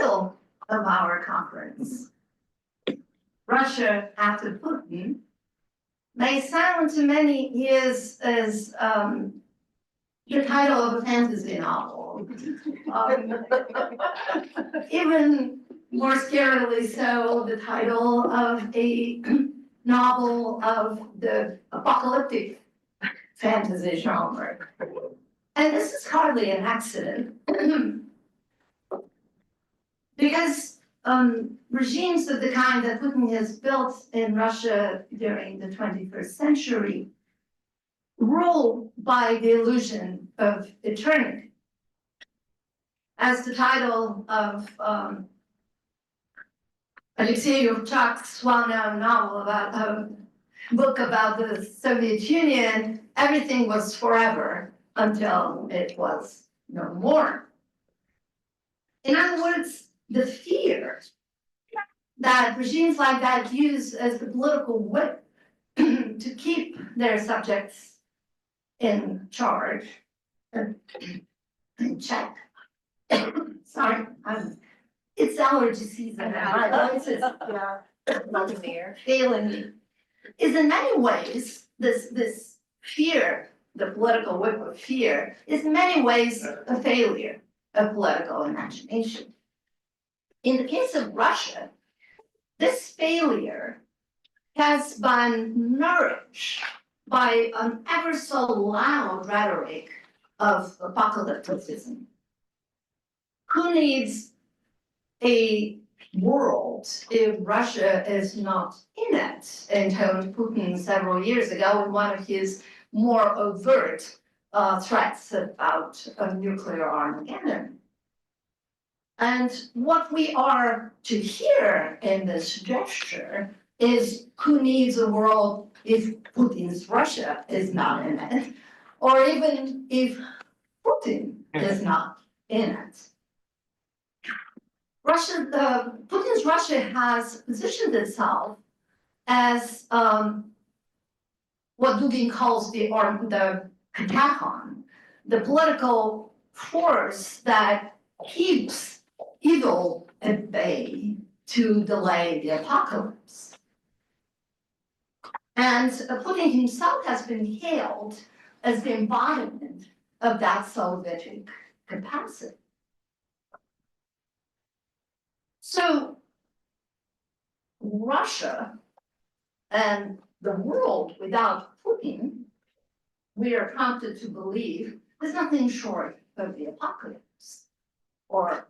title of our conference, Russia After Putin, may sound to many ears as the title of a fantasy novel. Even more scarily so, the title of a novel of the apocalyptic fantasy genre. And this is hardly an accident, because regimes of the kind that Putin has built in Russia during the 21st century rule by the illusion of eternity. As the title of Alexei Yevchuk's well-known novel about a book about the Soviet Union, everything was forever until it was no more. In other words, the fear that regimes like that use as the political whip to keep their subjects in charge, in check. Sorry, it's allergy season. My voice is failing me. Is in many ways this fear, the political whip of fear, is in many ways a failure of political imagination. In the case of Russia, this failure has been nourished by an ever so loud rhetoric of apocalypticism. Who needs a world if Russia is not in it? Intoned Putin several years ago in one of his more overt threats about a nuclear Armageddon. And what we are to hear in this gesture is who needs a world if Putin's Russia is not in it, or even if Putin is not in it. Putin's Russia has positioned itself as what Dugin calls the katachon, the political force that keeps evil at bay to delay the apocalypse. And Putin himself has been hailed as the embodiment of that Soviet capacity. So Russia and the world without Putin, we are prompted to believe, is nothing short of the apocalypse, or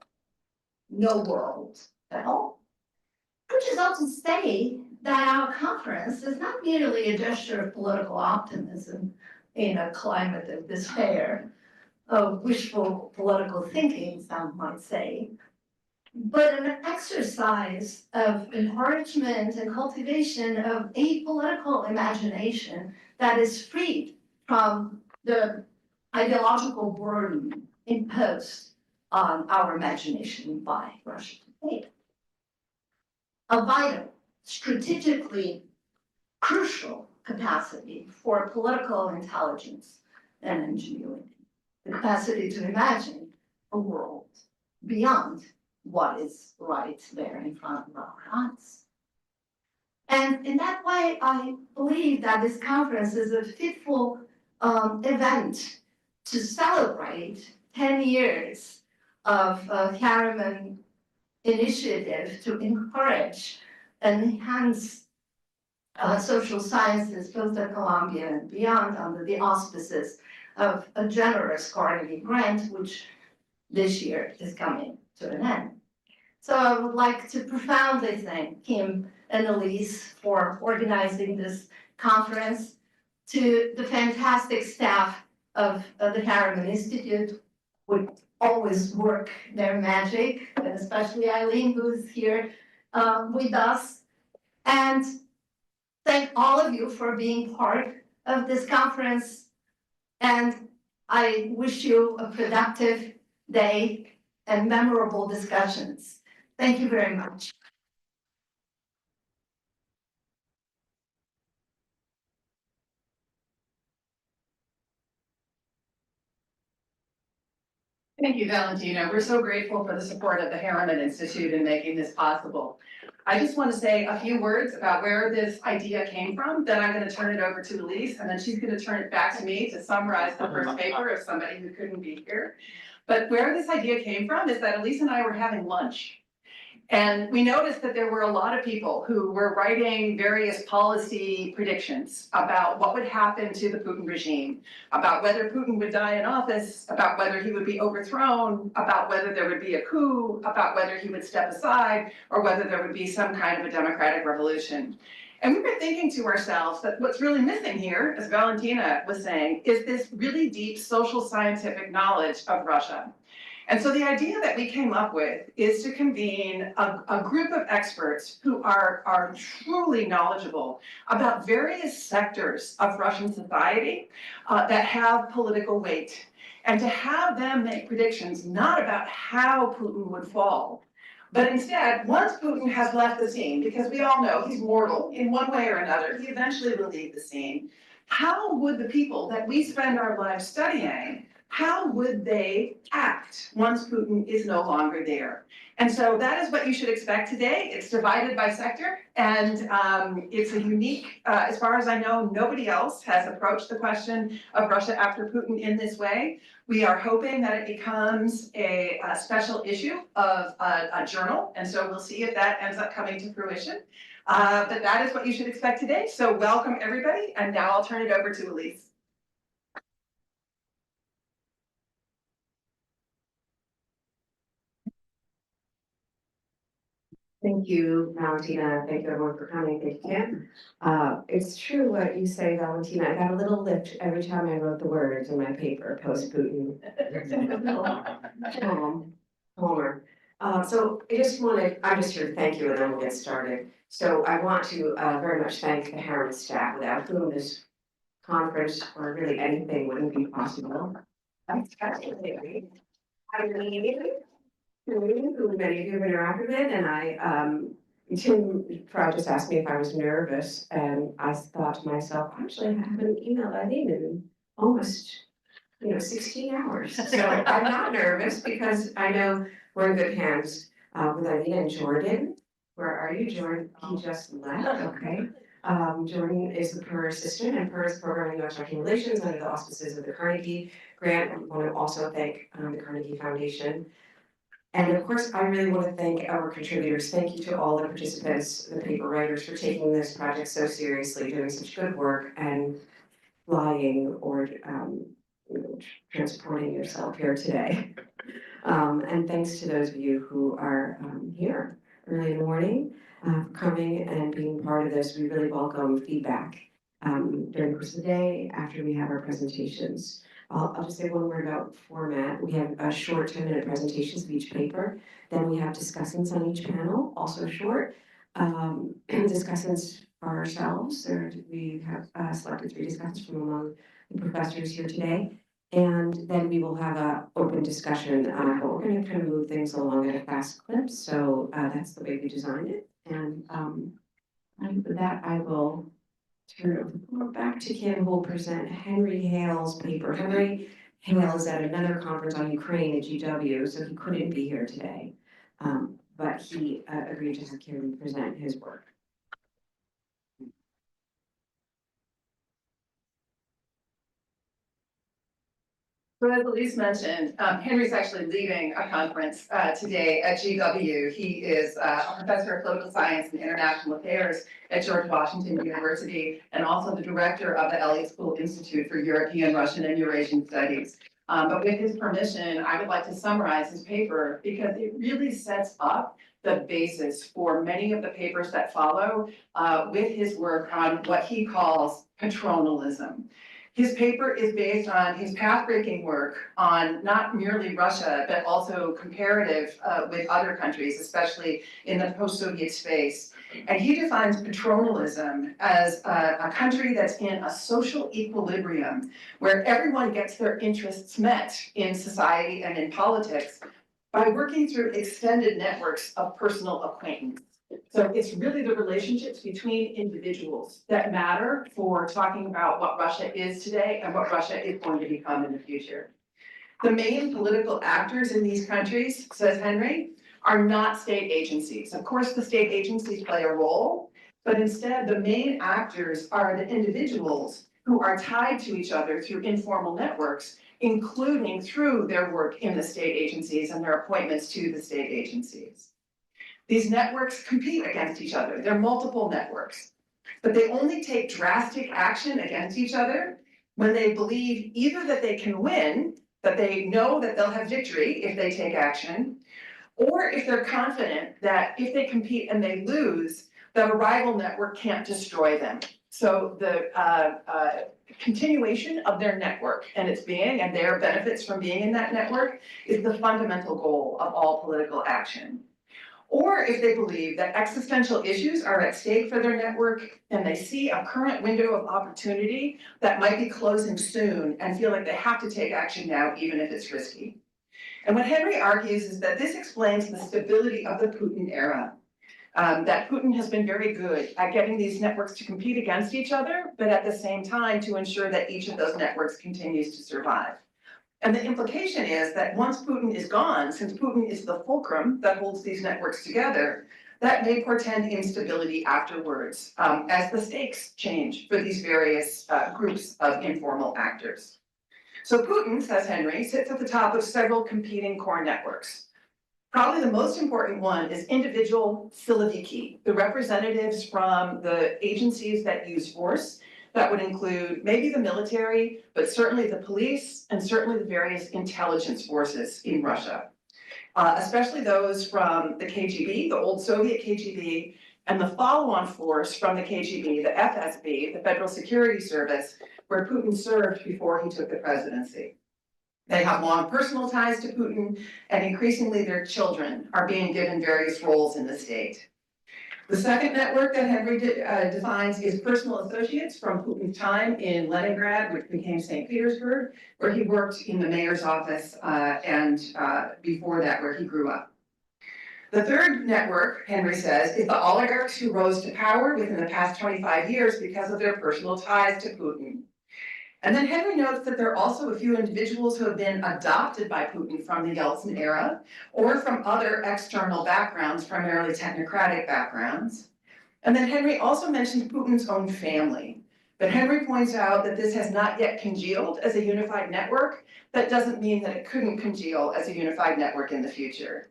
no world at all. Which is all to say that our conference is not merely a gesture of political optimism in a climate of despair, of wishful political thinking, some might say, but an exercise of encouragement and cultivation of a political imagination that is freed from the ideological burden imposed on our imagination by Russia today. A vital, strategically crucial capacity for political intelligence and ingenuity, the capacity to imagine a world beyond what is right there in front of our eyes. And in that way, I believe that this conference is a fitful event to celebrate 10 years of Harriman initiative to encourage and enhance social sciences both at Columbia and beyond under the auspices of a generous Carnegie grant, which this year is coming to an end. So I would like to profoundly thank Kim and Elise for organizing this conference, to the fantastic staff of the Harriman Institute, who always work their magic, and especially Eileen, who's here with us. And thank all of you for being part of this conference. And I wish you a productive day and memorable discussions. Thank you very much. Thank you, Valentina. We're so grateful for the support of the Harriman Institute in making this possible. I just want to say a few words about where this idea came from, then I'm going to turn it over to Elise, and then she's going to turn it back to me to summarize the first paper of somebody who couldn't be here. But where this idea came from is that Elise and I were having lunch. And we noticed that there were a lot of people who were writing various policy predictions about what would happen to the Putin regime, about whether Putin would die in office, about whether he would be overthrown, about whether there would be a coup, about whether he would step aside, or whether there would be some kind of a democratic revolution. And we were thinking to ourselves that what's really missing here, as Valentina was saying, is this really deep social scientific knowledge of Russia. And so the idea that we came up with is to convene a group of experts who are truly knowledgeable about various sectors of Russian society that have political weight, and to have them make predictions not about how Putin would fall, but instead, once Putin has left the scene, because we all know he's mortal in one way or another, he eventually will leave the scene, how would the people that we spend our lives studying, how would they act once Putin is no longer there? And so that is what you should expect today. It's divided by sector, and it's a unique, as far as I know, nobody else has approached the question of Russia after Putin in this way. We are hoping that it becomes a special issue of a journal, and so we'll see if that ends up coming to fruition. But that is what you should expect today. So welcome everybody, and now I'll turn it over to Elise. Thank you, Valentina. Thank you everyone for coming. Thank you, Kim. It's true what you say, Valentina. I got a little lift every time I wrote the words in my paper, post-Putin. Homer. So I just wanted, I'm just here to thank you and then we'll get started. So I want to very much thank the Harriman staff, without whom this conference or really anything wouldn't be possible. Especially, who many of you have interacted with, and Tim Proud just asked me if I was nervous, and I thought to myself, actually, I haven't emailed Eileen in almost, 16 hours. So I'm not nervous because I know we're in good hands with Eileen and Jordan. Where are you, Jordan? He just left, okay. Jordan is the PER assistant and PER is programming U.S. Russian relations under the auspices of the Carnegie grant. I want to also thank the Carnegie Foundation. And of course, I really want to thank our contributors. Thank you to all the participants, the paper writers, for taking this project so seriously, doing such good work, and flying or transporting yourself here today. And thanks to those of you who are here early in the morning, coming and being part of this. We really welcome feedback during the course of the day after we have our presentations. I'll just say one word about format. We have a short 10-minute presentations of each paper. Then we have discussants on each panel, also short. Discussants for ourselves. We have selected 3 discussants from among the professors here today. And then we will have an open discussion, but we're going to kind of move things along at a fast clip. So that's the way we designed it. And with that, I will turn the floor back to Kim, who will present Henry Hale's paper. Henry Hale is at another conference on Ukraine at GW, so he couldn't be here today. But he agreed to have Kim present his work. So as Elise mentioned, Henry's actually leading a conference today at GW. He is a professor of political science and international affairs at George Washington University, and also the director of the Elliott School Institute for European, Russian, and Eurasian Studies. But with his permission, I would like to summarize his paper because it really sets up the basis for many of the papers that follow with his work on what he calls patronalism. His paper is based on his path-breaking work on not merely Russia, but also comparative with other countries, especially in the post-Soviet space. And he defines patronalism as a country that's in a social equilibrium where everyone gets their interests met in society and in politics by working through extended networks of personal acquaintance. So it's really the relationships between individuals that matter for talking about what Russia is today and what Russia is going to become in the future. The main political actors in these countries, says Henry, are not state agencies. Of course, the state agencies play a role, but instead the main actors are the individuals who are tied to each other through informal networks, including through their work in the state agencies and their appointments to the state agencies. These networks compete against each other. They're multiple networks, but they only take drastic action against each other when they believe either that they can win, that they know that they'll have victory if they take action, or if they're confident that if they compete and they lose, that a rival network can't destroy them. So the continuation of their network and its being and their benefits from being in that network is the fundamental goal of all political action. Or if they believe that existential issues are at stake for their network and they see a current window of opportunity that might be closing soon and feel like they have to take action now, even if it's risky. And what Henry argues is that this explains the stability of the Putin era. That Putin has been very good at getting these networks to compete against each other, but at the same time to ensure that each of those networks continues to survive. And the implication is that once Putin is gone, since Putin is the fulcrum that holds these networks together, that may portend instability afterwards as the stakes change for these various groups of informal actors. So Putin, says Henry, sits at the top of several competing core networks. Probably the most important one is individual siloviki, the representatives from the agencies that use force. That would include maybe the military, but certainly the police and certainly the various intelligence forces in Russia. Especially those from the KGB, the old Soviet KGB, and the follow-on force from the KGB, the FSB, the Federal Security Service, where Putin served before he took the presidency. They have long personal ties to Putin, and increasingly their children are being given various roles in the state. The second network that Henry defines is personal associates from Putin's time in Leningrad, which became St. Petersburg, where he worked in the mayor's office, and before that, where he grew up. The third network, Henry says, is the oligarchs who rose to power within the past 25 years because of their personal ties to Putin. And then Henry notes that there are also a few individuals who have been adopted by Putin from the Yeltsin era or from other external backgrounds, primarily technocratic backgrounds. And then Henry also mentions Putin's own family. But Henry points out that this has not yet congealed as a unified network. That doesn't mean that it couldn't congeal as a unified network in the future.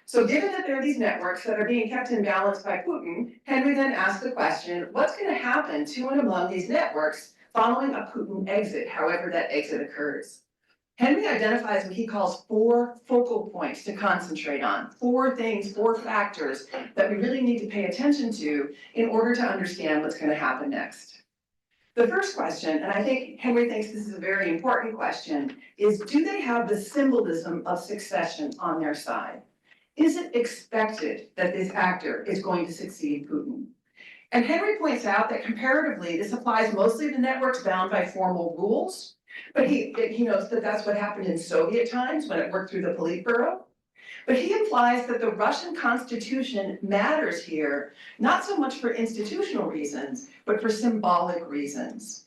So given that there are these networks that are being kept in balance by Putin, Henry then asks the question, what's going to happen to and among these networks following a Putin exit, however that exit occurs? Henry identifies what he calls 4 focal points to concentrate on, 4 things, 4 factors that we really need to pay attention to in order to understand what's going to happen next. The first question, and I think Henry thinks this is a very important question, is do they have the symbolism of succession on their side? Is it expected that this actor is going to succeed Putin? And Henry points out that comparatively, this applies mostly to networks bound by formal rules, but he notes that that's what happened in Soviet times when it worked through the Politburo. But he implies that the Russian Constitution matters here, not so much for institutional reasons, but for symbolic reasons.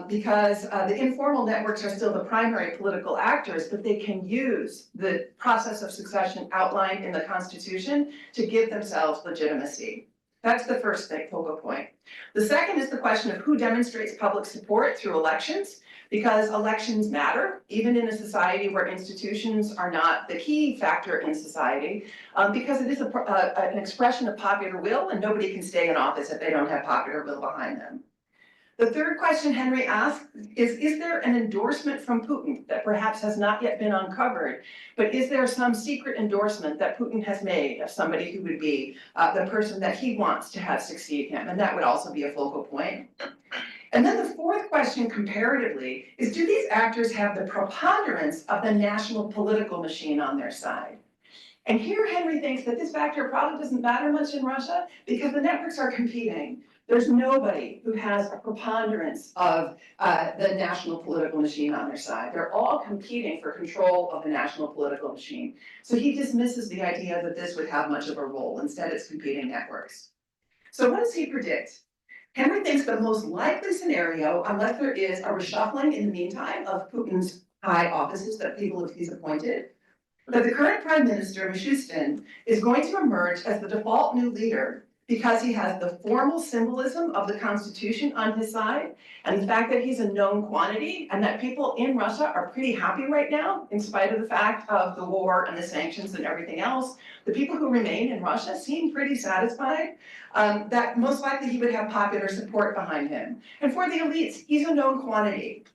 Because the informal networks are still the primary political actors, but they can use the process of succession outlined in the Constitution to give themselves legitimacy. That's the first focal point. The second is the question of who demonstrates public support through elections, because elections matter, even in a society where institutions are not the key factor in society, because it is an expression of popular will, and nobody can stay in office if they don't have popular will behind them. The third question Henry asks is there an endorsement from Putin that perhaps has not yet been uncovered, but is there some secret endorsement that Putin has made of somebody who would be the person that he wants to have succeed him? And that would also be a focal point. And then the fourth question comparatively is, do these actors have the preponderance of the national political machine on their side? And here Henry thinks that this factor probably doesn't matter much in Russia because the networks are competing. There's nobody who has a preponderance of the national political machine on their side. They're all competing for control of the national political machine. So he dismisses the idea that this would have much of a role. Instead, it's competing networks. So what does he predict? Henry thinks the most likely scenario, unless there is a reshuffling in the meantime of Putin's high offices that he's appointed. But the current Prime Minister, Mishustin, is going to emerge as the default new leader because he has the formal symbolism of the Constitution on his side, and the fact that he's a known quantity, and that people in Russia are pretty happy right now, in spite of the fact of the war and the sanctions and everything else. The people who remain in Russia seem pretty satisfied that most likely he would have popular support behind him. And for the elites, he's a known quantity.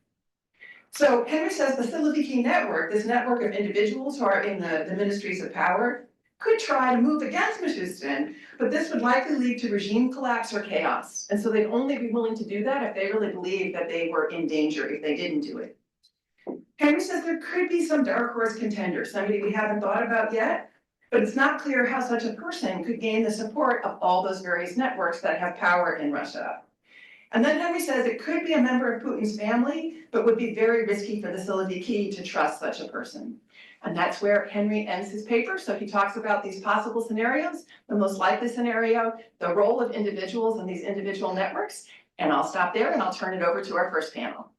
So Henry says the Siloviki network, this network of individuals who are in the ministries of power, could try to move against Mishustin, but this would likely lead to regime collapse or chaos. And so they'd only be willing to do that if they really believed that they were in danger if they didn't do it. Henry says there could be some dark horse contender, somebody we haven't thought about yet, but it's not clear how such a person could gain the support of all those various networks that have power in Russia. And then Henry says it could be a member of Putin's family, but would be very risky for the Siloviki to trust such a person. And that's where Henry ends his paper. So he talks about these possible scenarios, the most likely scenario, the role of individuals in these individual networks. And I'll stop there and I'll turn it over to our first panel.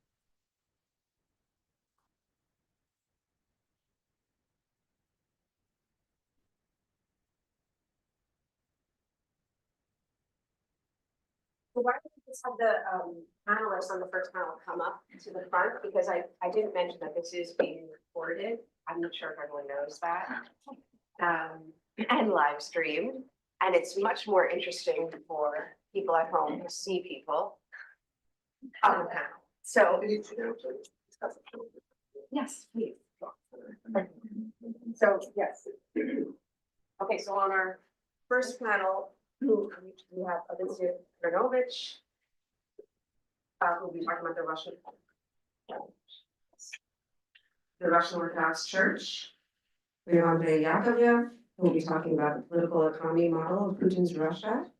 So why don't we just have the panelists on the first panel come up to the front, because I didn't mention that this is being recorded. I'm not sure if everyone knows that. And live streamed. And it's much more interesting for people at home to see people on the panel. So yes, please. So yes. Okay, so on our first panel, we have Alicia Granovich, who'll be talking about the Russian Orthodox Church. We have Andrei Yakovlev, who will be talking about the political economy model of Putin's Russia.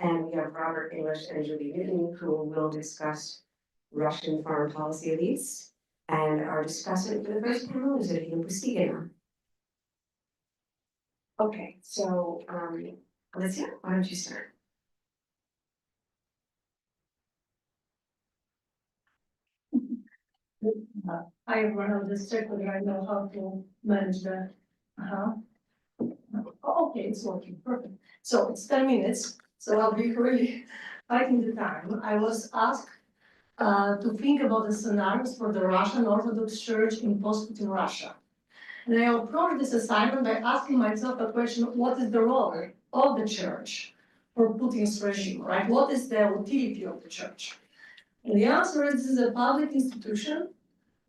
And we have Robert English and Julie Newton, who will discuss Russian foreign policy elites. And our discussant for the first panel is Evgenia Pustigina. Okay, so Alicia, why don't you start? I run this check whether I know how to manage that. Okay, it's working, perfect. So it's 10 minutes, so I'll be really fighting the time. I was asked to think about the scenarios for the Russian Orthodox Church in post-Putin Russia. And I approached this assignment by asking myself a question: what is the role of the church for Putin's regime, right? What is the utility of the church? And the answer is this is a public institution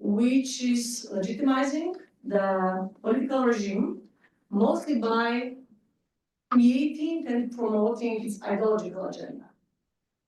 which is legitimizing the political regime mostly by creating and promoting its ideological agenda.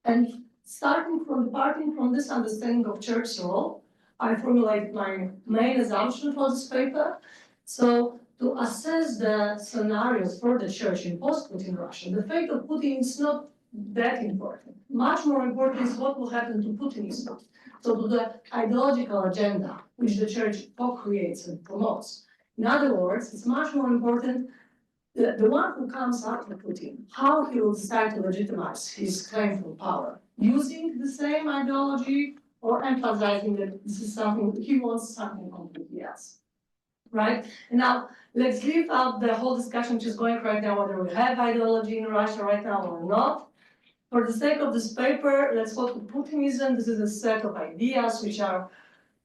And departing from this understanding of church's role, I formulate my main assumption for this paper. So to assess the scenarios for the church in post-Putin Russia, the fate of Putin is not that important. Much more important is what will happen to Putinism. So to the ideological agenda, which the church co-creates and promotes. In other words, it's much more important the one who comes after Putin, how he will decide to legitimize his claim for power, using the same ideology or emphasizing that this is something, he wants something completely else. Right? And now let's leave out the whole discussion which is going right now, whether we have ideology in Russia right now or not. For the sake of this paper, let's go to Putinism. This is a set of ideas which are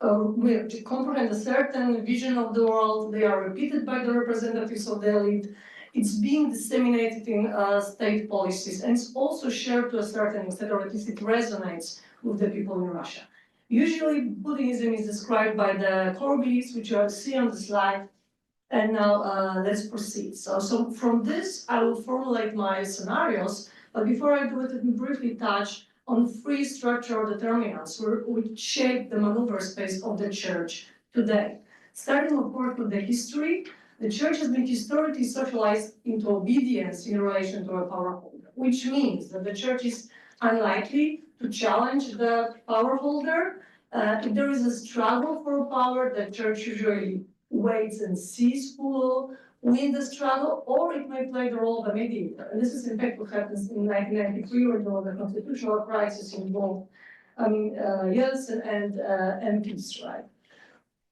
which comprehend a certain vision of the world. They are repeated by the representatives of the elite. It's being disseminated in state policies, and it's also shared to a certain extent, or at least it resonates with the people in Russia. Usually, Putinism is described by the core beliefs, which you see on the slide. And now let's proceed. So from this, I will formulate my scenarios. But before I do it, let me briefly touch on three structural determinants which shape the maneuver space of the church today. Starting, of course, with the history, the church has been historically socialized into obedience in relation to a power holder, which means that the church is unlikely to challenge the power holder. If there is a struggle for power, the church usually waits and sees who will win the struggle, or it may play the role of a mediator. And this is in fact what happens in 1993 when there was a constitutional crisis involved Yeltsin and MPs, right?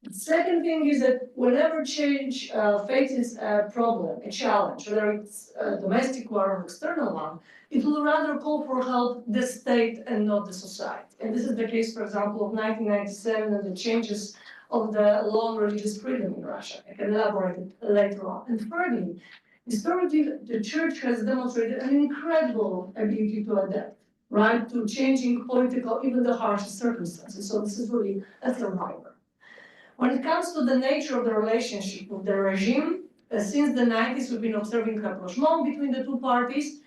The second thing is that whenever change faces a problem, a challenge, whether it's a domestic one or external one, it will rather call for help the state and not the society. And this is the case, for example, of 1997 and the changes of the law on religious freedom in Russia. I can elaborate it later on. And thirdly, historically, the church has demonstrated an incredible ability to adapt, right, to changing political, even the harshest circumstances. So this is really a survivor. When it comes to the nature of the relationship with the regime, since the 90s, we've been observing rapprochement between the two parties,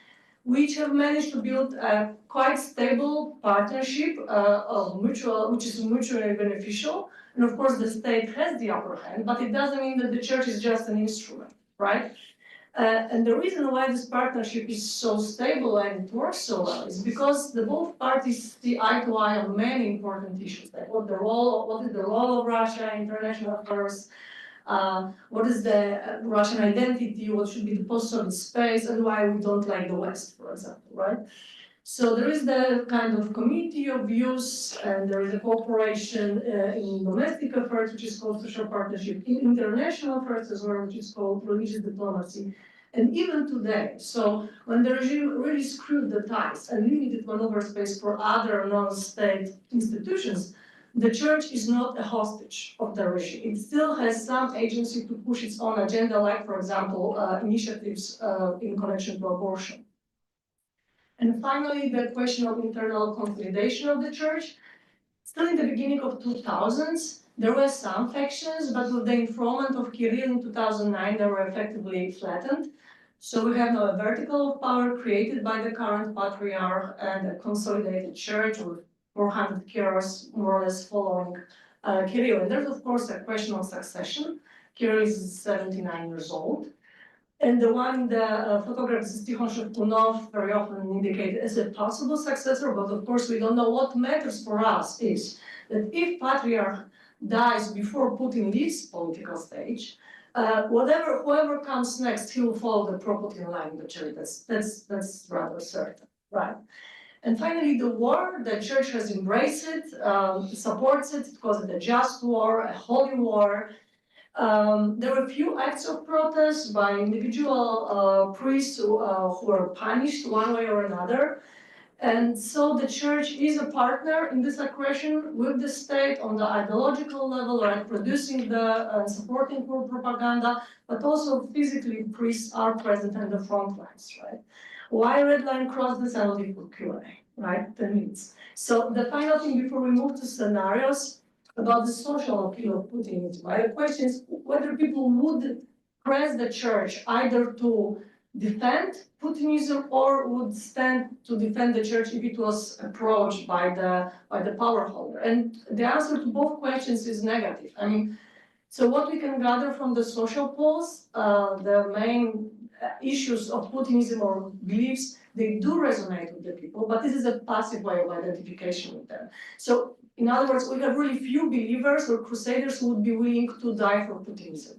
which have managed to build a quite stable partnership which is mutually beneficial. And of course, the state has the upper hand, but it doesn't mean that the church is just an instrument, right? And the reason why this partnership is so stable and it works so well is because the both parties see eye to eye on many important issues, like what is the role of Russia in international affairs, what is the Russian identity, what should be the post-Soviet space, and why we don't like the West, for example, right? So there is the kind of community of views, and there is a cooperation in domestic affairs, which is called social partnership, in international affairs as well, which is called religious diplomacy. And even today, so when the regime really screwed the ties and limited maneuver space for other non-state institutions, the church is not a hostage of the regime. It still has some agency to push its own agenda, like, for example, initiatives in connection to abortion. And finally, the question of internal consolidation of the church. Still in the beginning of 2000s, there were some factions, but with the enthronement of Kirill in 2009, they were effectively flattened. So we have now a vertical of power created by the current patriarch and a consolidated church with 400 carers more or less following Kirill. And there's of course a question of succession. Kirill is 79 years old. And the one the photograph is Tikhon Shevkunov, very often indicated as a possible successor, but of course we don't know. What matters for us is that if Patriarch dies before Putin leaves political stage, whoever comes next, he will follow the pro-Putin line in the church. That's rather certain, right? And finally, the war, the church has embraced it, supports it, it calls it a just war, a holy war. There were a few acts of protest by individual priests who were punished one way or another. And so the church is a partner in this aggression with the state on the ideological level, right, producing the supporting for propaganda, but also physically priests are present on the front lines, right? Why red line cross this? I will leave for Q&A, right? 10 minutes. So the final thing before we move to scenarios, about the social appeal of Putinism. The question is whether people would press the church either to defend Putinism or would stand to defend the church if it was approached by the power holder. And the answer to both questions is negative. I mean, so what we can gather from the social polls, the main issues of Putinism or beliefs, they do resonate with the people, but this is a passive way of identification with them. So in other words, we have really few believers or crusaders who would be willing to die for Putinism.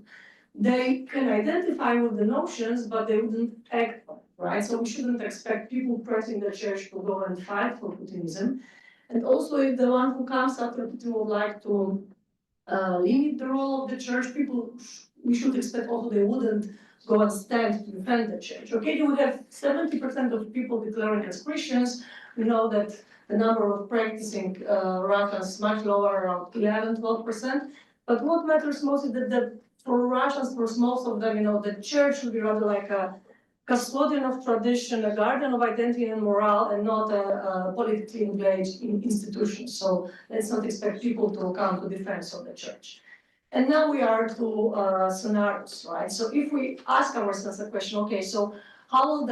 They can identify with the notions, but they wouldn't act on it, right? So we shouldn't expect people pressing the church to go and fight for Putinism. And also, if the one who comes after Putin would like to limit the role of the church, we should expect also they wouldn't go and stand to defend the church. Okay, you would have 70% of people declaring as Christians. We know that the number of practicing Russians is much lower, around 11-12%. But what matters most is that for Russians, for most of them, the church should be rather like a custodian of tradition, a guardian of identity and morale, and not a politically engaged institution. So let's not expect people to come to defense of the church. And now we are to scenarios, right? So if we ask ourselves a question, okay, so how will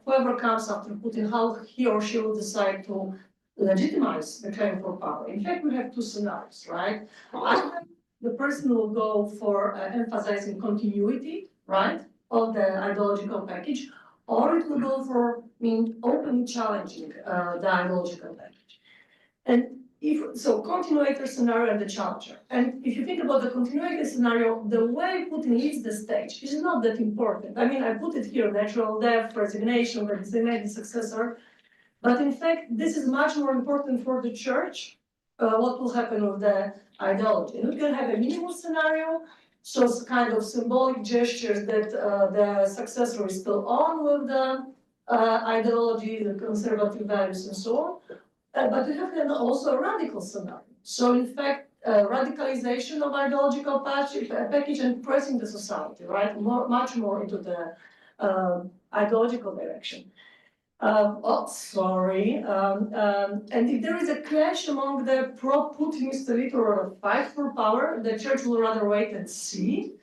whoever comes after Putin, how he or she will decide to legitimize the claim for power? In fact, we have two scenarios, right? Either the person will go for emphasizing continuity, right, of the ideological package, or it will go for openly challenging the ideological package. And continuator scenario and the challenger. And if you think about the continuator scenario, the way Putin leads the stage is not that important. I mean, I put it here, natural death, resignation, where designated successor. But in fact, this is much more important for the church. What will happen with the ideology. And we can have a minimal scenario, so it's kind of symbolic gestures that the successor is still on with the ideology, the conservative values and so on. But we have then also a radical scenario. So in fact, radicalization of ideological package and pressing the society, right, much more into the ideological direction. And if there is a clash among the pro-Putinist elite or a fight for power, the church will rather wait and see.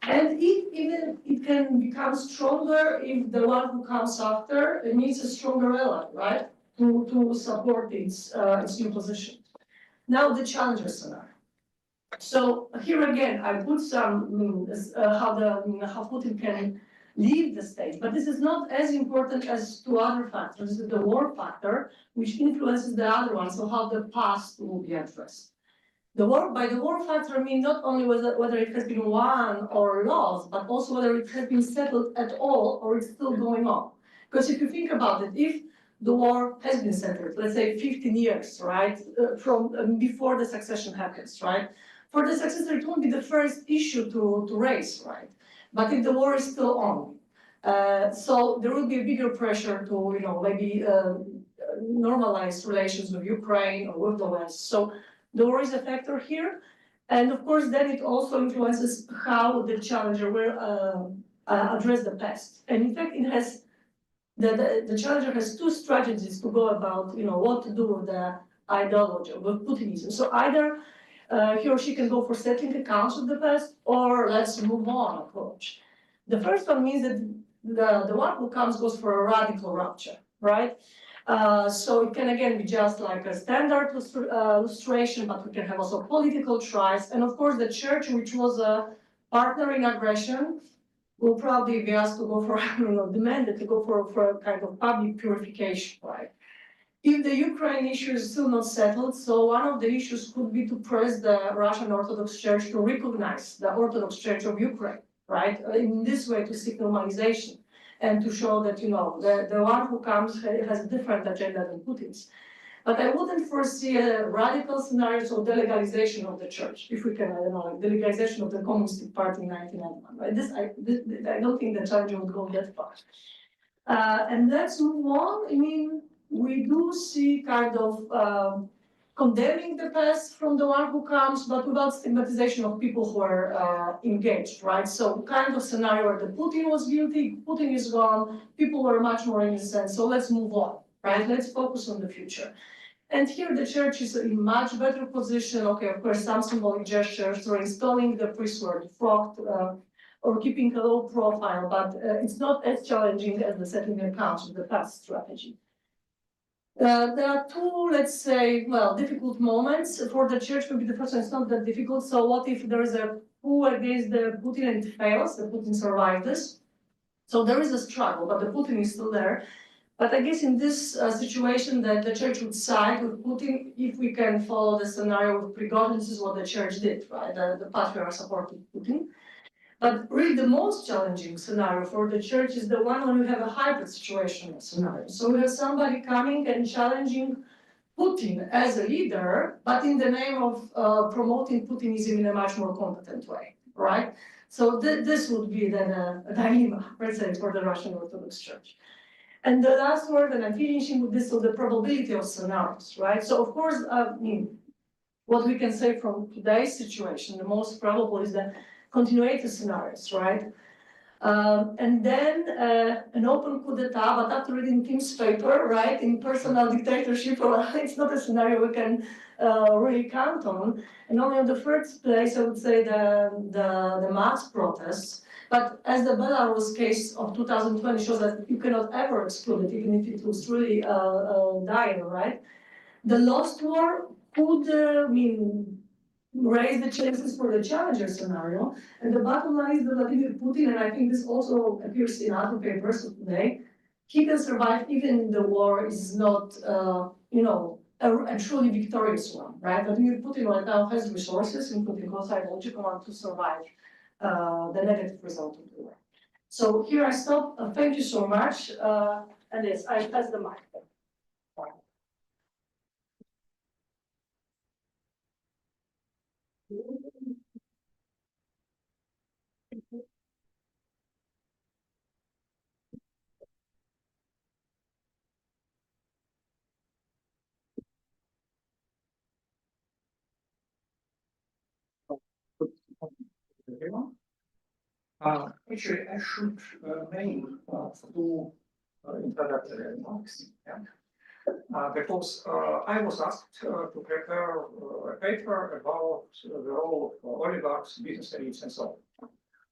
And it can become stronger if the one who comes after needs a stronger ally, right, to support its new position. Now the challenger scenario. So here again, I put some how Putin can leave the stage, but this is not as important as two other factors. This is the war factor, which influences the other one, so how the past will be addressed. By the war factor, I mean not only whether it has been won or lost, but also whether it has been settled at all or it's still going on. Because if you think about it, if the war has been settled, let's say 15 years, right, from before the succession happens, right? For the successor, it won't be the first issue to raise, right? But if the war is still on, so there will be a bigger pressure to, maybe normalize relations with Ukraine or with the West. So the war is a factor here. And of course, then it also influences how the challenger will address the past. And in fact, it has, the challenger has two strategies to go about, what to do with the ideology, with Putinism. So either he or she can go for settling accounts with the past, or let's move on approach. The first one means that the one who comes goes for a radical rupture, right? So it can again be just like a standard illustration, but we can have also political tries. And of course, the church, which was a partner in aggression, will probably be asked to go for, demanded to go for a kind of public purification, right? If the Ukraine issue is still not settled, so one of the issues could be to press the Russian Orthodox Church to recognize the Orthodox Church of Ukraine, right? In this way to seek normalization and to show that, the one who comes has a different agenda than Putin's. But I wouldn't foresee a radical scenario of delegalization of the church, if we can, like the legalization of the Communist Party in 1991, right? I don't think the challenger would go that far. And let's move on. I mean, we do see kind of condemning the past from the one who comes, but without stigmatization of people who are engaged, right? So kind of scenario where the Putin was guilty, Putin is gone, people were much more innocent, so let's move on, right? Let's focus on the future. And here the church is in much better position. Okay, of course, some symbolic gestures, or installing the priesthood, frocked, or keeping a low profile, but it's not as challenging as the settling accounts of the past strategy. There are two, let's say, difficult moments for the church. Maybe the first one is not that difficult. So what if there is a coup against the Putin and it fails, the Putin survived this? So there is a struggle, but the Putin is still there. But I guess in this situation that the church would side with Putin, if we can follow the scenario with Prigozhin, this is what the church did, right? The patriarch supported Putin. But really the most challenging scenario for the church is the one when we have a hybrid situation scenario. So we have somebody coming and challenging Putin as a leader, but in the name of promoting Putinism in a much more competent way, right? So this would be then a dilemma, let's say, for the Russian Orthodox Church. And the last word, and I'm finishing with this, so the probability of scenarios, right? So of course, what we can say from today's situation, the most probable is the continuator scenarios, right? And then an open coup d'etat, but after reading Tim's paper, right, in personal dictatorship, it's not a scenario we can really count on. And only in the first place, I would say the mass protests. But as the Belarus case of 2020 shows that you cannot ever exclude it, even if it was really dire, right? The lost war could raise the chances for the challenger scenario. And the bottom line is that Vladimir Putin, and I think this also appears in other papers of today, he can survive even the war is not, a truly victorious one, right? Vladimir Putin right now has resources, including psychological one, to survive the negative result of the war. So here I stop. Thank you so much. And yes, I pass the mic. everyone. Actually, I should make two introductory remarks. Yeah. Because I was asked to prepare a paper about the role of oligarchs, business elites, and so on.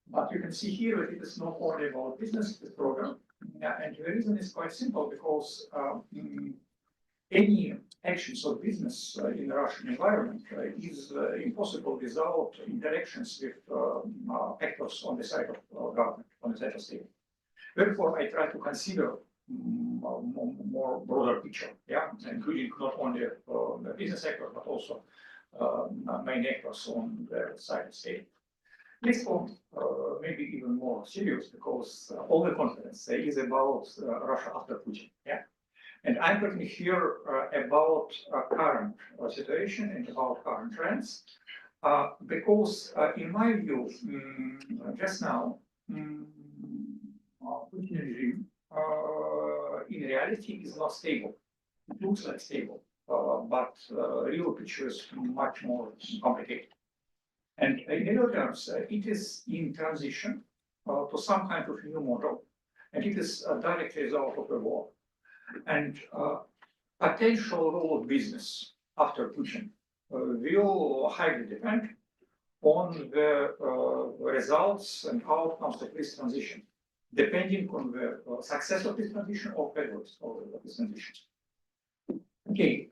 But you can see here that it is not only about business, this program. And the reason is quite simple, because any actions of business in the Russian environment is impossible without interactions with actors on the side of government, on the side of state. Therefore, I try to consider more broader picture, yeah, including not only the business sector, but also main actors on the side of state. This point may be even more serious, because all the conference is about Russia after Putin, yeah. And I'm talking here about current situation and about current trends, because in my view, just now, Putin regime in reality is not stable. It looks like stable, but real picture is much more complicated. And in real terms, it is in transition to some kind of new model, and it is a direct result of the war. And potential role of business after Putin will highly depend on the results and outcomes of this transition, depending on the success of this transition or failures of this transition. Okay,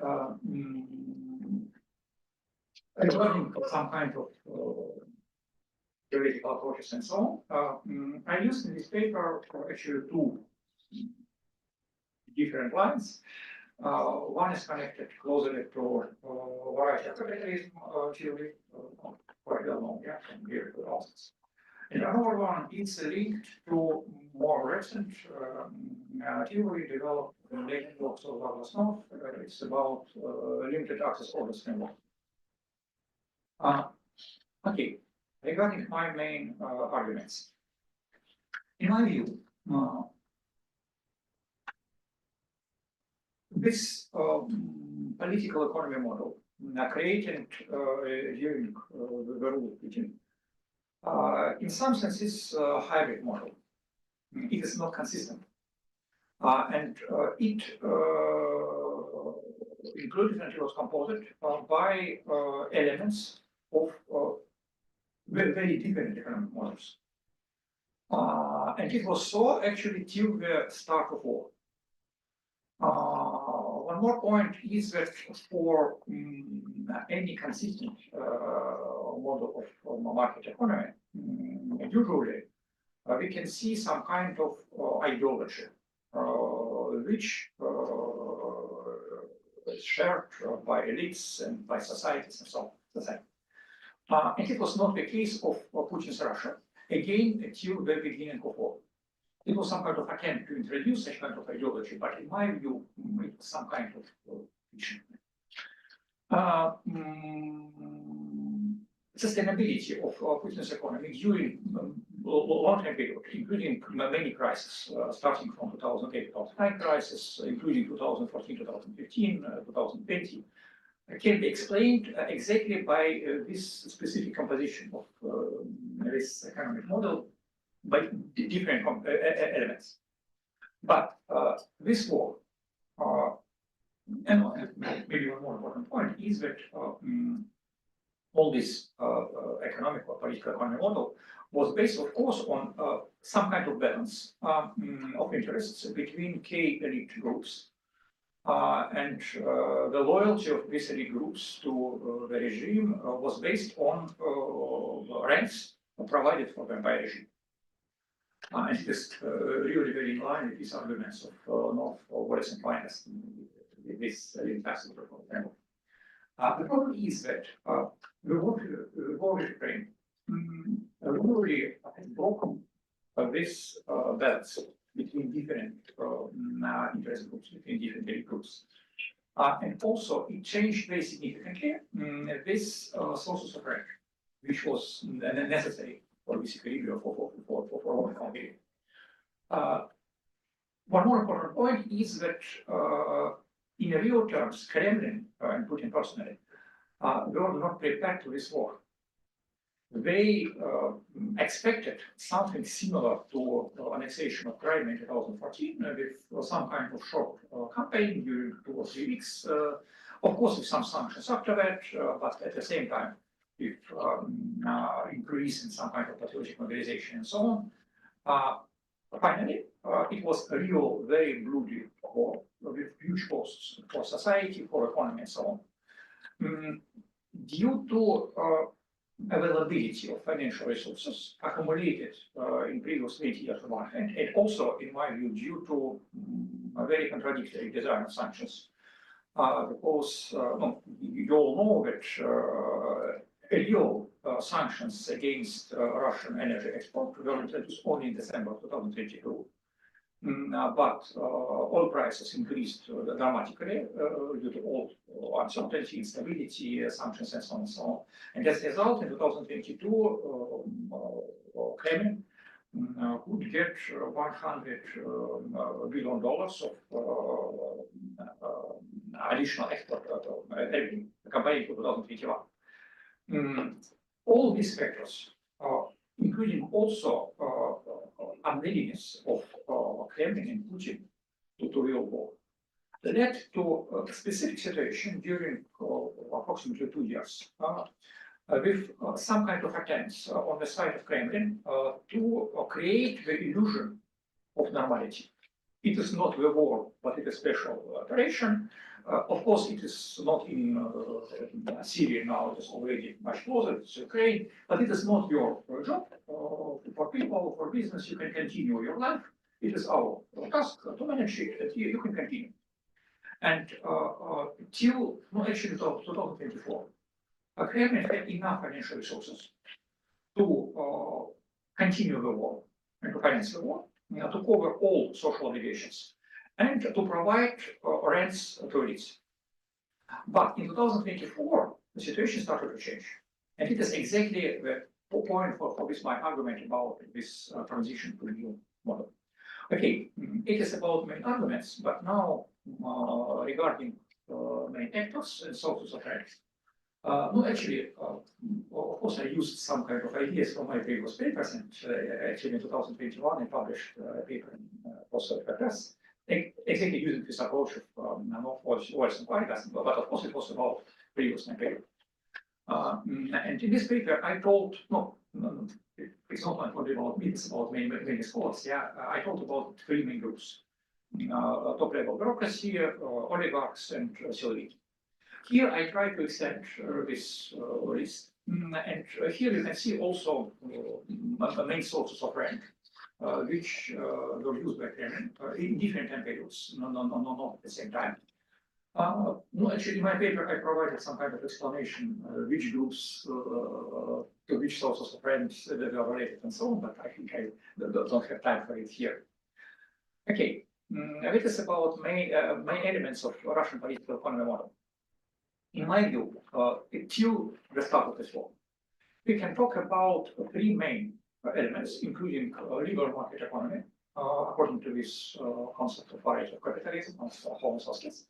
regarding some kind of theoretical approaches and so on, I used in this paper actually two different lines. One is connected closely to variety of capitalism theory, quite well known, yeah, from here to Auschwitz. And another one is linked to more recent theory developed in the late works of Douglas North. It's about limited access orders framework. Okay, regarding my main arguments. In my view, this political economy model created during the rule of Putin, in some sense, is a hybrid model. It is not consistent. And it included and it was composed by elements of very different economic models. And it was so actually till the start of war. One more point is that for any consistent model of market economy, usually we can see some kind of ideology which is shared by elites and by societies and so on. And it was not the case of Putin's Russia, again, until the beginning of war. It was some kind of attempt to introduce such kind of ideology, but in my view, it was some kind of fiction. Sustainability of Putin's economy during a long time period, including many crises, starting from 2008-2009 crisis, including 2014-2015, 2020, can be explained exactly by this specific composition of this economic model by different elements. But this war, and maybe one more important point, is that all this economic or political economic model was based, of course, on some kind of balance of interests between key elite groups and the loyalty of these elite groups to the regime was based on ranks provided for them by regime. And it is really very in line with these arguments of North or Western finance, this impassive framework. The problem is that the war in Ukraine really broken this balance between different interest groups, between different elite groups. And also it changed very significantly this sources of rank, which was necessary for this equilibrium for war economy. One more important point is that in real terms, Kremlin and Putin personally were not prepared to this war. they expected something similar to annexation of Crimea in 2014 with some kind of short campaign during 2 or 3 weeks. Of course, with some sanctions after that, but at the same time, with increase in some kind of patriotic mobilization and so on. Finally, it was a real, very bloody war with huge costs for society, for economy, and so on. Due to availability of financial resources accumulated in previous 8 years on one hand, and also, in my view, due to a very contradictory design of sanctions. Because you all know that real sanctions against Russian energy export were introduced only in December 2022. But oil prices increased dramatically due to all uncertainty, instability, sanctions, and so on and so on. And as a result, in 2022, Kremlin could get $100 billion of additional export revenue compared to 2021. All these factors, including also unwillingness of Kremlin and Putin to real war, led to a specific situation during approximately 2 years with some kind of attempts on the side of Kremlin to create the illusion of normality. It is not the war, but it is a special operation. Of course, it is not in Syria now, it is already much closer, it's Ukraine, but it is not your job. For people, for business, you can continue your life. It is our task to manage it, that you can continue. And till, actually, 2024, Kremlin had enough financial resources to continue the war and to finance the war, to cover all social obligations, and to provide rents to elites. But in 2024, the situation started to change. And it is exactly the point for this my argument about this transition to a new model. Okay, it is about main arguments, but now regarding main actors and sources of rent. Actually, of course, I used some kind of ideas from my previous papers, and actually in 2021 I published a paper in Post-Soviet Press, exactly using this approach of not voice and quietness, but of course it was about previous my paper. And in this paper I told, it's not only about me, it's about many scholars. Yeah, I talked about 3 main groups: top-level bureaucracy, oligarchs, and Siloviki. Here I try to extend this list, and here you can see also the main sources of rent, which were used by Kremlin in different time periods, not at the same time. Actually, in my paper, I provided some kind of explanation which groups to which sources of rent that are related and so on, but I think I don't have time for it here. Okay, this is about main elements of Russian political economy model. In my view, till the start of this war, we can talk about 3 main elements, including liberal market economy, according to this concept of variety of capitalism, of Homo socius,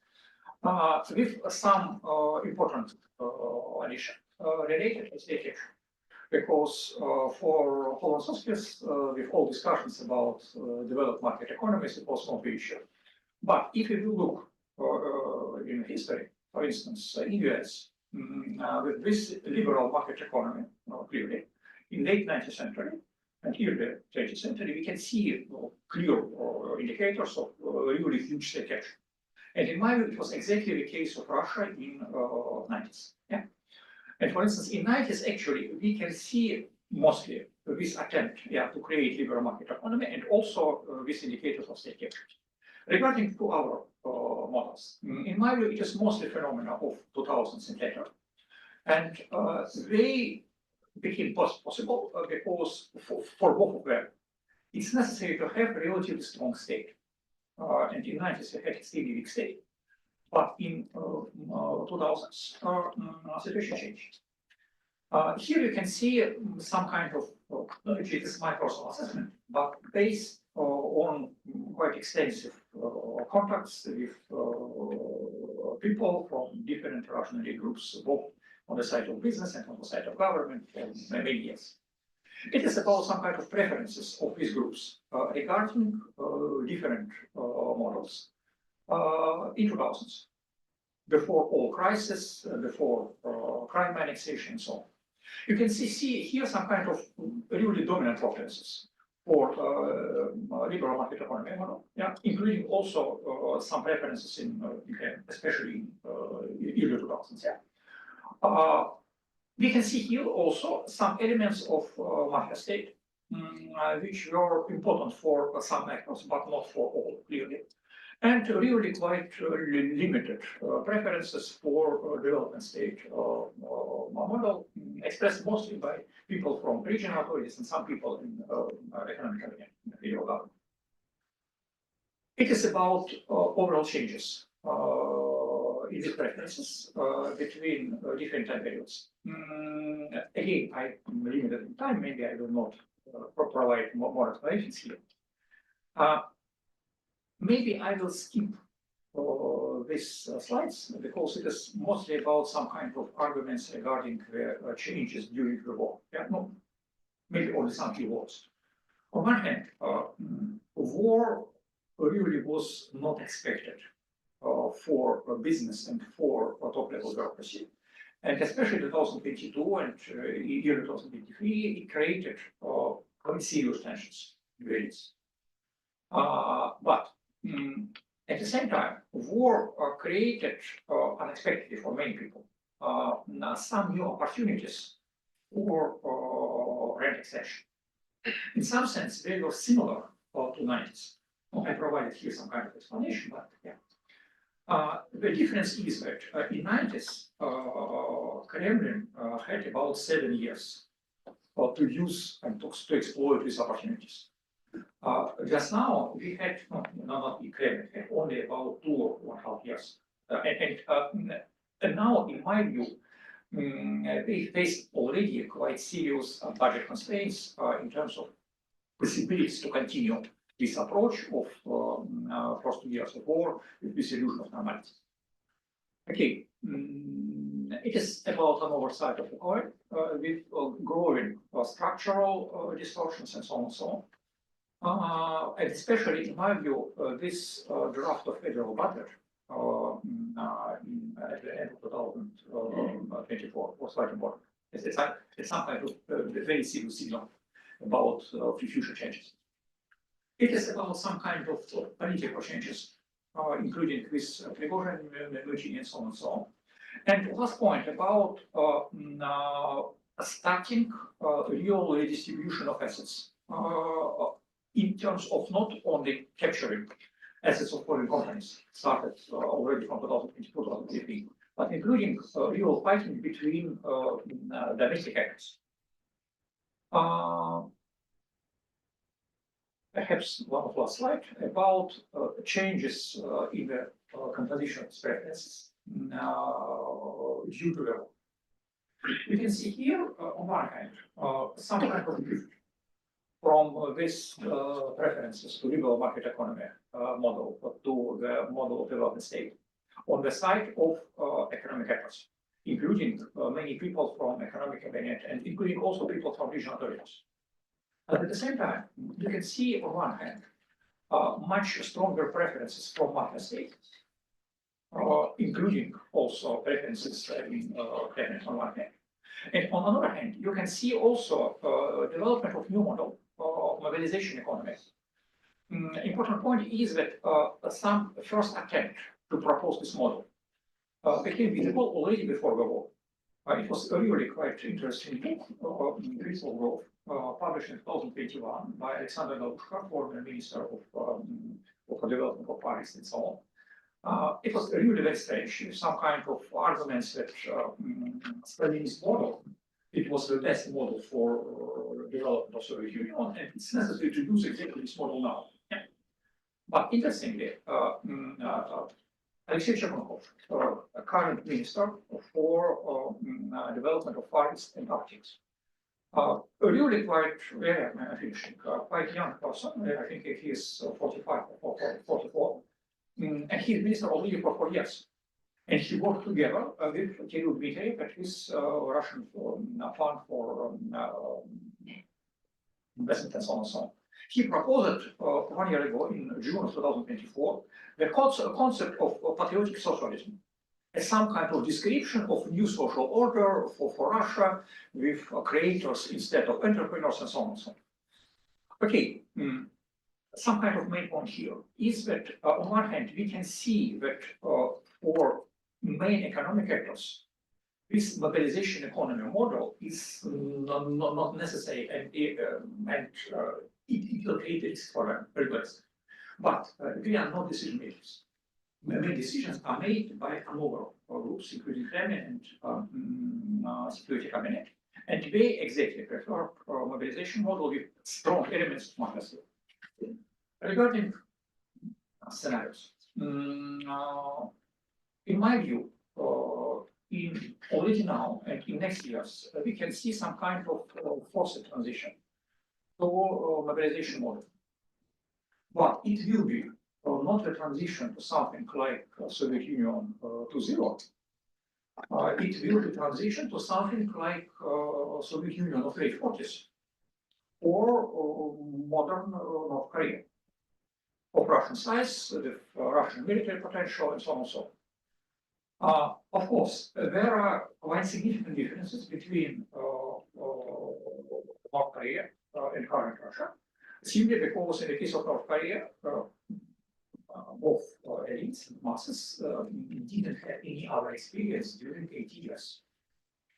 with some important addition related to state action. Because for Homo socius, with all discussions about developed market economies, it was not the issue. But if you look in history, for instance, in US, with this liberal market economy, clearly, in late 19th century and early 20th century, we can see clear indicators of really huge state action. And in my view, it was exactly the case of Russia in 90s. Yeah? And for instance, in 90s, actually, we can see mostly this attempt to create liberal market economy and also these indicators of state action. Regarding to our models, in my view, it is mostly phenomena of 2000s and later. And they became possible because for both of them, it's necessary to have a relatively strong state. And in 90s, we had extremely weak state. But in 2000s, situation changed. Here you can see some kind of, it is my personal assessment, but based on quite extensive contacts with people from different Russian elite groups, both on the side of business and on the side of government for many years. It is about some kind of preferences of these groups regarding different models in 2000s, before all crisis, before crime annexation and so on. You can see here some kind of really dominant preferences for liberal market economy model, including also some preferences in Ukraine, especially in early 2000s. We can see here also some elements of mafia state, which were important for some actors, but not for all, clearly. And really quite limited preferences for development state model, expressed mostly by people from regional authorities and some people in economic cabinet, federal government. It is about overall changes in these preferences between different time periods. Again, I'm limited in time, maybe I will not provide more explanations here. Maybe I will skip these slides because it is mostly about some kind of arguments regarding the changes during the war. No, maybe only some few words. On one hand, war really was not expected for business and for top-level bureaucracy. And especially 2022 and year 2023, it created quite serious tensions in the regions. But at the same time, war created unexpectedly for many people some new opportunities for rent extension. In some sense, they were similar to 90s. I provided here some kind of explanation, but the difference is that in 90s, Kremlin had about 7 years to use and to exploit these opportunities. Just now, we had not Kremlin, had only about 2 or 1.5 years. And now, in my view, they face already quite serious budget constraints in terms of possibilities to continue this approach of first 2 years of war with this illusion of normality. Okay, it is about an oversight of the coin with growing structural distortions and so on and so on. And especially in my view, this draft of federal budget at the end of 2024 was quite important. It's some kind of very serious signal about future changes. It is about some kind of political changes, including with Prigozhin, Melching, and so on and so on. And last point about starting real redistribution of assets in terms of not only capturing assets of foreign companies, started already from 2022-2023, but including real fighting between domestic actors. Perhaps one of last slide about changes in the composition of preferences due to the war. You can see here, on one hand, some kind of shift from this preferences to liberal market economy model to the model of development state on the side of economic actors, including many people from economic cabinet and including also people from regional authorities. At the same time, you can see on one hand much stronger preferences from mafia states, including also preferences in cabinet on one hand. And on the other hand, you can see also development of new model of mobilization economies. Important point is that some first attempt to propose this model became visible already before the war. It was really quite interesting book, Increasable Growth, published in 2021 by Alexander Galushka, former Minister of Development of Paris and so on. It was really very strange, some kind of arguments that Stalin's model, it was the best model for development of Soviet Union, and it's necessary to use exactly this model now. But interestingly, Alexei Chernokhov, a current minister for development of Far East and Arctic, really quite quite young person. I think he is 45 or 44, and he's minister already for 4 years. And he worked together with Kirill Dmitriev at his Russian fund for investment and so on and so on. He proposed 1 year ago in June of 2024 the concept of patriotic socialism as some kind of description of new social order for Russia with creators instead of entrepreneurs and so on and so on. Okay, some kind of main point here is that on one hand we can see that for main economic actors this mobilization economy model is not necessary and it will create risks for them very well. But we are not decision makers. Many decisions are made by a number of groups, including Kremlin and Security Cabinet, and they exactly prefer mobilization model with strong elements of democracy. Regarding scenarios, in my view, already now and in next years, we can see some kind of forced transition to mobilization model. But it will be not a transition to something like Soviet Union to zero. It will be transition to something like Soviet Union of late 40s or modern North Korea of Russian size, with Russian military potential and so on and so on. Of course, there are quite significant differences between North Korea and current Russia, simply because in the case of North Korea, both elites and masses didn't have any other experience during 80 years.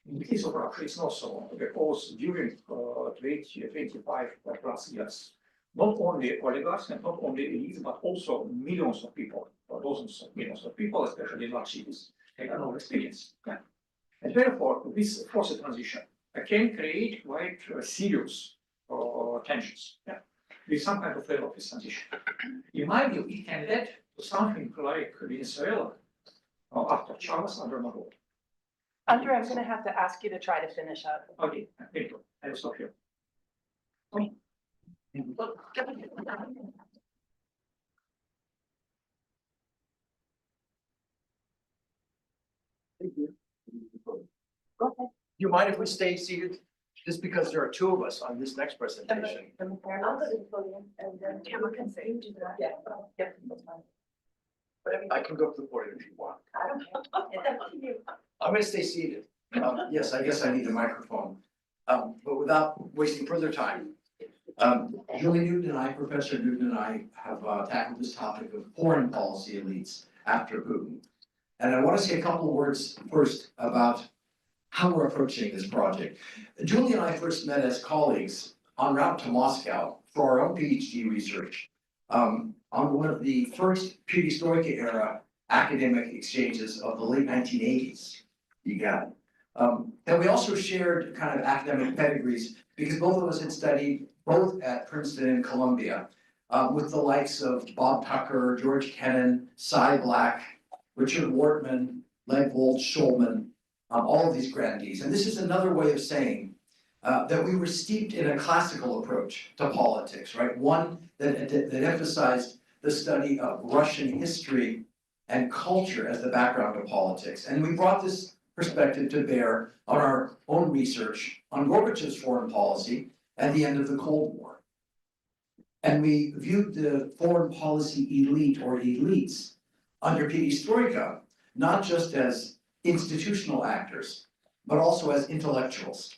In the case of Russia, it's not so, because during 25 plus years, not only oligarchs and not only elites, but also millions of people, or dozens of millions of people, especially in large cities, have no experience. Yeah. And therefore, this forced transition can create quite serious tensions. Yeah. With some kind of level of this transition. In my view, it can lead to something like Venezuela after Chavez under Maduro. Andrew, I'm gonna have to ask you to try to finish up. Okay, thank you. I will stop here. Thank you. Go ahead. Do you mind if we stay seated? Just because there are two of us on this next presentation. I'll go to the podium and then Tamara can say, do that. Yeah. Yep, that's fine. I can go up to the podium if you want. I don't care. It's up to you. I'm gonna stay seated. Yes, I guess I need a microphone. But without wasting further time. Julie Newton and I, Professor Newton and I have tackled this topic of foreign policy elites after Putin. And I want to say a couple of words first about how we're approaching this project. Julie and I first met as colleagues en route to Moscow for our own PhD research on one of the first Perestroika era academic exchanges of the late 1980s. You got it. And we also shared kind of academic pedigrees because both of us had studied both at Princeton and Columbia with the likes of Bob Tucker, George Kennan, Cy Black, Richard Wortman, Legvold, Schulman, all of these grandees. And this is another way of saying that we were steeped in a classical approach to politics, right? One that emphasized the study of Russian history and culture as the background of politics. And we brought this perspective to bear on our own research on Gorbachev's foreign policy at the end of the Cold War. And we viewed the foreign policy elite or elites under Perestroika, not just as institutional actors, but also as intellectuals,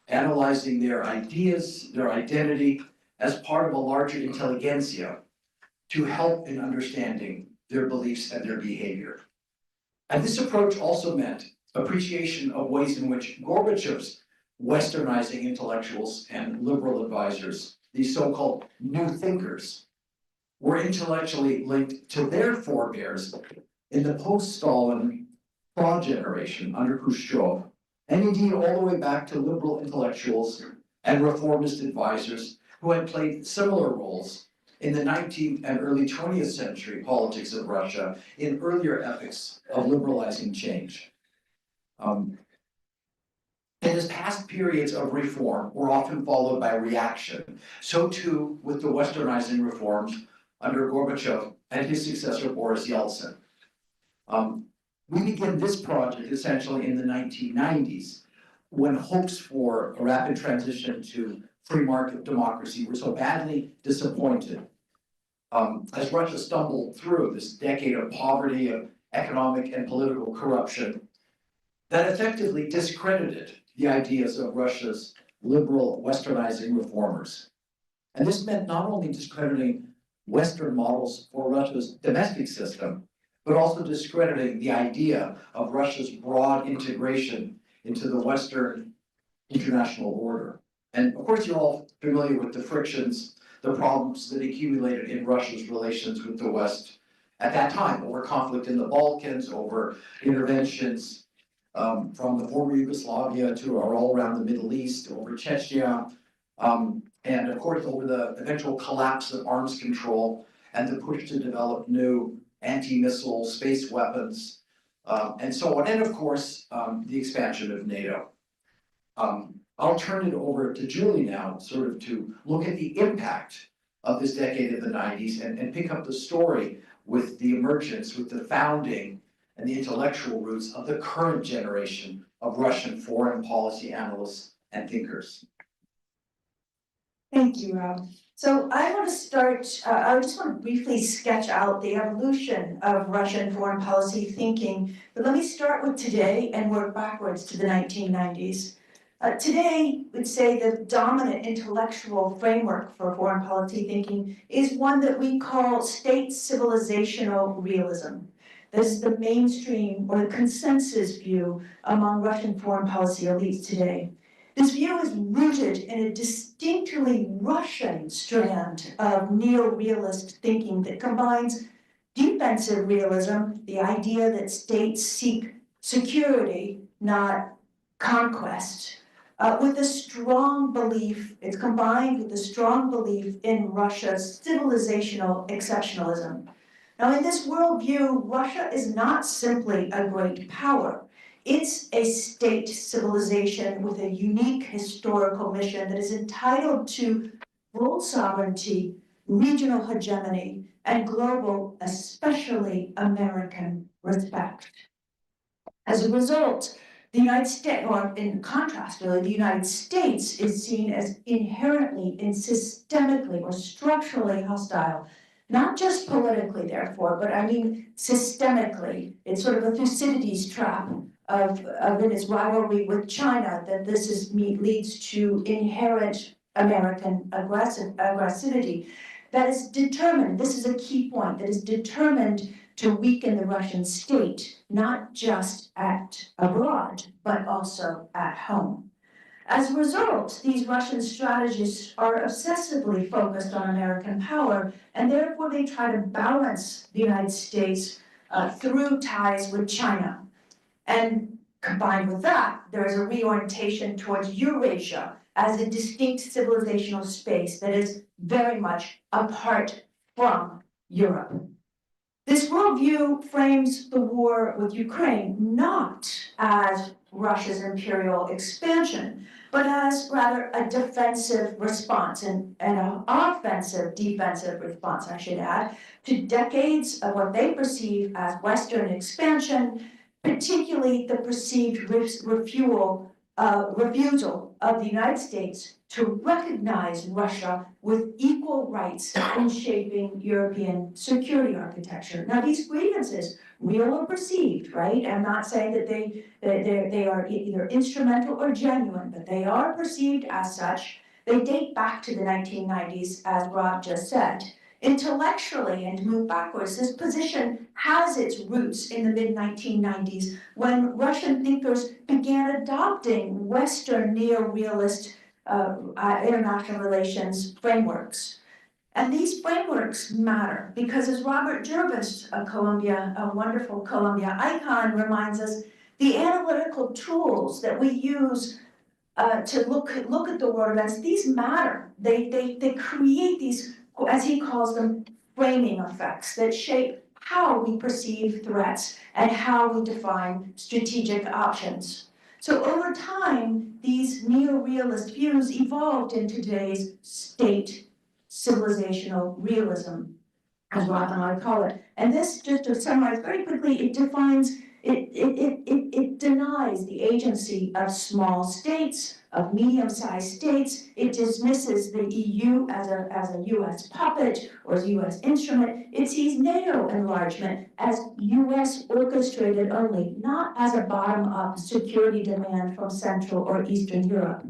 analyzing their ideas, their identity as part of a larger intelligentsia to help in understanding their beliefs and their behavior. And this approach also meant appreciation of ways in which Gorbachev's westernizing intellectuals and liberal advisors, these so-called new thinkers, were intellectually linked to their forebears in the post-Stalin Prague generation under Khrushchev, and indeed all the way back to liberal intellectuals and reformist advisors who had played similar roles in the 19th and early 20th century politics of Russia in earlier epochs of liberalizing change. And as past periods of reform were often followed by reaction, so too with the westernizing reforms under Gorbachev and his successor Boris Yeltsin. We begin this project essentially in the 1990s, when hopes for a rapid transition to free market democracy were so badly disappointed. As Russia stumbled through this decade of poverty, of economic and political corruption, that effectively discredited the ideas of Russia's liberal westernizing reformers. And this meant not only discrediting Western models for Russia's domestic system, but also discrediting the idea of Russia's broad integration into the Western international order. And of course, you're all familiar with the frictions, the problems that accumulated in Russia's relations with the West at that time, over conflict in the Balkans, over interventions from the former Yugoslavia to or all around the Middle East, over Chechnya, and of course over the eventual collapse of arms control and the push to develop new anti-missile space weapons, and so on, and of course the expansion of NATO. I'll turn it over to Julie now, sort of to look at the impact of this decade of the 90s and pick up the story with the emergence, with the founding and the intellectual roots of the current generation of Russian foreign policy analysts and thinkers. Thank you, Rob. So I want to start, I just want to briefly sketch out the evolution of Russian foreign policy thinking. But let me start with today and work backwards to the 1990s. Today, we'd say the dominant intellectual framework for foreign policy thinking is one that we call state civilizational realism. This is the mainstream or the consensus view among Russian foreign policy elites today. This view is rooted in a distinctly Russian strand of neo-realist thinking that combines defensive realism, the idea that states seek security, not conquest, with a strong belief, it's combined with a strong belief in Russia's civilizational exceptionalism. Now, in this worldview, Russia is not simply a great power. It's a state civilization with a unique historical mission that is entitled to full sovereignty, regional hegemony, and global, especially American, respect. As a result, the United States, or in contrast really, the United States is seen as inherently and systemically or structurally hostile, not just politically therefore, but I mean systemically. It's sort of a Thucydides trap of in its rivalry with China, that leads to inherent American aggressivity that is determined, this is a key point, that is determined to weaken the Russian state, not just abroad, but also at home. As a result, these Russian strategists are obsessively focused on American power, and therefore they try to balance the United States through ties with China. And combined with that, there is a reorientation towards Eurasia as a distinct civilizational space that is very much apart from Europe. This worldview frames the war with Ukraine not as Russia's imperial expansion, but as rather a defensive response and an offensive defensive response, I should add, to decades of what they perceive as Western expansion, particularly the perceived refusal of the United States to recognize Russia with equal rights in shaping European security architecture. Now, these grievances, real or perceived, right? I'm not saying that they are either instrumental or genuine, but they are perceived as such. They date back to the 1990s, as Rob just said. Intellectually, and to move backwards, this position has its roots in the mid-1990s when Russian thinkers began adopting Western neo-realist international relations frameworks. And these frameworks matter because, as Robert Jervis of Columbia, a wonderful Columbia icon, reminds us, the analytical tools that we use to look at the world events, these matter. They create these, as he calls them, framing effects that shape how we perceive threats and how we define strategic options. So over time, these neo-realist views evolved into today's state civilizational realism, as Rob and I call it. And this, just to summarize very quickly, it defines It denies the agency of small states, of medium-sized states. It dismisses the EU as a US puppet or as a US instrument. It sees NATO enlargement as US orchestrated only, not as a bottom-up security demand from Central or Eastern Europe.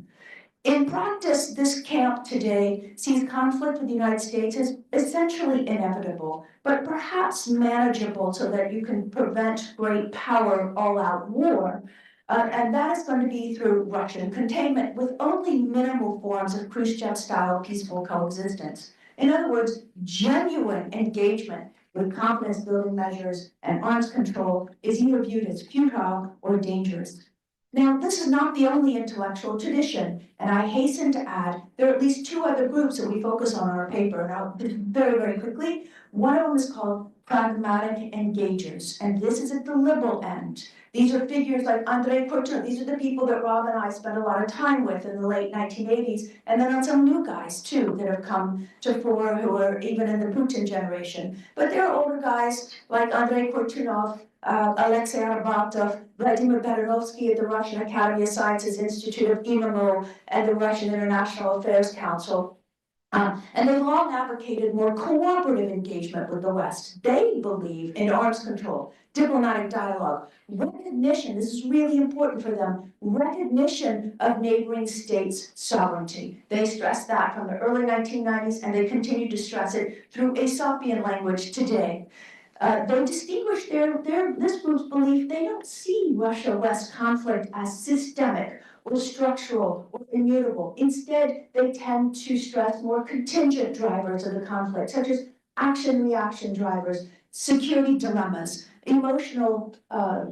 In practice, this camp today sees conflict with the United States as essentially inevitable, but perhaps manageable so that you can prevent great power all-out war. And that is going to be through Russian containment with only minimal forms of Khrushchev-style peaceful coexistence. In other words, genuine engagement with confidence-building measures and arms control is either viewed as futile or dangerous. Now, this is not the only intellectual tradition, and I hasten to add, there are at least two other groups that we focus on in our paper, and I'll very, very quickly. One of them is called pragmatic engagers, and this is at the liberal end. These are figures like Andrei Kurtun. These are the people that Rob and I spent a lot of time with in the late 1980s, and then on some new guys too that have come to fore who are even in the Putin generation. But there are older guys like Andrei Kurtunov, Alexei Arbatov, Vladimir Baranovsky at the Russian Academy of Sciences Institute of IMMO and the Russian International Affairs Council. And they've long advocated more cooperative engagement with the West. They believe in arms control, diplomatic dialogue, recognition, this is really important for them, recognition of neighboring states' sovereignty. They stressed that from the early 1990s, and they continue to stress it through Aesopian language today. They distinguish this group's belief, they don't see Russia-West conflict as systemic or structural or immutable. Instead, they tend to stress more contingent drivers of the conflict, such as action-reaction drivers, security dilemmas, emotional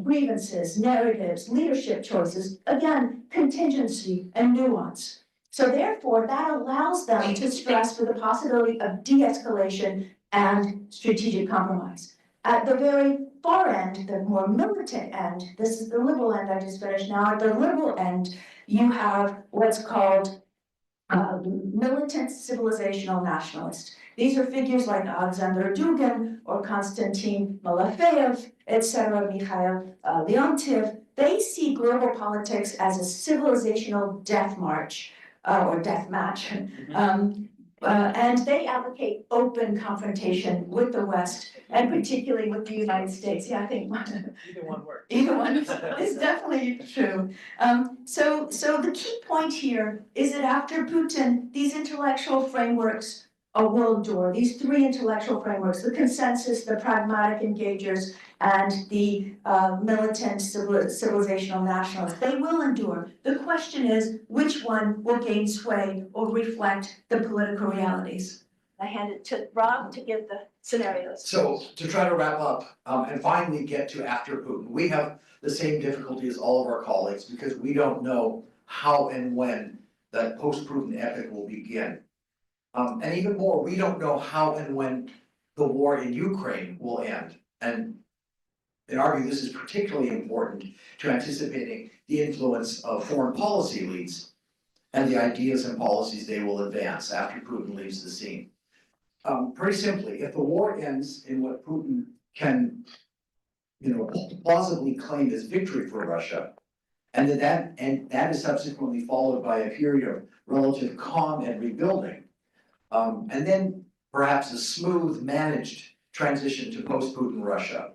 grievances, narratives, leadership choices, again, contingency and nuance. So therefore, that allows them to stress for the possibility of de-escalation and strategic compromise. At the very far end, the more militant end, this is the liberal end I just finished now, at the liberal end, you have what's called militant civilizational nationalists. These are figures like Alexander Dugin or Konstantin Malafeyev, etc., Mikhail Leontiev. They see global politics as a civilizational death march or death match. And they advocate open confrontation with the West, and particularly with the United States. Yeah, I think Either one works. either one is definitely true. So the key point here is that after Putin, these intellectual frameworks will endure. These three intellectual frameworks, the consensus, the pragmatic engagers, and the militant civilizational nationalists, they will endure. The question is, which one will gain sway or reflect the political realities? I hand it to Rob to give the scenarios. So to try to wrap up and finally get to after Putin, we have the same difficulty as all of our colleagues because we don't know how and when that post-Putin epic will begin. And even more, we don't know how and when the war in Ukraine will end. And in our view, this is particularly important to anticipating the influence of foreign policy leads and the ideas and policies they will advance after Putin leaves the scene. Pretty simply, if the war ends in what Putin can, plausibly claim as victory for Russia, and that is subsequently followed by a period of relative calm and rebuilding, and then perhaps a smooth, managed transition to post-Putin Russia,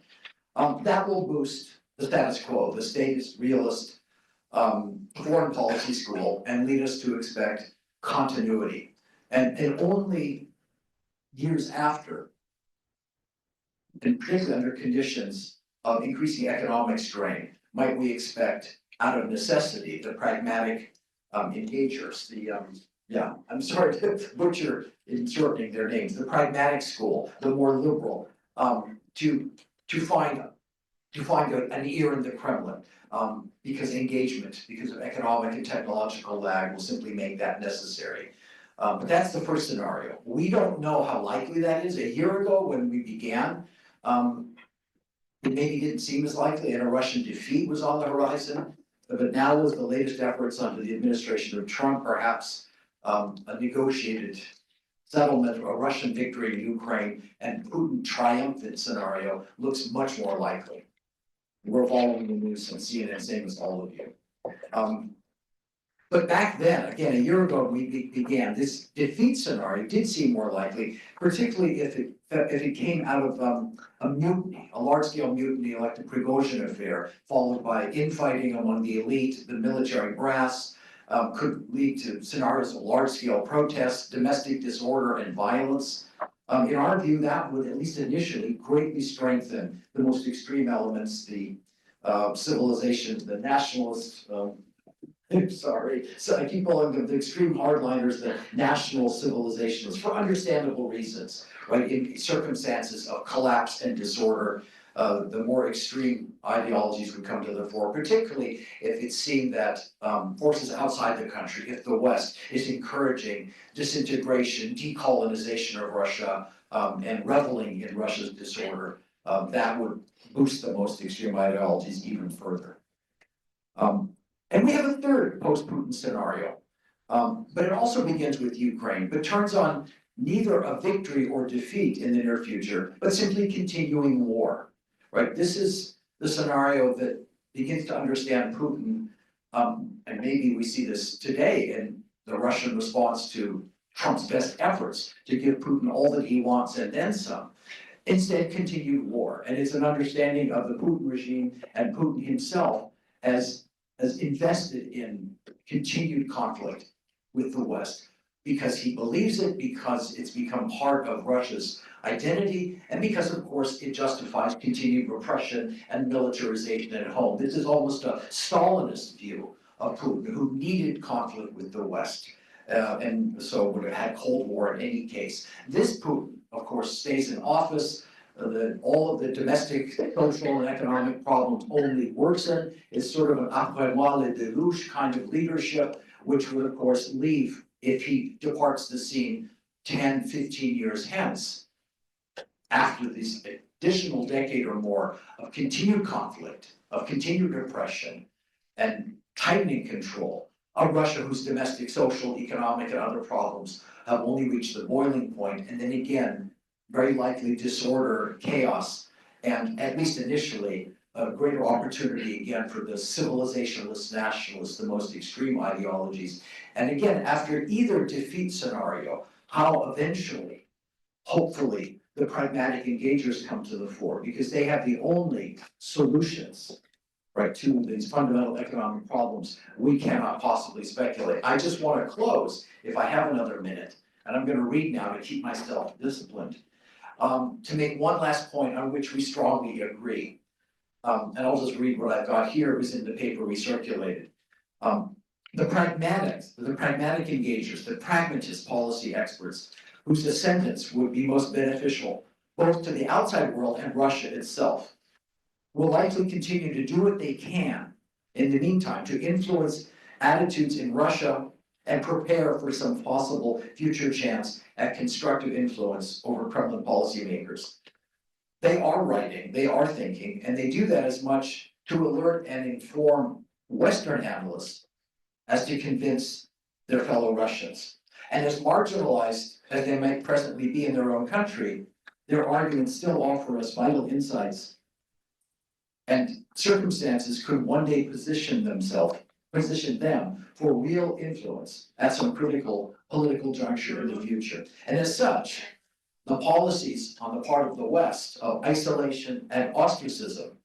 that will boost the status quo, the status realist foreign policy school, and lead us to expect continuity. And only years after, and particularly under conditions of increasing economic strain, might we expect, out of necessity, the pragmatic engagers, I'm sorry to butcher in shortening their names, the pragmatic school, the more liberal, to find an ear in the Kremlin, because engagement, because of economic and technological lag, will simply make that necessary. But that's the first scenario. We don't know how likely that is. A year ago, when we began, it maybe didn't seem as likely, and a Russian defeat was on the horizon. But now, with the latest efforts under the administration of Trump, perhaps a negotiated settlement, a Russian victory in Ukraine, and Putin triumphant scenario looks much more likely. We're following the news on CNN, same as all of you. But back then, again, a year ago, we began, this defeat scenario did seem more likely, particularly if it came out of a mutiny, a large-scale mutiny like the Prigozhin affair, followed by infighting among the elite, the military brass, could lead to scenarios of large-scale protests, domestic disorder, and violence. In our view, that would, at least initially, greatly strengthen the most extreme elements, the civilizations, the nationalists, I'm sorry, so I keep calling them the extreme hardliners, the national civilizations, for understandable reasons, right? In circumstances of collapse and disorder, the more extreme ideologies would come to the fore, particularly if it seemed that forces outside the country, if the West is encouraging disintegration, decolonization of Russia, and reveling in Russia's disorder, that would boost the most extreme ideologies even further. And we have a third post-Putin scenario, but it also begins with Ukraine, but turns on neither a victory or defeat in the near future, but simply continuing war, right? This is the scenario that begins to understand Putin, and maybe we see this today in the Russian response to Trump's best efforts to give Putin all that he wants and then some. Instead, continued war, and it's an understanding of the Putin regime and Putin himself as invested in continued conflict with the West, because he believes it, because it's become part of Russia's identity, and because, of course, it justifies continued repression and militarization at home. This is almost a Stalinist view of Putin, who needed conflict with the West, and so would have had Cold War in any case. This Putin, of course, stays in office. All of the domestic, social, and economic problems only worsen. It's sort of an après moi le déluge kind of leadership, which would, of course, leave if he departs the scene 10, 15 years hence, after this additional decade or more of continued conflict, of continued repression, and tightening control of Russia, whose domestic, social, economic, and other problems have only reached the boiling point, and then again, very likely disorder, chaos, and at least initially, a greater opportunity again for the civilizationalist nationalists, the most extreme ideologies. And again, after either defeat scenario, how eventually, hopefully, the pragmatic engagers come to the fore, because they have the only solutions, right, to these fundamental economic problems. We cannot possibly speculate. I just want to close, if I have another minute, and I'm going to read now to keep myself disciplined, to make one last point on which we strongly agree. And I'll just read what I've got here. It was in the paper we circulated. The pragmatic engagers, the pragmatist policy experts, whose ascendance would be most beneficial both to the outside world and Russia itself, will likely continue to do what they can in the meantime to influence attitudes in Russia and prepare for some possible future chance at constructive influence over Kremlin policymakers. They are writing, they are thinking, and they do that as much to alert and inform Western analysts as to convince their fellow Russians. And as marginalized as they might presently be in their own country, their arguments still offer us vital insights, and circumstances could one day position them for real influence at some critical political juncture in the future. And as such, the policies on the part of the West of isolation and ostracism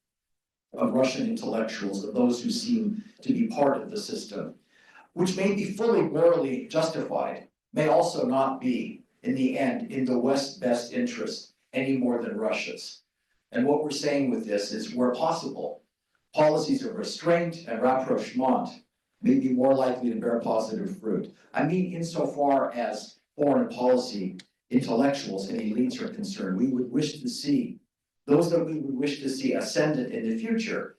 of Russian intellectuals, of those who seem to be part of the system, which may be fully morally justified, may also not be, in the end, in the West's best interest any more than Russia's. And what we're saying with this is, where possible, policies of restraint and rapprochement may be more likely to bear positive fruit. I mean, insofar as foreign policy intellectuals and elites are concerned, we would wish to see, those that we would wish to see ascendant in the future,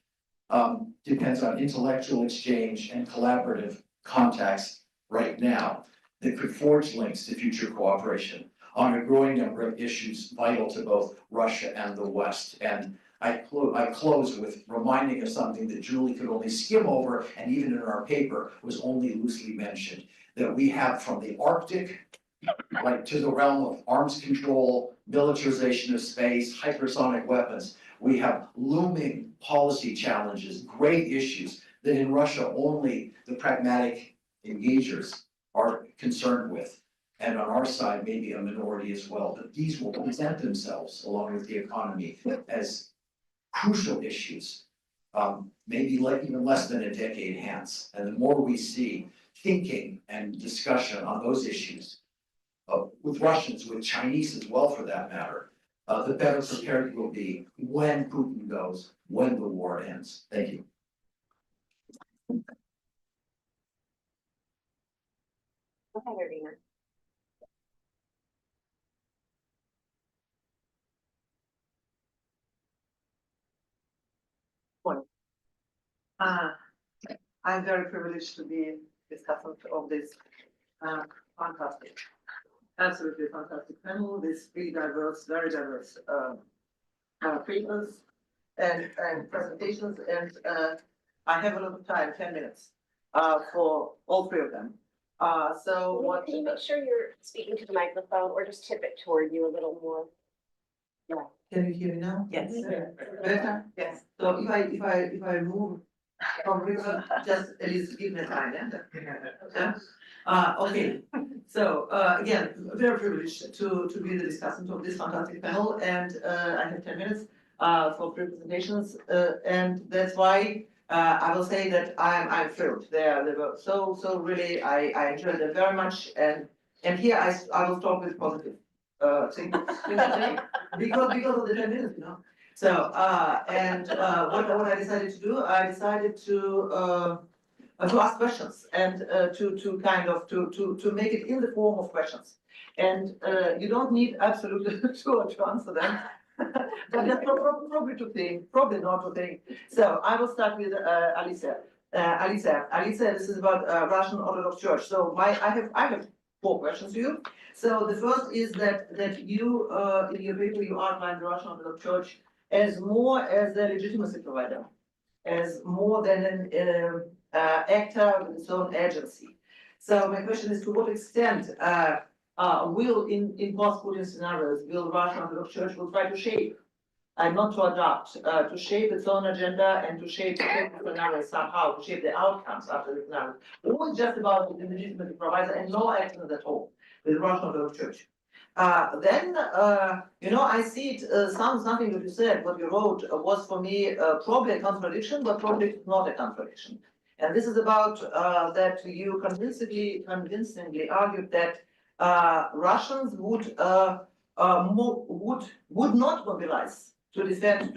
depends on intellectual exchange and collaborative contacts right now that could forge links to future cooperation on a growing number of issues vital to both Russia and the West. And I close with reminding us something that Julie could only skim over, and even in our paper was only loosely mentioned, that we have from the Arctic, right, to the realm of arms control, militarization of space, hypersonic weapons. We have looming policy challenges, great issues that in Russia only the pragmatic engagers are concerned with. And on our side, maybe a minority as well, but these will present themselves along with the economy as crucial issues. Maybe even less than a decade hence. And the more we see thinking and discussion on those issues, with Russians, with Chinese as well for that matter, the better prepared we'll be when Putin goes, when the war ends. Thank you. Go ahead, Harriman. I'm very privileged to be discussant of this fantastic, absolutely fantastic panel, this very diverse papers and presentations, and I have a lot of time, 10 minutes, for all three of them. So what? Can you make sure you're speaking to the microphone or just tip it toward you a little more? Can you hear me now? Yes. Better? Yes. So if I move from river, just at least give me time, yeah? Okay, so again, very privileged to be the discussant of this fantastic panel, and I have 10 minutes for presentations, and that's why I will say that I'm thrilled. They were so really I enjoyed them very much, and here I will start with positive things because of the 10 minutes, you know. So and what I decided to do, I decided to ask questions and to kind of to make it in the form of questions. And you don't need absolutely to answer them, but just probably to think, probably not to think. So I will start with Alicia. Alicia, this is about Russian Orthodox Church. So I have 4 questions to you. So the first is that you in your paper you outlined the Russian Orthodox Church as more as a legitimacy provider, as more than an actor with its own agency. So my question is, to what extent will in post-Putin scenarios will Russian Orthodox Church will try to shape and not to adopt, to shape its own agenda and to shape the scenarios somehow, to shape the outcomes after the scenarios, or just about the legitimacy provider and no action at all with the Russian Orthodox Church. Then, you know, I see it sounds nothing what you said, what you wrote was for me probably a contradiction, but probably not a contradiction. And this is about that you convincingly argued that Russians would not mobilize to defend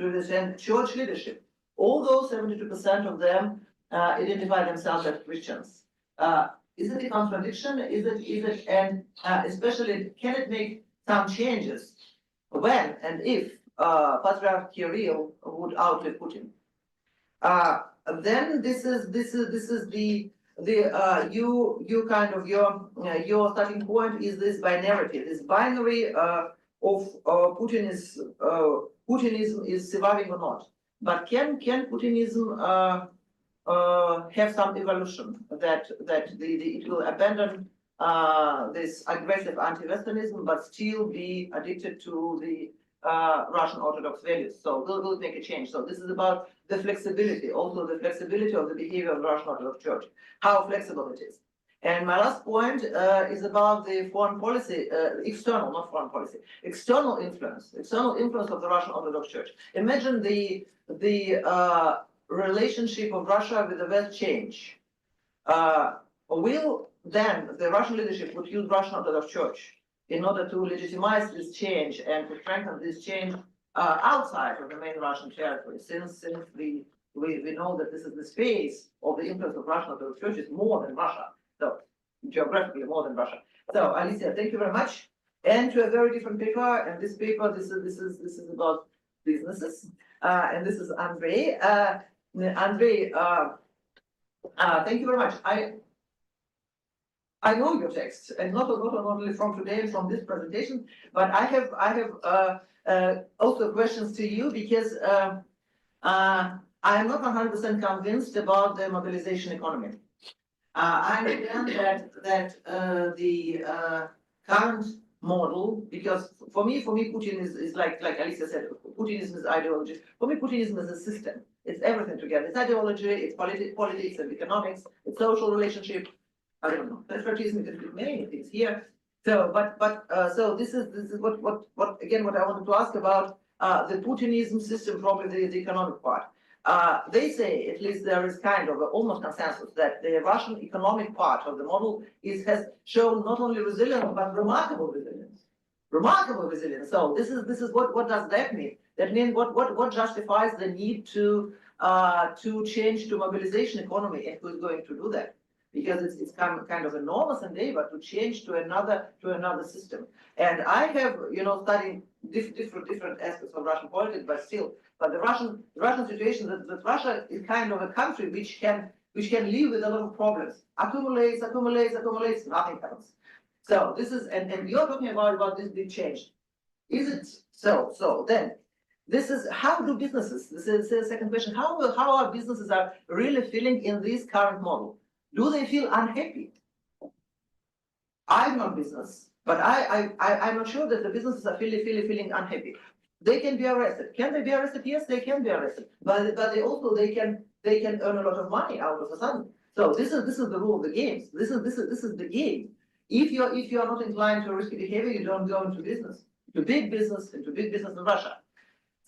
church leadership. Although 72% of them identify themselves as Christians. Is it a contradiction? Is it, and especially, can it make some changes when and if Patriarch Kirill would outlive Putin? Then this is the you kind of your starting point is this binarity, this binary of Putinism is surviving or not. But can Putinism have some evolution that it will abandon this aggressive anti-Westernism, but still be addicted to the Russian Orthodox values? So we'll make a change. So this is about the flexibility, also the flexibility of the behavior of the Russian Orthodox Church, how flexible it is. And my last point is about the foreign policy, external, not foreign policy, external influence of the Russian Orthodox Church. Imagine the relationship of Russia with the West change. Will then the Russian leadership would use Russian Orthodox Church in order to legitimize this change and to strengthen this change outside of the main Russian territory, since we know that this is the space of the influence of Russian Orthodox Church is more than Russia, so geographically more than Russia. So Alicia, thank you very much. And to a very different paper, and this paper, this is about businesses, and this is Andrei. Andrei, thank you very much. I know your text, and not only from today, from this presentation, but I have also questions to you because I am not 100% convinced about the mobilization economy. I understand that the current model, because for me, Putin is like Alicia said, Putinism is ideology. For me, Putinism is a system. It's everything together. It's ideology, it's politics and economics, it's social relationship. I don't know, patriotism, many things here. So, so this is what again, what I wanted to ask about, the Putinism system, probably the economic part. They say, at least there is kind of almost consensus that the Russian economic part of the model has shown not only resilience, but remarkable resilience. Remarkable resilience. So this is what does that mean? That means what justifies the need to change to mobilization economy, and who's going to do that? Because it's kind of enormous endeavor to change to another system. And I have, studying different aspects of Russian politics, but the Russian situation, that Russia is kind of a country which can live with a lot of problems. Accumulates, nothing happens. So this is, and you're talking about this big change. Is it so? Then this is, how do businesses, this is the second question, how our businesses are really feeling in this current model? Do they feel unhappy? I'm not business, but I'm not sure that the businesses are feeling unhappy. They can be arrested. Can they be arrested? Yes, they can be arrested. But they can earn a lot of money out of a sudden. So this is the rule of the game. This is the game. If you are not inclined to risky behavior, you don't go into business, into big business in Russia.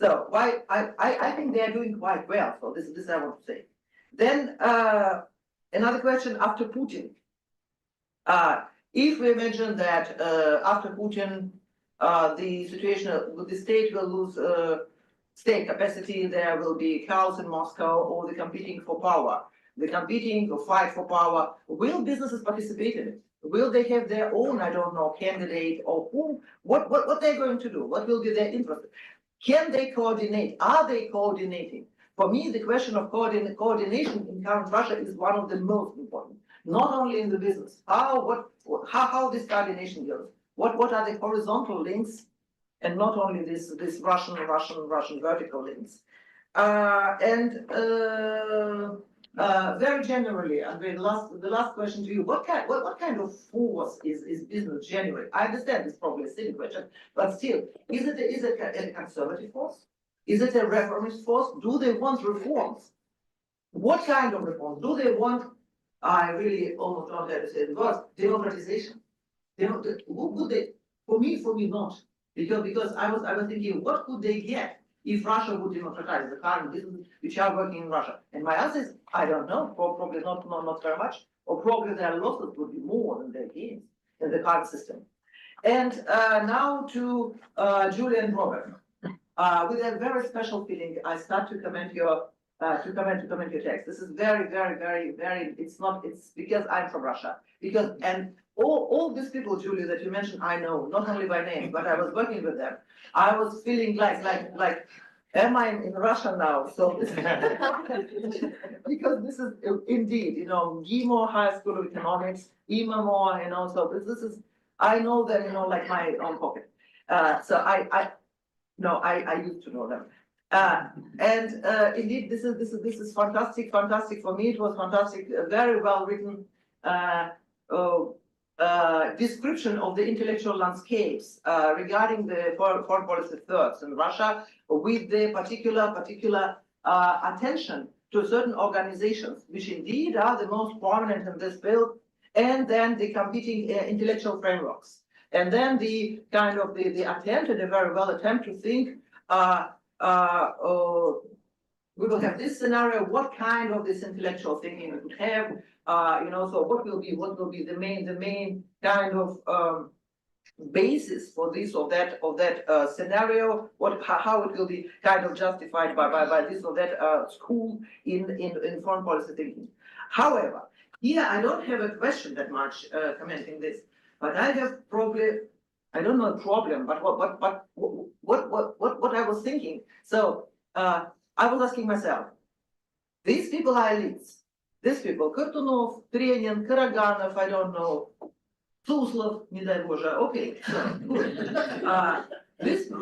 So I think they are doing quite well. So this I want to say. Then another question after Putin. If we imagine that after Putin, the situation with the state will lose state capacity, there will be chaos in Moscow, or the competing for power, the competing or fight for power. Will businesses participate in it? Will they have their own, I don't know, candidate, or whom? What they're going to do? What will be their interest? Can they coordinate? Are they coordinating? For me, the question of coordination in current Russia is one of the most important. Not only in the business. How this coordination goes? What are the horizontal links, and not only this Russian vertical links? Very generally, Andrei, the last question to you: what kind of force is business generally? I understand it's probably a silly question, but still, is it a conservative force? Is it a reformist force? Do they want reforms? What kind of reforms? Do they want? I really almost don't have to say the word democratization. What could they? For me, not. Because I was thinking, what could they get if Russia would democratize the current businesses which are working in Russia? And my answer is, I don't know. Probably not very much, or probably their losses would be more than their gains in the current system. And now to Julia and Robert. With a very special feeling, I start to comment your text. This is very. It's because I'm from Russia. And all these people, Julia, that you mentioned, I know, not only by name, but I was working with them. I was feeling like, am I in Russia now? So this because this is indeed, GIMO High School of Economics, IMAMO, so this is, I know them, like my own pocket. So I used to know them. Indeed, this is fantastic for me. It was fantastic, very well written description of the intellectual landscapes regarding the foreign policy thirds in Russia, with the particular attention to certain organizations, which indeed are the most prominent in this field, and then the competing intellectual frameworks. And then the kind of the attempt, and a very well attempt to think, we will have this scenario, what kind of this intellectual thinking we could have, so what will be the main kind of basis for this or that scenario, how it will be kind of justified by this or that school in foreign policy thinking. However, here I don't have a question that much commenting this. But I have probably, I don't know a problem, but what I was thinking. So I was asking myself, these people are elites. These people, Kortunov, Trenin, Karaganov, I don't know, Suslov, не дай Боже. Okay, so good.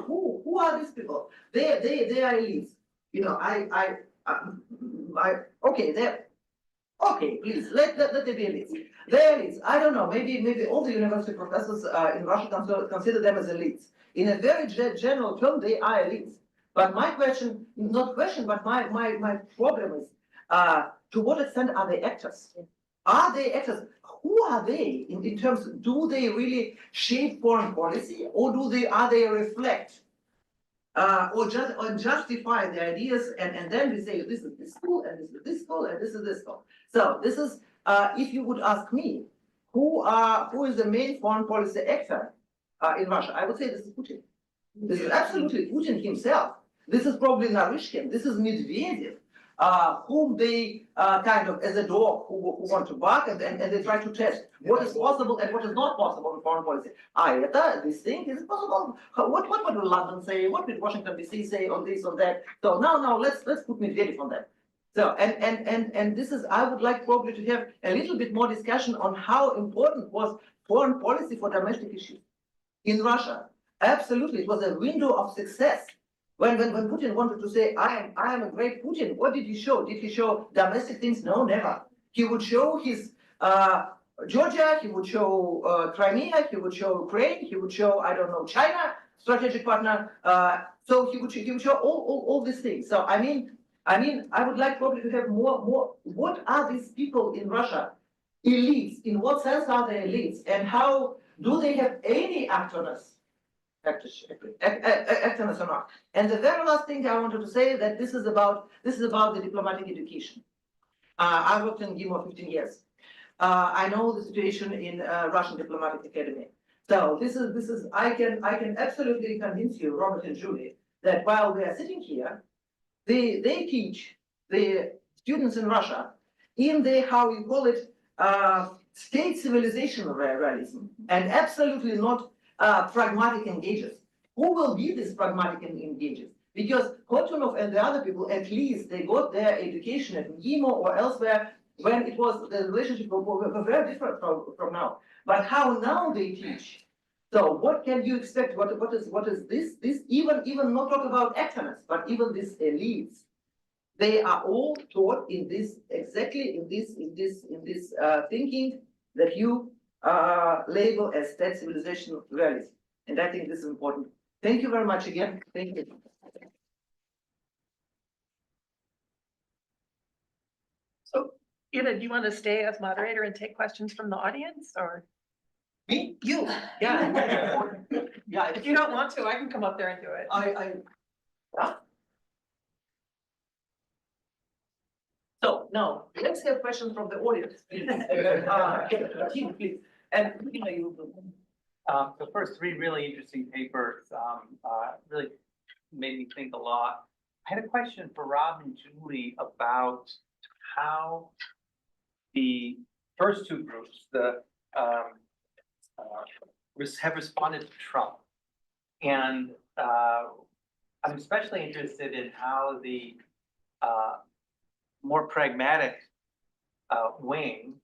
Who are these people? They are elites. Okay, Okay, please, let there be elites. They're elites. I don't know, maybe all the university professors in Russia consider them as elites. In a very general term, they are elites. But my question, not question, but my problem is, to what extent are they actors? Are they actors? Who are they in terms, do they really shape foreign policy, or are they reflect? Or justify the ideas, and then we say this is this school, and this is this school, and this is this school. So this is, if you would ask me, who is the main foreign policy actor in Russia, I would say this is Putin. This is absolutely Putin himself. This is probably Naryshkin. This is Medvedev, whom they kind of, as a dog, who want to bark, and they try to test what is possible and what is not possible in foreign policy. This thing is possible. What will London say? What will Washington DC say on this or that? So now let's put Medvedev on that. So and this is, I would like probably to have a little bit more discussion on how important was foreign policy for domestic issues in Russia. Absolutely, it was a window of success. When Putin wanted to say, I am a great Putin, what did he show? Did he show domestic things? No, never. He would show his Georgia, he would show Crimea, he would show Ukraine, he would show, I don't know, China, strategic partner. So he would show all these things. So I mean, I would like probably to have more. What are these people in Russia? Elites. In what sense are they elites? And how do they have any activeness? Activeness or not? And the very last thing I wanted to say that this is about the diplomatic education. I worked in GIMO 15 years. I know the situation in Russian diplomatic academy. So this is I can absolutely convince you, Robert and Julie, that while we are sitting here, they teach the students in Russia in the, how you call it, state civilization realism, and absolutely not pragmatic engagers. Who will be these pragmatic engagers? Because Kotunov and the other people, at least they got their education at GIMO or elsewhere when it was, the relationship were very different from now. But how now they teach? So what can you expect? What is this? This even not talk about activeness, but even these elites, they are all taught in this exactly in this thinking that you label as state civilization realism. And I think this is important. Thank you very much again. Thank you. So, Ida, do you want to stay as moderator and take questions from the audience, or? Me? You. Yeah. Yeah. If you don't want to, I can come up there and do it. So now let's have questions from the audience, please. Team, please. And you. The first three really interesting papers really made me think a lot. I had a question for Rob and Julie about how the first two groups, have responded to Trump, and I'm especially interested in how the more pragmatic wing,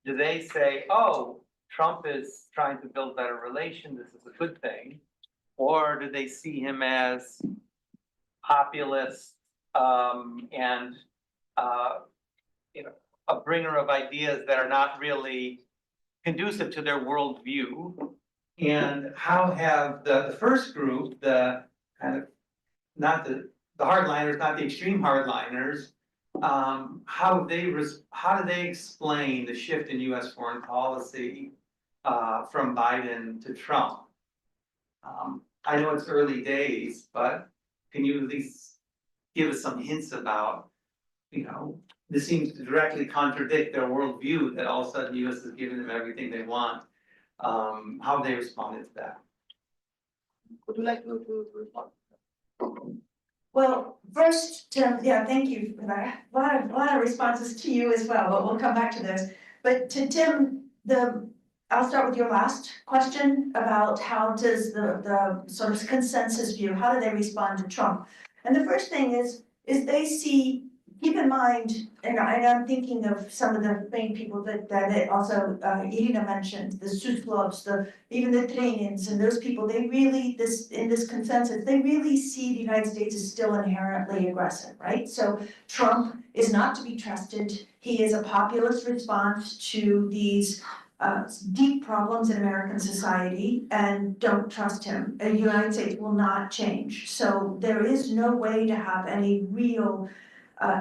do they say, oh, Trump is trying to build better relations, this is a good thing, or do they see him as populist and a bringer of ideas that are not really conducive to their worldview? And how have the first group, the kind of not the hardliners, not the extreme hardliners, how do they explain the shift in U.S. foreign policy from Biden to Trump? I know it's early days, but can you at least give us some hints about, this seems to directly contradict their worldview that all of a sudden the U.S. is giving them everything they want. How they responded to that? Would you like to respond? Well, first, Tim, yeah, thank you for that. A lot of responses to you as well, but we'll come back to those. But to Tim, I'll start with your last question about how does the sort of consensus view, how do they respond to Trump? And the first thing is they see keep in mind, and I'm thinking of some of the main people that it also, Irina mentioned, the Sutlovs, even the Trenins and those people, they really, in this consensus, they really see the United States as still inherently aggressive, right? So Trump is not to be trusted. He is a populist response to these deep problems in American society, and don't trust him. The United States will not change. So there is no way to have any real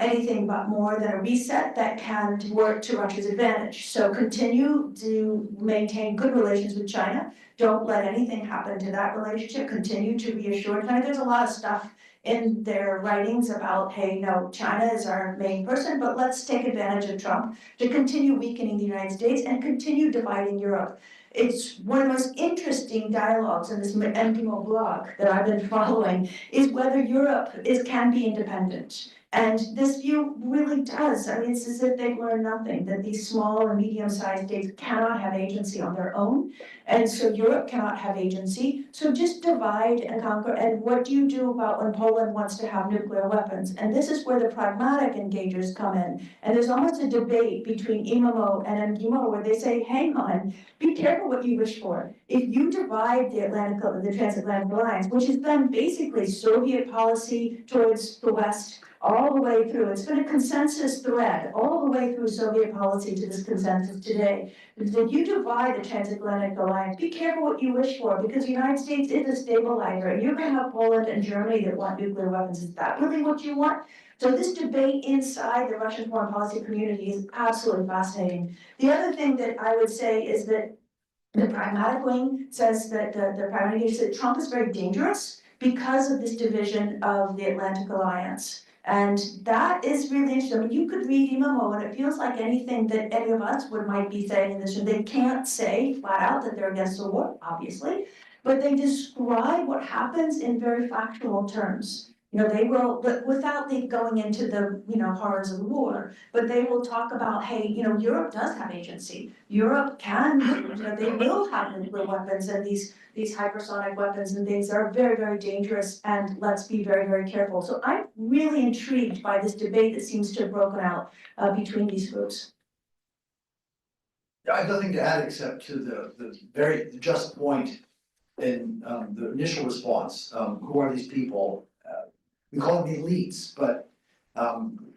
anything but more than a reset that can work to Russia's advantage. So continue to maintain good relations with China. Don't let anything happen to that relationship. Continue to reassure China. There's a lot of stuff in their writings about, hey, no, China is our main person, but let's take advantage of Trump to continue weakening the United States and continue dividing Europe. It's one of the most interesting dialogues in this MPMO blog that I've been following is whether Europe can be independent. And this view really does, I mean, it's as if they've learned nothing, that these small and medium-sized states cannot have agency on their own. And so Europe cannot have agency, so just divide and conquer. And what do you do about when Poland wants to have nuclear weapons? And this is where the pragmatic engagers come in. And there's almost a debate between IMMO and MGMO where they say, hang on, be careful what you wish for. If you divide the transatlantic alliance, which has been basically Soviet policy towards the West, all the way through. It's been a consensus thread all the way through Soviet policy to this consensus today. If you divide the transatlantic alliance, be careful what you wish for, because the United States is a stabilizer. And you're going to have Poland and Germany that want nuclear weapons. Is that really what you want? So this debate inside the Russian foreign policy community is absolutely fascinating. The other thing that I would say is that the pragmatic wing says that the pragmatic said Trump is very dangerous because of this division of the Atlantic Alliance. And that is really interesting. I mean, you could read IMMO and it feels like anything that any of us might be saying in this room. They can't say flat out that they're against the war, obviously, but they describe what happens in very factual terms. You know, they will, but without going into the, horrors of the war, but they will talk about, hey, Europe does have agency. Europe can, they will have nuclear weapons and these hypersonic weapons and things are very, very dangerous, and let's be very, very careful. So I'm really intrigued by this debate that seems to have broken out between these groups. Yeah, I have nothing to add except to the very just point in the initial response. Who are these people? We call them elites, but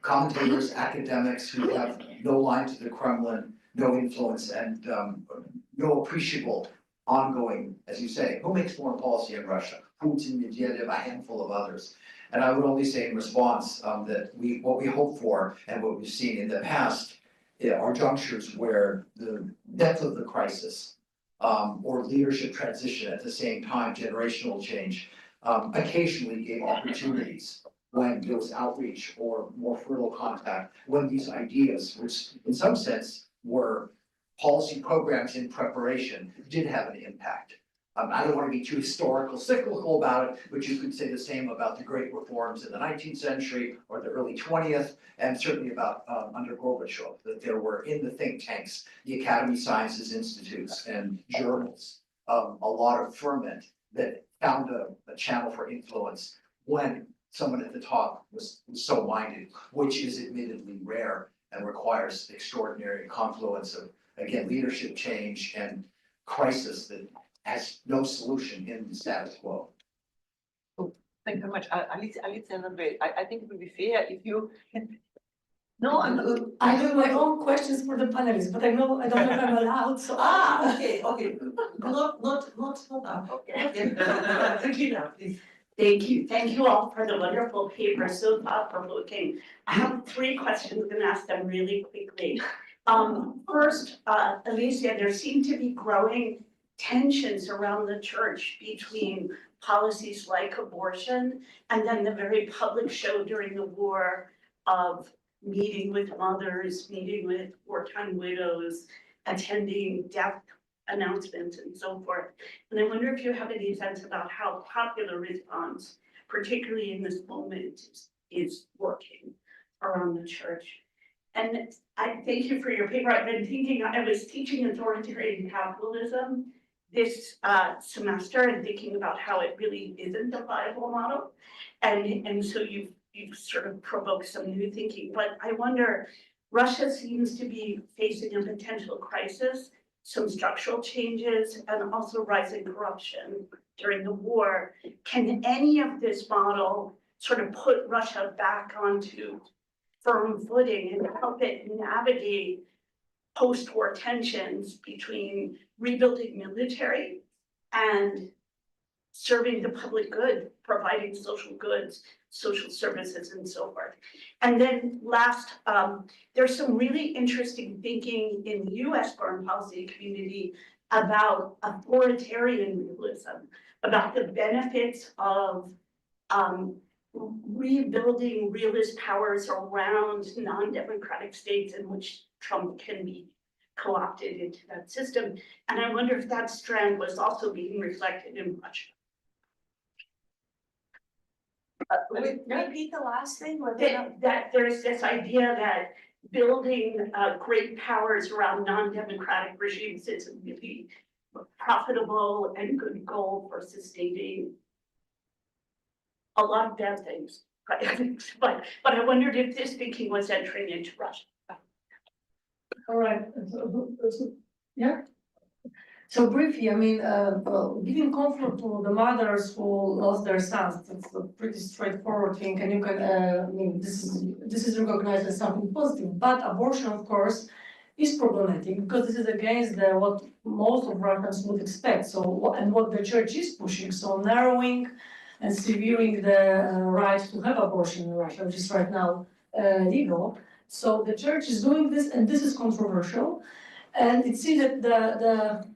commentators, academics who have no line to the Kremlin, no influence, and no appreciable ongoing, as you say, who makes foreign policy in Russia? Putin, Medvedev, a handful of others. And I would only say in response that what we hope for and what we've seen in the past are junctures where the depth of the crisis or leadership transition at the same time, generational change, occasionally gave opportunities when there was outreach or more fertile contact, when these ideas, which in some sense were policy programs in preparation, did have an impact. I don't want to be too historical, cyclical about it, but you could say the same about the great reforms in the 19th century or the early 20th, and certainly about under Gorbachev, that there were in the think tanks, the Academy Sciences Institutes and journals, a lot of ferment that found a channel for influence when someone at the top was so minded, which is admittedly rare and requires extraordinary confluence of, again, leadership change and crisis that has no solution in the status quo. Thank you very much. Alice and Andre, I think it would be fair if you. No, I have my own questions for the panelists, but I don't know if I'm allowed, so. Okay. Not now. Okay. Regina, please. Thank you all for the wonderful paper, so thought-provoking. I have 3 questions, I'm gonna ask them really quickly. First, Alicia, there seem to be growing tensions around the church between policies like abortion and then the very public show during the war of meeting with mothers, meeting with wartime widows, attending death announcements and so forth. And I wonder if you have any sense about how popular response, particularly in this moment, is working around the church. And I thank you for your paper. I've been thinking, I was teaching authoritarian capitalism this semester and thinking about how it really isn't a viable model. And so you've you've sort of provoked some new thinking, but I wonder, Russia seems to be facing a potential crisis, some structural changes, and also rising corruption during the war. Can any of this model sort of put Russia back onto firm footing and help it navigate post-war tensions between rebuilding military and serving the public good, providing social goods, social services, and so forth? And then last, there's some really interesting thinking in the US foreign policy community about authoritarian realism, about the benefits of rebuilding realist powers around non-democratic states in which Trump can be co-opted into that system. And I wonder if that strand was also being reflected in Russia. Repeat the last thing, what That there's this idea that building great powers around non-democratic regimes is a really profitable and good goal for sustaining a lot of bad things. But I wondered if this thinking was entering into Russia. All right, yeah. So briefly, I mean, giving comfort to the mothers who lost their sons, that's a pretty straightforward thing, and you can, I mean, this is recognized as something positive. But abortion, of course, is problematic because this is against what most of Russians would expect. So, and what the church is pushing, so narrowing and severing the right to have abortion in Russia, which is right now legal. So the church is doing this, and this is controversial. And it seems that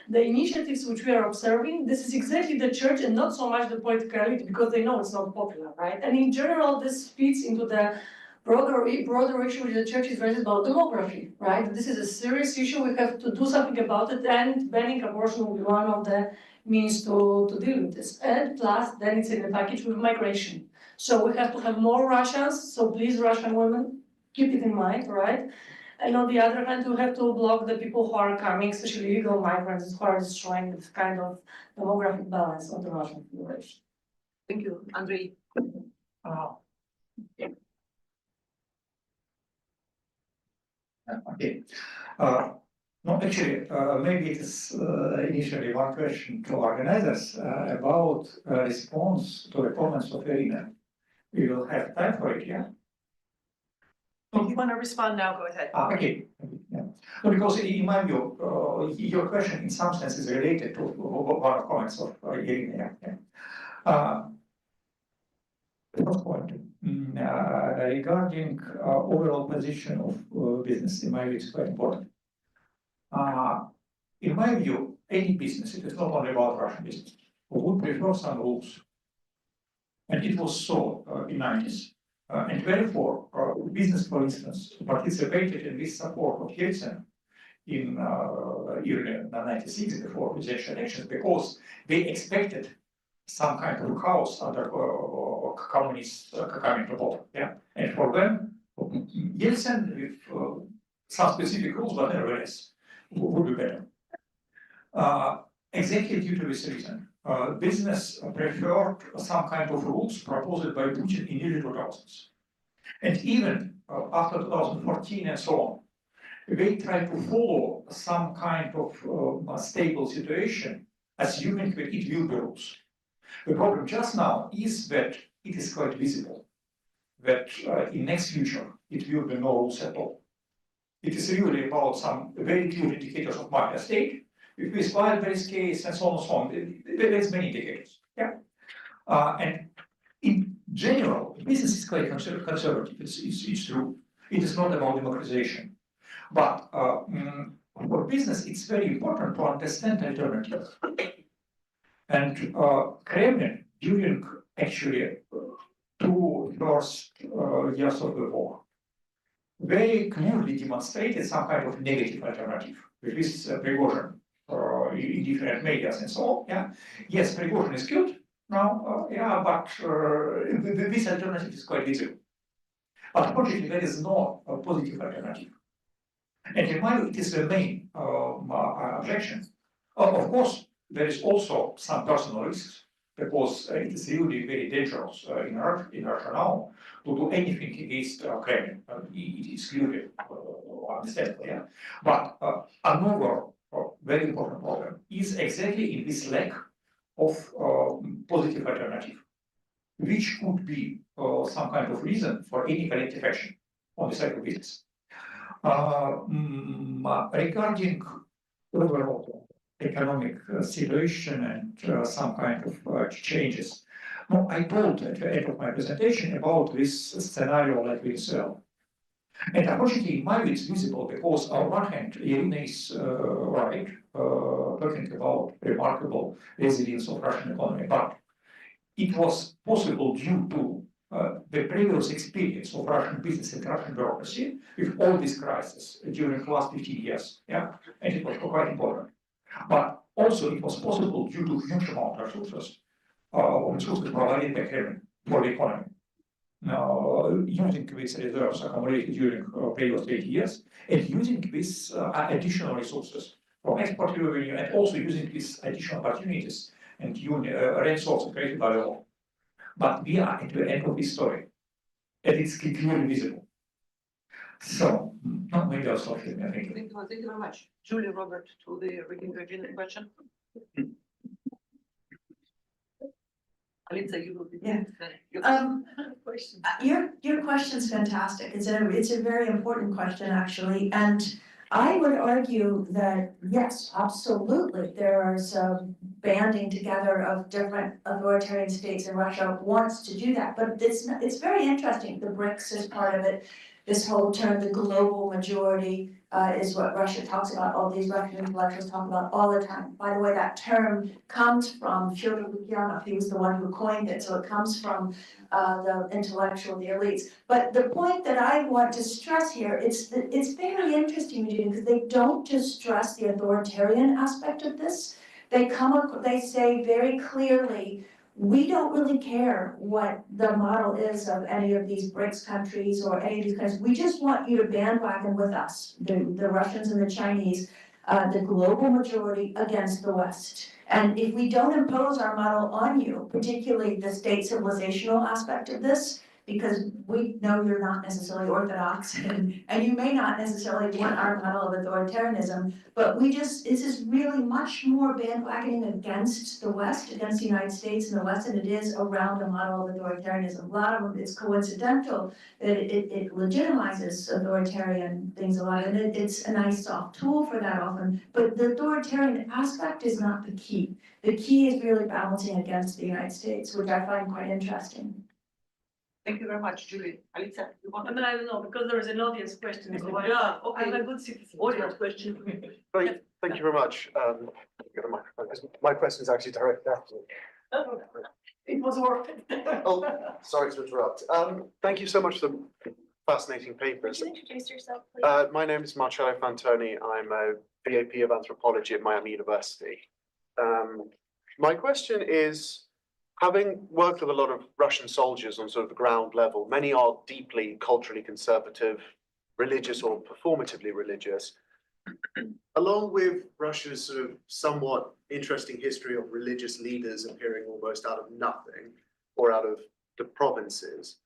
the initiatives which we are observing, this is exactly the church and not so much the political elite, because they know it's not popular, right? And in general, this fits into the broader issue which the church is raising about demography, right? This is a serious issue. We have to do something about it, and banning abortion will be one of the means to deal with this. And plus, then it's in the package with migration. So we have to have more Russians. So please, Russian women, keep it in mind, right? And on the other hand, we have to block the people who are coming, especially illegal migrants, who are destroying this kind of demographic balance of the Russian population. Thank you, Andrei. Okay. No, actually, maybe it is initially one question to organizers about response to the comments of Harriman. We will have time for it, yeah? If you want to respond now, go ahead. Okay. Yeah. No, because in my view, your question in some sense is related to one of the comments of Harriman. Yeah. First point, regarding overall position of business, in my view, is quite important. In my view, any business, it is not only about Russian business, would prefer some rules. And it was so in the 90s. And therefore, business, for instance, participated in this support of Yeltsin in early 96 before presidential elections, because they expected some kind of chaos under communists coming to power. Yeah? And for them, Yeltsin with some specific rules, but nevertheless, would be better. Exactly due to this reason, business preferred some kind of rules proposed by Putin in early 2000s. And even after 2014 and so on, they tried to follow some kind of stable situation, assuming that it will be rules. The problem just now is that it is quite visible that in next future, it will be no rules at all. It is really about some very clear indicators of market state, with wildberries case and so on and so on. There's many indicators. Yeah. And in general, business is quite conservative. It's true. It is not about democratization. But for business, it's very important to understand alternatives. And Kremlin, during actually 2 first years of the war, very clearly demonstrated some kind of negative alternative, with this Prigozhin in different media and so on. Yeah, yes, Prigozhin is killed now. Yeah, but this alternative is quite visible. Unfortunately, there is no positive alternative, and in my view, it is the main objection. Of course, there is also some personal risks, because it is really very dangerous in Russia now to do anything against Kremlin. It is clearly understandable, yeah. But another very important problem is exactly in this lack of positive alternative, which could be some kind of reason for any collective action on the side of business. Regarding overall economic situation and some kind of changes, no, I told at the end of my presentation about this scenario like we saw. And unfortunately, in my view, it's visible because on one hand, Irina is right, talking about remarkable resilience of Russian economy, but it was possible due to the previous experience of Russian business and Russian bureaucracy with all these crises during the last 15 years, yeah, and it was quite important. But also it was possible due to huge amount of resources provided by Harriman for the economy. Now, using these reserves accumulated during previous 8 years, and using these additional resources from export revenue, and also using these additional opportunities and resources created by the law. But we are at the end of this story, and it's clearly visible. So, maybe I'll stop here. Thank you. Thank you very much. Julia, Robert, to the Regina question. Alicia, you will be. Yeah. Question. Your question's fantastic. It's a very important question, actually. And I would argue that, yes, absolutely, there are some banding together of different authoritarian states, and Russia wants to do that. But it's very interesting. The BRICS is part of it. This whole term, the global majority, is what Russia talks about. All these Russian intellectuals talk about all the time. By the way, that term comes from Fyodor Lukyanov. He was the one who coined it. So it comes from the intellectual, the elites. But the point that I want to stress here, it's very interesting, because they don't just stress the authoritarian aspect of this. They say very clearly, we don't really care what the model is of any of these BRICS countries or any of these countries. We just want you to bandwagon with us, the Russians and the Chinese, the global majority against the West. And if we don't impose our model on you, particularly the state civilizational aspect of this, because we know you're not necessarily orthodox and you may not necessarily want our model of authoritarianism, but this is really much more bandwagoning against the West, against the United States and the West, than it is around the model of authoritarianism. A lot of it's coincidental that it legitimizes authoritarian things a lot, and it's a nice soft tool for that often, but the authoritarian aspect is not the key. The key is really balancing against the United States, which I find quite interesting. Thank you very much, Julie. Alicia, you want to? I don't know, because there is an audience question. So Yeah, I'm okay. a good citizen. Audience question. Thank you very much. Get a microphone. My question is actually directed after me. It was worth it. Oh, sorry to interrupt. Thank you so much for the fascinating papers. Could you introduce yourself, please? My name is Marcello Fantoni. I'm a VAP of anthropology at Miami University. My question is, having worked with a lot of Russian soldiers on sort of the ground level, many are deeply culturally conservative, religious or performatively religious. Along with Russia's sort of somewhat interesting history of religious leaders appearing almost out of nothing or out of the provinces,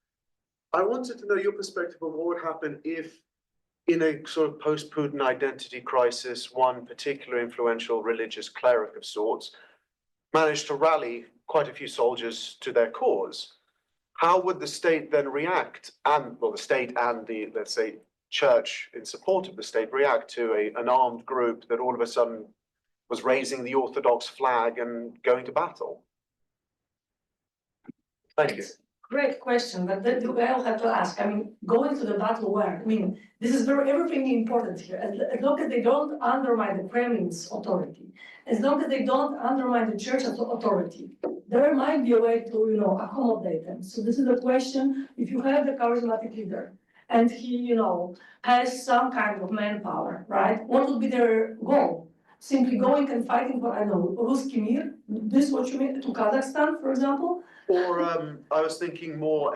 I wanted to know your perspective on what would happen if, in a sort of post-Putin identity crisis, one particular influential religious cleric of sorts managed to rally quite a few soldiers to their cause. How would the state then react, and well, the state and the, let's say, church in support of the state react to an armed group that all of a sudden was raising the Orthodox flag and going to battle? Thank you. Great question, but then I'll have to ask, going to the battle where? This is everything important here. As long as they don't undermine the Kremlin's authority, as long as they don't undermine the church's authority, there might be a way to, accommodate them. So this is the question, if you have the charismatic leader, and he, has some kind of manpower, right? What would be their goal? Simply going and fighting for, Ruski Mir? This is what you mean, to Kazakhstan, for example? Or I was thinking more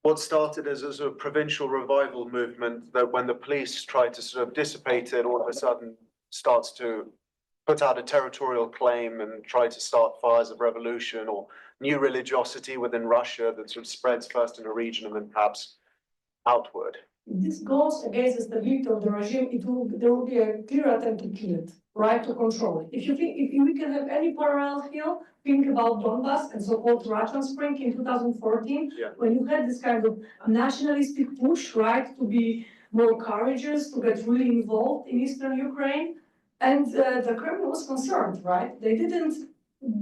what started as a sort of provincial revival movement that when the police tried to sort of dissipate it, all of a sudden starts to put out a territorial claim and try to start fires of revolution or new religiosity within Russia that sort of spreads first in a region and then perhaps outward. If this goes against the stability of the regime, there will be a clear attempt to kill it, right, to control it. If we can have any parallel here, think about Donbass and so-called Russian Spring in 2014, Yeah. when you had this kind of nationalistic push, right, to be more courageous, to get really involved in Eastern Ukraine. And the Kremlin was concerned, right? They didn't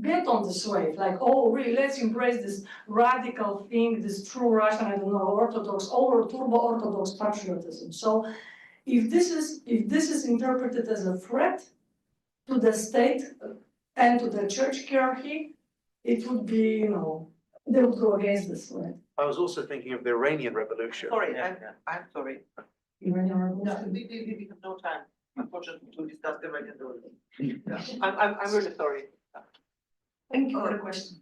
get on this wave, like, oh, really, let's embrace this radical thing, this true Russian, I don't know, Orthodox, or turbo-Orthodox patriotism. So if this is interpreted as a threat to the state and to the church hierarchy, it would be, they would go against this, right? I was also thinking of the Iranian Revolution. Sorry, I'm sorry. Iranian No, Revolution. we have no time, unfortunately, to discuss the Iranian Revolution. Yeah, I'm really sorry. Thank you for the question.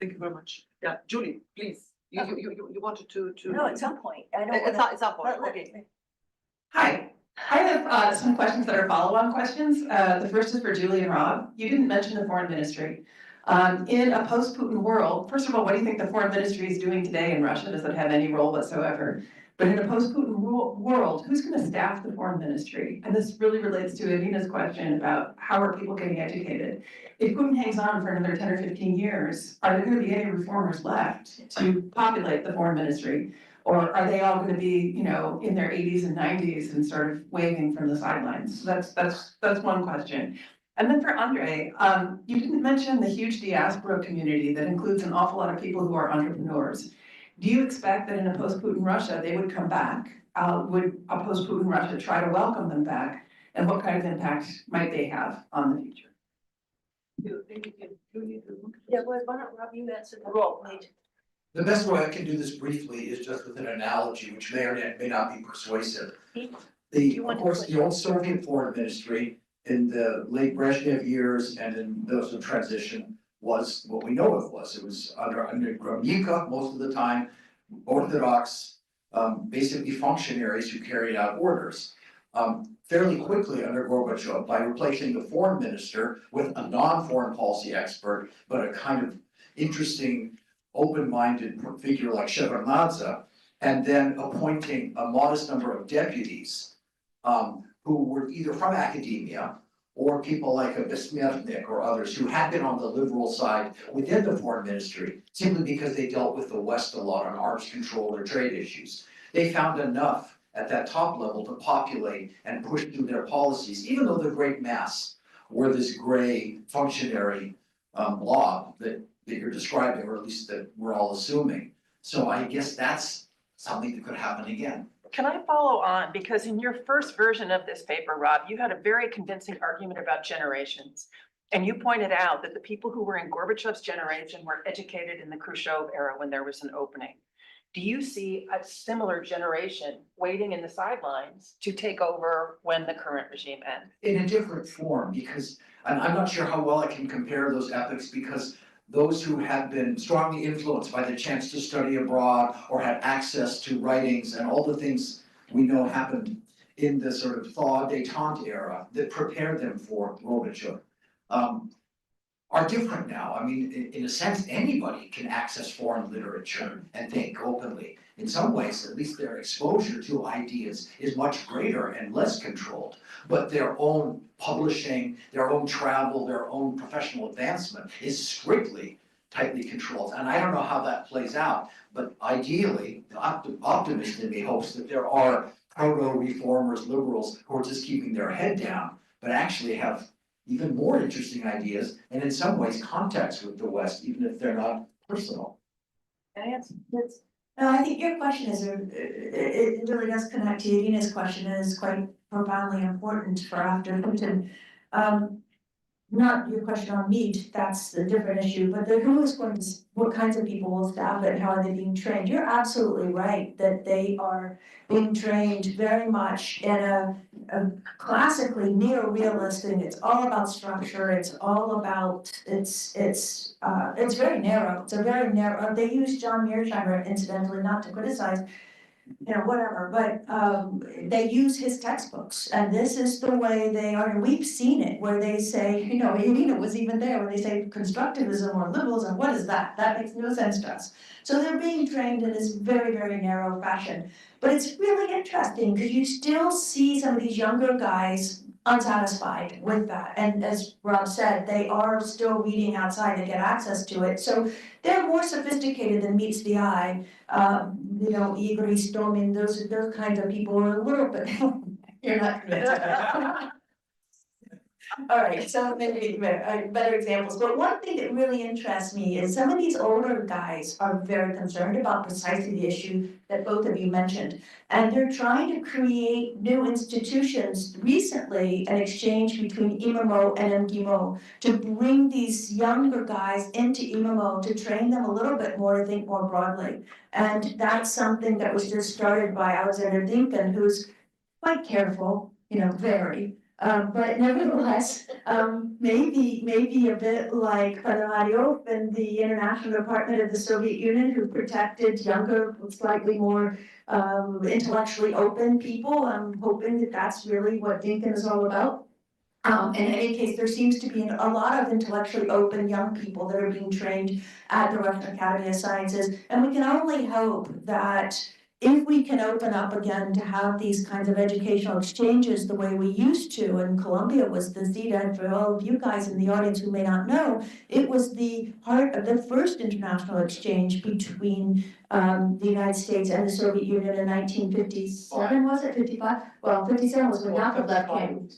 Thank you very much. Yeah, Julie, please, you wanted to. No, at some point, I don't It's wanna. not, okay. Hi, I have some questions that are follow-on questions. The first is for Julie and Rob. You didn't mention the foreign ministry. In a post-Putin world, first of all, what do you think the foreign ministry is doing today in Russia? Does it have any role whatsoever? But in a post-Putin world, who's going to staff the foreign ministry? And this really relates to Alina's question about how are people getting educated? If Putin hangs on for another 10 or 15 years, are there going to be any reformers left to populate the foreign ministry? Or are they all going to be, in their 80s and 90s and sort of waving from the sidelines? So that's one question. And then for Andre, you didn't mention the huge diaspora community that includes an awful lot of people who are entrepreneurs. Do you expect that in a post-Putin Russia, they would come back? Would a post-Putin Russia try to welcome them back? And what kind of impact might they have on the future? Yeah, well, why don't Rob, you answer the role, please. The best way I can do this briefly is just with an analogy, which may or may not be persuasive. Of course, the old Soviet foreign ministry in the late Brezhnev years and in those of transition was what we know it was. It was under Gromyko most of the time, Orthodox, basically functionaries who carried out orders. Fairly quickly under Gorbachev, by replacing the foreign minister with a non-foreign policy expert, but a kind of interesting, open-minded figure like Shevardnadze, and then appointing a modest number of deputies who were either from academia or people like a Besmertnik or others who had been on the liberal side within the foreign ministry, simply because they dealt with the West a lot on arms control or trade issues. They found enough at that top level to populate and push through their policies, even though the great mass were this gray functionary blob that you're describing, or at least that we're all assuming. So I guess that's something that could happen again. Can I follow on? Because in your first version of this paper, Rob, you had a very convincing argument about generations. And you pointed out that the people who were in Gorbachev's generation were educated in the Khrushchev era when there was an opening. Do you see a similar generation waiting in the sidelines to take over when the current regime ends? In a different form, because, and I'm not sure how well I can compare those epochs, because those who had been strongly influenced by the chance to study abroad or had access to writings and all the things we know happened in the sort of thaw détente era that prepared them for Gorbachev, are different now. I mean, in a sense, anybody can access foreign literature and think openly. In some ways, at least their exposure to ideas is much greater and less controlled, but their own publishing, their own travel, their own professional advancement is strictly tightly controlled. And I don't know how that plays out, but ideally, the optimist in me hopes that there are proto-reformers, liberals who are just keeping their head down, but actually have even more interesting ideas, and in some ways contacts with the West, even if they're not personal. No, I think your question is, it really does connect to Irina's question and is quite profoundly important for after Putin. Not your question on meat, that's a different issue, but who is going to, what kinds of people will staff it, and how are they being trained? You're absolutely right that they are being trained very much in a classically neo-realistic, it's all about structure, it's all about, it's very narrow, it's a very narrow, they use John Mearsheimer incidentally, not to criticize, whatever, but, they use his textbooks, and this is the way they are, and we've seen it, where they say, Irina was even there, when they say constructivism or liberalism, what is that? That makes no sense to us. So they're being trained in this very, very narrow fashion, but it's really interesting, because you still see some of these younger guys unsatisfied with that, and as Rob said, they are still reading outside to get access to it, so they're more sophisticated than meets the eye. Igor Istomin, those kinds of people are a little bit, you're not convinced. All right, so maybe better examples, but one thing that really interests me is some of these older guys are very concerned about precisely the issue that both of you mentioned. And they're trying to create new institutions. Recently, an exchange between IMMO and MGIMO to bring these younger guys into IMMO to train them a little bit more to think more broadly. And that's something that was just started by Alexander Dinkin, who's quite careful, very. But nevertheless, maybe a bit like Panomariov in the International Department of the Soviet Union, who protected younger, slightly more intellectually open people. I'm hoping that that's really what Dinkin is all about. In any case, there seems to be a lot of intellectually open young people that are being trained at the Russian Academy of Sciences, and we can only hope that if we can open up again to have these kinds of educational exchanges the way we used to, and Columbia was the seat, and for all of you guys in the audience who may not know, it was the heart of the first international exchange between the United States and the Soviet Union in 1957, was it, 55? Well, 57 was when Yakovlev came.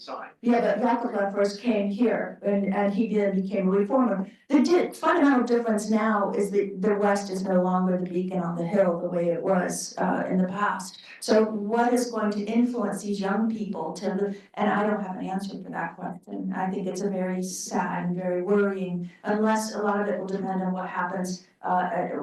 Yeah, but Yakovlev first came here, and he then became a reformer. The fundamental difference now is that the West is no longer the beacon on the hill the way it was in the past. So what is going to influence these young people and I don't have an answer for that question. I think it's a very sad and very worrying, unless a lot of it will depend on what happens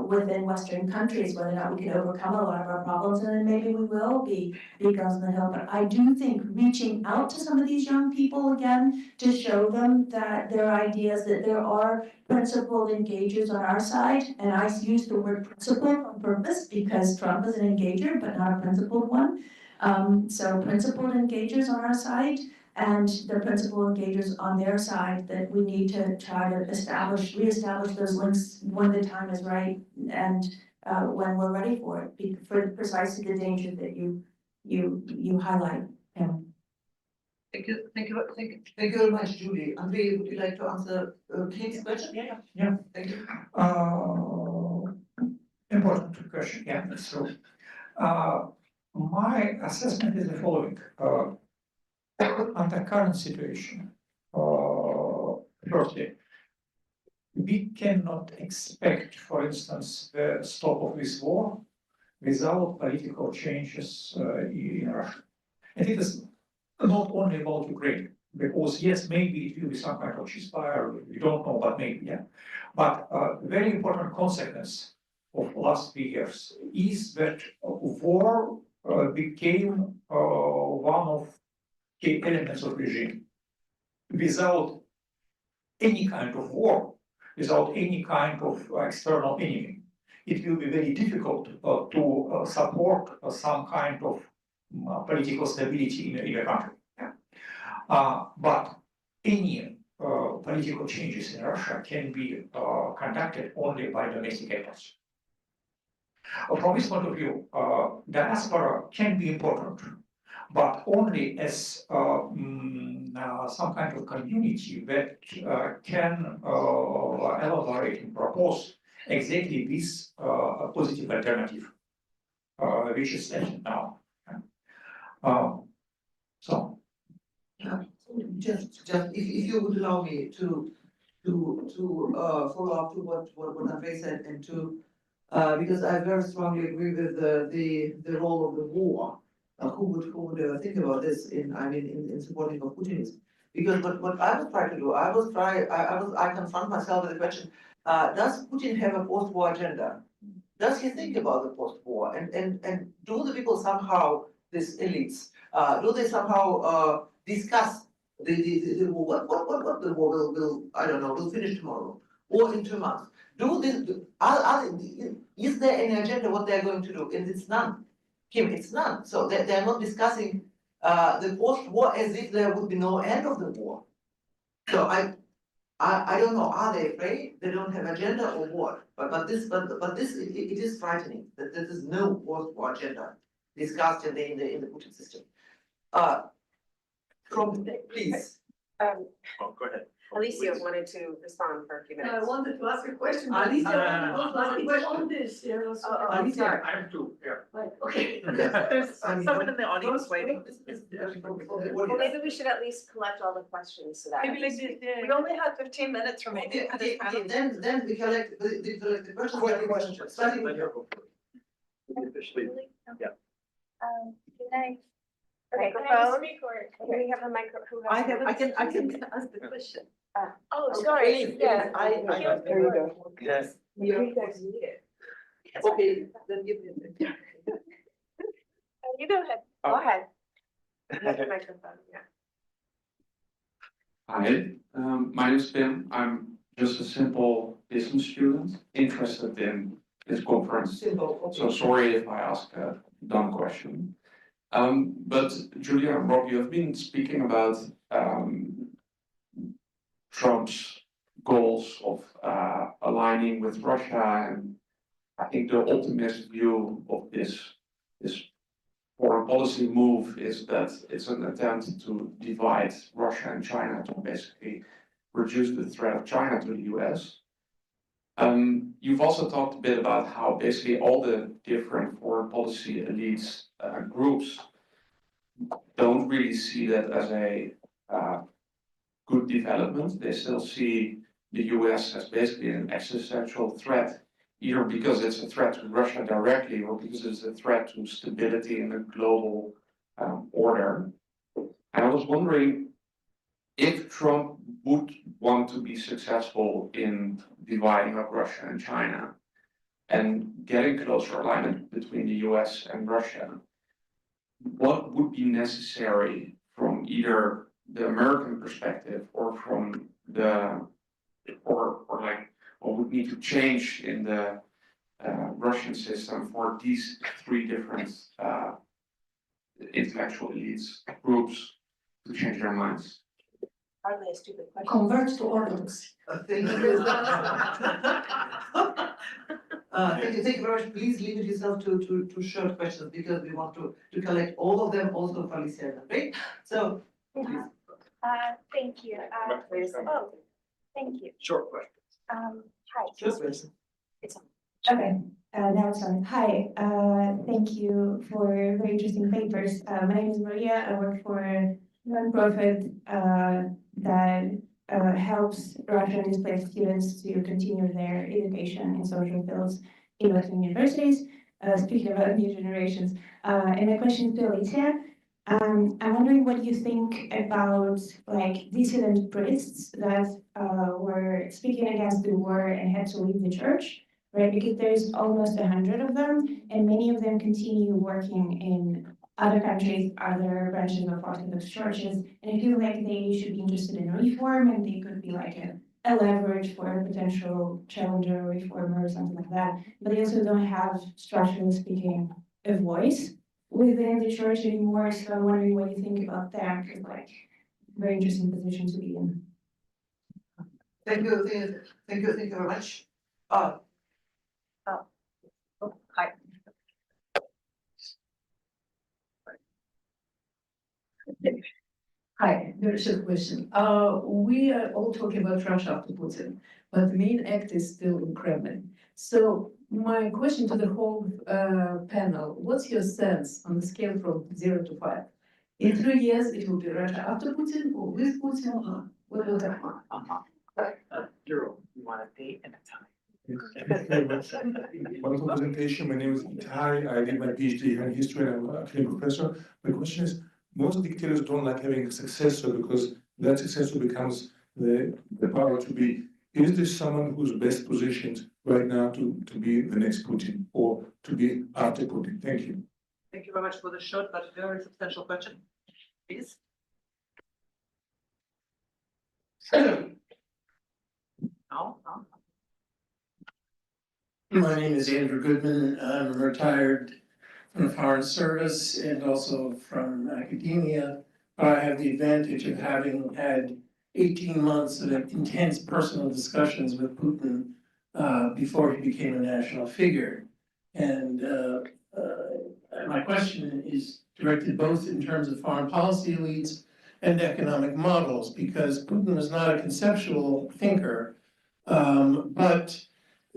within Western countries, whether or not we can overcome a lot of our problems, and then maybe we will be beacons on the hill. But I do think reaching out to some of these young people again to show them that there are ideas, that there are principled engagers on our side, and I use the word principle on purpose because Trump is an engager, but not a principled one. So principled engagers on our side, and the principal engagers on their side, that we need to try to reestablish those links when the time is right and when we're ready for it, for precisely the danger that you highlight. Yeah. Thank you very much, Julie. Andrei, would you like to answer Kate's question? Yeah. Thank you. Important question, yeah, that's true. My assessment is the following. Under current situation, firstly, we cannot expect, for instance, the stop of this war without political changes in Russia. And it is not only about Ukraine, because yes, maybe it will be some kind of ceasefire, we don't know, but maybe, yeah. But very important consequence of last 3 years is that war became one of the elements of regime. Without any kind of war, without any kind of external enemy, it will be very difficult to support some kind of political stability in a country. But any political changes in Russia can be conducted only by domestic efforts. From this point of view, diaspora can be important, but only as some kind of community that can elaborate and propose exactly this positive alternative, which is stated now. So. Just if you would allow me to follow up to what Andrei said, and to because I very strongly agree with the role of the war. Who would ever think about this in supporting of Putinism? Because what I was trying to do, I confront myself with the question: does Putin have a post-war agenda? Does he think about the post-war? And do the people somehow, these elites, do they somehow discuss the war? What the war will I don't know, will finish tomorrow or in 2 months? Is there any agenda what they're going to do? And it's none. him, it's none. So they're not discussing the post-war as if there would be no end of the war. So I don't know, are they afraid they don't have agenda or what? But this, it is frightening that there is no post-war agenda discussed in the Putin system. Please. Um, Oh, go ahead. Alicia wanted to respond for a few I minutes. wanted to ask a question. Alicia, Alicia, on this, you know, so. Oh, Alicia, sorry. I have two, yeah. Right, okay. There's I mean, someone in the audience waiting. Well, maybe we should at least collect all the questions so that. Maybe like this, we only have 15 minutes remaining. Okay, then we collect the questions. Quick question. Starting with her. Officially, yeah. Good night. Okay, Can I phone? speak or? Do we have a micro, who has? I can ask the question. Oh, sorry, Please, yeah. I. There you go. Yes. You guys need it. Okay, then give me. You go ahead. Go ahead. You have the microphone, yeah. Hi, my name is Pim. I'm just a simple business student interested in this conference. Simple, okay. So sorry if I ask a dumb question. But Julia and Rob, you have been speaking about Trump's goals of aligning with Russia, and I think the optimist view of this foreign policy move is that it's an attempt to divide Russia and China to basically reduce the threat of China to the US. You've also talked a bit about how basically all the different foreign policy elites groups don't really see that as a good development. They still see the US as basically an existential threat, either because it's a threat to Russia directly or because it's a threat to stability in the global order. And I was wondering if Trump would want to be successful in dividing up Russia and China and getting closer alignment between the US and Russia, what would be necessary from either the American perspective or from the, or like, what would need to change in the Russian system for these three different intellectual elites groups to change their minds? Hardly a stupid question. Convert to Orthodox. Thank you very much. Please limit yourself to short questions because we want to collect all of them also for Alicia, right? So, please. Thank you. Oh, thank you. Short question. Hi. Just listen. Okay, now it's on. Hi, thank you for very interesting papers. My name is Maria. I work for a nonprofit that helps Russian displaced students to continue their education in social fields in Western universities. Speaking about new generations, and my question to Alicia. I'm wondering what you think about like dissident priests that were speaking against the war and had to leave the church, right? Because there's almost 100 of them, and many of them continue working in other countries, other branches of Orthodox churches, and I feel like they should be interested in reform, and they could be like a leverage for a potential challenger or reformer or something like that. But they also don't have, structurally speaking, a voice within the church anymore. So I'm wondering what you think about that, because like, very interesting position to be in. Thank you very much. Hi. Hi, very short question. We are all talking about Russia after Putin, but the main act is still in Kremlin. So my question to the whole panel, what's your sense on the scale from 0 to 5? In 3 years, it will be Russia after Putin or with Putin, or what will happen? You want a date and a time? Wonderful presentation. My name is Itari. I did my PhD here in history and I'm a clinical professor. My question is, most dictators don't like having a successor because that successor becomes the power to be. Is there someone who's best positioned right now to be the next Putin or to be after Putin? Thank you. Thank you very much for the short but very substantial question. Please. No. My name is Andrew Goodman. I'm a retired from foreign service and also from academia. I have the advantage of having had 18 months of intense personal discussions with Putin before he became a national figure. And my question is directed both in terms of foreign policy elites and economic models, because Putin was not a conceptual thinker, but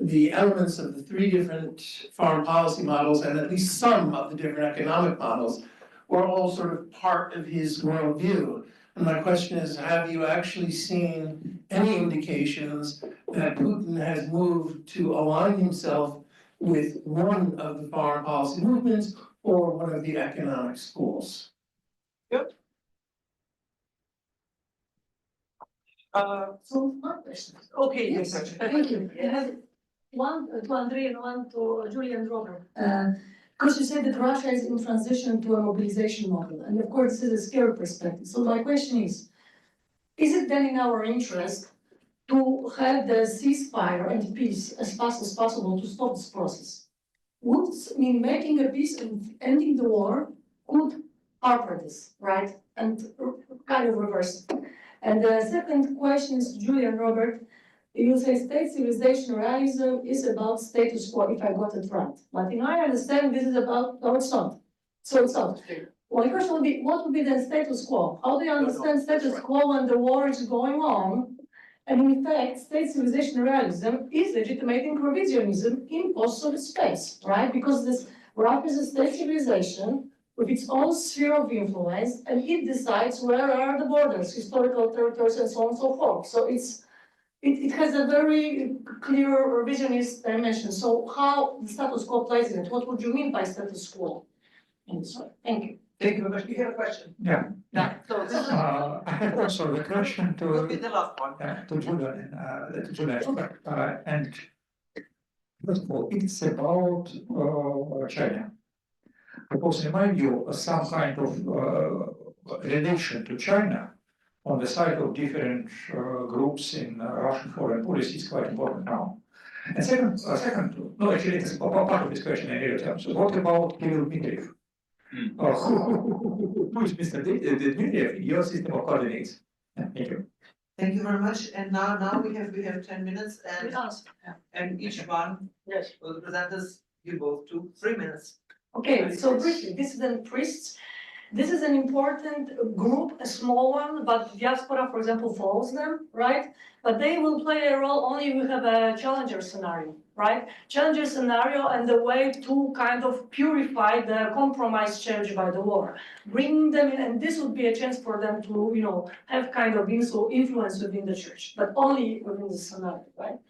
the elements of the three different foreign policy models and at least some of the different economic models were all sort of part of his worldview. And my question is, have you actually seen any indications that Putin has moved to align himself with one of the foreign policy movements or one of the economic schools? So my question. Okay, Yes, yes. thank you. I have one to Andrei and one to Julie and Robert. Because you said that Russia is in transition to a mobilization model, and of course, this is a scary perspective. So my question is it then in our interest to have the ceasefire and peace as fast as possible to stop this process? Would mean making a peace and ending the war could alter this, right? And kind of reverse it. And the second question is to Julie and Robert. You say state civilization realism is about status quo, if I got it right. But in my understanding, this is about, no, it's not. So it's not. Well, the question would be, what would be the status quo? How do you understand status quo when the war is going on? And in fact, state civilization realism is legitimating revisionism in post-Soviet space, right? Because this Russia is a state civilization with its own sphere of influence, and it decides where are the borders, historical territories, and so on and so forth. So it has a very clear revisionist dimension. So how the status quo plays in it? What would you mean by status quo? Thank you. Thank you very much. You have a question? Yeah. So this is. I have also a question Will be the last one. to Julian, and first of all, it's about China. Because in my view, some kind of relation to China on the side of different groups in Russian foreign policy is quite important now. And second, no, actually, it's part of this question in real terms. What about Kirill Dmitriev? Who is Mr. Dmitriev in your system of coordinates? Thank you. Thank you very much. And now we have 10 minutes and each one will present us, you both 3 minutes. Okay, so briefly, dissident priests. This is an important group, a small one, but diaspora, for example, follows them, right? But they will play a role only if we have a challenger scenario, right? Challenger scenario and the way to kind of purify the compromise changed by the war. Bring them in, and this would be a chance for them to, you know, have kind of influence within the church, but only within the scenario, right?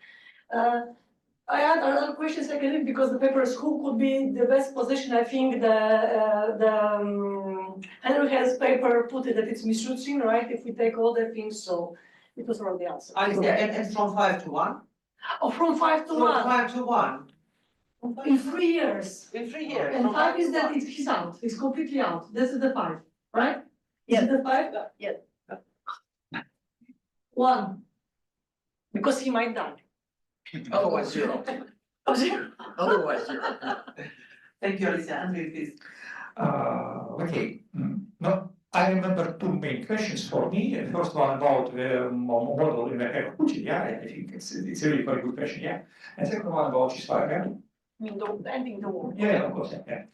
I had another question secondly because the paper is who could be the best position. I think Henry Hale's paper put it that it's Mishustin, right? If we take all the things, so it was around the answer. And from 5 to 1? Oh, from 5 to 1. From 5 to 1. In 3 years. In 3 years. And 5 is that he's out. He's completely out. This is the 5, right? Yes. Is it the 5? Yes. 1. Because he might die. Otherwise, 0. Oh, 0. Otherwise, 0. Thank you, Alicia. Andrei, please. Okay. No, I remember 2 main questions for me. The first one about the model in the head of Putin. Yeah, I think it's a really very good question. Yeah. And second one about ceasefire. Yeah. I mean, ending the war. Yeah, of course. Yeah.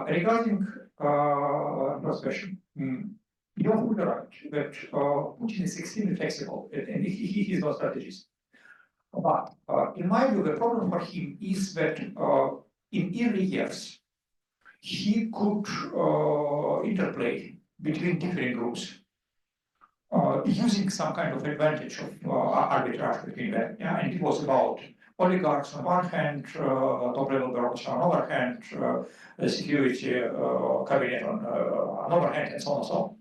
Regarding first question, you're fully right that Putin is extremely flexible and he is no strategist. But in my view, the problem for him is that in early years, he could interplay between different groups, using some kind of advantage of arbitrage between them. Yeah? And it was about oligarchs on one hand, top-level bureaucracy on the other hand, the security cabinet on another hand, and so on and so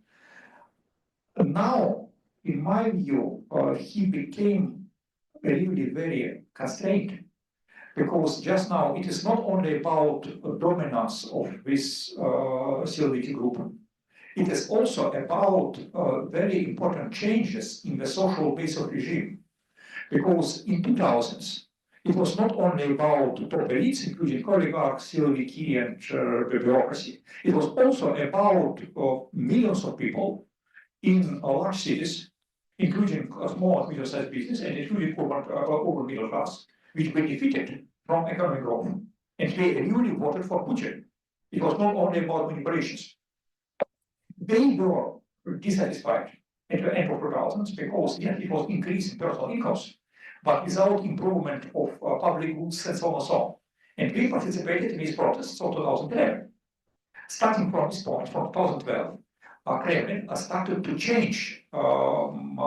on. Now, in my view, he became really very constrained, because just now it is not only about dominance of this Silviki group, it is also about very important changes in the social base of regime. Because in 2000s, It was not only about top elites, including oligarchs, Siloviki, and the bureaucracy. It was also about millions of people in large cities, including small and medium-sized business, and including urban middle class, which benefited from economic growth. And they really voted for Putin. It was not only about manipulations. They were dissatisfied at the end of 2000s because it was increasing personal incomes, but without improvement of public goods and so on and so on. And we participated in these protests of 2011. Starting from this point, from 2012, Kremlin started to change some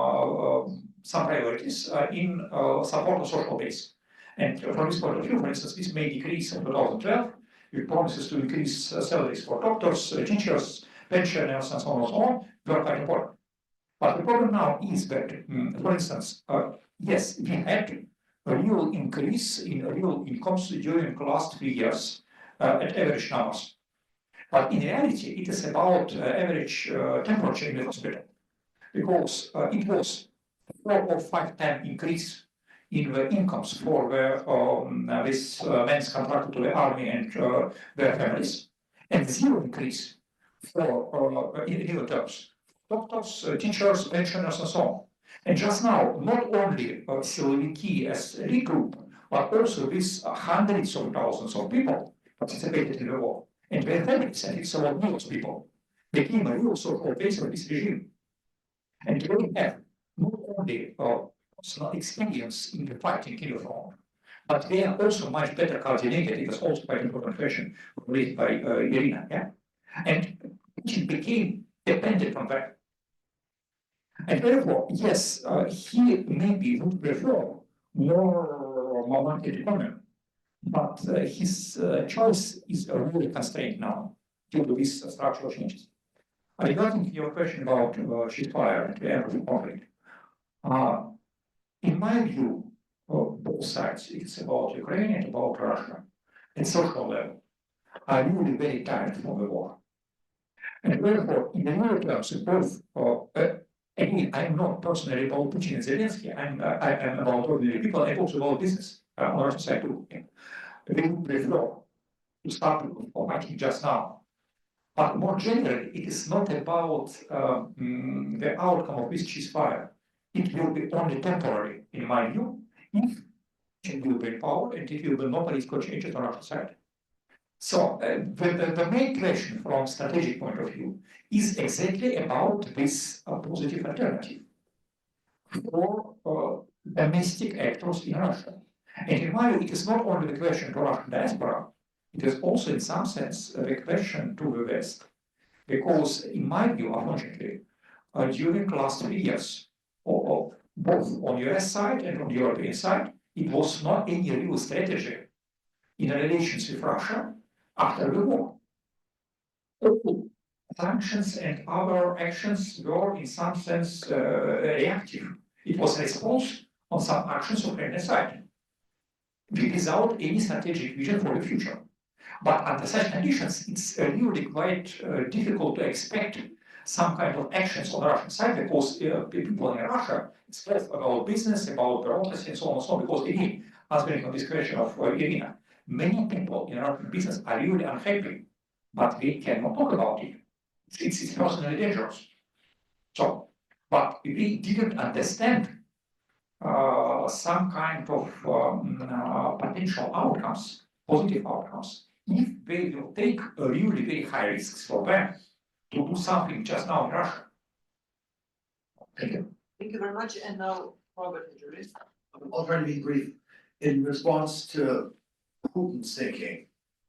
priorities in support of social base. And from this point of view, for instance, this may decrease in 2012 with promises to increase salaries for doctors, teachers, pensioners, and so on and so on, were quite important. But the problem now is that, for instance, yes, we had a real increase in real incomes during the last 3 years at average numbers. But in reality, it is about average temperature in the hospital, because it was 4 or 5 times increase in the incomes for these men contracted to the army and their families, and 0 increase for in real terms. Doctors, teachers, pensioners, and so on. And just now, not only Siloviki as a group, but also these hundreds of thousands of people participated in the war. And their families, and it's about millions of people, became a real social base of this regime. And they have not only personal experience in the fighting in the front, but they are also much better coordinated. It was also quite important question raised by Irina. Yeah? And it became dependent on that. And therefore, yes, he maybe would prefer more market economy, but his choice is really constrained now due to these structural changes. Regarding your question about ceasefire at the end of the conflict, in my view, both sides, it's about Ukraine and about Russia, at social level, are really very tired from the war. And therefore, in the real terms, both, again, I'm not personally about Putin and Zelensky, I'm about ordinary people and also about business on the Russian side too. They would prefer to start fighting just now. But more generally, it is not about the outcome of this ceasefire. It will be only temporary, in my view, if Putin will be in power and it will be no political changes on the Russian side. So the main question from strategic point of view is exactly about this positive alternative for domestic actors in Russia. And in my view, it is not only the question to Russian diaspora, it is also in some sense the question to the West. Because in my view, unfortunately, during the last 3 years, both on the US side and on the European side, it was not any real strategy in relations with Russia after the war. All sanctions and other actions were in some sense reactive. It was a response on some actions of Kremlin side, without any strategic vision for the future. But under such conditions, it's really quite difficult to expect some kind of actions on the Russian side, because people in Russia, it's less about business, about bureaucracy, and so on and so on. Because again, answering on this question of Irina, many people in Russian business are really unhappy, but they cannot talk about it. It's personally dangerous. So, but we didn't understand some kind of potential outcomes, positive outcomes, if they will take really very high risks for them to do something just now in Russia. Thank you. Thank you very much. And now, Robert and Julius. I'll try to be brief. In response to Putin's thinking,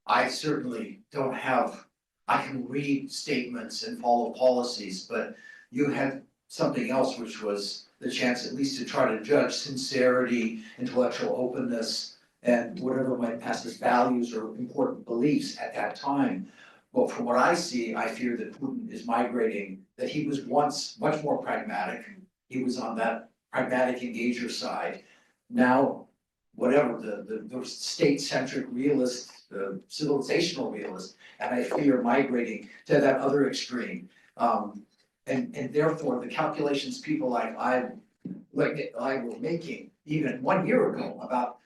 I certainly don't have, I can read statements and follow policies, but you had something else, which was the chance at least to try to judge sincerity, intellectual openness, and whatever might pass as values or important beliefs at that time. But from what I see, I fear that Putin is migrating, that he was once much more pragmatic. He was on that pragmatic engager side. Now, whatever, the state-centric realist, the civilizational realist, and I fear migrating to that other extreme. And therefore, the calculations people like I were making even 1 year ago about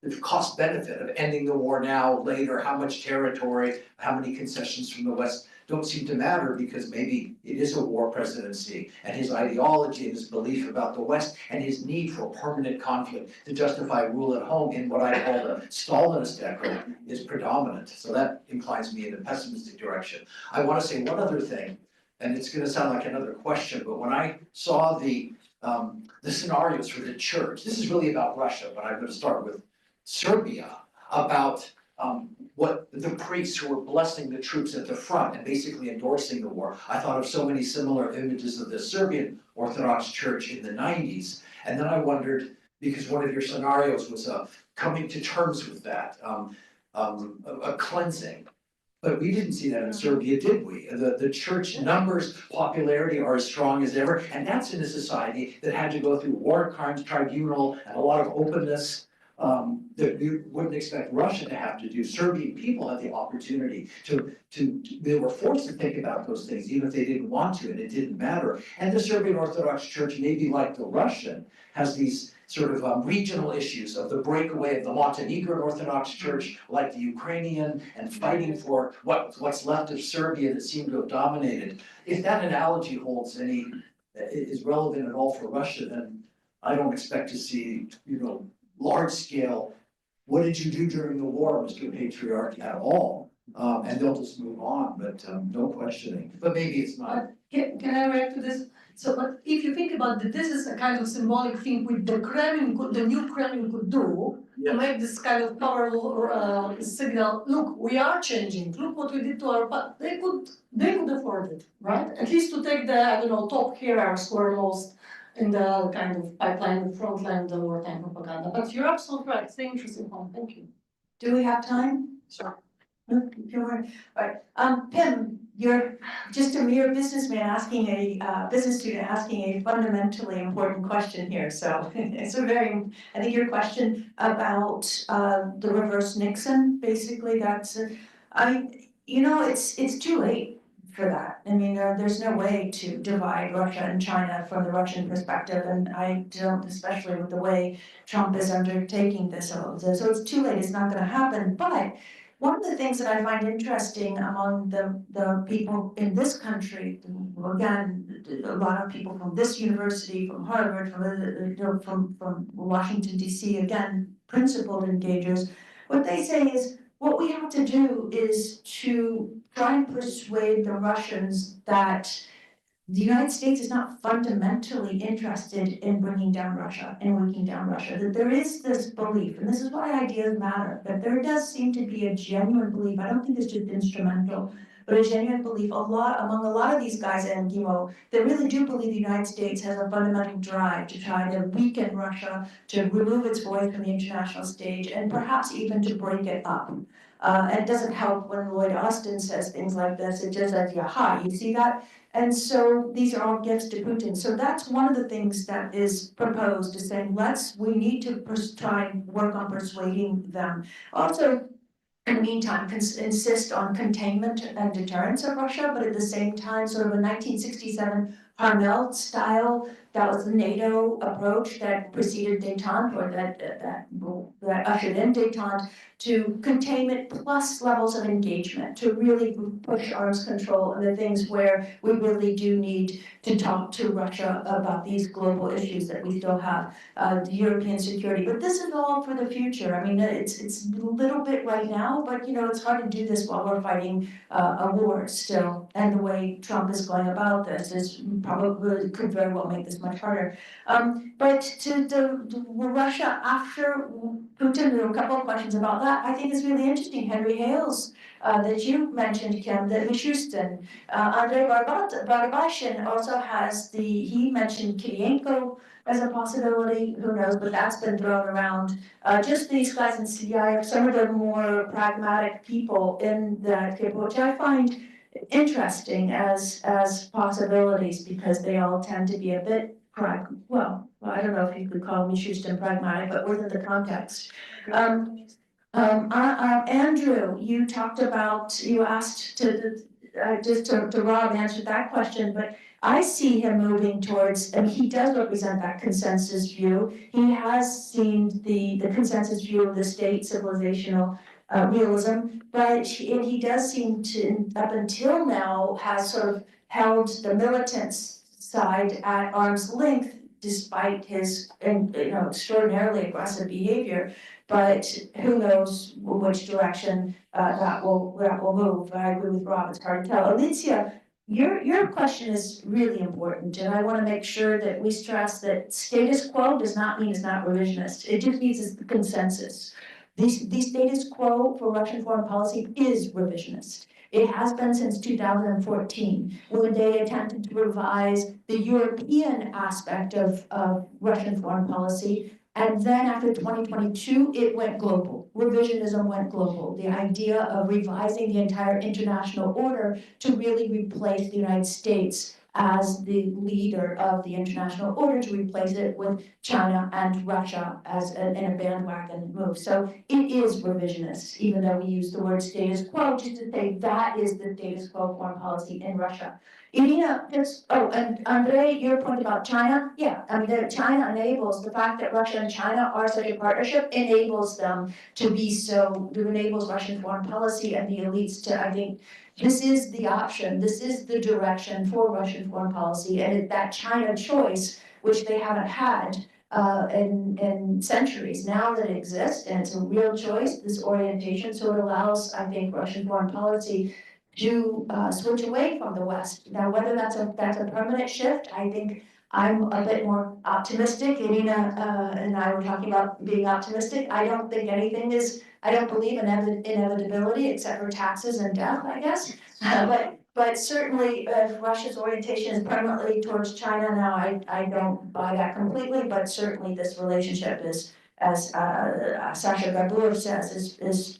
the cost benefit of ending the war now, later, how much territory, how many concessions from the West don't seem to matter, because maybe it is a war presidency, and his ideology and his belief about the West and his need for permanent conflict to justify rule at home in what I call the Stalinist echo is predominant. So that inclines me in a pessimistic direction. I want to say one other thing, and it's going to sound like another question, but when I saw the scenarios for the church, this is really about Russia, but I'm going to start with Serbia, about what the priests who were blessing the troops at the front and basically endorsing the war. I thought of so many similar images of the Serbian Orthodox Church in the 90s. And then I wondered, because one of your scenarios was coming to terms with that, a cleansing. But we didn't see that in Serbia, did we? The church numbers, popularity are as strong as ever, and that's in a society that had to go through war crimes tribunal and a lot of openness that we wouldn't expect Russia to have to do. Serbian people had the opportunity they were forced to think about those things, even if they didn't want to, and it didn't matter. And the Serbian Orthodox Church, maybe like the Russian, has these sort of regional issues of the breakaway of the Montenegrin Orthodox Church, like the Ukrainian, and fighting for what's left of Serbia that seemed to have dominated. If that analogy holds any, is relevant at all for Russia, then I don't expect to see, large scale, what did you do during the war, Mr. Patriarch, at all? And they'll just move on, but no questioning. But maybe it's not. Can I react to this? So, but if you think about it, this is a kind of symbolic thing which the new Kremlin could do to make this kind of powerful signal. Look, we are changing. Look what we did to our. But they could afford it, right? At least to take the top heroes who are lost in the kind of pipeline, front line of the wartime propaganda. But you're absolutely right. It's an interesting point. Thank you. Do we have time? Sure. Right. Pim, you're just a mere businessman asking business student asking a fundamentally important question here. So it's I think your question about the reverse Nixon, basically it's too late for that. I mean, there's no way to divide Russia and China from the Russian perspective, and I don't, especially with the way Trump is undertaking this. So it's too late, it's not gonna happen. But one of the things that I find interesting among the people in this country, again, a lot of people from this university, from Harvard, from Washington, D.C., again, principled engagers, what they say is, what we have to do is to try and persuade the Russians that the United States is not fundamentally interested in bringing down Russia and weakening down Russia. That there is this belief, and this is why ideas matter, that there does seem to be a genuine belief. I don't think it's just instrumental, but a genuine belief among a lot of these guys and Gimo, they really do believe the United States has a fundamental drive to try to weaken Russia, to remove its voice from the international stage, and perhaps even to break it up. And it doesn't help when Lloyd Austin says things like this. It just says, "Yaha, you see that?" And so these are all gifts to Putin. So that's one of the things that is proposed, is saying, we need to try and work on persuading them. Also, in the meantime, insist on containment and deterrence of Russia, but at the same time, sort of a 1967 Harmel style, that was the NATO approach that preceded détente, or that ushered in détente, to containment plus levels of engagement, to really push arms control and the things where we really do need to talk to Russia about these global issues that we still have, the European security. But this is all for the future. I mean, it's a little bit right now, but it's hard to do this while we're fighting a war still. And the way Trump is going about this is probably could very well make this much harder. But to the Russia after Putin, there are a couple of questions about that. I think it's really interesting. Henry Hales, that you mentioned, Kim, that Mishustin, Andrei Barbashin also has he mentioned Kirienko as a possibility. Who knows? But that's been thrown around. Just these guys in CI are some of the more pragmatic people in that group, which I find interesting as possibilities, because they all tend to be a bit I don't know if you could call Mishustin pragmatic, but within the context. Andrew, you asked just to Rob answered that question, but I see him moving towards, and he does represent that consensus view. He has seen the consensus view of the state civilizational realism, but he does seem to, up until now, has sort of held the militant side at arm's length despite his, extraordinarily aggressive behavior. But who knows which direction that will move. I agree with Rob, it's hard to tell. Alicia, your question is really important, and I want to make sure that we stress that status quo does not mean it's not revisionist. It just means it's the consensus. The status quo for Russian foreign policy is revisionist. It has been since 2014, when they attempted to revise the European aspect of Russian foreign policy. And then after 2022, it went global. Revisionism went global. The idea of revising the entire international order to really replace the United States as the leader of the international order, to replace it with China and Russia in a bandwagon move. So it is revisionist, even though we use the word status quo, just to say that is the status quo foreign policy in Russia. Irina, and Andrei, your point about China, yeah, I mean, China enables, the fact that Russia and China are such a partnership enables them to be so, enables Russian foreign policy and the elites to, I think, this is the option, this is the direction for Russian foreign policy, and that China choice, which they haven't had in centuries, now that it exists, and it's a real choice, this orientation, so it allows, I think, Russian foreign policy to switch away from the West. Now, whether that's a permanent shift, I think I'm a bit more optimistic. Irina and I were talking about being optimistic. I don't think anything is, I don't believe in inevitability except for taxes and death, I guess. But certainly if Russia's orientation is permanently towards China now, I don't buy that completely, but certainly this relationship is, as Sasha Gabur says, is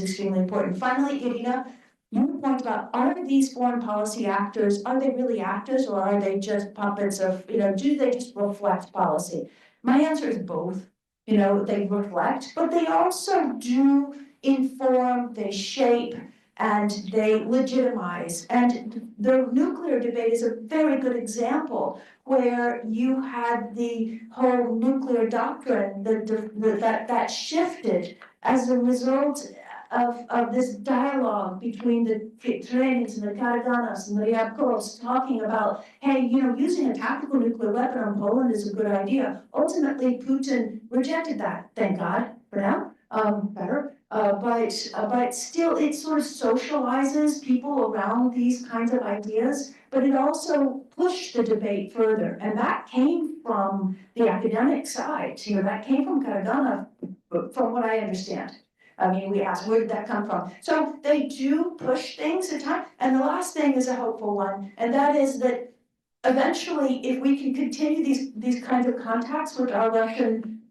extremely important. Finally, Irina, your point about, are these foreign policy actors, are they really actors, or are they just puppets of, do they just reflect policy? My answer is both. They reflect, but they also do inform, they shape, and they legitimize. And the nuclear debate is a very good example where you had the whole nuclear doctrine that shifted as a result of this dialogue between the Turanians and the Karaganovs and the Ryabkovs talking about, hey, using a tactical nuclear weapon on Poland is a good idea. Ultimately, Putin rejected that, thank God, for now, better. But still, it sort of socializes people around these kinds of ideas, but it also pushed the debate further. And that came from the academic side, that came from Karaganov, from what I understand. I mean, we asked, where did that come from? So they do push things at times. And the last thing is a hopeful one, and that is that eventually, if we can continue these kinds of contacts with our Russian,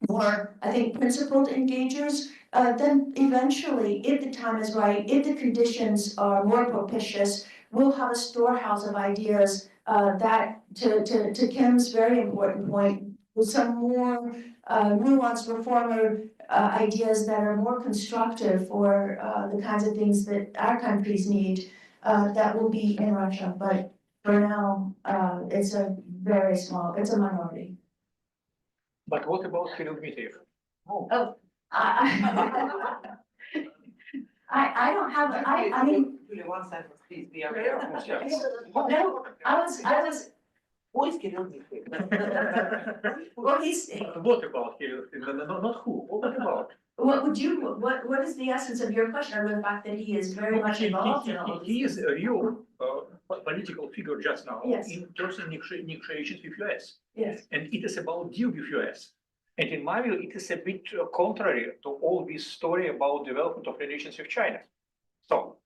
more, I think, principled engagers, then eventually, if the time is right, if the conditions are more propitious, we'll have a storehouse of ideas that, to Kim's very important point, with some more nuanced reformer ideas that are more constructive for the kinds of things that our countries need, that will be in Russia. But for now, it's a very small, it's a minority. But what about Kirill Dmitriev? Oh, I don't have, I mean. Julia, one sentence, please, we are. No, I was. Who is Kirill Dmitriev? Well, he's. What about Kirill? Not who, what about? What is the essence of your question, or the fact that he is very much involved in all of He these? is a real political figure just now. Yes. In terms of negotiations with US. Yes. And it is about deal with US. And in my view, it is a bit contrary to all this story about development of relations with China. So.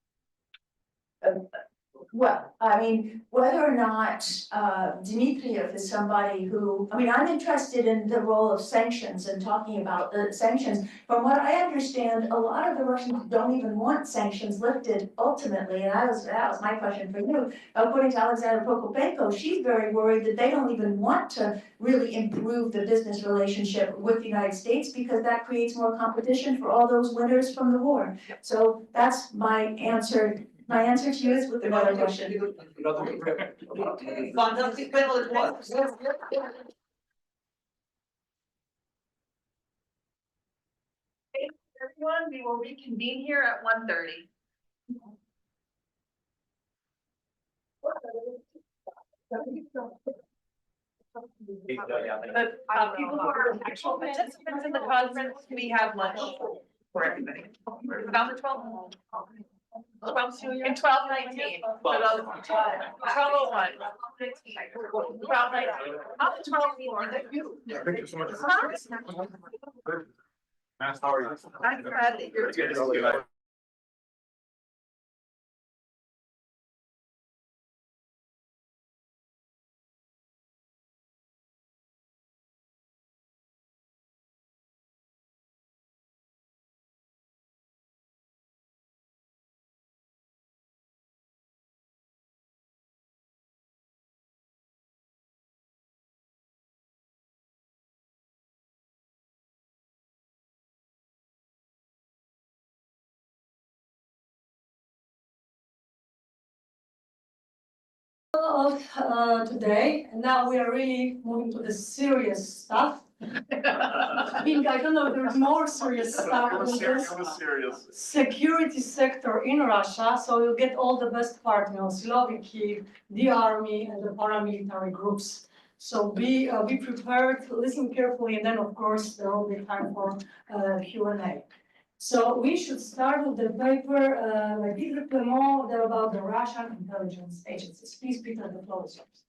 Well, I mean, whether or not Dmitriev is somebody who, I mean, I'm interested in the role of sanctions and talking about the sanctions. From what I understand, a lot of the Russians don't even want sanctions lifted ultimately, and that was my question for you. According to Alexander Prokopenko, she's very worried that they don't even want to really improve the business relationship with the United States because that creates more competition for all those winners from the war. So that's my answer. My answer to you is with another question. Fantastic panel it was. Everyone, we will reconvene here at 1:30. But people who are actual participants in the conference, we have lunch for everybody. About the 12th. 12 and 12:19. 12:01. 12:19. How the 12 that you? Thank you so much. I'm glad that you're. Of today, and now we are really moving to the serious stuff. I mean, I don't know if there's more serious stuff than this. Security sector in Russia, so you'll get all the best part, you know, Siloviki, the army, and the paramilitary groups. So be prepared, listen carefully, and then of course there will be time for Q&A. So we should start with the paper by Peter Clement about the Russian intelligence agencies. Please, Peter, the floor is yours.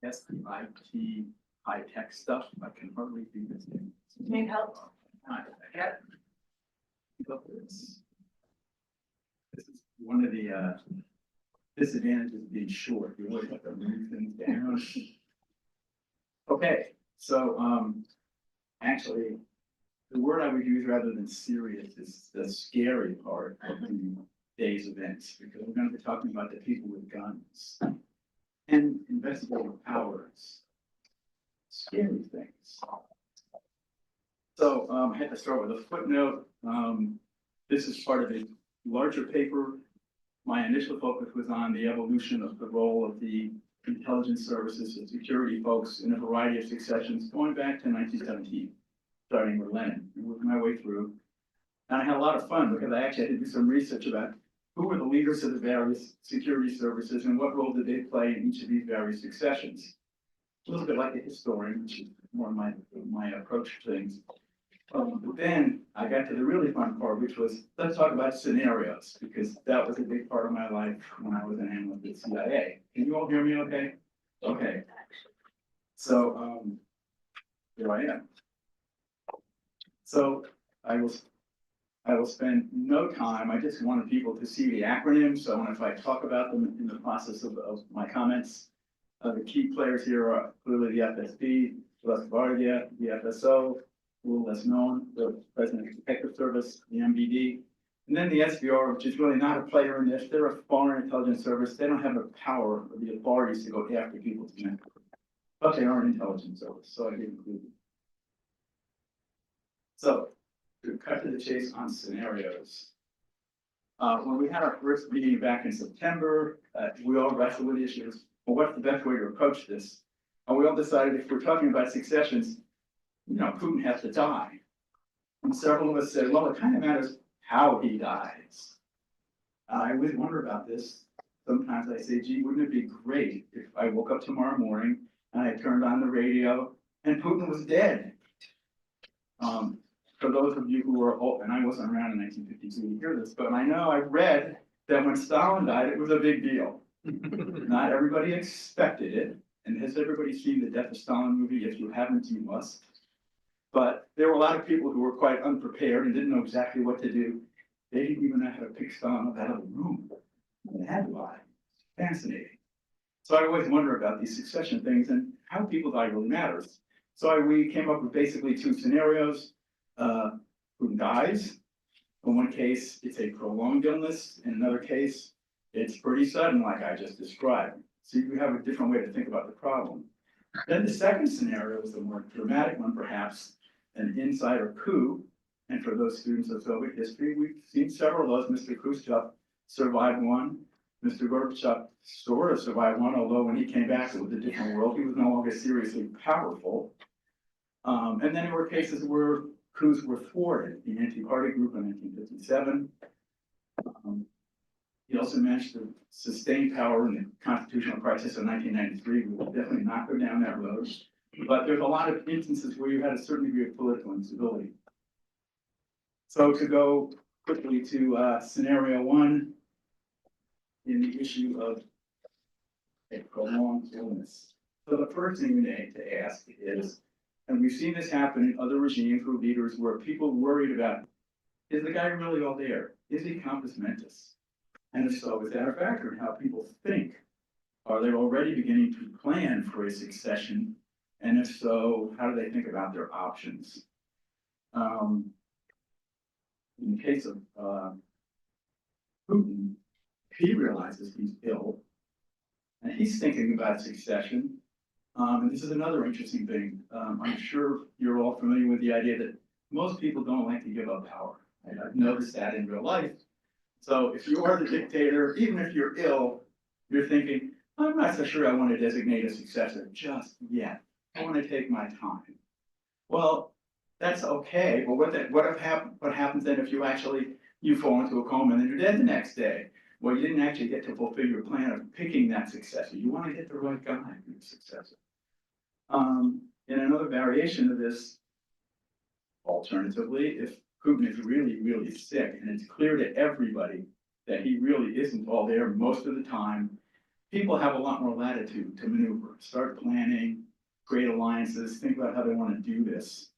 Yes, the IT high-tech stuff, I can hardly do this. Need help? Yeah. This is one of the disadvantages of being short. You always have to move things down. Okay, so actually, the word I would use rather than serious is the scary part of the day's events, because we're going to be talking about the people with guns and investigative powers, scary things. So I had to start with a footnote. This is part of a larger paper. My initial focus was on the evolution of the role of the intelligence services and security folks in a variety of successions going back to 1917, starting with Lenin, and working my way through. And I had a lot of fun because I actually had to do some research about who were the leaders of the various security services and what role did they play in each of these various successions. A little bit like a historian, which is more my approach to things. But then I got to the really fun part, which was, let's talk about scenarios, because that was a big part of my life when I was an analyst at CIA. Can you all hear me okay? Okay. So here I am. So I will spend no time. I just wanted people to see the acronyms. So if I talk about them in the process of my comments, the key players here are clearly the FSB, Rosgvardia, the FSO, a little less known, the President's Protective Service, the MBD, and then the SVR, which is really not a player in this. They're a foreign intelligence service. They don't have the power or the authorities to go after people to make, but they are an intelligence service, so I did include them. So to cut to the chase on scenarios. When we had our first meeting back in September, we all wrestled with issues. Well, what's the best way to approach this? And we all decided if we're talking about successions, you know, Putin has to die. And several of us said, well, it kind of matters how he dies. I always wonder about this. Sometimes I say, gee, wouldn't it be great if I woke up tomorrow morning and I turned on the radio and Putin was dead? For those of you who are old, and I wasn't around in 1952 to hear this, but I know I read that when Stalin died, it was a big deal. Not everybody expected it. And has everybody seen the Death of Stalin movie? If you haven't, you must. But there were a lot of people who were quite unprepared and didn't know exactly what to do. They didn't even know how to pick Stalin up out of the room. They had to lie. Fascinating. So I always wonder about these succession things and how people die really matters. So we came up with basically two scenarios. Putin dies. In one case, it's a prolonged illness. In another case, it's pretty sudden, like I just described. So you have a different way to think about the problem. Then the second scenario is the more dramatic one, perhaps, an insider coup. And for those students of Soviet history, we've seen several of those. Mr. Khrushchev survived one. Mr. Gorbachev sort of survived one, although when he came back, it was a different world. He was no longer seriously powerful. And then there were cases where coups were thwarted. The anti-party group in 1957. He also managed to sustain power in the constitutional crisis of 1993. We will definitely not go down that road. But there's a lot of instances where you had a certain degree of political instability. So to go quickly to scenario one, in the issue of a prolonged illness. So the first thing we need to ask is, and we've seen this happen in other regimes or leaders where people worried about, is the guy really all there? Is he compos mentis? And if so, is that a factor in how people think? Are they already beginning to plan for a succession? And if so, how do they think about their options? In the case of Putin, he realizes he's ill, and he's thinking about succession. And this is another interesting thing. I'm sure you're all familiar with the idea that most people don't like to give up power. I've noticed that in real life. So if you are the dictator, even if you're ill, you're thinking, I'm not so sure I want to designate a successor just yet. I want to take my time. Well, that's okay, but what happens then if you fall into a coma and then you're dead the next day? Well, you didn't actually get to fulfill your plan of picking that successor. You want to get the right guy for your successor. In another variation of this, alternatively, if Putin is really, really sick and it's clear to everybody that he really isn't all there most of the time, people have a lot more latitude to maneuver, start planning, create alliances, think about how they want to do this.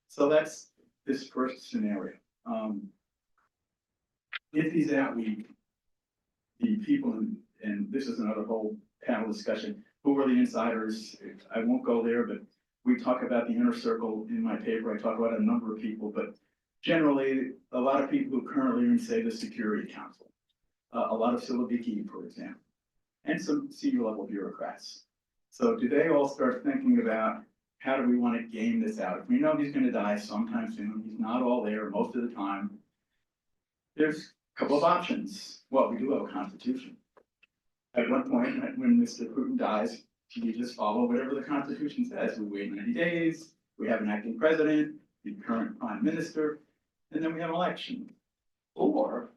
So that's this first scenario. If he's that weak, the people, and this is another whole panel discussion, who are the insiders? I won't go there, but we talk about the inner circle in my paper. I talk about a number of people, but generally, a lot of people who currently are in, say, the Security Council, a lot of Siloviki, for example, and some senior level bureaucrats. So do they all start thinking about how do we want to game this out? If we know he's going to die sometime soon, he's not all there most of the time, there's a couple of options. Well, we do have a constitution. At one point, when Mr. Putin dies, we just follow whatever the constitution says. We wait 90 days, we have an acting president, the current prime minister, and then we have an election. Or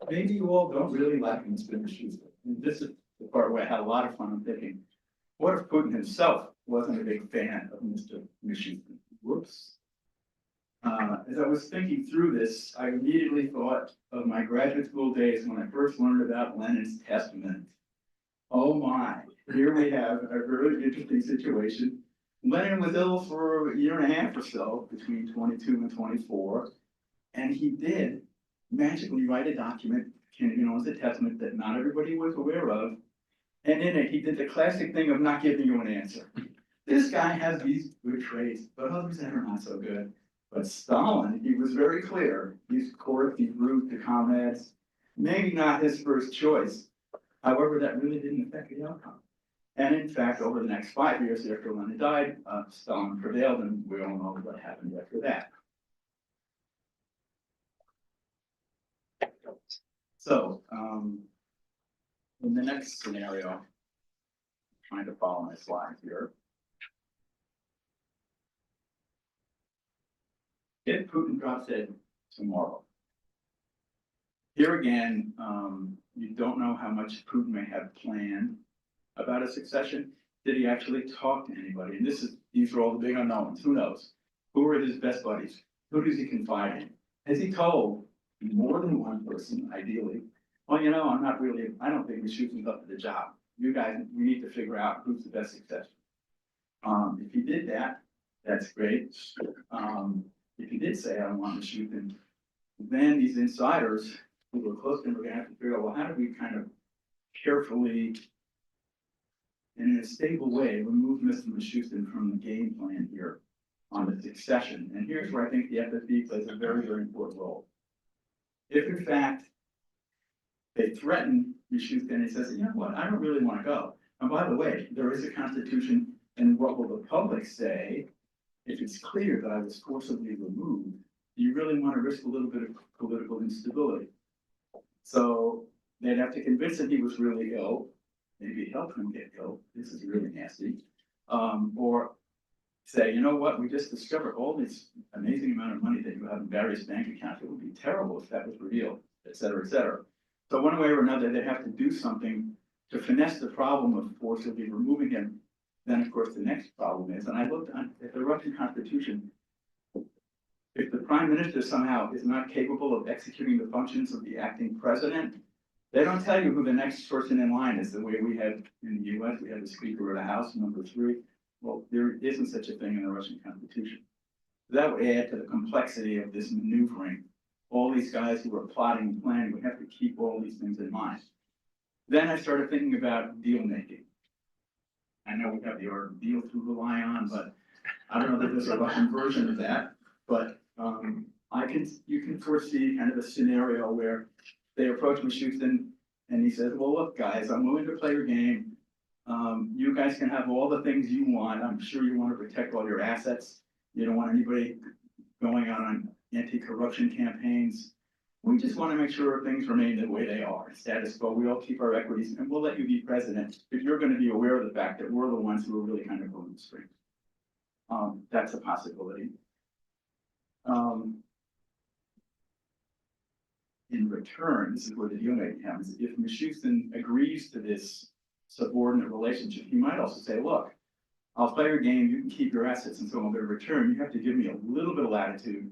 maybe you all don't really like Mr. Mishustin. And this is the part where I had a lot of fun thinking, what if Putin himself wasn't a big fan of Mr. Mishustin? Whoops. As I was thinking through this, I immediately thought of my graduate school days when I first learned about Lenin's testament. Oh my, here we have a really interesting situation. Lenin was ill for a year and a half or so, between 22 and 24, and he did magically write a document, as a testament that not everybody was aware of, and in it he did the classic thing of not giving you an answer. This guy has these good traits, but others that are not so good. But Stalin, he was very clear. He's coarse, he's rude to comrades. Maybe not his first choice. However, that really didn't affect the outcome. And in fact, over the next 5 years after Lenin died, Stalin prevailed, and we all know what happened after that. So, in the next scenario, I'm trying to follow my slides here. If Putin drops dead tomorrow, here again, you don't know how much Putin may have planned about a succession. Did he actually talk to anybody? And these are all the big unknowns. Who knows? Who are his best buddies? Who does he confide in? Has he told more than one person, ideally? Well, I don't think Mishustin's up to the job. You guys, we need to figure out who's the best successor. If he did that, that's great. If he did say, I don't want Mishustin, then these insiders who were close to him are going to have to figure out, well, how do we kind of carefully and in a stable way, remove Mr. Mishustin from the game plan here on the succession. And here's where I think the FSB plays a very, very important role. If in fact they threaten Mishustin and he says, you know what, I don't really want to go. And by the way, there is a constitution, and what will the public say if it's clear that I was forcibly removed? Do you really want to risk a little bit of political instability? So they'd have to convince him he was really ill, maybe help him get ill. This is really nasty. Or say, you know what, we just discovered all this amazing amount of money that you have in various bank accounts. It would be terrible if that was revealed, et cetera, et cetera. So one way or another, they have to do something to finesse the problem of forcibly removing him. Then, of course, the next problem is, and I looked at the Russian Constitution, if the prime minister somehow is not capable of executing the functions of the acting president, they don't tell you who the next person in line is. The way we have in the US, we have the Speaker of the House, number 3. Well, there isn't such a thing in the Russian Constitution. That would add to the complexity of this maneuvering. All these guys who are plotting and planning would have to keep all these things in mind. Then I started thinking about deal making. I know we have the art of deal to rely on, but I don't know that there's a Russian version of that. But you can foresee kind of a scenario where they approach Mishustin and he says, well, look, guys, I'm willing to play your game. You guys can have all the things you want. I'm sure you want to protect all your assets. You don't want anybody going out on anti-corruption campaigns. We just want to make sure things remain the way they are, status quo. We all keep our equities, and we'll let you be president, but you're going to be aware of the fact that we're the ones who are really kind of pulling the strings. That's a possibility. In return, this is where the deal making happens. If Mishustin agrees to this subordinate relationship, he might also say, look, I'll play your game, you can keep your assets and so on, but in return, you have to give me a little bit of latitude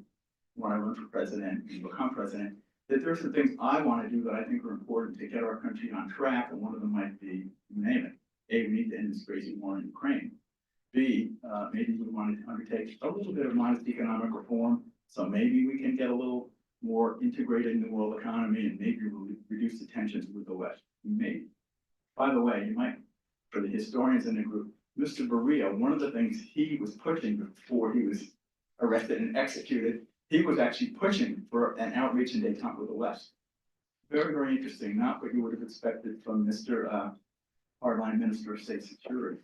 when I run for president and become president, that there are some things I want to do that I think are important to get our country on track, and one of them might be, you name it. A, we need to end this crazy war in Ukraine. B, maybe we want to undertake a little bit of modest economic reform, so maybe we can get a little more integrated in the world economy and maybe reduce the tensions with the West. Maybe. By the way, you might, for the historians in the group, Mr. Beria, one of the things he was pushing before he was arrested and executed, he was actually pushing for an outreach and détente with the West. Very, very interesting. Not what you would have expected from Mr. Hardline Minister of State Security.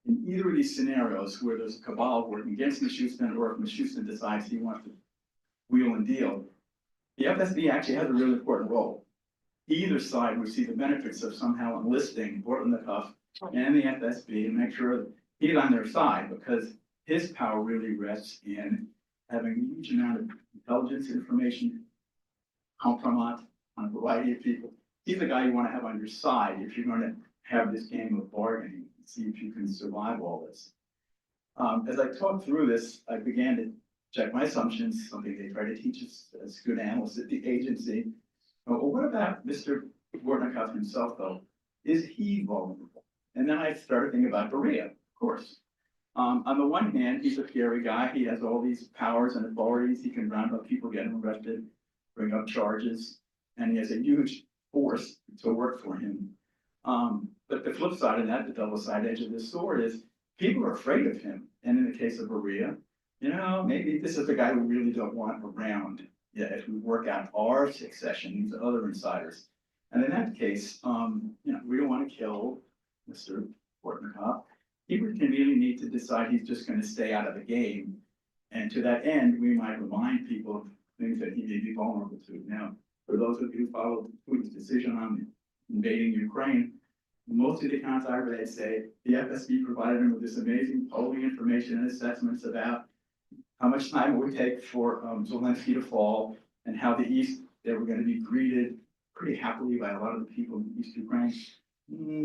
In either of these scenarios where there's a cabal working against Mishustin, or if Mishustin decides he wants to wheel and deal, the FSB actually has a really important role. Either side would see the benefits of somehow enlisting Bortnikov and the FSB and make sure that he's on their side, because his power really rests in having a huge amount of intelligence information, compromise on a variety of people. He's the guy you want to have on your side if you're going to have this game of bargaining, see if you can survive all this. As I talked through this, I began to check my assumptions, something they try to teach us as good analysts at the agency. Well, what about Mr. Bortnikov himself, though? Is he vulnerable? And then I started thinking about Beria, of course. On the one hand, he's a scary guy. He has all these powers and authorities. He can round up people, get them arrested, bring up charges, and he has a huge force to work for him. But the flip side of that, the double side edge of this sword, is people are afraid of him. And in the case of Beria, you know, maybe this is the guy we really don't want around. Yeah, if we work out our succession, these other insiders. And in that case, you know, we don't want to kill Mr. Bortnikov. He would conveniently need to decide he's just going to stay out of the game. And to that end, we might remind people of things that he may be vulnerable to. Now, for those of you who followed Putin's decision on invading Ukraine, most of the accounts I read say the FSB provided him with this amazing polling information and assessments about how much time it would take for Zelensky to fall, and how the East, they were going to be greeted pretty happily by a lot of the people in East Ukraine.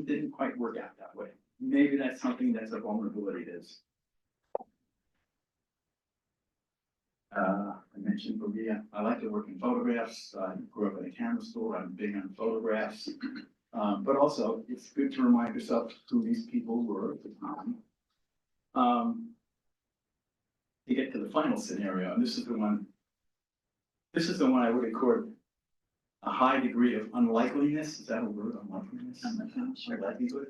Didn't quite work out that way. Maybe that's something that's a vulnerability to this. I mentioned Beria. I like to work in photographs. I grew up in a camera store. I'm big on photographs. But also, it's good to remind yourself who these people were at the time. To get to the final scenario, and this is the one I would accord a high degree of unlikeliness, is that a word, unlikeliness? Likelihood.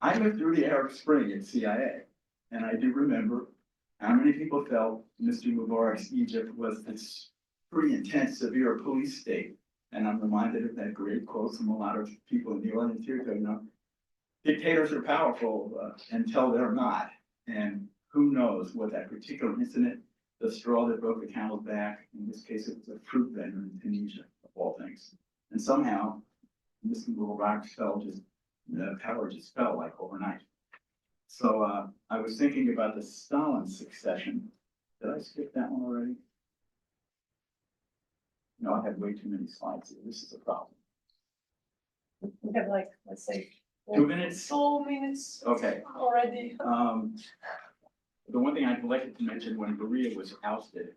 I lived through the Arab Spring at CIA, and I do remember how many people felt Mr. Mubarak's Egypt was this pretty intense, severe police state. And I'm reminded of that great quote from a lot of people in the audience here, you know, dictators are powerful until they're not. And who knows what that particular incident, the straw that broke the camel's back, in this case it was a fruit vendor in Tunisia, of all things. And somehow, Mr. Mubarak's the power just fell like overnight. So I was thinking about the Stalin succession. Did I skip that one already? No, I had way too many slides here. This is a problem. We have like, let's say. 2 minutes? 4 minutes. Okay. Already. The one thing I neglected to mention when Beria was ousted,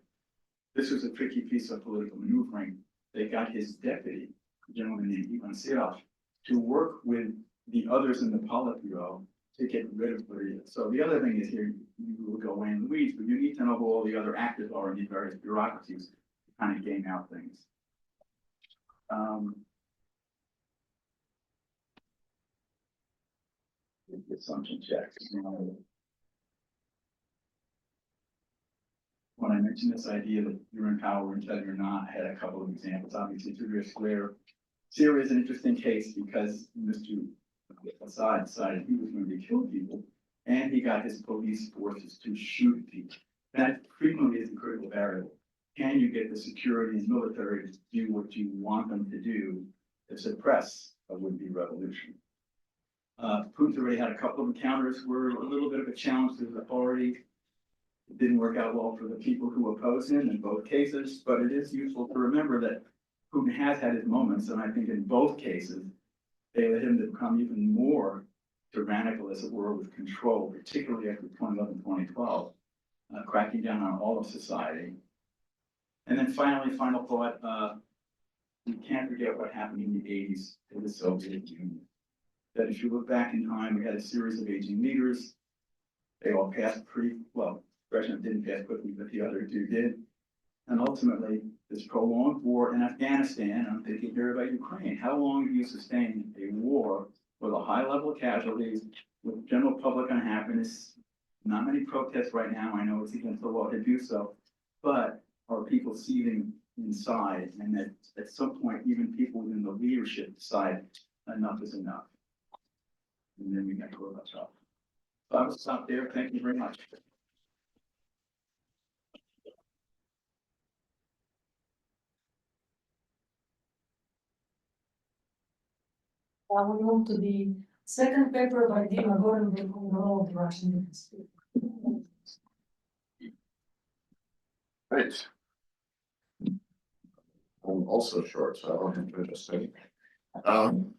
this was a tricky piece of political maneuvering. They got his deputy, a gentleman named Ivan Sirov, to work with the others in the Politburo to get rid of Beria. So the other thing is here, you will go in the weeds, but you need to know who all the other actors are in these various bureaucracies to kind of game out things. The assumption checks. When I mentioned this idea that you're in power until you're not, I had a couple of examples. Obviously, Tahrir Square. Syria is an interesting case because Mr. Assad decided he was going to kill people, and he got his police forces to shoot people. That frequently is a critical variable. Can you get the security and military to do what you want them to do to suppress a would-be revolution? Putin's already had a couple of encounters where a little bit of a challenge to his authority. It didn't work out well for the people who oppose him in both cases, but it is useful to remember that Putin has had his moments, and I think in both cases, they led him to become even more tyrannical, as it were, with control, particularly after 2011, 2012, cracking down on all of society. And then finally, final thought, we can't forget what happened in the 80s to the Soviet Union. That if you look back in time, we had a series of aging leaders. They all passed well, Brezhnev didn't pass quickly, but the other two did. And ultimately, this prolonged war in Afghanistan, I'm thinking here about Ukraine. How long do you sustain a war with a high level of casualties, with general public unhappiness? Not many protests right now. I know it's against the law to do so, but are people seething inside? And that at some point, even people within the leadership decide enough is enough. And then we got Gorbachev. So I will stop there. Thank you very much. We move to the second paper by Dima Gorenberg on the role of the Russian defense. Right. I'm also short, so I don't have to adjust anything.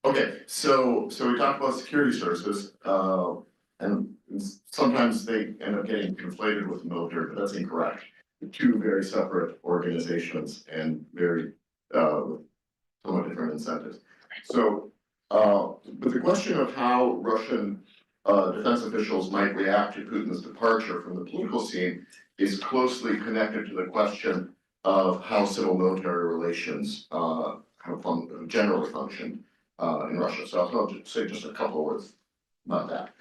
Okay, so we talked about security services, and sometimes they end up getting conflated with the military, but that's incorrect. Two very separate organizations and very somewhat different incentives. So, but the question of how Russian defense officials might react to Putin's departure from the political scene is closely connected to the question of how civil-military relations generally function in Russia. So I'll just say just a couple of words about that.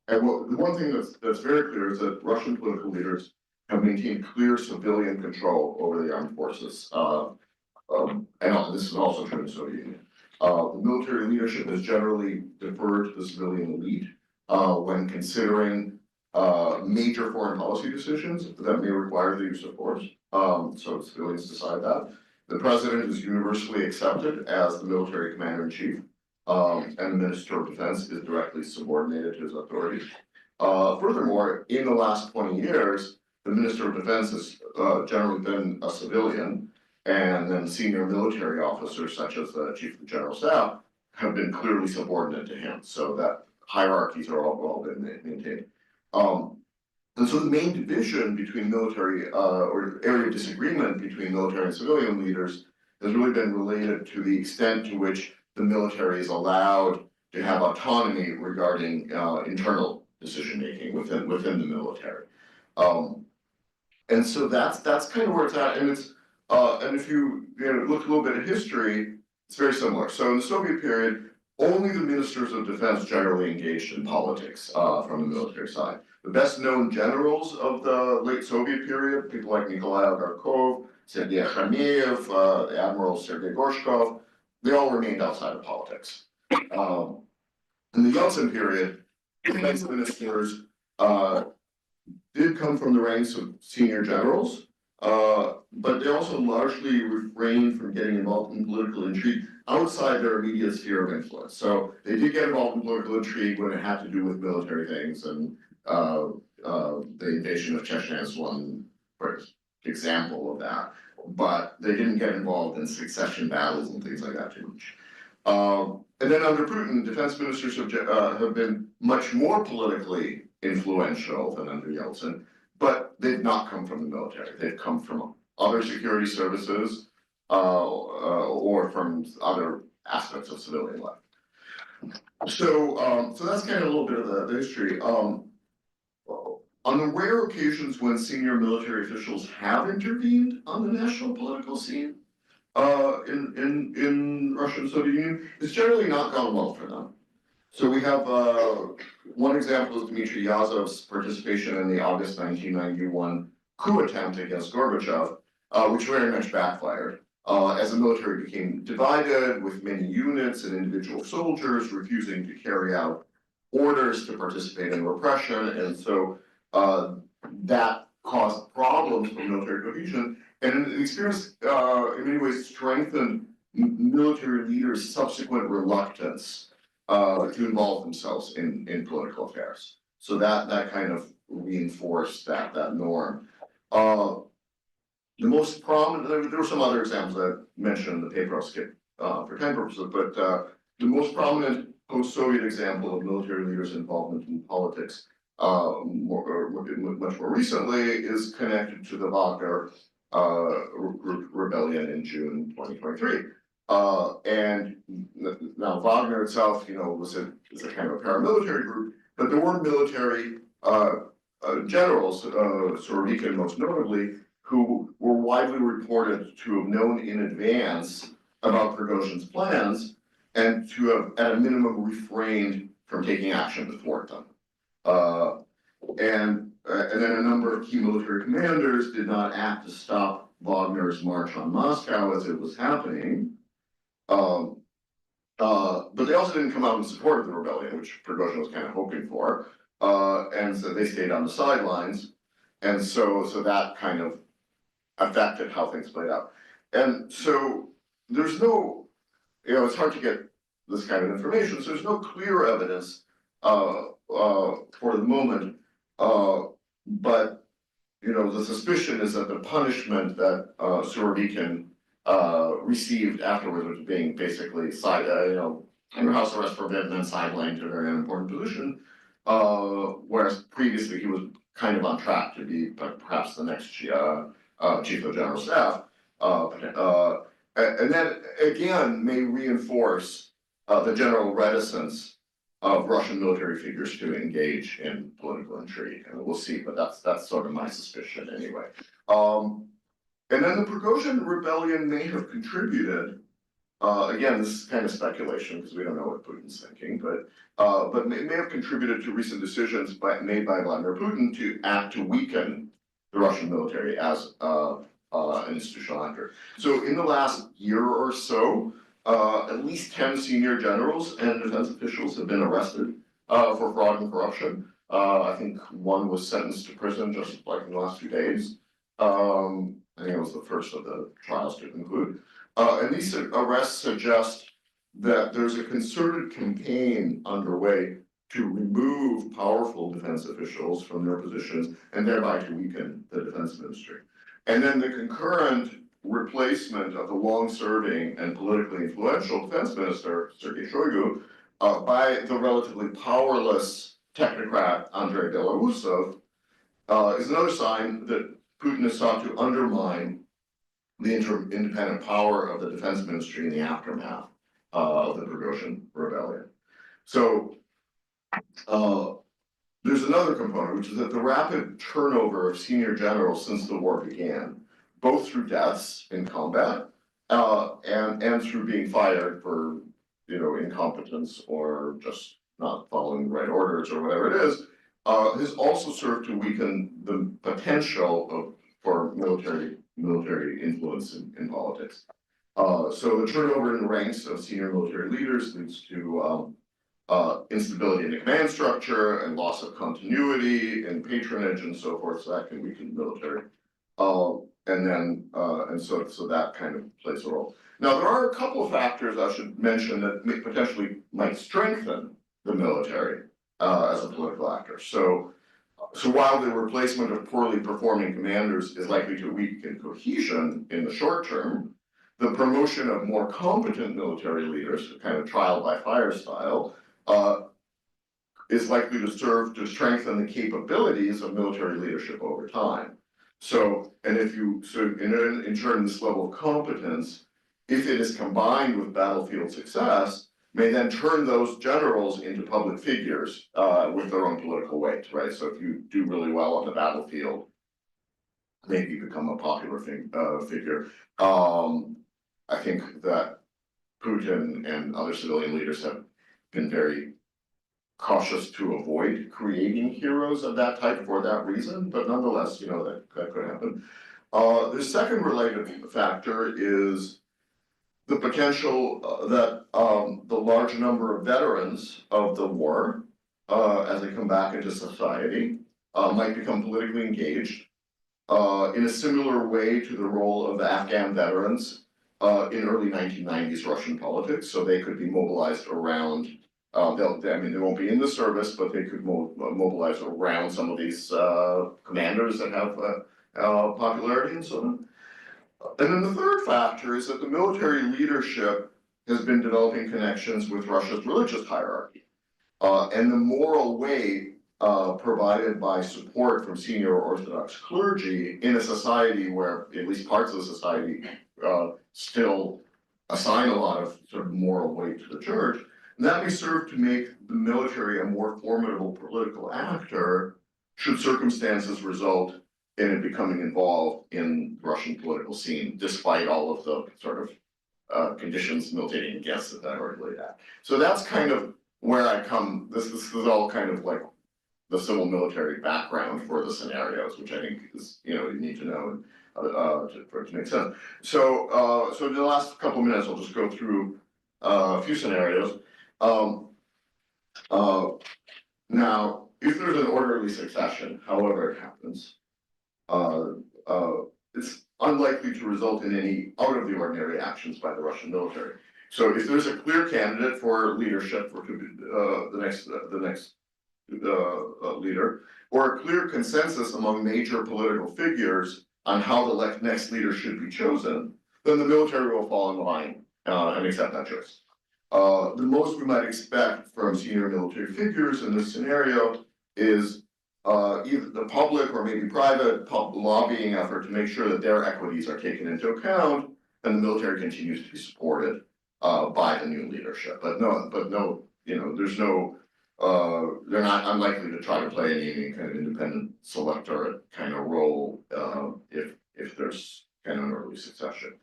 And the one thing that's very clear is that Russian political leaders have maintained clear civilian control over the armed forces. And this is also true in the Soviet Union. The military leadership has generally deferred to the civilian elite when considering major foreign policy decisions that may require the use of force. So civilians decide that. The president is universally accepted as the military commander-in-chief, and the Minister of Defense is directly subordinated to his authority. Furthermore, in the last 20 years, the Minister of Defense has generally been a civilian, and then senior military officers, such as the Chief of the General Staff, have been clearly subordinate to him, so that hierarchies are all been maintained. And so the main division between military, or area of disagreement between military and civilian leaders has really been related to the extent to which the military is allowed to have autonomy regarding internal decision-making within the military. And so that's kind of where it's at, and it's, and if you look a little bit at history, it's very similar. So in the Soviet period, only the ministers of defense generally engaged in politics, from the military side. The best known generals of the late Soviet period, people like Nikolai Agarkov, Sergei Khameyev, Admiral Sergei Gorshkov, they all remained outside of politics. In the Yeltsin period, defense ministers did come from the ranks of senior generals, but they also largely refrained from getting involved in political intrigue outside their immediate sphere of influence. So they did get involved in political intrigue when it had to do with military things, and the invasion of Chechnya is one example of that. But they didn't get involved in succession battles and things like that too much. And then under Putin, defense ministers have been much more politically influential than under Yeltsin, but they've not come from the military. They've come from other security services or from other aspects of civilian life. So, so that's kind of a little bit of the history. On the rare occasions when senior military officials have intervened on the national political scene in Russia and Soviet Union, it's generally not gone well for them. So we have one example is Dmitry Yazov's participation in the August 1991 coup attempt against Gorbachev, which very much backfired. As the military became divided with many units and individual soldiers refusing to carry out orders to participate in repression, and so that caused problems for military cohesion, and the experience in many ways strengthened military leaders' subsequent reluctance to involve themselves in political affairs. So that kind of reinforced that norm. The most prominent, there were some other examples that I mentioned in the paper, I'll skip for time purposes, but the most prominent post-Soviet example of military leaders' involvement in politics much more recently is connected to the Wagner rebellion in June 2023. And now Wagner itself, was a kind of a paramilitary group, but there were military generals, Surovikin most notably, who were widely reported to have known in advance about Prigozhin's plans and to have, at a minimum, refrained from taking action to thwart them. And then a number of key military commanders did not act to stop Wagner's march on Moscow as it was happening. But they also didn't come out in support of the rebellion, which Prigozhin was kind of hoping for. And so they stayed on the sidelines. And so that kind of affected how things played out. And so there's no, it's hard to get this kind of information. So there's no clear evidence for the moment. But the suspicion is that the punishment that Surovikin received afterwards, which being basically under house arrest for a bit and then sidelined to a very unimportant position, whereas previously he was kind of on track to be perhaps the next chief of general staff, and that again may reinforce the general reticence of Russian military figures to engage in political intrigue, and we'll see. But that's sort of my suspicion anyway. And then the Prigozhin rebellion may have contributed. Again, this is kind of speculation because we don't know what Putin's thinking, but may have contributed to recent decisions made by Vladimir Putin to act to weaken the Russian military as an institutional actor. So in the last year or so, at least 10 senior generals and defense officials have been arrested for fraud and corruption. I think one was sentenced to prison just like in the last few days. I think it was the first of the trials to conclude. And these arrests suggest that there's a concerted campaign underway to remove powerful defense officials from their positions and thereby to weaken the defense ministry. And then the concurrent replacement of the long-serving and politically influential defense minister, Sergei Shoigu, by the relatively powerless technocrat Andrei Belousov is another sign that Putin has sought to undermine the independent power of the defense ministry in the aftermath of the Prigozhin rebellion. So there's another component, which is that the rapid turnover of senior generals since the war began, both through deaths in combat, and through being fired for, incompetence or just not following the right orders or whatever it is, has also served to weaken the potential for military influence in politics. So the turnover in the ranks of senior military leaders leads to instability in the command structure and loss of continuity and patronage and so forth, so that can weaken the military. So that kind of plays a role. Now, there are a couple of factors I should mention that potentially might strengthen the military as a political actor. So while the replacement of poorly performing commanders is likely to weaken cohesion in the short term, the promotion of more competent military leaders, kind of trial by fire style, is likely to serve to strengthen the capabilities of military leadership over time. In turn, this level of competence, if it is combined with battlefield success, may then turn those generals into public figures with their own political weight, right? So if you do really well on the battlefield, maybe you become a popular figure. I think that Putin and other civilian leaders have been very cautious to avoid creating heroes of that type for that reason, but nonetheless, that could happen. The second related factor is the potential that the large number of veterans of the war, as they come back into society, might become politically engaged in a similar way to the role of the Afghan veterans in early 1990s Russian politics. So they could be mobilized around, they won't be in the service, but they could mobilize around some of these commanders that have popularity and so on. And then the third factor is that the military leadership has been developing connections with Russia's religious hierarchy. And the moral weight provided by support from senior Orthodox clergy in a society where at least parts of the society still assign a lot of sort of moral weight to the church, and that may serve to make the military a more formidable political actor should circumstances result in it becoming involved in the Russian political scene, despite all of the sort of conditions militating against it that I already laid out. So that's kind of where I come. This is all kind of like the civil military background for the scenarios, which I think is, you need to know for it to make sense. So in the last couple of minutes, I'll just go through a few scenarios. Now, if there's an orderly succession, however it happens, it's unlikely to result in any out of the ordinary actions by the Russian military. So if there's a clear candidate for leadership for the next leader, or a clear consensus among major political figures on how the next leader should be chosen, then the military will fall in line and accept that choice. The most we might expect from senior military figures in this scenario is either the public or maybe private lobbying effort to make sure that their equities are taken into account, and the military continues to be supported by the new leadership. But no, there's no, they're not unlikely to try to play any kind of independent selectorate kind of role if there's kind of an early succession.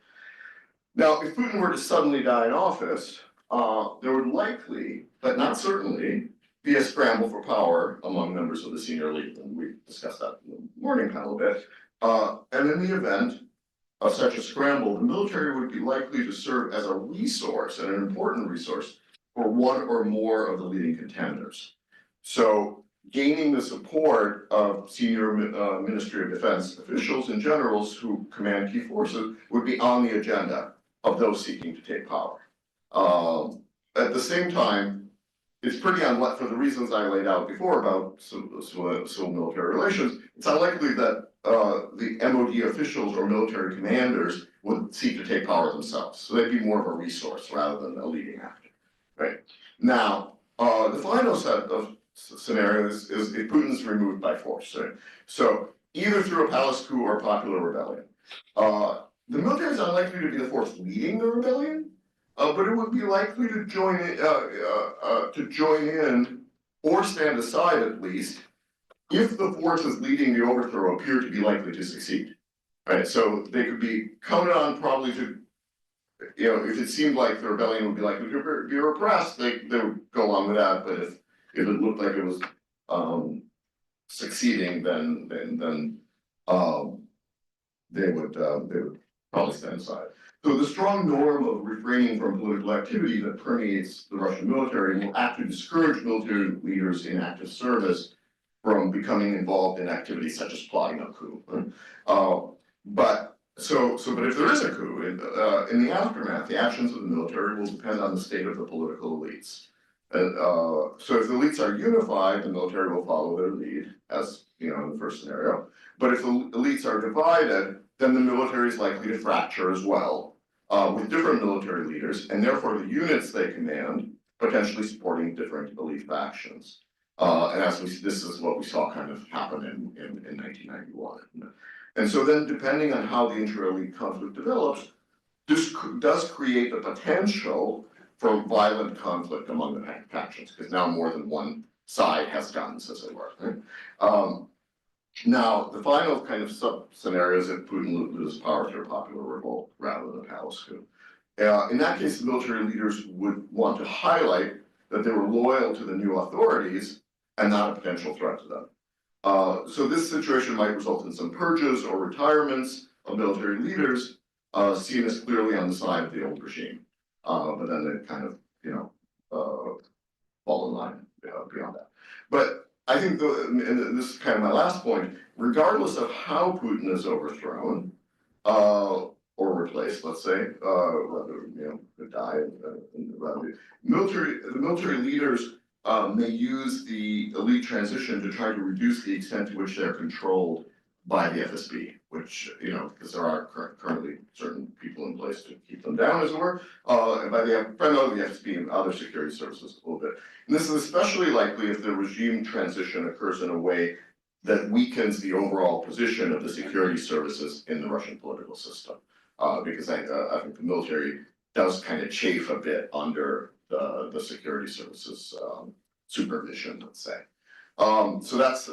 Now, if Putin were to suddenly die in office, there would likely, but not certainly, be a scramble for power among members of the senior elite, and we discussed that in the morning panel a bit. And in the event of such a scramble, the military would be likely to serve as a resource, and an important resource, for one or more of the leading contenders. So gaining the support of senior Ministry of Defense officials and generals who command key forces would be on the agenda of those seeking to take power. At the same time, it's pretty unlikely, for the reasons I laid out before about civil military relations, it's unlikely that the MOD officials or military commanders would seek to take power themselves. So they'd be more of a resource rather than a leading actor, right? Now, the final set of scenarios is if Putin's removed by force, right? So either through a palace coup or popular rebellion. The military is unlikely to be the force leading the rebellion, but it would be likely to join in or stand aside at least if the forces leading the overthrow appear to be likely to succeed. Right, so they could be counted on probably to, if it seemed like the rebellion would be likely to be repressed, they would go along with that, but if it looked like it was succeeding, then they would probably stand aside. So the strong norm of refraining from political activity that permeates the Russian military will act to discourage military leaders in active service from becoming involved in activities such as plotting a coup. But if there is a coup, in the aftermath, the actions of the military will depend on the state of the political elites. So if the elites are unified, the military will follow their lead, as in the first scenario. But if the elites are divided, then the military is likely to fracture as well, with different military leaders, and therefore the units they command potentially supporting different elite factions. And as this is what we saw kind of happen in 1991. And so then, depending on how the inter-elite conflict develops, this does create the potential for violent conflict among the factions, because now more than one side has guns, as it were. Right? Now, the final kind of sub-scenario is if Putin loses power through a popular revolt rather than a palace coup. In that case, the military leaders would want to highlight that they were loyal to the new authorities and not a potential threat to them. So this situation might result in some purges or retirements of military leaders seen as clearly on the side of the old regime. But then they kind of, fall in line beyond that. But I think, and this is kind of my last point, regardless of how Putin is overthrown or replaced, let's say, whether could die, the military leaders may use the elite transition to try to reduce the extent to which they're controlled by the FSB, which, because there are currently certain people in place to keep them down, as it were, and by the FSB and other security services a little bit. And this is especially likely if the regime transition occurs in a way that weakens the overall position of the security services in the Russian political system. Because I think the military does kind of chafe a bit under the security services supervision, let's say. So that's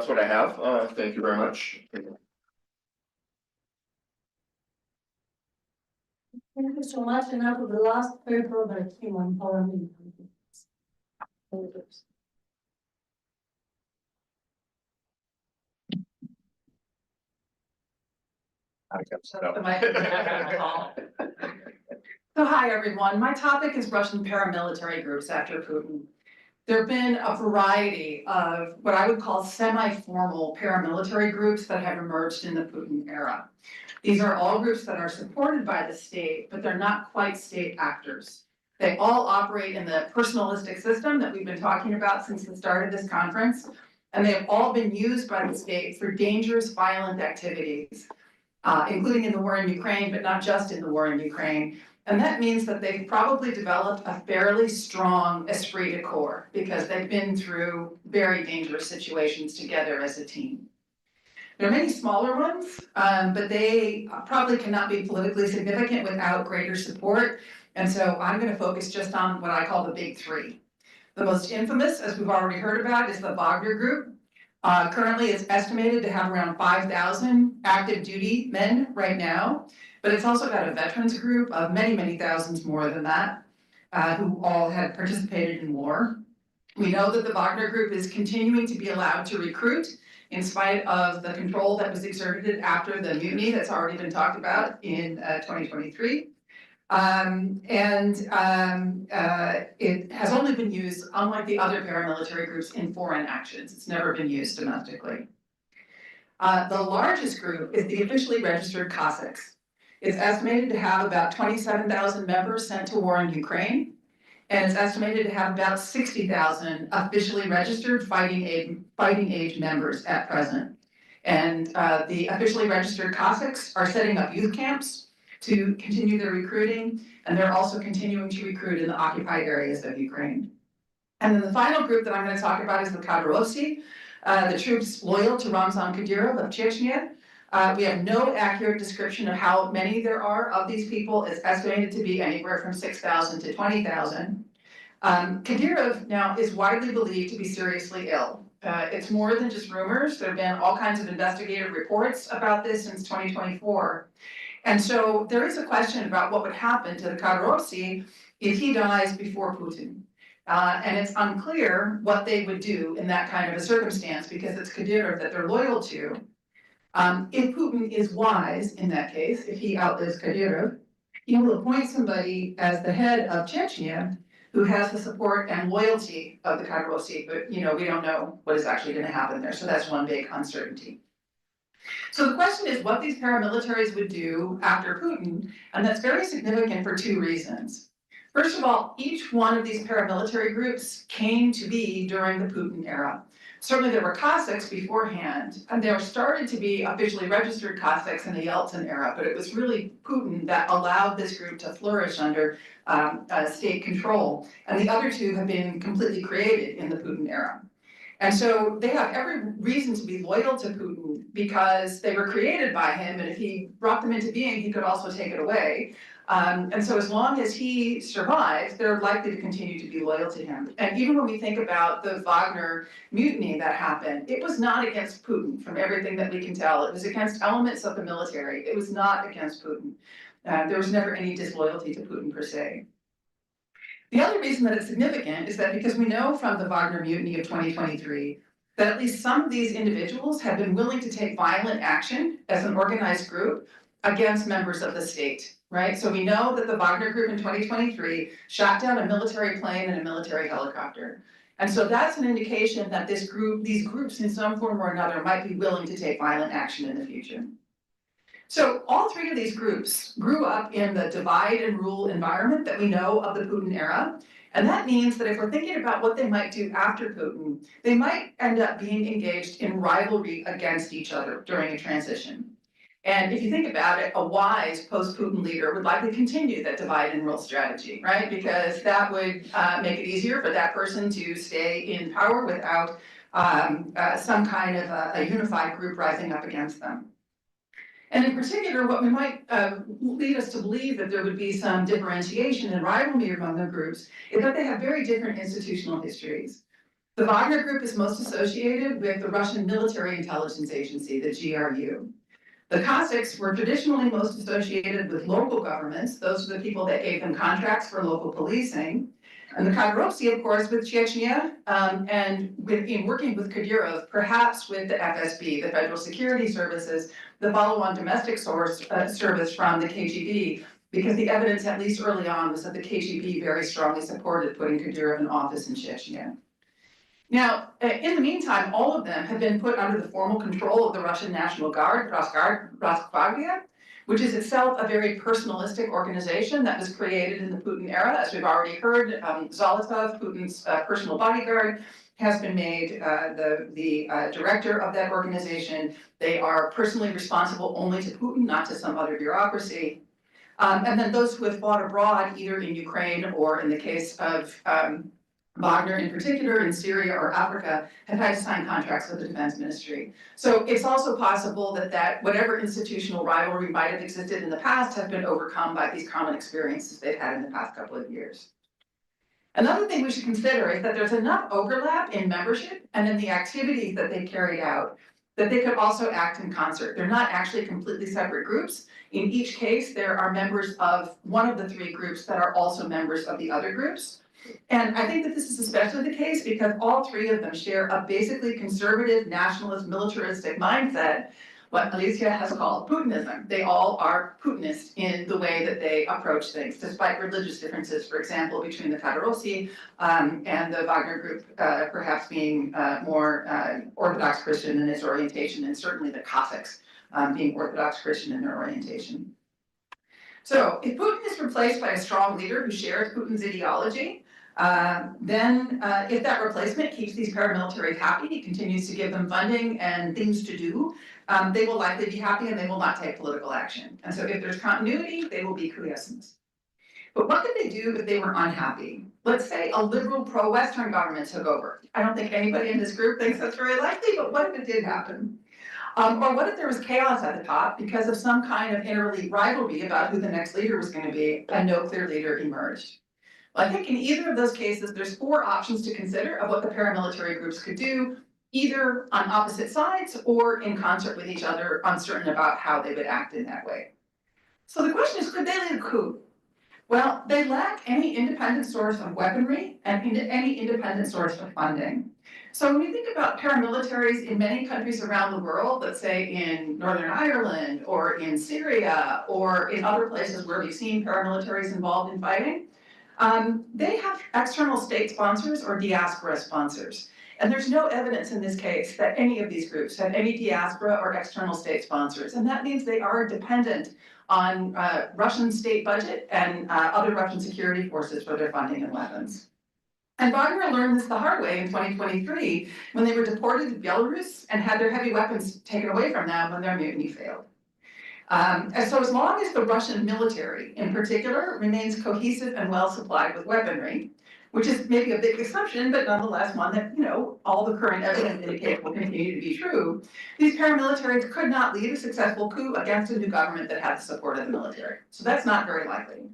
what I have. Thank you very much. Thank you so much. And now to the last paper by Kim on paramilitary. So hi, everyone. My topic is Russian paramilitary groups after Putin. There have been a variety of what I would call semi-formal paramilitary groups that have emerged in the Putin era. These are all groups that are supported by the state, but they're not quite state actors. They all operate in the personalistic system that we've been talking about since the start of this conference, and they have all been used by the state for dangerous, violent activities, including in the war in Ukraine, but not just in the war in Ukraine. And that means that they've probably developed a fairly strong esprit de corps because they've been through very dangerous situations together as a team. There are many smaller ones, but they probably cannot be politically significant without greater support. And so I'm going to focus just on what I call the big three. The most infamous, as we've already heard about, is the Wagner Group. Currently, it's estimated to have around 5,000 active duty men right now, but it's also got a veterans group of many, many thousands more than that, who all had participated in war. We know that the Wagner Group is continuing to be allowed to recruit in spite of the control that was exerted after the mutiny that's already been talked about in 2023. It has only been used, unlike the other paramilitary groups, in foreign actions. It's never been used domestically. The largest group is the officially registered Cossacks. It's estimated to have about 27,000 members sent to war in Ukraine, and it's estimated to have about 60,000 officially registered fighting age members at present. And the officially registered Cossacks are setting up youth camps to continue their recruiting, and they're also continuing to recruit in the occupied areas of Ukraine. And then the final group that I'm going to talk about is the Kadrovsi, the troops loyal to Ramzan Kadyrov of Chechnya. We have no accurate description of how many there are of these people. It's estimated to be anywhere from 6,000 to 20,000. Kadyrov now is widely believed to be seriously ill. It's more than just rumors. There have been all kinds of investigative reports about this since 2024. And so there is a question about what would happen to the Kadyrov if he dies before Putin. And it's unclear what they would do in that kind of a circumstance because it's Kadyrov that they're loyal to. If Putin is wise in that case, if he outlives Kadyrov, he will appoint somebody as the head of Chechnya who has the support and loyalty of the Kadyrov, but we don't know what is actually going to happen there. So that's one big uncertainty. So the question is what these paramilitaries would do after Putin, and that's very significant for two reasons. First of all, each one of these paramilitary groups came to be during the Putin era. Certainly there were Cossacks beforehand, and there started to be officially registered Cossacks in the Yeltsin era, but it was really Putin that allowed this group to flourish under state control. And the other two have been completely created in the Putin era. And so they have every reason to be loyal to Putin because they were created by him, and if he brought them into being, he could also take it away. And so as long as he survives, they're likely to continue to be loyal to him. And even when we think about the Wagner mutiny that happened, it was not against Putin from everything that we can tell. It was against elements of the military. It was not against Putin. There was never any disloyalty to Putin per se. The other reason that it's significant is that because we know from the Wagner mutiny of 2023 that at least some of these individuals have been willing to take violent action as an organized group against members of the state, right? So we know that the Wagner group in 2023 shot down a military plane and a military helicopter. And so that's an indication that these groups in some form or another might be willing to take violent action in the future. So all three of these groups grew up in the divide and rule environment that we know of the Putin era. And that means that if we're thinking about what they might do after Putin, they might end up being engaged in rivalry against each other during a transition. And if you think about it, a wise post-Putin leader would likely continue that divide and rule strategy, right? Because that would make it easier for that person to stay in power without some kind of a unified group rising up against them. And in particular, what we might lead us to believe that there would be some differentiation and rivalry among the groups is that they have very different institutional histories. The Wagner group is most associated with the Russian Military Intelligence Agency, the GRU. The Cossacks were traditionally most associated with local governments. Those are the people that gave them contracts for local policing. And the Kadyrov, of course, with Chechnya, and in working with Kadyrov, perhaps with the FSB, the Federal Security Services, the follow-on domestic service from the KGB, because the evidence, at least early on, was that the KGB very strongly supported putting Kadyrov in office in Chechnya. Now, in the meantime, all of them have been put under the formal control of the Russian National Guard, Rosgvardia, which is itself a very personalistic organization that was created in the Putin era. As we've already heard, Zolotov, Putin's personal bodyguard, has been made the director of that organization. They are personally responsible only to Putin, not to some other bureaucracy. And then those who have fought abroad, either in Ukraine or in the case of Wagner in particular, in Syria or Africa, have had to sign contracts with the defense ministry. So it's also possible that whatever institutional rivalry might have existed in the past have been overcome by these common experiences they've had in the past couple of years. Another thing we should consider is that there's enough overlap in membership and in the activities that they carried out that they could also act in concert. They're not actually completely separate groups. In each case, there are members of one of the three groups that are also members of the other groups. And I think that this is especially the case because all three of them share a basically conservative, nationalist, militaristic mindset, what Alicia has called Putinism. They all are Putinist in the way that they approach things, despite religious differences, for example, between the Kadyrov and the Wagner group, perhaps being more Orthodox Christian in its orientation, and certainly the Cossacks being Orthodox Christian in their orientation. So if Putin is replaced by a strong leader who shares Putin's ideology, then if that replacement keeps these paramilitaries happy, continues to give them funding and things to do, they will likely be happy and they will not take political action. And so if there's continuity, they will be quiescent. But what could they do if they were unhappy? Let's say a liberal pro-Western government took over. I don't think anybody in this group thinks that's very likely, but what if it did happen? Or what if there was chaos at the top because of some kind of inter-elite rivalry about who the next leader was going to be and no clear leader emerged? Well, I think in either of those cases, there's four options to consider of what the paramilitary groups could do either on opposite sides or in concert with each other, uncertain about how they would act in that way. So the question is, could they lead a coup? Well, they lack any independent source of weaponry and any independent source of funding. So when we think about paramilitaries in many countries around the world, let's say in Northern Ireland or in Syria or in other places where we've seen paramilitaries involved in fighting, they have external state sponsors or diaspora sponsors. And there's no evidence in this case that any of these groups have any diaspora or external state sponsors. And that means they are dependent on Russian state budget and other Russian security forces for their funding and weapons. And Wagner learned this the hard way in 2023 when they were deported to Belarus and had their heavy weapons taken away from them when their mutiny failed. And so as long as the Russian military in particular remains cohesive and well supplied with weaponry, which is maybe a big assumption, but nonetheless one that, all the current evidence indicates will continue to be true, these paramilitaries could not lead a successful coup against a new government that had the support of the military. So that's not very likely.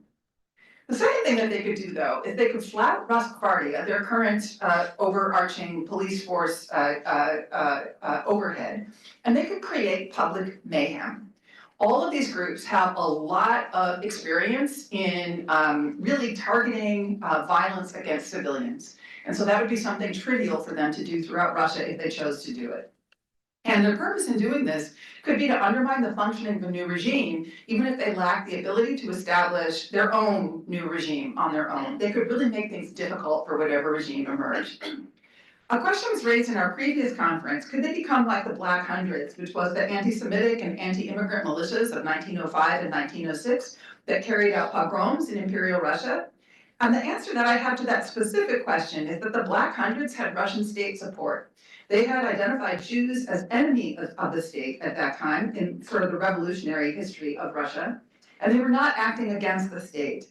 The second thing that they could do, though, is they could flout Rosgvardia, their current overarching police force overhead, and they could create public mayhem. All of these groups have a lot of experience in really targeting violence against civilians. And so that would be something trivial for them to do throughout Russia if they chose to do it. And their purpose in doing this could be to undermine the functioning of a new regime, even if they lack the ability to establish their own new regime on their own. They could really make things difficult for whatever regime emerged. A question was raised in our previous conference, could they become like the Black Hundreds, which was the anti-Semitic and anti-immigrant militias of 1905 and 1906 that carried out pogroms in Imperial Russia? And the answer that I have to that specific question is that the Black Hundreds had Russian state support. They had identified Jews as enemies of the state at that time in sort of the revolutionary history of Russia, and they were not acting against the state.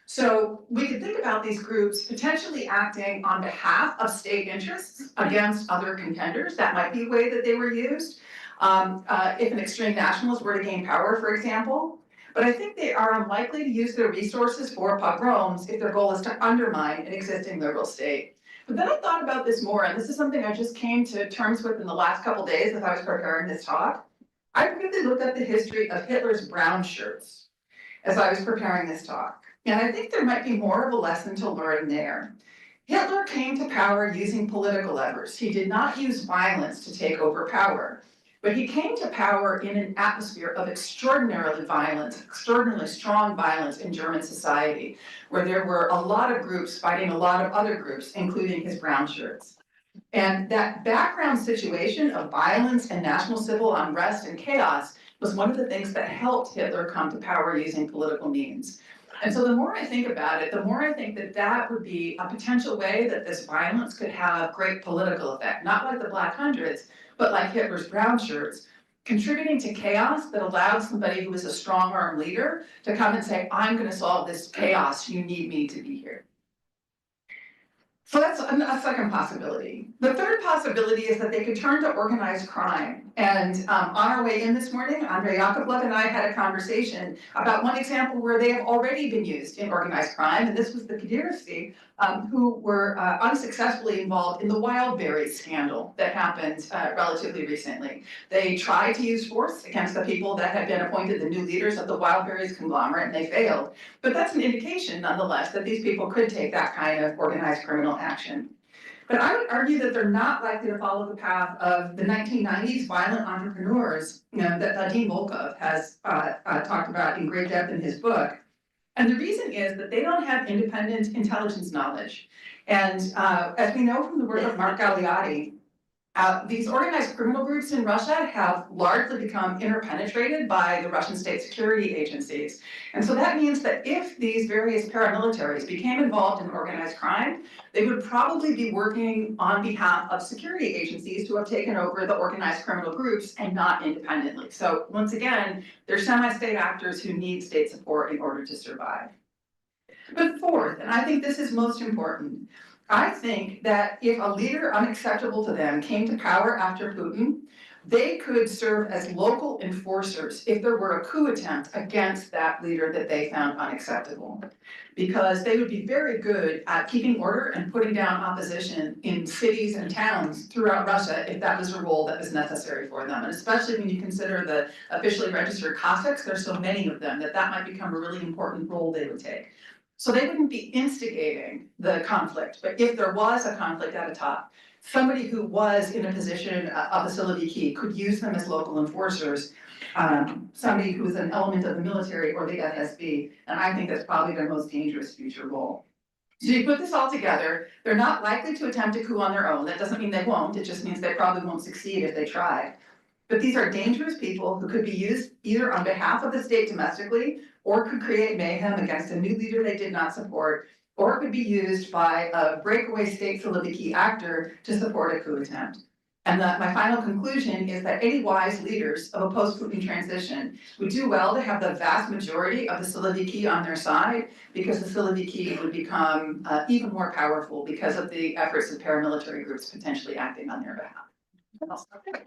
So we could think about these groups potentially acting on behalf of state interests against other contenders. That might be a way that they were used. If an extreme nationalist were to gain power, for example. But I think they are unlikely to use their resources for pogroms if their goal is to undermine an existing liberal state. But then I thought about this more, and this is something I just came to terms with in the last couple days as I was preparing this talk. I really looked at the history of Hitler's brown shirts as I was preparing this talk. And I think there might be more of a lesson to learn there. Hitler came to power using political levers. He did not use violence to take over power, but he came to power in an atmosphere of extraordinarily strong violence in German society, where there were a lot of groups fighting a lot of other groups, including his brown shirts. And that background situation of violence and national civil unrest and chaos was one of the things that helped Hitler come to power using political means. And so the more I think about it, the more I think that that would be a potential way that this violence could have great political effect, not like the Black Hundreds, but like Hitler's brown shirts, contributing to chaos that allowed somebody who was a strong-arm leader to come and say, I'm going to solve this chaos, you need me to be here. So that's a second possibility. The third possibility is that they could turn to organized crime. And on our way in this morning, Andrei Yakovlev and I had a conversation about one example where they have already been used in organized crime, and this was the Kadyrovsky, who were unsuccessfully involved in the Wildberries scandal that happened relatively recently. They tried to use force against the people that had been appointed the new leaders of the Wildberries conglomerate, and they failed. But that's an indication, nonetheless, that these people could take that kind of organized criminal action. But I would argue that they're not likely to follow the path of the 1990s violent entrepreneurs, that Vadim Volkov has talked about in great depth in his book. And the reason is that they don't have independent intelligence knowledge. And as we know from the work of Mark Galeotti, these organized criminal groups in Russia have largely become interpenetrated by the Russian state security agencies. And so that means that if these various paramilitaries became involved in organized crime, they would probably be working on behalf of security agencies who have taken over the organized criminal groups and not independently. So once again, they're semi-state actors who need state support in order to survive. But fourth, and I think this is most important, I think that if a leader unacceptable to them came to power after Putin, they could serve as local enforcers if there were a coup attempt against that leader that they found unacceptable. Because they would be very good at keeping order and putting down opposition in cities and towns throughout Russia if that was a role that was necessary for them. And especially when you consider the officially registered Cossacks, there's so many of them that might become a really important role they would take. So they wouldn't be instigating the conflict, but if there was a conflict at the top, somebody who was in a position of a Siloviki could use them as local enforcers, somebody who is an element of the military or the FSB, and I think that's probably their most dangerous future role. So you put this all together, they're not likely to attempt a coup on their own. That doesn't mean they won't, it just means they probably won't succeed if they try. But these are dangerous people who could be used either on behalf of the state domestically or could create mayhem against a new leader they did not support, or could be used by a breakaway state Siloviki actor to support a coup attempt. And my final conclusion is that any wise leaders of a post-Putin transition would do well to have the vast majority of the Siloviki on their side, because the Siloviki would become even more powerful because of the efforts of paramilitary groups potentially acting on their behalf. I'll stop there.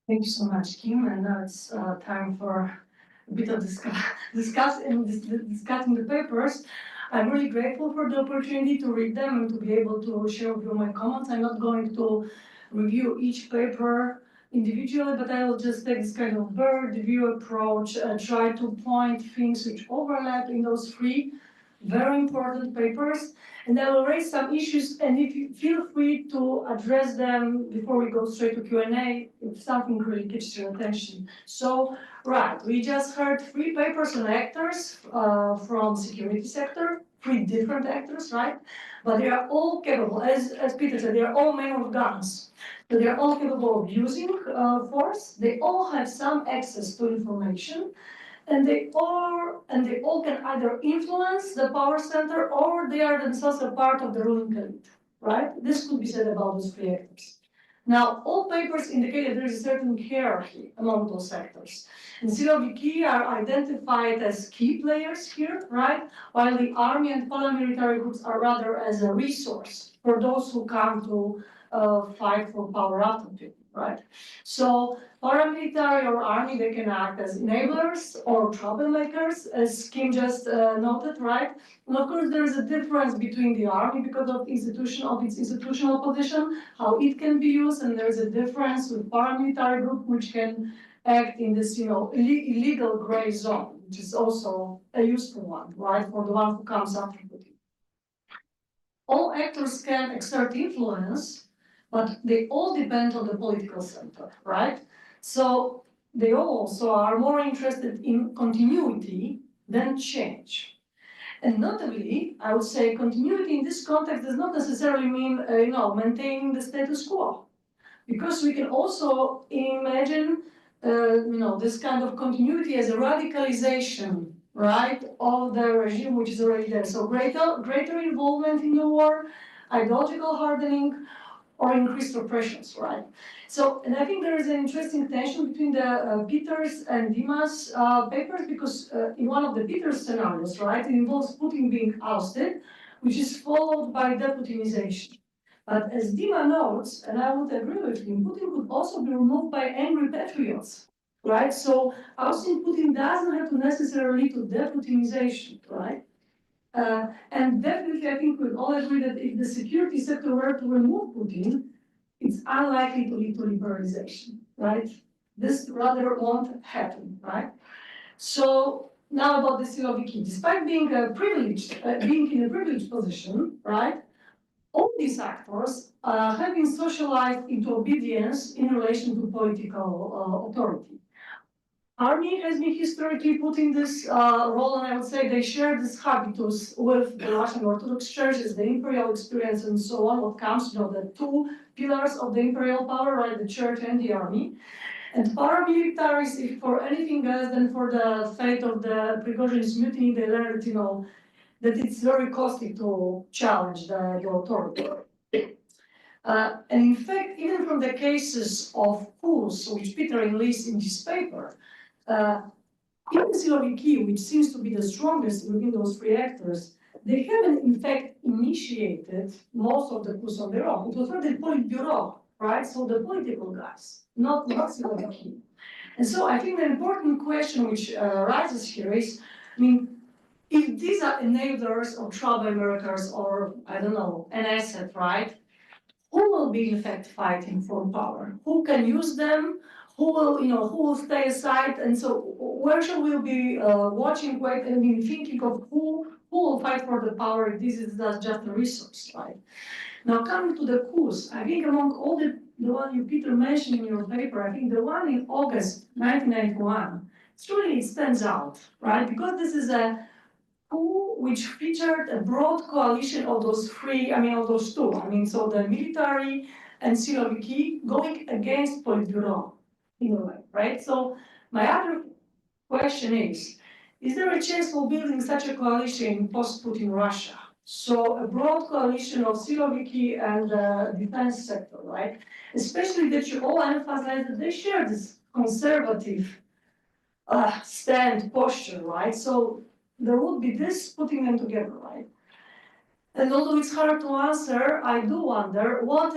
Thank you so much, Kim, and now it's time for a bit of discussing the papers. I'm really grateful for the opportunity to read them and to be able to share with you my comments. I'm not going to review each paper individually, but I will just take this kind of bird view approach and try to point things which overlap in those three very important papers. And I will raise some issues, and if you feel free to address them before we go straight to Q&A, if something really catches your attention. So, right, we just heard three papers on actors from security sector, three different actors, right? But they are all capable, as Peter said, they are all men with guns. So they are all capable of using force. They all have some access to information. And they all can either influence the power center or they are themselves a part of the ruling elite, right? This could be said about those three actors. Now, all papers indicate that there is a certain hierarchy among those actors. And Siloviki are identified as key players here, right? While the army and paramilitary groups are rather as a resource for those who come to fight for power after Putin, right? So paramilitary or army, they can act as enablers or troublemakers, as Kim just noted, right? And of course, there is a difference between the army because of its institutional position, how it can be used, and there is a difference with paramilitary group, which can act in this, illegal gray zone, which is also a useful one, right, for the one who comes after Putin. All actors can exert influence, but they all depend on the political center, right? So they also are more interested in continuity than change. And notably, I would say continuity in this context does not necessarily mean, maintaining the status quo. Because we can also imagine, this kind of continuity as a radicalization, right, of the regime which is already there. So greater involvement in the war, ideological hardening, or increased repressions, right? So, and I think there is an interesting tension between the Peters and Dima's papers, because in one of the Peters scenarios, right, it involves Putin being ousted, which is followed by deputinization. But as Dima notes, and I would agree with him, Putin could also be removed by angry patriots, right? So ousting Putin doesn't have to necessarily lead to deputinization, right? And definitely, I think we all agree that if the security sector were to remove Putin, it's unlikely to lead to liberalization, right? This rather won't happen, right? So now about the Siloviki. Despite being in a privileged position, right? All these actors have been socialized into obedience in relation to political authority. Army has been historically put in this role, and I would say they share this habitus with the Russian Orthodox churches, the imperial experience, and so on. What comes, the two pillars of the imperial power, right, the church and the army. And paramilitaries, if for anything else than for the fate of the Prigozhin's mutiny, they learned, that it's very costly to challenge the authority. And in fact, even from the cases of coups, which Peter enlists in his paper, in Siloviki, which seems to be the strongest within those three actors, they haven't in fact initiated most of the coups on their own. It was really the Politburo, right? So the political guys, not Siloviki. And so I think the important question which rises here is, I mean, if these are enablers or troublemakers or, I don't know, an asset, right? Who will be in fact fighting for power? Who can use them? Who will, who will stay aside? And so where should we be watching, thinking of who will fight for the power if this is just a resource, right? Now coming to the coups, I think among all the one you, Peter, mentioned in your paper, I think the one in August 1991, it stands out, right? Because this is a coup which featured a broad coalition of those of those two. So the military and Siloviki going against Politburo, in a way, right? So my other question is there a chance for building such a coalition in post-Putin Russia? So a broad coalition of Siloviki and the defense sector, right? Especially that you all emphasize that they share this conservative posture, right? So there would be this putting them together, right? And although it's hard to answer, I do wonder what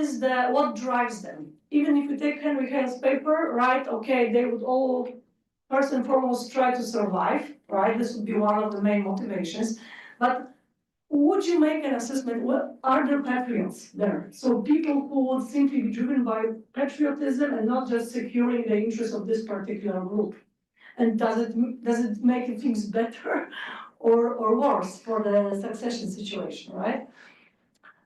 drives them. Even if you take Henry Hale's paper, right? Okay, they would all first and foremost try to survive, right? This would be one of the main motivations. But would you make an assessment? What are there patriots there? So people who would simply be driven by patriotism and not just securing the interests of this particular group. And does it make things better or worse for the succession situation, right?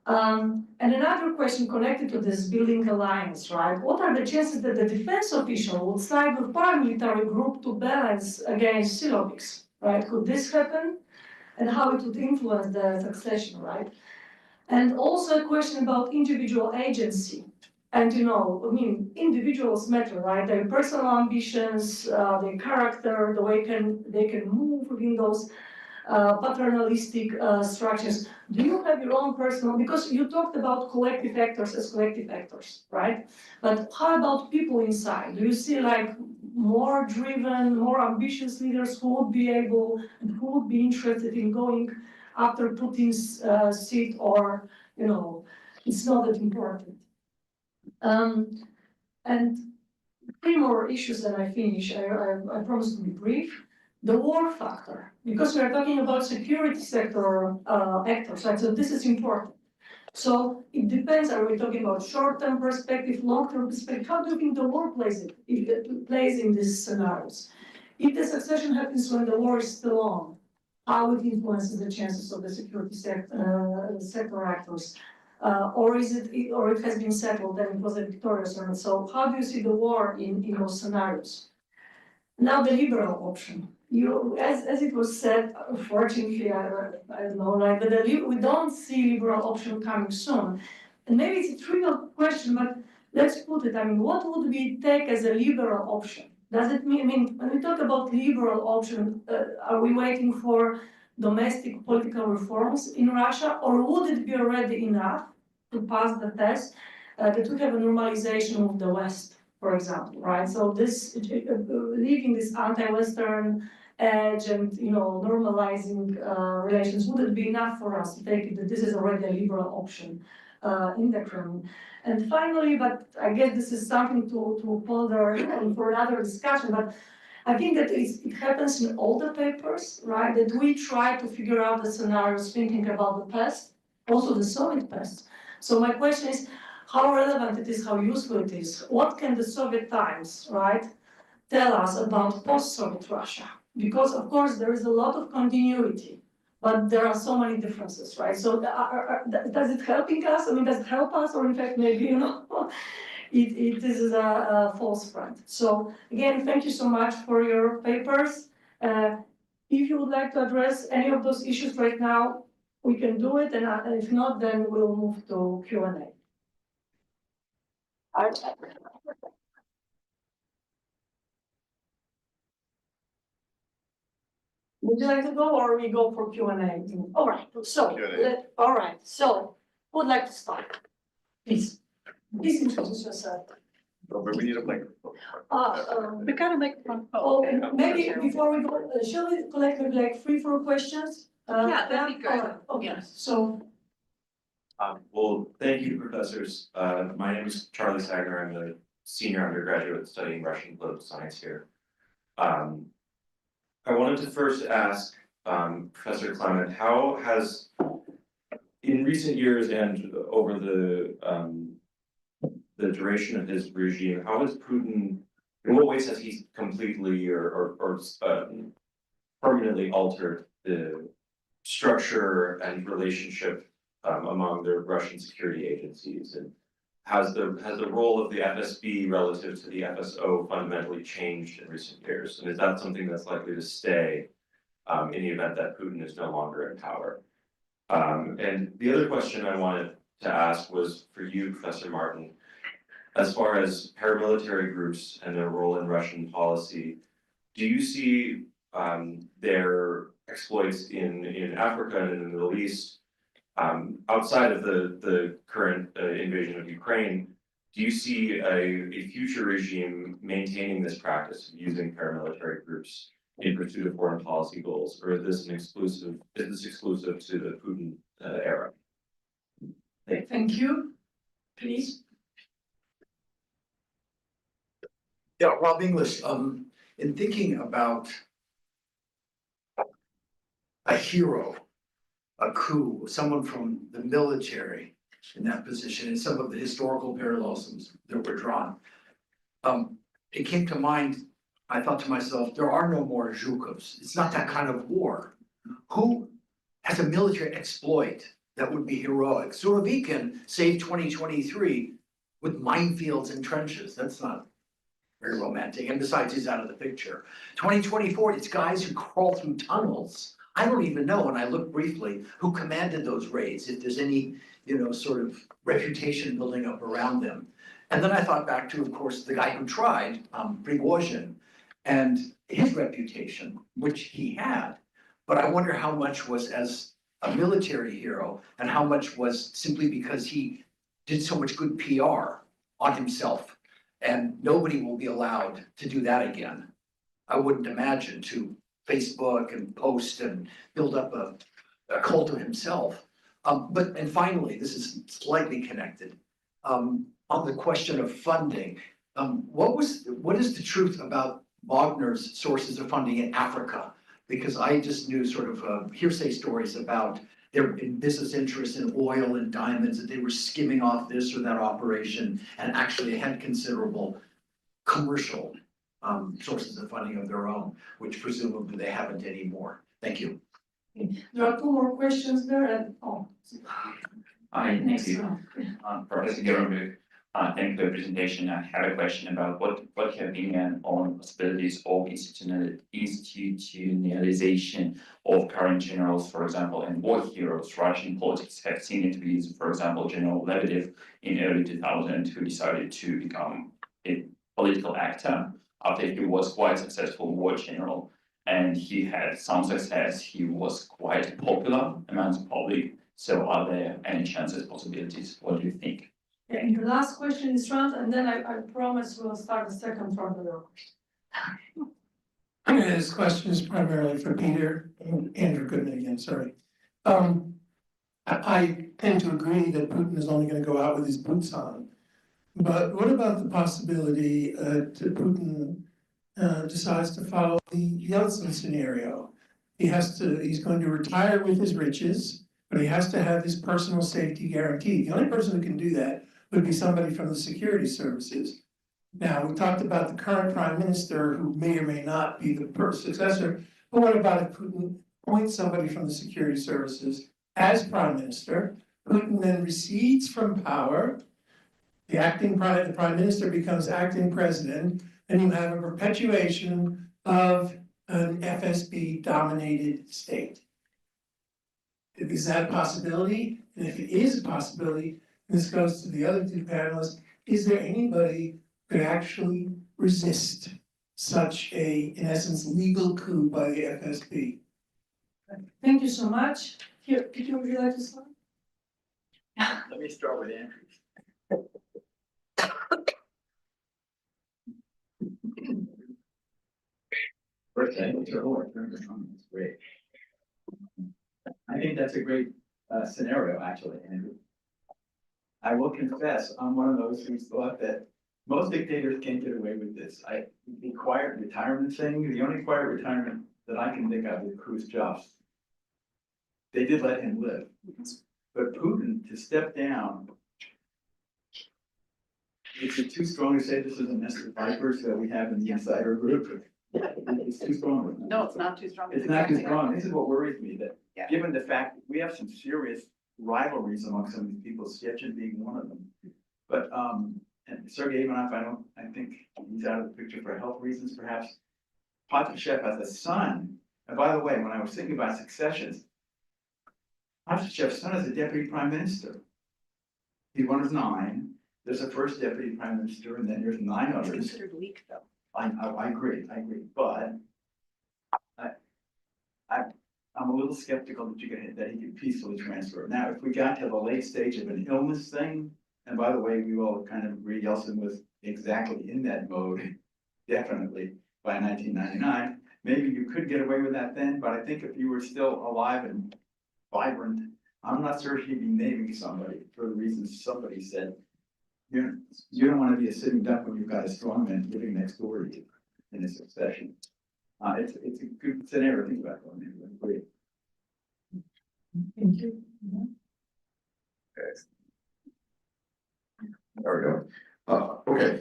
And another question connected to this building alliance, right? What are the chances that the defense official would side with paramilitary group to balance against Siloviks, right? Could this happen? And how it would influence the succession, right? And also a question about individual agency. And individuals matter, right? Their personal ambitions, their character, the way they can move within those paternalistic structures. Do you have your own personal, because you talked about collective actors as collective actors, right? But how about people inside? Do you see more driven, more ambitious leaders who would be able and who would be interested in going after Putin's seat, or, it's not that important? And three more issues and I finish. I promise to be brief. The war factor, because we are talking about security sector actors, right? So this is important. So it depends, are we talking about short-term perspective, long-term perspective? How do you think the war plays in these scenarios? If the succession happens when the war is still on, how it influences the chances of the security sector actors? Or it has been settled and it was a victorious one. So how do you see the war in those scenarios? Now the liberal option. As it was said, unfortunately, I don't know, but we don't see liberal option coming soon. And maybe it's a trivial question, but let's put it, what would we take as a liberal option? Does it mean, when we talk about liberal option, are we waiting for domestic political reforms in Russia, or would it be already enough to pass the test that we have a normalization of the West, for example, right? So this, leaving this anti-Western edge and normalizing relations, would it be enough for us to take it that this is already a liberal option in the Kremlin? And finally, but I guess this is something to ponder for another discussion, but I think that it happens in all the papers, right? That we try to figure out the scenarios thinking about the past, also the Soviet past. So my question is, how relevant it is, how useful it is? What can the Soviet times, right, tell us about post-Soviet Russia? Because of course there is a lot of continuity, but there are so many differences, right? So does it helping us? Does it help us, or in fact maybe it is a false friend? So again, thank you so much for your papers. If you would like to address any of those issues right now, we can do it, and if not, then we'll move to Q&A. Would you like to go, or we go for Q&A? All right, so, who would like to start? Please introduce yourself. Oh, but we need a microphone. We got a microphone. Oh, maybe before we go, shall we collect maybe like 3-4 questions? Yeah, that'd be good. All right, okay, so, Well, thank you, professors. My name is Charlie Sagner. I'm a senior undergraduate studying Russian political science here. I wanted to first ask Professor Clement, how has, in recent years and over the duration of his regime, how has Putin, in what ways has he completely or permanently altered the structure and relationship among the Russian security agencies, and has the role of the FSB relative to the FSO fundamentally changed in recent years? And is that something that's likely to stay in the event that Putin is no longer in power? And the other question I wanted to ask was for you, Professor Martin, as far as paramilitary groups and their role in Russian policy, do you see their exploits in Africa and in the Middle East, outside of the current invasion of Ukraine? Do you see a future regime maintaining this practice of using paramilitary groups in pursuit of foreign policy goals, or is this exclusive to the Putin era? thank you, please. Yeah, Rob English, in thinking about a hero, a coup, someone from the military in that position, and some of the historical parallelisms that were drawn, it came to mind, I thought to myself, there are no more Zhukovs. It's not that kind of war. Who has a military exploit that would be heroic? Surovikin saved 2023 with minefields and trenches. That's not very romantic, and besides, he's out of the picture. 2024, it's guys who crawl through tunnels. I don't even know, and I looked briefly, who commanded those raids, if there's any, sort of reputation building up around them. And then I thought back to, of course, the guy who tried, Prigozhin, and his reputation, which he had. But I wonder how much was as a military hero, and how much was simply because he did so much good PR on himself. And nobody will be allowed to do that again. I wouldn't imagine, to Facebook and post and build up a cult of himself. And finally, this is slightly connected. On the question of funding, what is the truth about Wagner's sources of funding in Africa? Because I just knew sort of hearsay stories about their business interests in oil and diamonds, that they were skimming off this or that operation, and actually had considerable commercial sources of funding of their own, which presumably they haven't anymore. Thank you. There are 2 more questions there, and, Hi, thank you. Professor Gerenberg, thank you for the presentation. I have a question about what your opinion on possibilities of institutionalization of current generals, for example, and war heroes. Russian politics have seen it with, for example, General Lebedev in early 2000, who decided to become a political actor after he was quite successful war general, and he had some success. He was quite popular among the public. So are there any chances, possibilities? What do you think? yeah, and the last question is round, and then I promise we'll start the second round of your question. This question is primarily for Peter and Andrew Goodman again, sorry. I tend to agree that Putin is only going to go out with his boots on. But what about the possibility that Putin decides to follow the Yeltsin scenario? He's going to retire with his riches, but he has to have his personal safety guaranteed. The only person who can do that would be somebody from the security services. Now, we talked about the current prime minister, who may or may not be the successor, but what about if Putin appoints somebody from the security services as prime minister? Putin then recedes from power, the prime minister becomes acting president, and you have a perpetuation of an FSB-dominated state. Is that a possibility? And if it is a possibility, and this goes to the other 2 panelists, is there anybody who could actually resist such a, in essence, legal coup by the FSB? Thank you so much. Here, Peter, would you like to start? Let me start with Andrew. That's great. I think that's a great scenario, actually, Andrew. I will confess, I'm one of those who thought that most dictators can't get away with this. The quiet retirement thing, the only quiet retirement that I can think of is Khrushchev. They did let him live. But Putin to step down, is it too strong to say this is a nest of vipers that we have in the insider group? It's too strong. No, it's not too strong. It's not too strong. This is what worries me, that Yeah. given the fact that we have some serious rivalries among some of these people, Sketchin being one of them. But, and Sergei Ivanov, I think he's out of the picture for health reasons, perhaps. Patrushev has a son. And by the way, when I was thinking about successions, Patrushev's son is a deputy prime minister. He's one of 9. There's a first deputy prime minister, and then there's 9 others. It's considered weak, though. I agree, but I'm a little skeptical that that he can peacefully transfer. Now, if we got to the late stage of an illness thing, and by the way, we all kind of agree Yeltsin was exactly in that mode, definitely by 1999, maybe you could get away with that then, but I think if you were still alive and vibrant, I'm not sure he'd be naming somebody for the reasons somebody said. You don't want to be a sitting duck when you've got a strong man living next door to you in a succession. It's a good scenario to think about. Great. Thank you. There we go. Okay.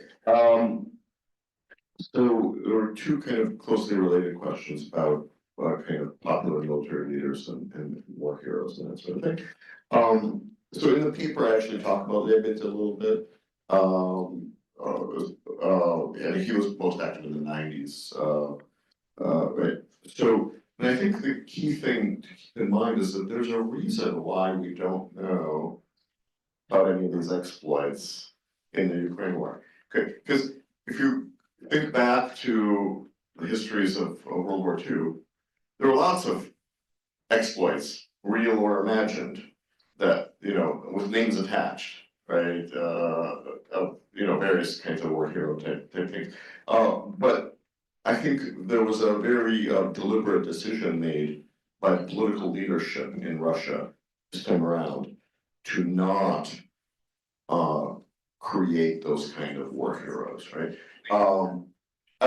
So there were 2 kind of closely related questions about kind of popular military leaders and war heroes and that sort of thing. So in the paper, I actually talk about Leibniz a little bit. And he was most active in the 90s. Right. So, and I think the key thing to keep in mind is that there's a reason why we don't know about any of these exploits in the Ukraine war. Okay, because if you think back to the histories of World War II, there were lots of exploits, real or imagined, that, with names attached, right? Of, various kinds of war hero type things. But I think there was a very deliberate decision made by political leadership in Russia this time around to not create those kind of war heroes, right?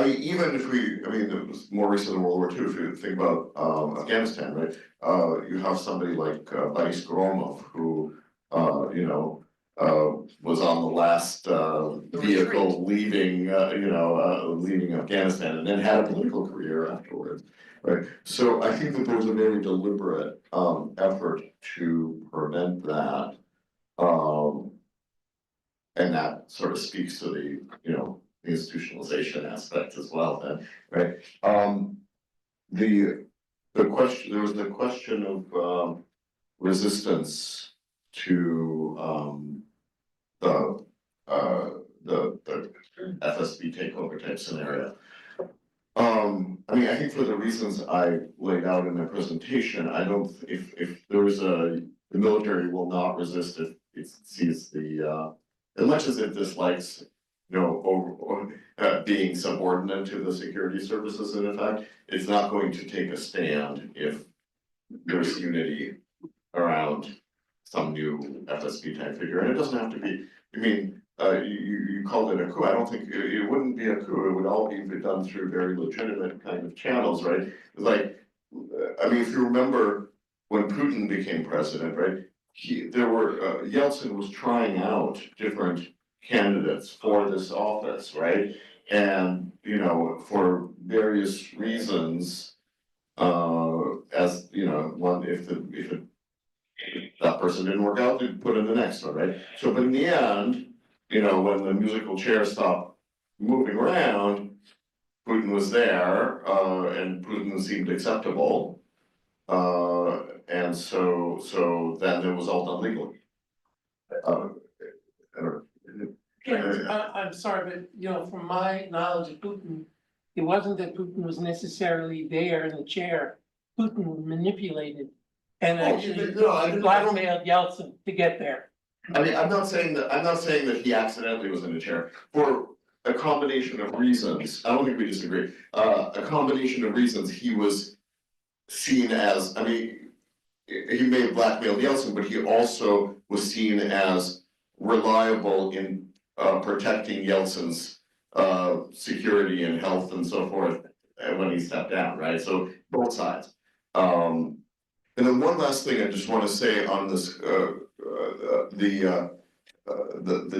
Even if it was more recent in World War II, if you think about Afghanistan, right? You have somebody like Boris Gromov, who, was on the last vehicle leaving, leaving Afghanistan, and then had a political career afterwards, right? So I think that there was a very deliberate effort to prevent that, and that sort of speaks to the, the institutionalization aspect as well, then, right? The question, there was the question of resistance to the FSB takeover type scenario. I think for the reasons I laid out in my presentation, I don't, if there was the military will not resist if it sees the, as much as it dislikes, being subordinate to the security services, in effect, it's not going to take a stand if there's unity around some new FSB type figure, and it doesn't have to be. You called it a coup. I don't think it wouldn't be a coup. It would all be done through very legitimate kind of channels, right? Like, if you remember when Putin became president, right? Yeltsin was trying out different candidates for this office, right? And for various reasons, as if that person didn't work out, they'd put in the next one, right? So, but in the end, when the musical chairs stopped moving around, Putin was there, and Putin seemed acceptable, and so then it was all done legally. I'm sorry, but from my knowledge of Putin, it wasn't that Putin was necessarily there in the chair. Putin manipulated and actually blackmailed Yeltsin to get there. I'm not saying that he accidentally was in the chair. For a combination of reasons, I don't think we disagree, a combination of reasons he was seen as, I mean, he may have blackmailed Yeltsin, but he also was seen as reliable in protecting Yeltsin's security and health and so forth when he stepped down, right? So both sides. And then one last thing I just want to say on this, the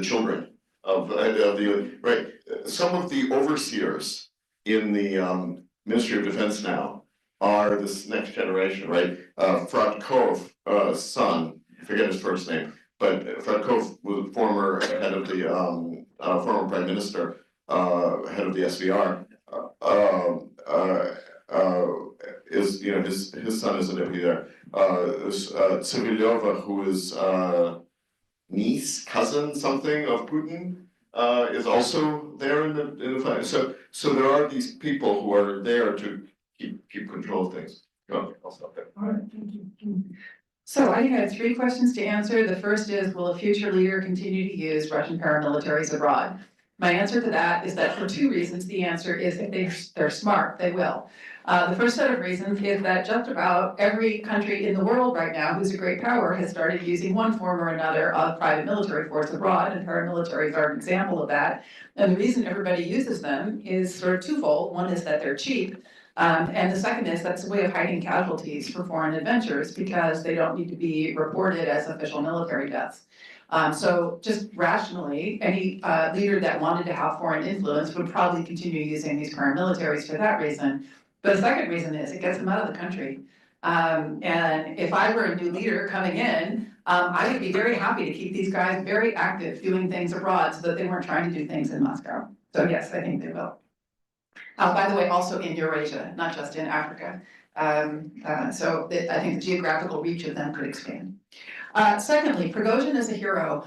children of the, right, some of the overseers in the Ministry of Defense now are this next generation, right? Fratkov, son, I forget his first name, but Fratkov was a former head of the former prime minister, head of the SVR. Is, you know, his son is a deputy there. Civilova, who is niece, cousin, something of Putin, is also there in the fight. So there are these people who are there to keep control of things. Go, I'll stop there. All right, thank you. So I have 3 questions to answer. The first is, will a future leader continue to use Russian paramilitaries abroad? My answer to that is that for 2 reasons. The answer is if they're smart, they will. The first set of reasons is that just about every country in the world right now who's a great power has started using one form or another of private military force abroad, and paramilitaries are an example of that. And the reason everybody uses them is sort of twofold. One is that they're cheap, and the second is that's a way of hiding casualties for foreign adventures because they don't need to be reported as official military deaths. So just rationally, any leader that wanted to have foreign influence would probably continue using these paramilitaries for that reason. But the second reason is it gets them out of the country. And if I were a new leader coming in, I would be very happy to keep these guys very active doing things abroad so that they weren't trying to do things in Moscow. So yes, I think they will. By the way, also in Eurasia, not just in Africa. So I think the geographical reach of them could expand. Secondly, Prigozhin is a hero.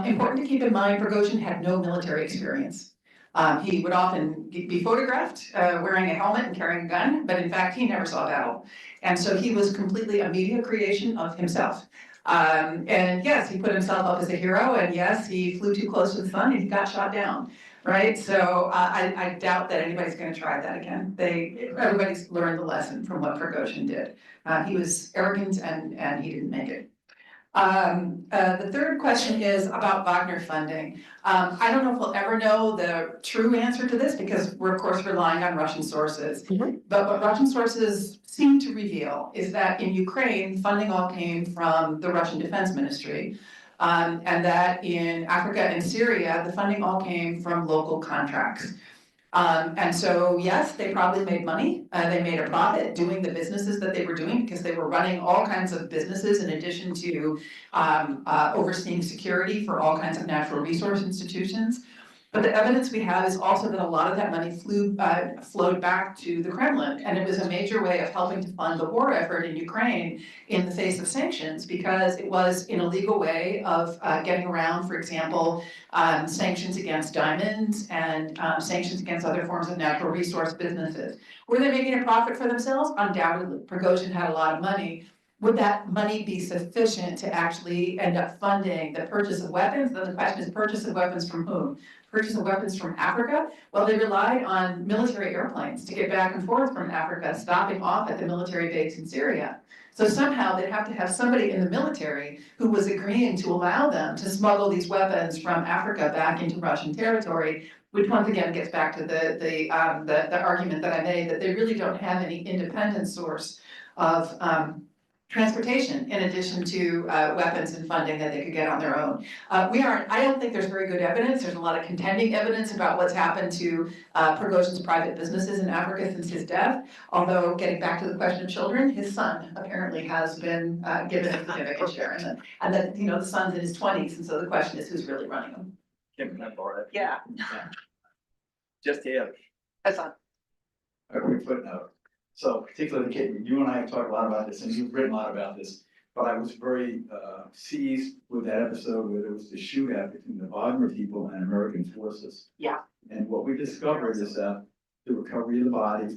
Important to keep in mind, Prigozhin had no military experience. He would often be photographed wearing a helmet and carrying a gun, but in fact, he never saw battle. And so he was completely a media creation of himself. And yes, he put himself up as a hero, and yes, he flew too close to the sun and he got shot down, right? So I doubt that anybody's gonna try that again. Everybody's learned the lesson from what Prigozhin did. He was arrogant and he didn't make it. The third question is about Wagner funding. I don't know if we'll ever know the true answer to this because we're of course relying on Russian sources. But what Russian sources seem to reveal is that in Ukraine, funding all came from the Russian Defense Ministry. And that in Africa and Syria, the funding all came from local contracts. And so, yes, they probably made money. They made a profit doing the businesses that they were doing because they were running all kinds of businesses in addition to overseeing security for all kinds of natural resource institutions. But the evidence we have is also that a lot of that money flowed back to the Kremlin, and it was a major way of helping to fund the war effort in Ukraine in the face of sanctions, because it was in a legal way of getting around, for example, sanctions against diamonds and sanctions against other forms of natural resource businesses. Were they making a profit for themselves? Undoubtedly. Prigozhin had a lot of money. Would that money be sufficient to actually end up funding the purchase of weapons? Then the question is, purchase of weapons from whom? Purchase of weapons from Africa? Well, they relied on military airplanes to get back and forth from Africa, stopping off at the military base in Syria. So somehow they'd have to have somebody in the military who was agreeing to allow them to smuggle these weapons from Africa back into Russian territory, which once again gets back to the argument that I made, that they really don't have any independent source of transportation in addition to weapons and funding that they could get on their own. I don't think there's very good evidence. There's a lot of contending evidence about what's happened to Prigozhin's private businesses in Africa since his death. Although, getting back to the question of children, his son apparently has been given a significant share in it. And that, you know, the son's in his 20s, and so the question is who's really running them. Can I borrow that? Yeah. Just to add That's on. a quick footnote. So particularly, Kate, you and I have talked a lot about this, and you've written a lot about this, but I was very seized with that episode where there was the shootout between the Wagner people and American forces. Yeah. And what we discovered is that the recovery of the bodies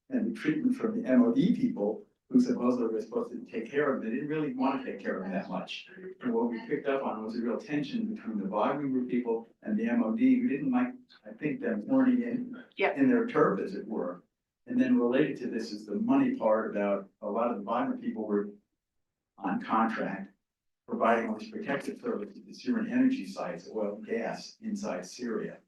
and the treatment from the MOD people who supposedly were supposed to take care of them, they didn't really want to take care of them that much. And what we picked up on was a real tension between the Wagner Group people and the MOD, who didn't like, I think, them horning in their turf, as it were. And then related to this is the money part about a lot of the Wagner people were on contract, providing all these protective services to Syrian energy sites, oil and gas inside Syria.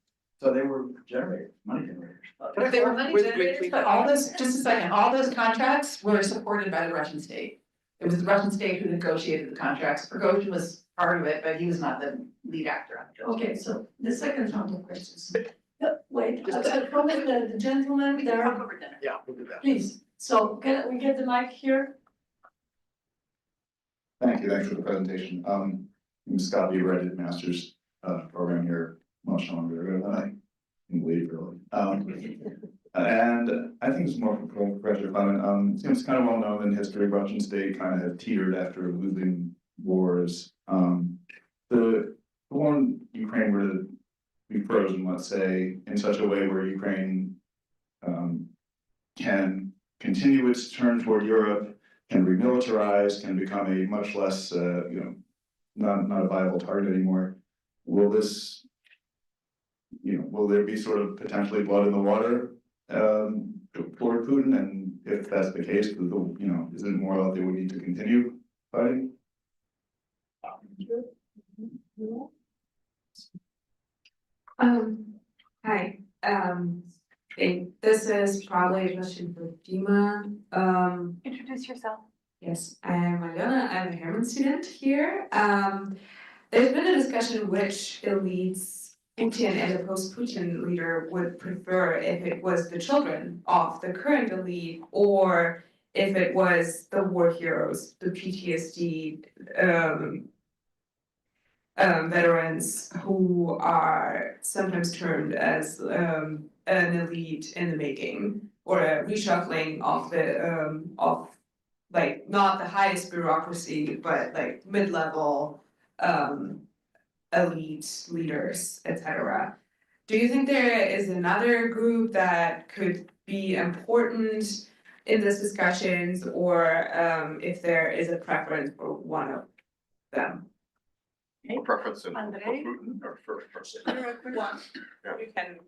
So they were generators, money generators. They were money generators, but all those, just a second, all those contracts were supported by the Russian state. It was the Russian state who negotiated the contracts. Prigozhin was part of it, but he was not the lead actor on it. Okay, so the second round of questions. Wait, probably the gentleman there, Yeah, we'll do that. please. So can we get the mic here? Thank you, thanks for the presentation. I'm Scott Bieber, I did master's program here much longer ago than I can believe, really. And I think it's more for Professor Clement. Seems kind of well known in history, Russian state kind of have teetered after losing wars. The war in Ukraine were to be frozen, let's say, in such a way where Ukraine can continue its turn toward Europe, can remilitarize, can become a much less, not a viable target anymore. Will this, will there be sort of potentially blood in the water for Putin? And if that's the case, is it more likely we need to continue fighting? Hi, this is probably a question for Dima. Introduce yourself. Yes, I'm Aliona, I'm a Harriman student here. There's been a discussion which elites Putin and the post-Putin leader would prefer, if it was the children of the current elite or if it was the war heroes, the PTSD veterans who are sometimes termed as an elite in the making, or a reshuffling of the like not the highest bureaucracy, but like mid-level elite leaders, etc. Do you think there is another group that could be important in these discussions, or if there is a preference for one of them? A preference in Andrei? Putin or first person? One. You can.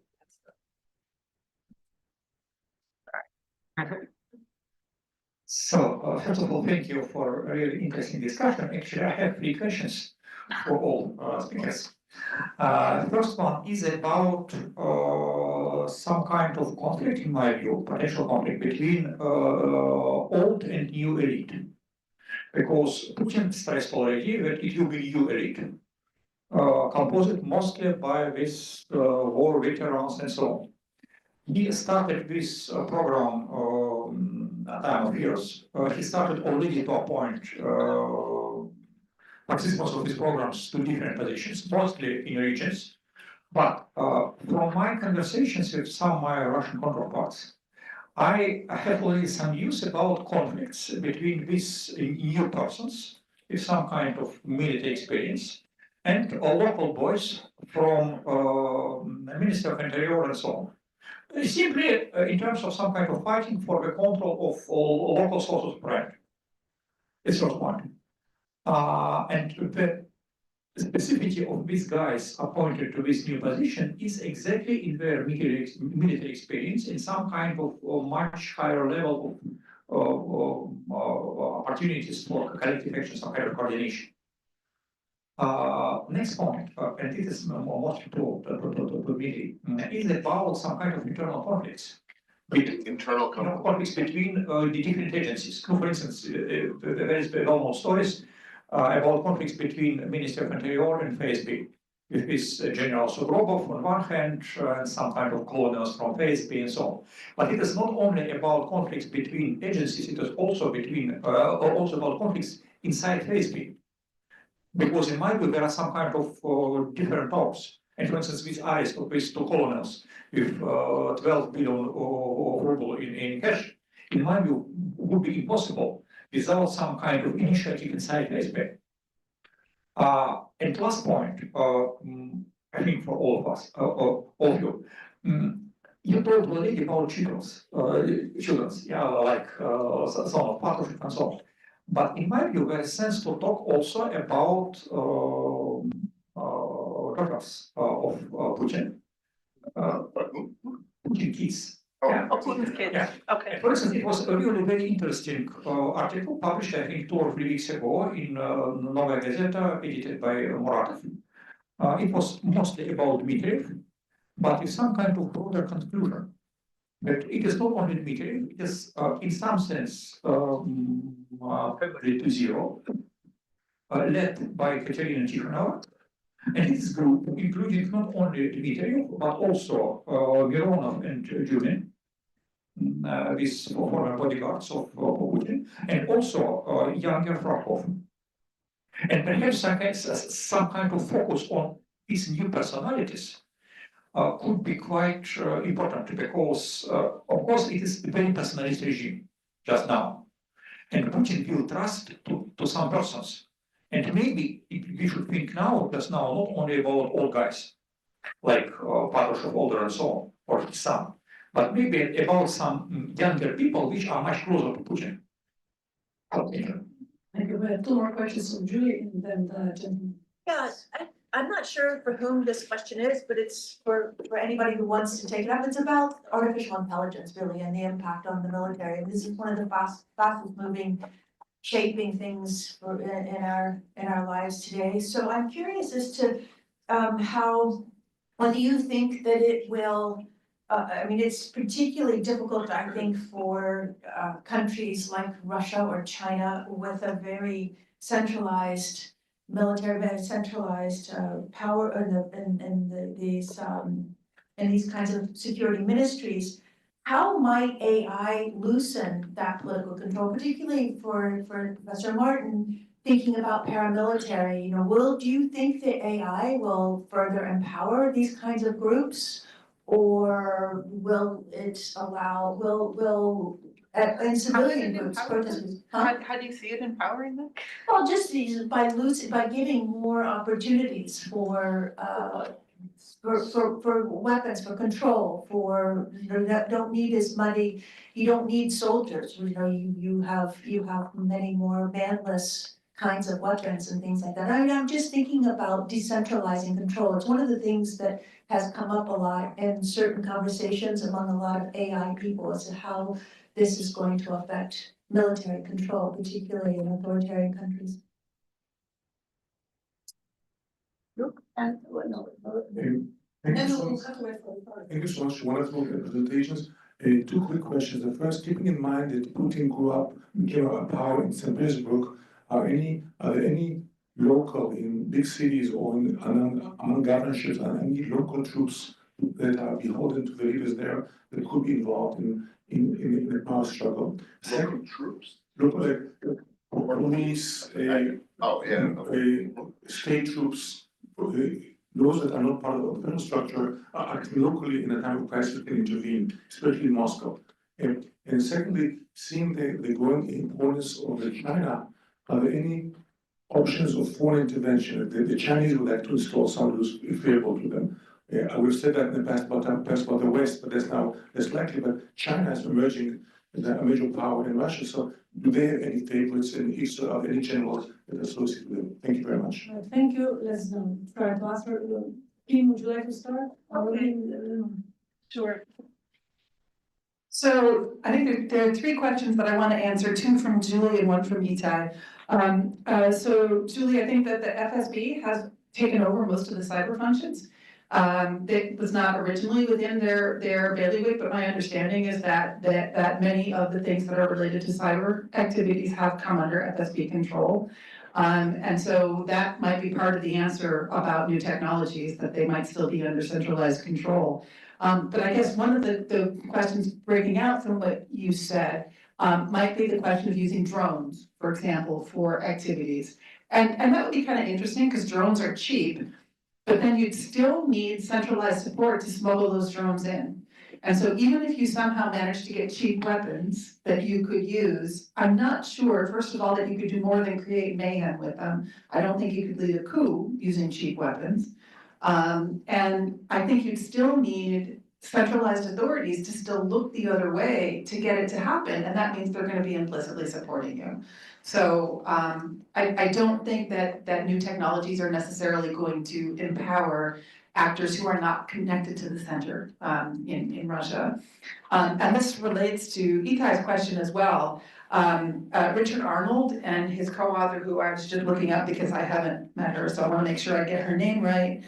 So, first of all, thank you for a really interesting discussion. Actually, I have 3 questions for all speakers. First one is about some kind of conflict, in my view, potential conflict between old and new elite. Because Putin stressed already that it will be new elite, composed mostly by these war veterans and so on. He started this program time of years. He started already to appoint participants of his programs to different positions, mostly in regions. But from my conversations with some of my Russian counterparts, I have already some news about conflicts between these new persons with some kind of military experience and local boys from the Ministry of Interior and so on. Simply in terms of some kind of fighting for the control of local sources of pride. It's first one. And the specificity of these guys appointed to this new position is exactly in their military experience in some kind of much higher level of opportunities for collective action, some kind of coordination. Next point, and this is most to me, is about some kind of internal conflicts. Internal conflicts between the different agencies. For instance, there is well-known stories about conflicts between the Ministry of Interior and FSB. With this General Sugrobov on one hand, and some kind of colonels from FSB and so on. But it is not only about conflicts between agencies, it is also also about conflicts inside FSB. Because in my view, there are some kind of different talks. And for instance, with arrest of these 2 colonels with 12 billion ruble in cash, in my view, would be impossible without some kind of initiative inside FSB. And last point, I think for all of us, all of you, you told already about children's, yeah, like some of partnership and so on. But in my view, there is sense to talk also about daughters of Putin, Putin kids. Yeah. Oh, Putin's kids, Yeah. okay. For instance, it was a really very interesting article published, I think, 2 or 3 weeks ago in Novaya Gazeta, edited by Muratov. It was mostly about Dmitriev, but with some kind of broader conclusion. But it is not only Dmitriev, it is in some sense to zero, led by Katerina Tikhonova. And this group, including not only Dmitriev, but also Mironov and Junin, these former bodyguards of Putin, and also younger Frakov. And perhaps some kind of focus on these new personalities could be quite important because, of course, it is a very personalist regime just now. And Putin will trust to some persons. And maybe we should think now, just now, not only about old guys, like Patrushev older and so on, or his son, but maybe about some younger people which are much closer to Putin. Thank you. We have 2 more questions from Julie and then the gentleman. Yeah, I'm not sure for whom this question is, but it's for anybody who wants to take it up. It's about artificial intelligence really and the impact on the military. And this is one of the fastest moving, shaping things in our lives today. So I'm curious as to whether you think that it will. I mean, it's particularly difficult, I think, for countries like Russia or China with a very centralized military, very centralized power and these kinds of security ministries. How might AI loosen that political control, particularly for Professor Martin, thinking about paramilitary? You know, do you think that AI will further empower these kinds of groups? Or will it allow, and civilian groups, protesters? How do you see it empowering them? Well, just by giving more opportunities for weapons, for control, that don't need as many, you don't need soldiers, you know, you have many more manless kinds of weapons and things like that. I mean, I'm just thinking about decentralizing control. It's one of the things that has come up a lot in certain conversations among a lot of AI people as to how this is going to affect military control, particularly in authoritarian countries. Thank you so much. Thank you so much. Wonderful presentations. 2 quick questions. The first, keeping in mind that Putin became a power in St. Petersburg, are there any local in big cities or among governorships and any local troops that are beholden to the leaders there that could be involved in the power struggle? Second, troops? Local police, state troops, those that are not part of the federal structure are acting locally in a time of crisis can intervene, especially in Moscow. And secondly, seeing the growing importance of China, are there any options of foreign intervention? The Chinese would like to install someone who's favorable to them. We've said that in the past about the West, but that's now less likely. But China is emerging as a major power in Russia. So do they have any favorites and if so, are there any generals that are associated with them? Thank you very much. Thank you. Let's try to answer. Kim, would you like to start? Okay. Sure. So I think there are 3 questions that I want to answer, 2 from Julie and 1 from Itai. So Julie, I think that the FSB has taken over most of the cyber functions. That was not originally within their bailiwick, but my understanding is that many of the things that are related to cyber activities have come under FSB control. And so that might be part of the answer about new technologies, that they might still be under centralized control. But I guess one of the questions breaking out from what you said might be the question of using drones, for example, for activities. And that would be kind of interesting because drones are cheap, but then you'd still need centralized support to smuggle those drones in. And so even if you somehow managed to get cheap weapons that you could use, I'm not sure, first of all, that you could do more than create mayhem with them. I don't think you could lead a coup using cheap weapons. And I think you'd still need centralized authorities to still look the other way to get it to happen, and that means they're gonna be implicitly supporting you. So, I don't think that new technologies are necessarily going to empower actors who are not connected to the center, in Russia. And this relates to Itai's question as well. Richard Arnold and his co-author, who I was just looking up because I haven't met her, so I wanna make sure I get her name right.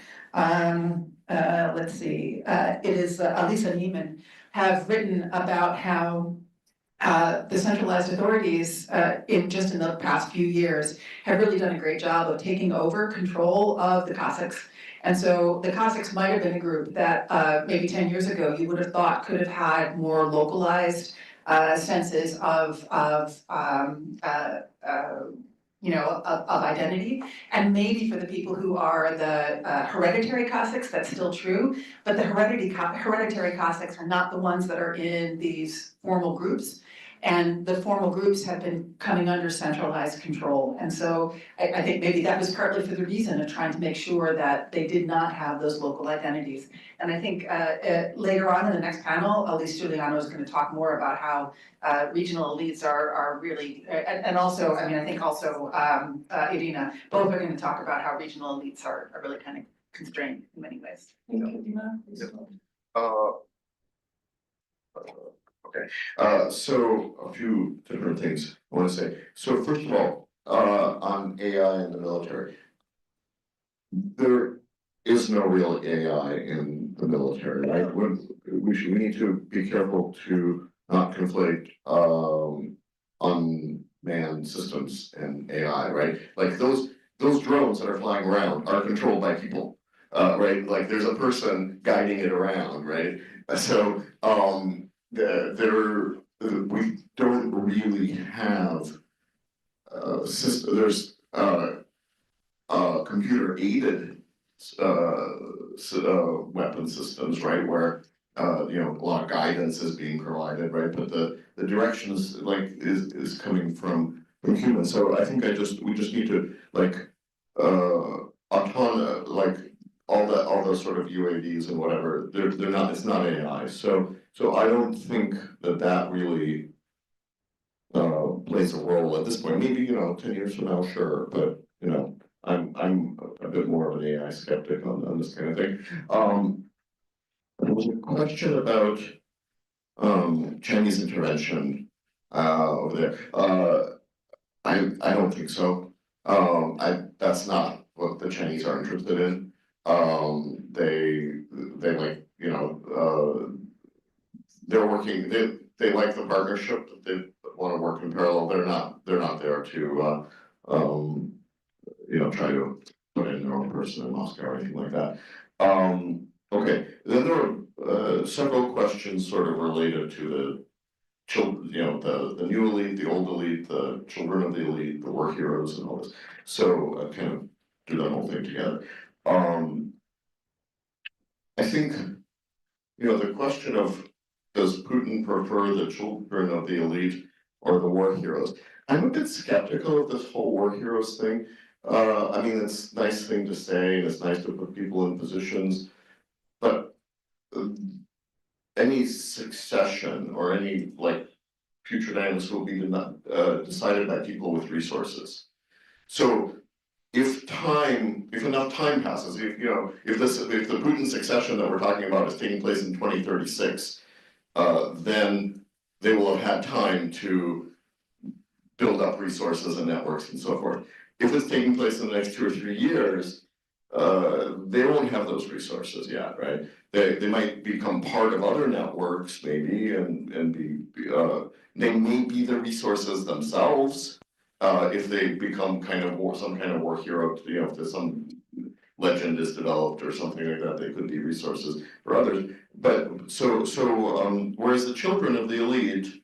Let's see, it is Elisa Neiman, have written about how the centralized authorities in the past few years have really done a great job of taking over control of the Cossacks. And so the Cossacks might have been a group that maybe 10 years ago you would have thought could have had more localized senses of identity. And maybe for the people who are the hereditary Cossacks, that's still true, but the hereditary Cossacks are not the ones that are in these formal groups. And the formal groups have been coming under centralized control. And so I think maybe that was partly for the reason of trying to make sure that they did not have those local identities. And I think later on in the next panel, Elise Giuliano is going to talk more about how regional elites are really, and also, I mean, I think also Irina, both are going to talk about how regional elites are really kind of constrained in many ways. Okay, so a few different things I want to say. So first of all, on AI in the military, there is no real AI in the military, right? We need to be careful to not conflate unmanned systems and AI, right? Like those drones that are flying around are controlled by people, right? Like there's a person guiding it around, right? So we don't really have there's computer aided weapon systems, right, where a lot of guidance is being provided, right, but the direction is coming from humans. So I think we just need to all the sort of UAVs and whatever, they're not, it's not AI. So I don't think that really plays a role at this point. Maybe 10 years from now, sure, but I'm a bit more of an AI skeptic on this kind of thing. There was a question about Chinese intervention over there. I don't think so. That's not what the Chinese are interested in. They like they're working. They like the partnership. They want to work in parallel. They're not there to try to put in their own person in Moscow or anything like that. Okay. Then there were several questions sort of related to the children, the new elite, the old elite, the children of the elite, the war heroes, and all this. So I kind of do that whole thing together. I think the question of does Putin prefer the children of the elite or the war heroes? I'm a bit skeptical of this whole war heroes thing. I mean, it's a nice thing to say, and it's nice to put people in positions, but any succession or any future dynamics will be decided by people with resources. So if enough time passes, if the Putin succession that we're talking about is taking place in 2036, then they will have had time to build up resources and networks and so forth. If it's taking place in the next 2 or 3 years, they won't have those resources yet, right? They might become part of other networks, maybe, and they may be the resources themselves if they become some kind of war hero. If there's some legend is developed or something like that, they could be resources for others. But whereas the children of the elite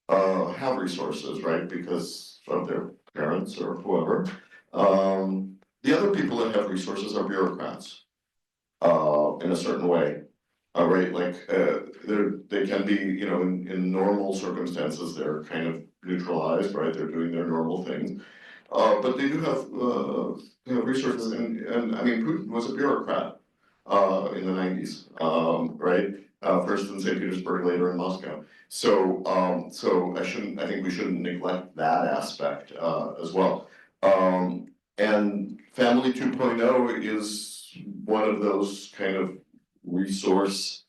have resources, right, because of their parents or whoever. The other people that have resources are bureaucrats in a certain way, right? They can be, in normal circumstances, they're kind of neutralized, right? They're doing their normal things, but they do have resources, and I mean, Putin was a bureaucrat, in the nineties, right? First in St. Petersburg, later in Moscow. So, I think we shouldn't neglect that aspect, as well. And Family 2.0 is one of those kind of resourced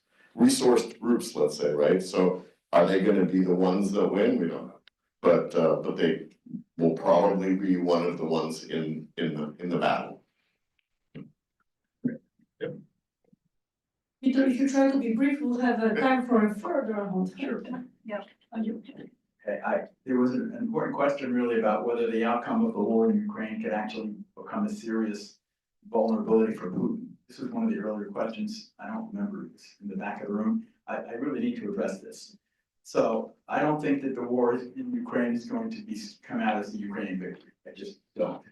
groups, let's say, right? So are they gonna be the ones that win? We don't know. But they will probably be one of the ones in the battle. Peter, if you try to be brief, we'll have time for a further round. Yeah. There was an important question really about whether the outcome of the war in Ukraine could actually become a serious vulnerability for Putin. This was one of the earlier questions. I don't remember, it's in the back of the room. I really need to address this. So I don't think that the war in Ukraine is going to come out as the Ukrainian victory. I just don't.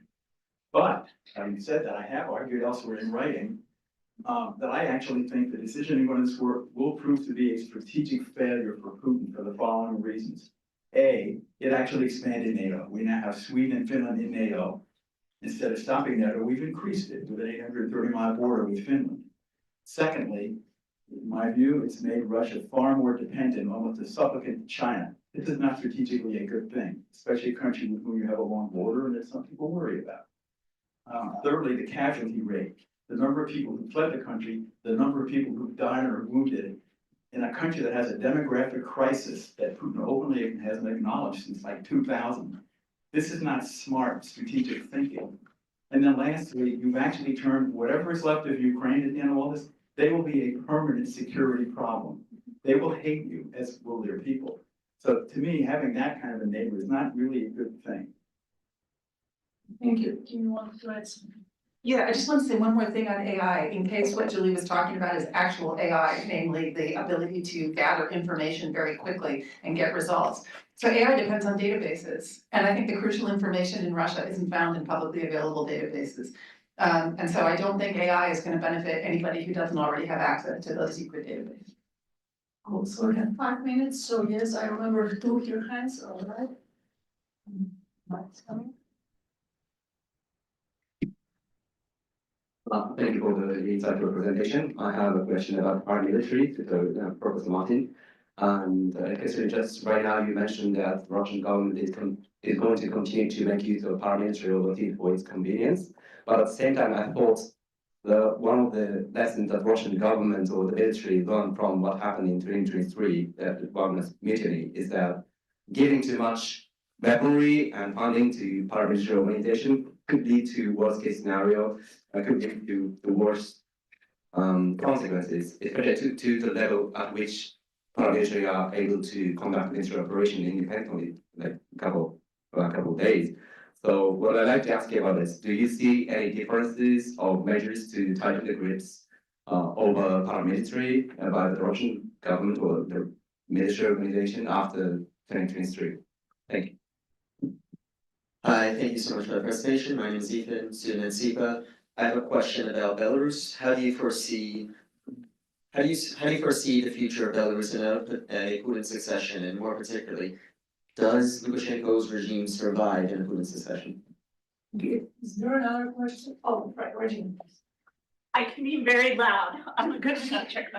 But having said that, I have argued elsewhere in writing that I actually think the decision on this war will prove to be a strategic failure for Putin for the following reasons. A, it actually expanded NATO. We now have Sweden and Finland in NATO. Instead of stopping NATO, we've increased it with an 830-mile border with Finland. Secondly, in my view, it's made Russia far more dependent, almost a supplicant to China. This is not strategically a good thing, especially a country with whom you have a long border and that some people worry about. Thirdly, the casualty rate. The number of people who fled the country, the number of people who died or wounded in a country that has a demographic crisis that Putin openly hasn't acknowledged since like 2000. This is not smart strategic thinking. And then lastly, you've actually turned whatever is left of Ukraine at the end of all this, they will be a permanent security problem. They will hate you, as will their people. So to me, having that kind of a neighbor is not really a good thing. Thank you. Do you want to add something? Yeah, I just want to say one more thing on AI, in case what Julie was talking about is actual AI, namely the ability to gather information very quickly and get results. So AI depends on databases, and I think the crucial information in Russia isn't found in publicly available databases. And so I don't think AI is going to benefit anybody who doesn't already have access to those secret databases. Cool, so we have 5 minutes, so yes, I remember 2 here hands, all right. Mike's coming. Thank you for the insightful presentation. I have a question about our military to Professor Martin. And considering just right now, you mentioned that the Russian government is going to continue to make use of paramilitary overseas for its convenience. But at the same time, I thought one of the lessons that Russian government or the military learned from what happened in 2023, the Wagner's mutiny, is that giving too much weaponry and funding to paramilitary organization could lead to worst case scenario, could lead to the worst consequences, especially to the level at which paramilitary are able to conduct military operation independently, like a couple of days. So what I'd like to ask you about is, do you see any differences of measures to tighten the grips over paramilitary by the Russian government or the military organization after 2023? Thank you. Hi, thank you so much for the presentation. My name is Ethan, student at SIPA. I have a question about Belarus. How do you foresee the future of Belarus in a Putin succession, and more particularly, does Lukashenko's regime survive in a Putin succession? Is there another question? Oh, right, Regina. I can be very loud. I'm a good subject.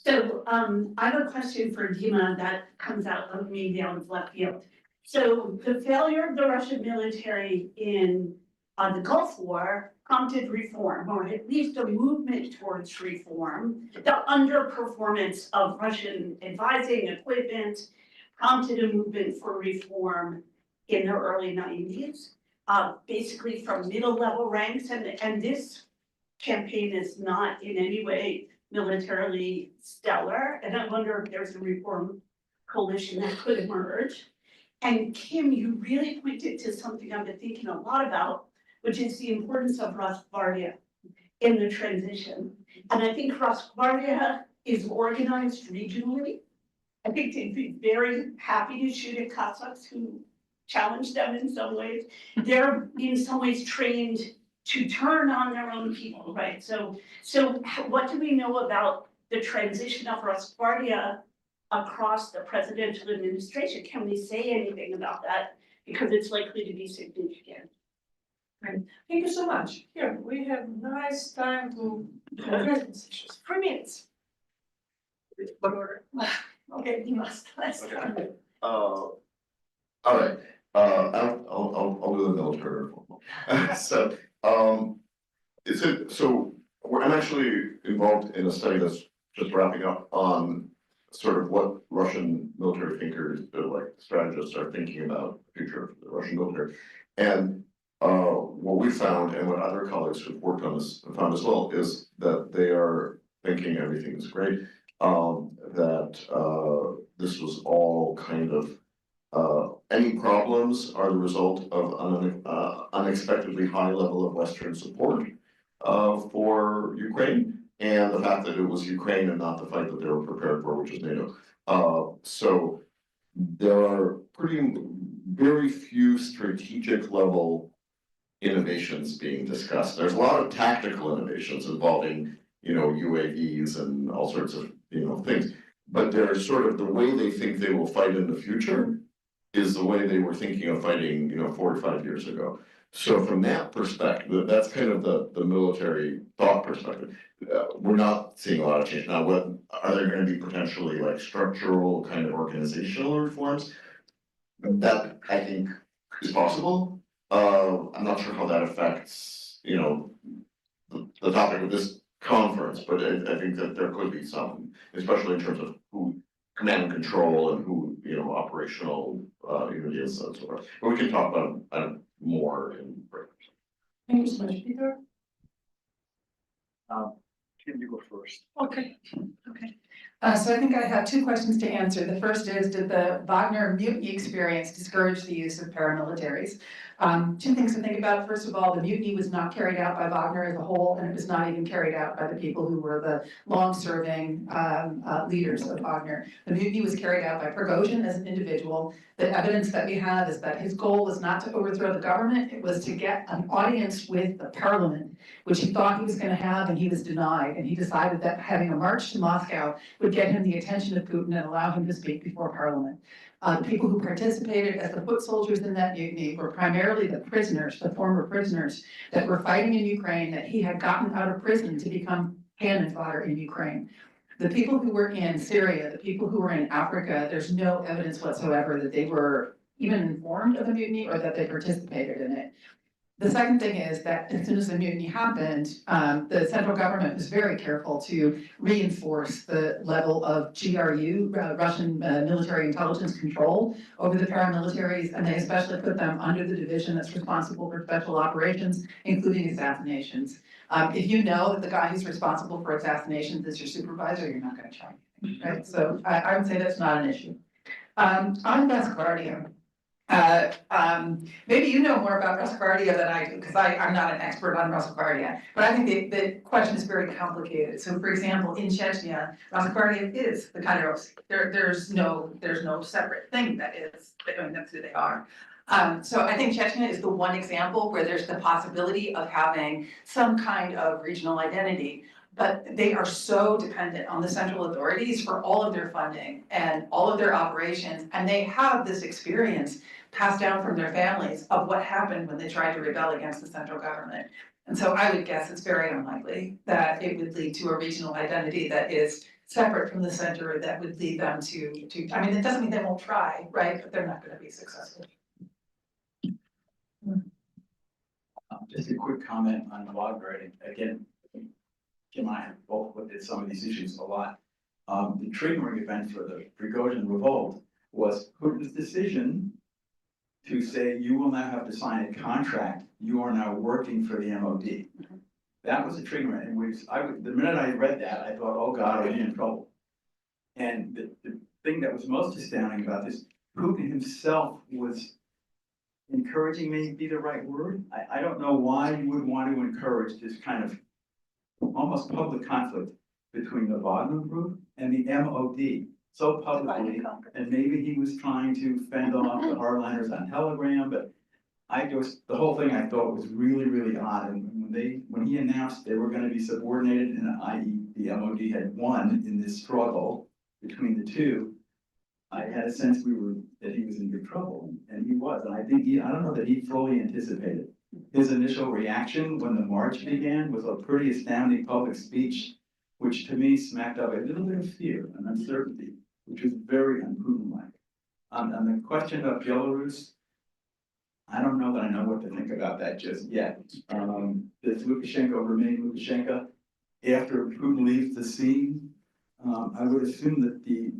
So I have a question for Dima that comes out of maybe out of left field. So the failure of the Russian military in the Gulf War prompted reform, or at least a movement towards reform. The underperformance of Russian advising equipment prompted a movement for reform in the early 90s, basically from middle level ranks. And this campaign is not in any way militarily stellar, and I wonder if there's a reform coalition that could emerge. And Kim, you really pointed to something I've been thinking a lot about, which is the importance of Rosgvardia in the transition. And I think Rosgvardia is organized regionally. I think they'd be very happy to shoot at Cossacks who challenge them in some ways. They're in some ways trained to turn on their own people, right? So what do we know about the transition of Rosgvardia across the presidential administration? Can we say anything about that? Because it's likely to be significant. Thank you so much. Here, we have nice time to address these issues. 3 minutes. What order? Okay, you must. Let's Okay. start. All right, I'll do the military reform. So, I'm actually involved in a study that's just wrapping up on sort of what Russian military thinkers, like strategists, are thinking about the future of the Russian military. And what we found, and what other colleagues who've worked on this have found as well, is that they are thinking everything is great. That this was all kind of any problems are the result of an unexpectedly high level of Western support for Ukraine, and the fact that it was Ukraine and not the fight that they were prepared for, which is NATO. So there are very few strategic level innovations being discussed. There's a lot of tactical innovations involving, UAVs and all sorts of, things. But they're sort of the way they think they will fight in the future is the way they were thinking of fighting, 4 or 5 years ago. So from that perspective, that's kind of the military thought perspective. We're not seeing a lot of change. Now, what are there going to be potentially like structural kind of organizational reforms? That I think is possible. I'm not sure how that affects, the topic of this conference, but I think that there could be some, especially in terms of who command and control and who, operational units and so forth. But we can talk about more in break. Thank you so much, Peter. Can you go first? Okay. So I think I have 2 questions to answer. The first is, did the Wagner mutiny experience discourage the use of paramilitaries? 2 things to think about. First of all, the mutiny was not carried out by Wagner as a whole, and it was not even carried out by the people who were the long-serving leaders of Wagner. The mutiny was carried out by Prigozhin as an individual. The evidence that we have is that his goal was not to overthrow the government, it was to get an audience with the parliament, which he thought he was going to have, and he was denied. And he decided that having a march to Moscow would get him the attention of Putin and allow him to speak before parliament. The people who participated as the foot soldiers in that mutiny were primarily the prisoners, the former prisoners that were fighting in Ukraine, that he had gotten out of prison to become cannon fodder in Ukraine. The people who were in Syria, the people who were in Africa, there's no evidence whatsoever that they were even informed of the mutiny or that they participated in it. The second thing is that as soon as the mutiny happened, the central government was very careful to reinforce the level of GRU, Russian military intelligence control over the paramilitaries, and they especially put them under the division that's responsible for special operations, including assassinations. If you know that the guy who's responsible for assassinations is your supervisor, you're not going to try anything, right? So I would say that's not an issue. On Rosgvardia. Maybe you know more about Rosgvardia than I do, because I'm not an expert on Rosgvardia, but I think the question is very complicated. So for example, in Chechnya, Rosgvardia is the kind of, there's no separate thing that is, that's who they are. So I think Chechnya is the one example where there's the possibility of having some kind of regional identity. But they are so dependent on the central authorities for all of their funding and all of their operations, and they have this experience passed down from their families of what happened when they tried to rebel against the central government. And so I would guess it's very unlikely that it would lead to a regional identity that is separate from the center, that would lead them to, I mean, it doesn't mean they won't try, right? But they're not going to be successful. Just a quick comment on Wagner, again, Kim and I have both looked at some of these issues a lot. The triggering event for the Prigozhin revolt was Putin's decision to say, you will now have to sign a contract. You are now working for the MOD. That was a triggering event. The minute I read that, I thought, oh God, I'm in trouble. And the thing that was most astounding about this, Putin himself was encouraging, may be the right word. I don't know why you would want to encourage this kind of almost public conflict between the Wagner group and the MOD so publicly, and maybe he was trying to fend off the hardliners on Telegram, but the whole thing I thought was really, really odd. And when he announced they were going to be subordinated, and i.e. the MOD had won in this struggle between the two, I had a sense that he was in big trouble, and he was. And I think I don't know that he fully anticipated his initial reaction when the march began was a pretty astounding public speech, which to me smacked of a little bit of fear and uncertainty, which was very un-Putin-like. On the question of Belarus, I don't know that I know what to think about that just yet. Does Lukashenko remain Lukashenko after Putin leaves the scene? I would assume that the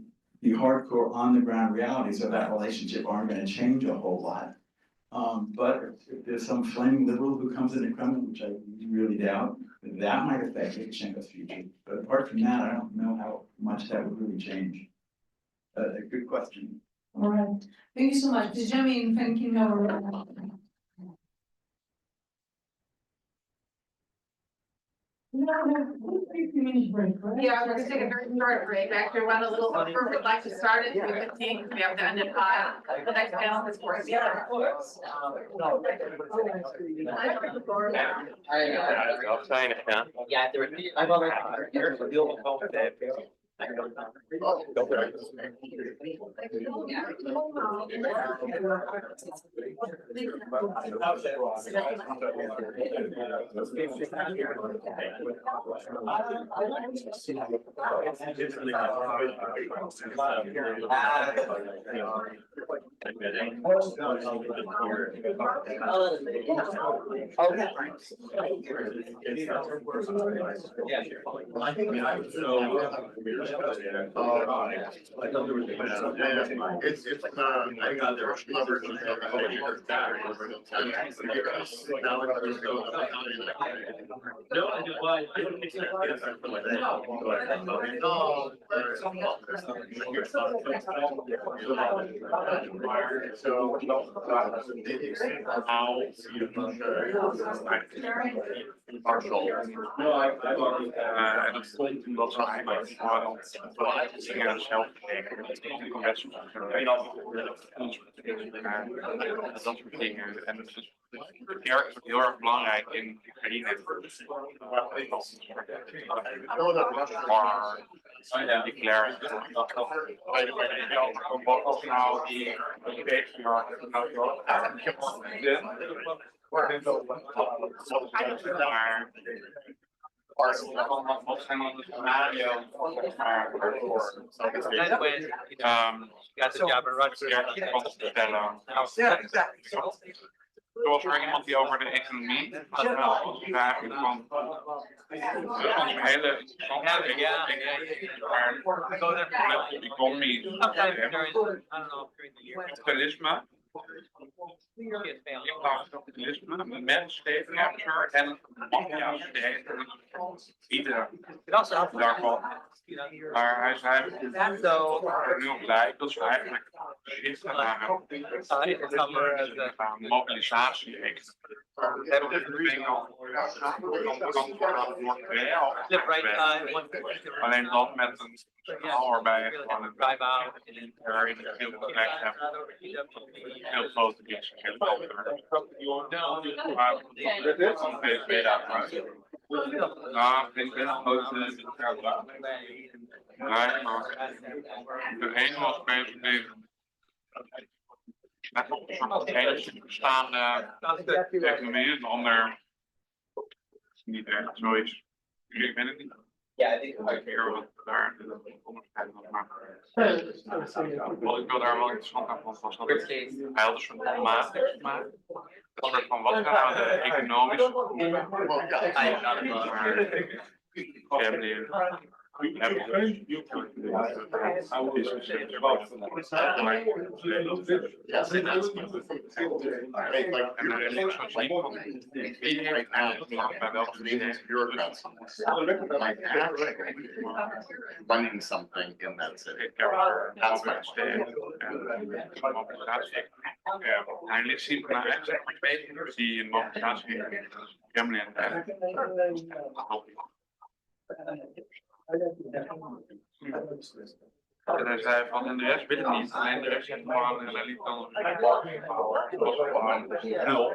hardcore on-the-ground realities of that relationship aren't going to change a whole lot. But if there's some flaming liberal who comes into Kremlin, which I really doubt, that might affect Lukashenko's future. But apart from that, I don't know how much that would really change. A good question. All right, thank you so much. Please join me in thanking our. We have a 15-minute break, right? Yeah, we're gonna take a very short break. Actually, run a little over. We'd like to start at 3:15. We have to end at 5. The next panel is for. I got the Russian coverage. No, I do. Why? En dat komt omdat ze eigenlijk vooral dingen zelf betekenen. De congres van dat soort dingen. En het is heel erg belangrijk in Oekraïne. Maar declare of nou die wat zijn dan de scenario's got the job in Russia. Zoals er iemand die over de economie vragen van een hele interessante economie, kapitalisme, kapitalisme, mensleven capture en maffia-state. Ieder daarvan. Maar hij zei nu op lijkt dat ze eigenlijk shiften naar een mobilisatie. Alleen dan met een verhaal waarbij je gewoon een heel complex hebt. Heel grote dingen. Maar dit is een PSV daarvan. Nou, ik ben nog nooit de ene was bezig met een soort hele bestaande economie, de ander niet echt zoiets. Ik weet het niet. Ja, ik keer wat daar onderscheid van maken. Ik wil daar wel interessant aan van dat hij had een soort matrix gemaakt. Een soort van wat zijn nou de economische running something in that city. That's my Eigenlijk zien we eigenlijk die mobilisatie in Kremlin. En hij zei van, en de rest weet het niet. Alleen de rest zegt gewoon, en hij liep dan het was gewoon nul.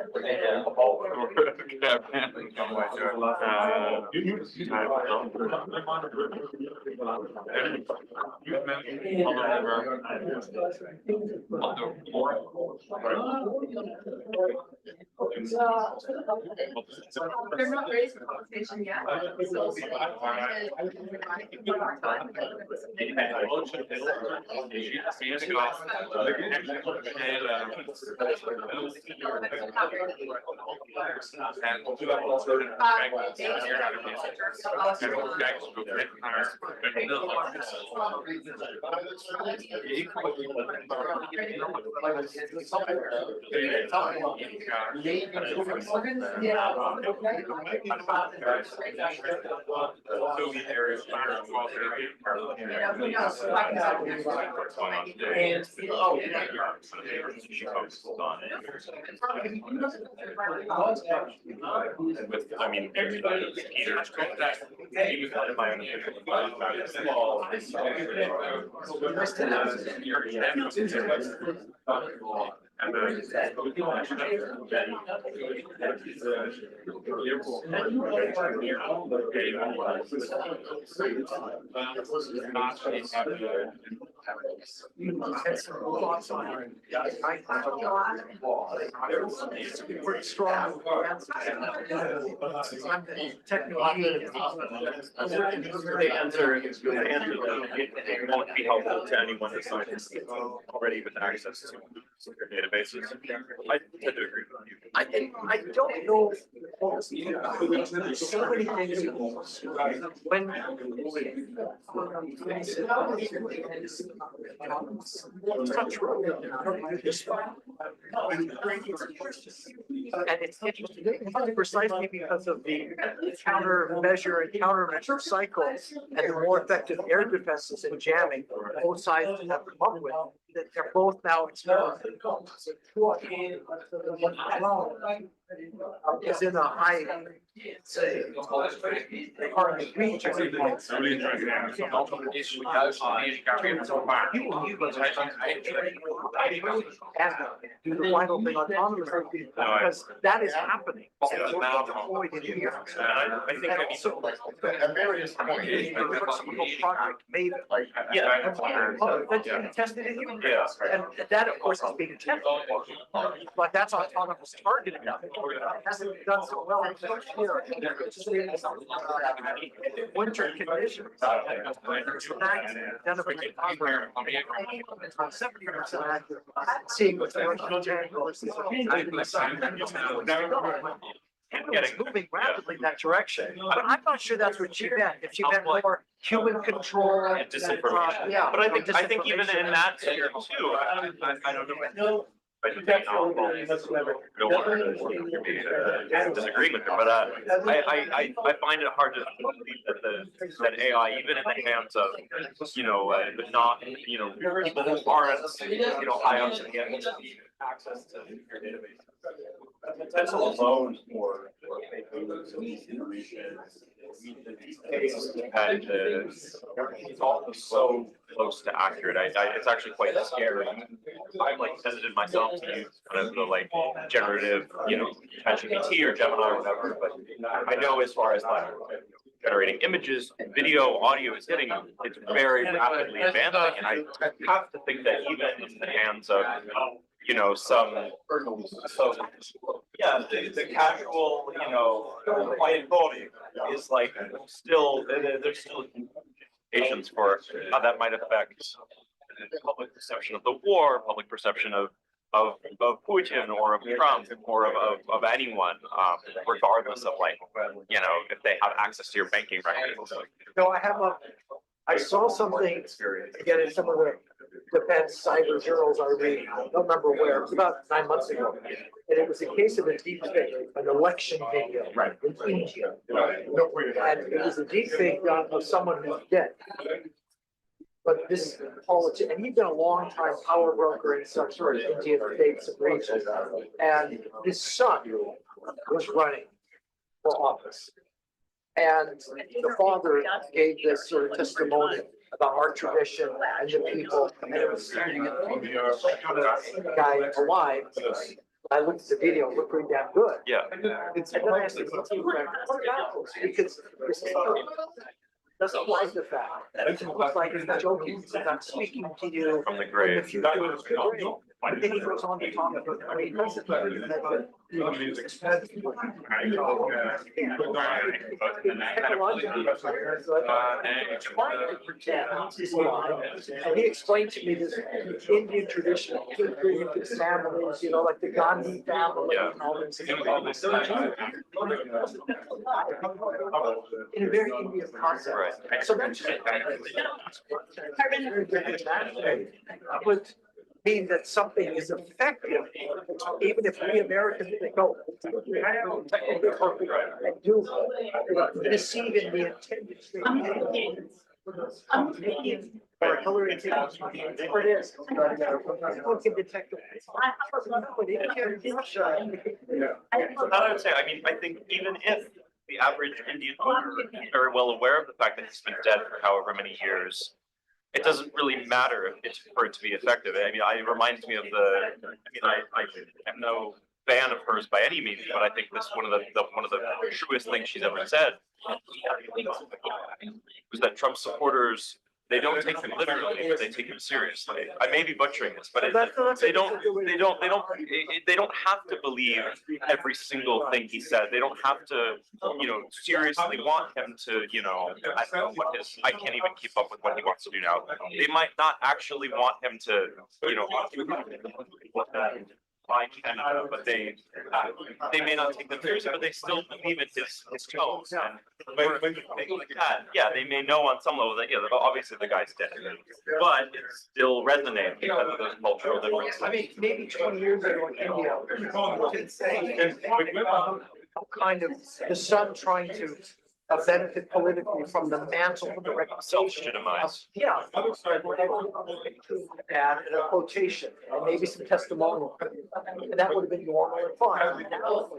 They're not raising the conversation yet. I mean, Peter's even in my own Pretty strong. The answer won't be helpful to anyone that's not already with access to their databases. I tend to agree with you. I don't know. There's so many things. When. It's not true. And it's interesting, precisely because of the countermeasure and countermeasure cycles and the more effective air defenses and jamming both sides have come up with, that they're both now experimenting. Is in a high, say, region. Do the final thing autonomously, because that is happening. Deployed in here. I think maybe so. At various points. Project Maven. Yeah. That's being tested in here. Yeah. And that, of course, is being tested. But that's autonomous targeting. Hasn't been done so well in here. Winter conditions. Identifying 70% accurate. Seeing what's going on versus. It's moving rapidly in that direction, but I'm not sure that's what she meant. If she meant more human control And disinformation. yeah. But I think even in that sphere too, I don't know. I don't want to disagree with her, but I find it hard to believe that AI, even in the hands of, not, people who aren't, high up in the end, access to your database. That's alone for fake news and misinformation. And it's all so close to accurate. It's actually quite scary. I've hesited myself to use kind of the generative, ChatGPT or Gemini or whatever, but I know as far as generating images, video, audio is getting, it's very rapidly advancing, and I have to think that even in the hands of the casual, quiet voting is still, there's still implications for how that might affect public perception of the war, public perception of Putin or of Trump or of anyone, regardless of if they have access to your banking records. No, I saw something, again, in some of the defense cyber journals I read, I don't remember where, it was about 9 months ago. And it was a case of a deep fake, an election video in India. And it was a deep fake done of someone who's dead. But this politician, and he'd been a long time power broker in some sort of Indian states and regions. And his son was running for office. And the father gave this sort of testimony about our tradition and the people, and it was the guy alive. I looked at the video, it looked pretty damn good. Yeah. It's, and then I asked the team, what about this? Because doesn't like the fact that it looks like he's joking, that I'm speaking to you From the in the grave. future. And then he goes on to talk about, I mean, that's and he explained to me this Indian tradition of tinkering with families, you know, like the Gandhi family and all this. In a very Indian concept. Right. So that's would mean that something is effective, even if we Americans think, oh, I don't technically perfect and do deceive in the intended state. Or Hillary Clinton, whatever it is. People can detect it. I would say, I mean, I think even if the average Indian voter is very well aware of the fact that he's been dead for however many years, it doesn't really matter if it's for it to be effective. I mean, it reminds me of I am no fan of hers by any means, but I think this one of the truest things she's ever said was that Trump supporters, they don't take him literally, but they take him seriously. I may be butchering this, but they don't have to believe every single thing he says. They don't have to, seriously want him to, I don't know I can't even keep up with what he wants to do now. They might not actually want him to, find Canada, but they may not take them seriously, but they still believe in his tones. And yeah, they may know on some level that obviously the guy's dead, but it still resonates because of those cultural differences. I mean, maybe 20 years ago in India, it's kind of the son trying to benefit politically from the mantle of the self-legitimize. Yeah. Add in a quotation, and maybe some testimonial, and that would have been normal and fine. Now,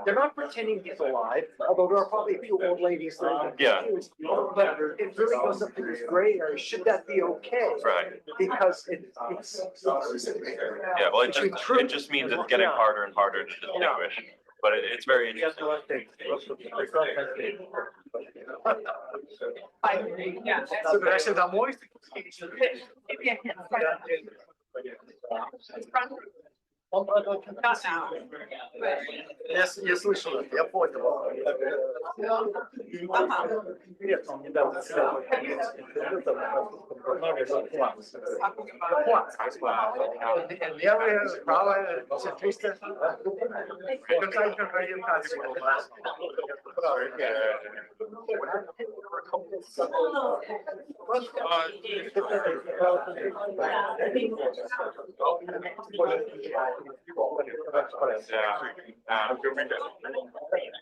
they're not pretending he's alive, although there are probably a few old ladies that are confused. But it really goes up to this gray area. Should that be okay? Right. Because it's yeah. Well, it just means it's getting harder and harder to distinguish. But it's very interesting. So the rest of them always. Я слышал, я понял. Левая, правая, центристы.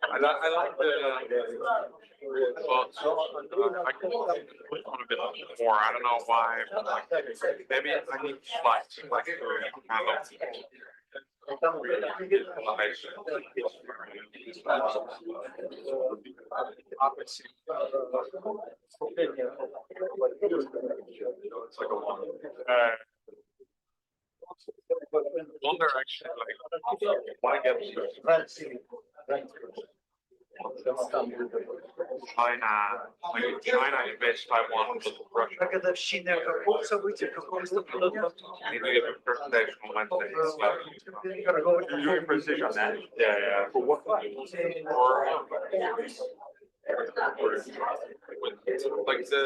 I like the well, I can put on a bit more. I don't know why, but maybe I need slides like to handle. It's like a one direction, like why get China invades Taiwan with Russia. Maybe a presentation on Wednesday. You're doing a presentation on that? Yeah. For what? Like the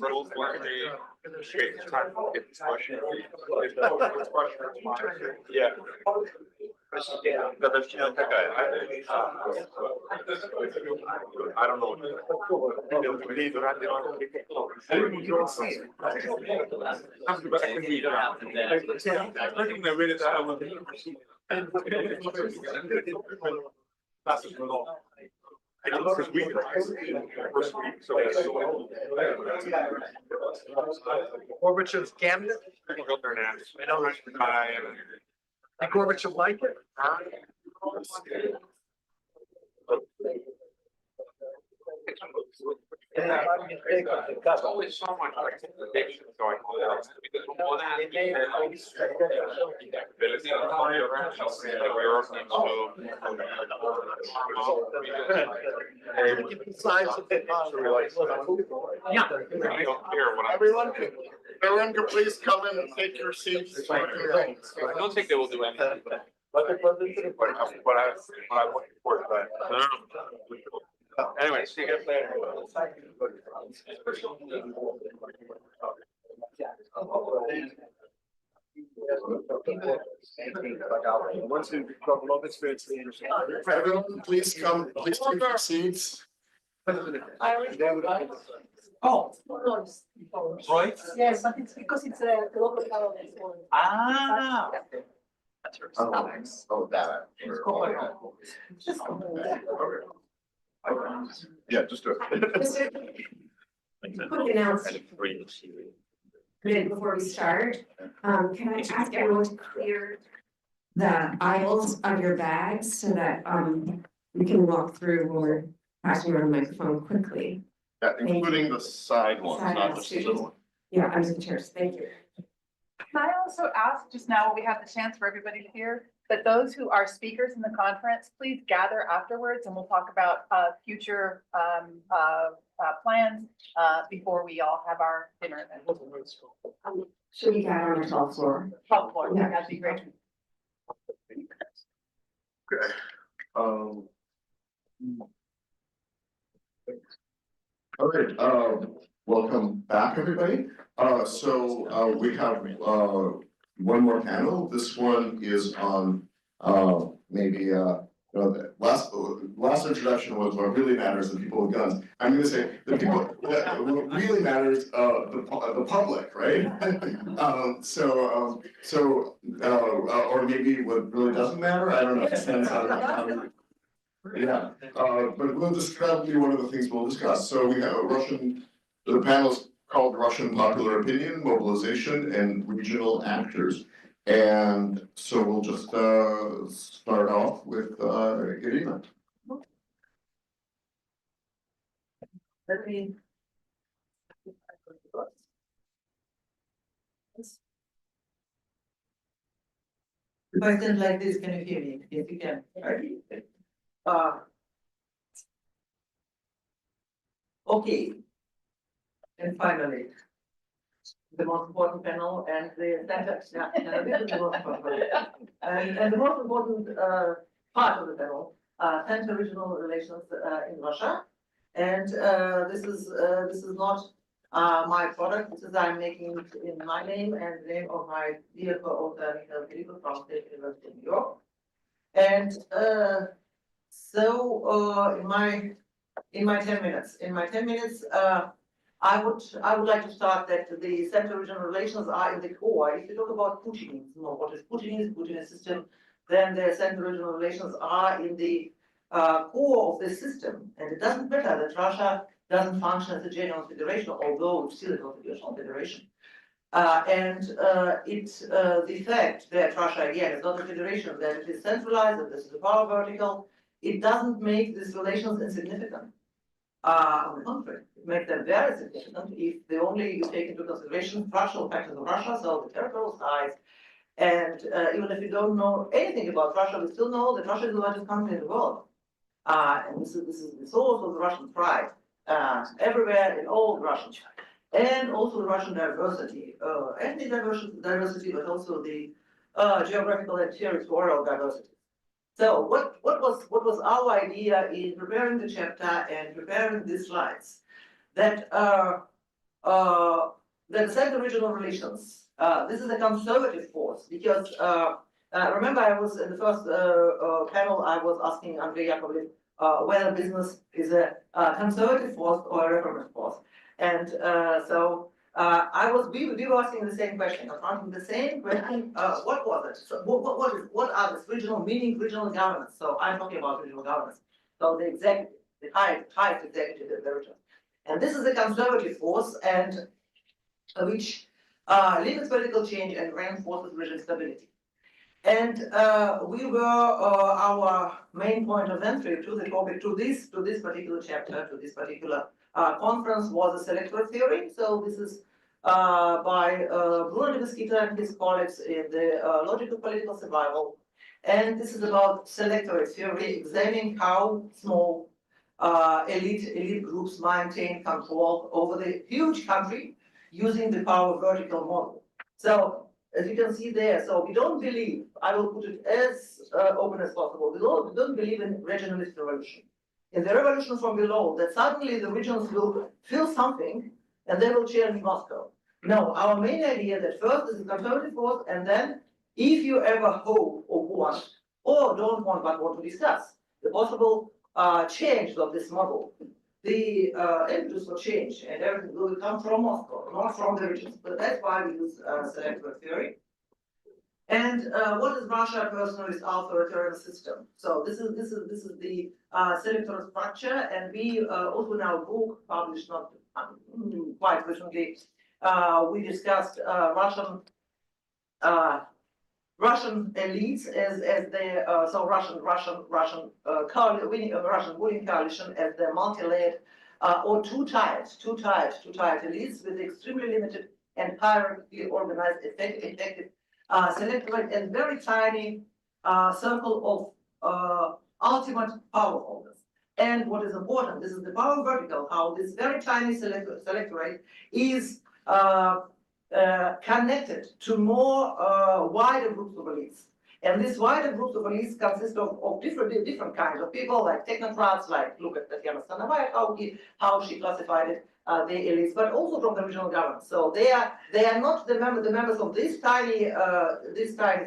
rules where they create time to get this question. Yeah. I don't know. You can see it. I can read because we first week, so Gorbachev's gambit. I know there's the guy and Did Gorbachev like it? There's always so much like addiction going on. Because more than Everyone can please come in and take your seats. I don't think they will do anything. But I looking for it, but. Anyway, see you guys later. Everyone, please come, please take your seats. Oh. Right? Yes, but it's because it's a local government. Ah. Oh, that. Yeah, just do it. Quick announcement before we start. Can I ask everyone to clear the aisles of your bags so that we can walk through when we're passing around the microphone quickly? Yeah, including the side ones, not just the little one. Yeah, I'm the chairs. Thank you. Can I also ask, just now when we have the chance for everybody to hear, that those who are speakers in the conference, please gather afterwards and we'll talk about future plans before we all have our dinner. Should we gather on the 12th floor? 12th floor, yeah, that'd be great. Okay. All right, welcome back, everybody. So we have one more panel. This one is on maybe the last introduction was what really matters, the people with guns. I'm going to say the people what really matters, the public, right? Or maybe what really doesn't matter. I don't know. It depends on yeah, but we'll just that'll be one of the things we'll discuss. So we have the panel's called Russian Popular Opinion, Mobilization, and Regional Actors. And so we'll just start off with Irina. Let me. If I stand like this, can you hear me? Yes, you can. Okay. And finally, the most important panel and the center, this is the most important. And the most important part of the panel, center regional relations in Russia. And this is not my product. This is I'm making it in my name and the name of my dear co-author Mikhail Kirill from State University of New York. And so in my 10 minutes, I would like to start that the center regional relations are in the core. If you talk about Putinism, what is Putinism, Putinist system, then the center regional relations are in the core of the system. And it doesn't matter that Russia doesn't function as a general federation, although it's still a constitutional federation. The fact that Russia, again, is not a federation, that it is centralized, that this is a power vertical, it doesn't make these relations insignificant. On the contrary, it makes them very significant if you take into consideration structural factors of Russia, so the territorial size. And even if you don't know anything about Russia, we still know that Russia is the largest country in the world. And this is the source of the Russian pride, everywhere in all Russians. And also the Russian diversity, ethnic diversity, but also the geographical and territorial diversity. So what was our idea in preparing the chapter and preparing these slides? That the center regional relations, this is a conservative force because remember I was in the first panel I was asking Andrei Yakovlev whether business is a conservative force or a reformist force. And we were asking the same question, confronting the same question, what was it? So what are this regional meaning, regional governance? So I'm talking about regional governance. So the executive, the highest executive of the region. And this is a conservative force and which limits political change and reinforces regional stability. And we were our main point of entry to the topic, to this particular chapter, to this particular conference was a selector theory. So this is by Bruno de Mesquita and his colleagues in the Logic of Political Survival. And this is about selector theory, examining how small elite groups maintain control over the huge country using the power vertical model. So as you can see there, so we don't believe, I will put it as open as possible, we don't believe in regionalist revolution. In the revolution from below, that suddenly the regions will feel something and they will change Moscow. No, our main idea that first is a conservative force, and then if you ever hope or want, or don't want but want to discuss the possible change of this model, the impetus for change and everything will come from Moscow, not from the regions. But that's why we use selector theory. And what is Russia personalist authoritarian system? So this is the selector structure, and we also in our book published not quite recently. We discussed Russian elites as the so Russian ruling coalition as the multi-layered or too tight elites with extremely limited and hierarchically organized effective selectorate and very tiny circle of ultimate power holders. And what is important, this is the power vertical, how this very tiny selectorate is connected to more wider groups of elites. And these wider groups of elites consist of different kinds of people, like technocrats, like look at Tatiana Stanovaya, how she classified it, the elites, but also from the regional governments. So they are not the members of this tiny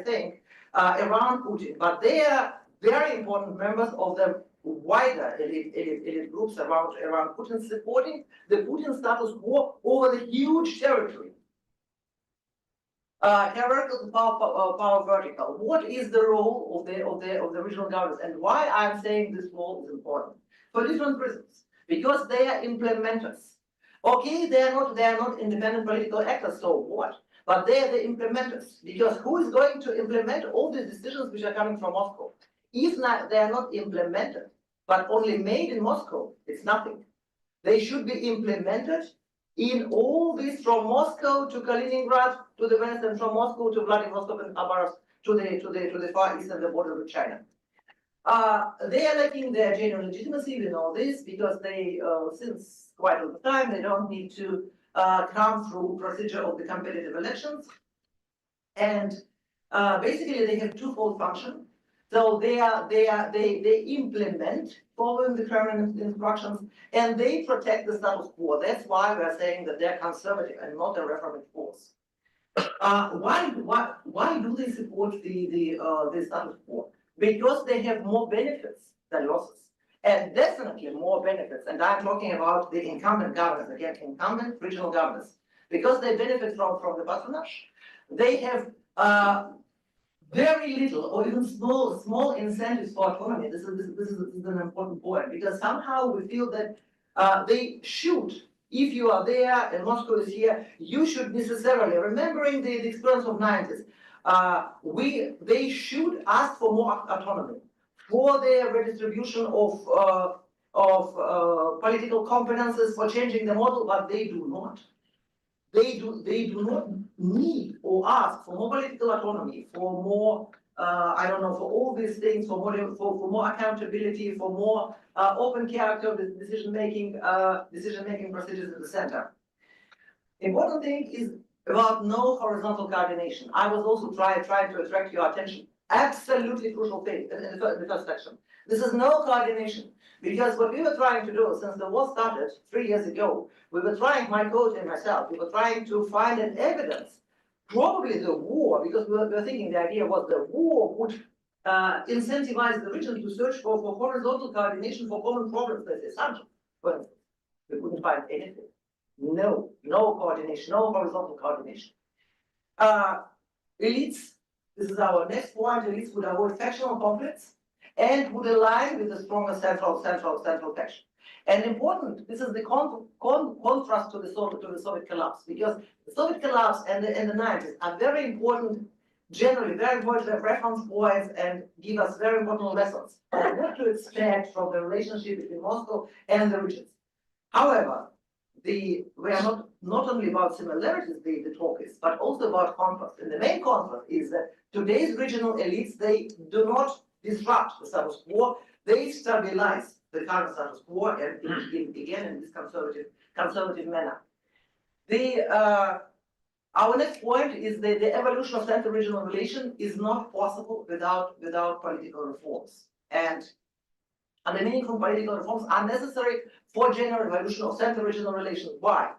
thing around Putin, but they are very important members of the wider elite groups around Putin, supporting the Putin status quo over the huge territory. Hierarchical power vertical. What is the role of the regional governments, and why I'm saying this role is important? For different reasons. Because they are implementers. Okay, they are not independent political actors, so what? But they are the implementers. Because who is going to implement all these decisions which are coming from Moscow? If not, they are not implemented, but only made in Moscow, it's nothing. They should be implemented in all this, from Moscow to Kaliningrad to the west, and from Moscow to Vladivostok and Khabarovsk to the far east and the border with China. They are lacking their genuine legitimacy. We know this because they, since quite a lot of time, they don't need to come through procedure of the competitive elections, and basically they have twofold function. So they implement following the Kremlin instructions, and they protect the status quo. That's why we are saying that they're conservative and not a reformist force. Why do they support the status quo? Because they have more benefits than losses, and definitely more benefits. And I'm talking about the incumbent governments, again, incumbent regional governments, because they benefit from the patronage. They have very little or even small incentives for autonomy. This is an important point, because somehow we feel that they should, if you are there and Moscow is here, you should necessarily, remembering the experience of 90s, they should ask for more autonomy, for the redistribution of political competences, for changing the model, but they do not. They do not need or ask for more political autonomy, for more, I don't know, for all these things, for more accountability, for more open character with decision-making procedures in the center. Important thing is about no horizontal coordination. I was also trying to attract your attention. Absolutely crucial thing in the first section. This is no coordination. Because what we were trying to do since the war started 3 years ago, we were trying, my coach and myself, we were trying to find an evidence, probably the war, because we were thinking the idea was the war would incentivize the region to search for horizontal coordination for common problems. That's the assumption. But we couldn't find anything. No coordination, no horizontal coordination. Elites, this is our next point, elites would avoid factional conflicts and would align with the stronger central faction. And important, this is the contrast to the Soviet collapse, because the Soviet collapse and the 90s are very important generally very important reference points and give us very important lessons on what to expect from the relationship between Moscow and the regions. However, we are not only about similarities, the talk is, but also about contrast. And the main contrast is that today's regional elites, they do not disrupt the status quo, they stabilize the current status quo and again in this conservative manner. Our next point is that the evolution of Central regional relation is not possible without political reforms. And the meaningful political reforms are necessary for general evolution of Central regional relations. Why?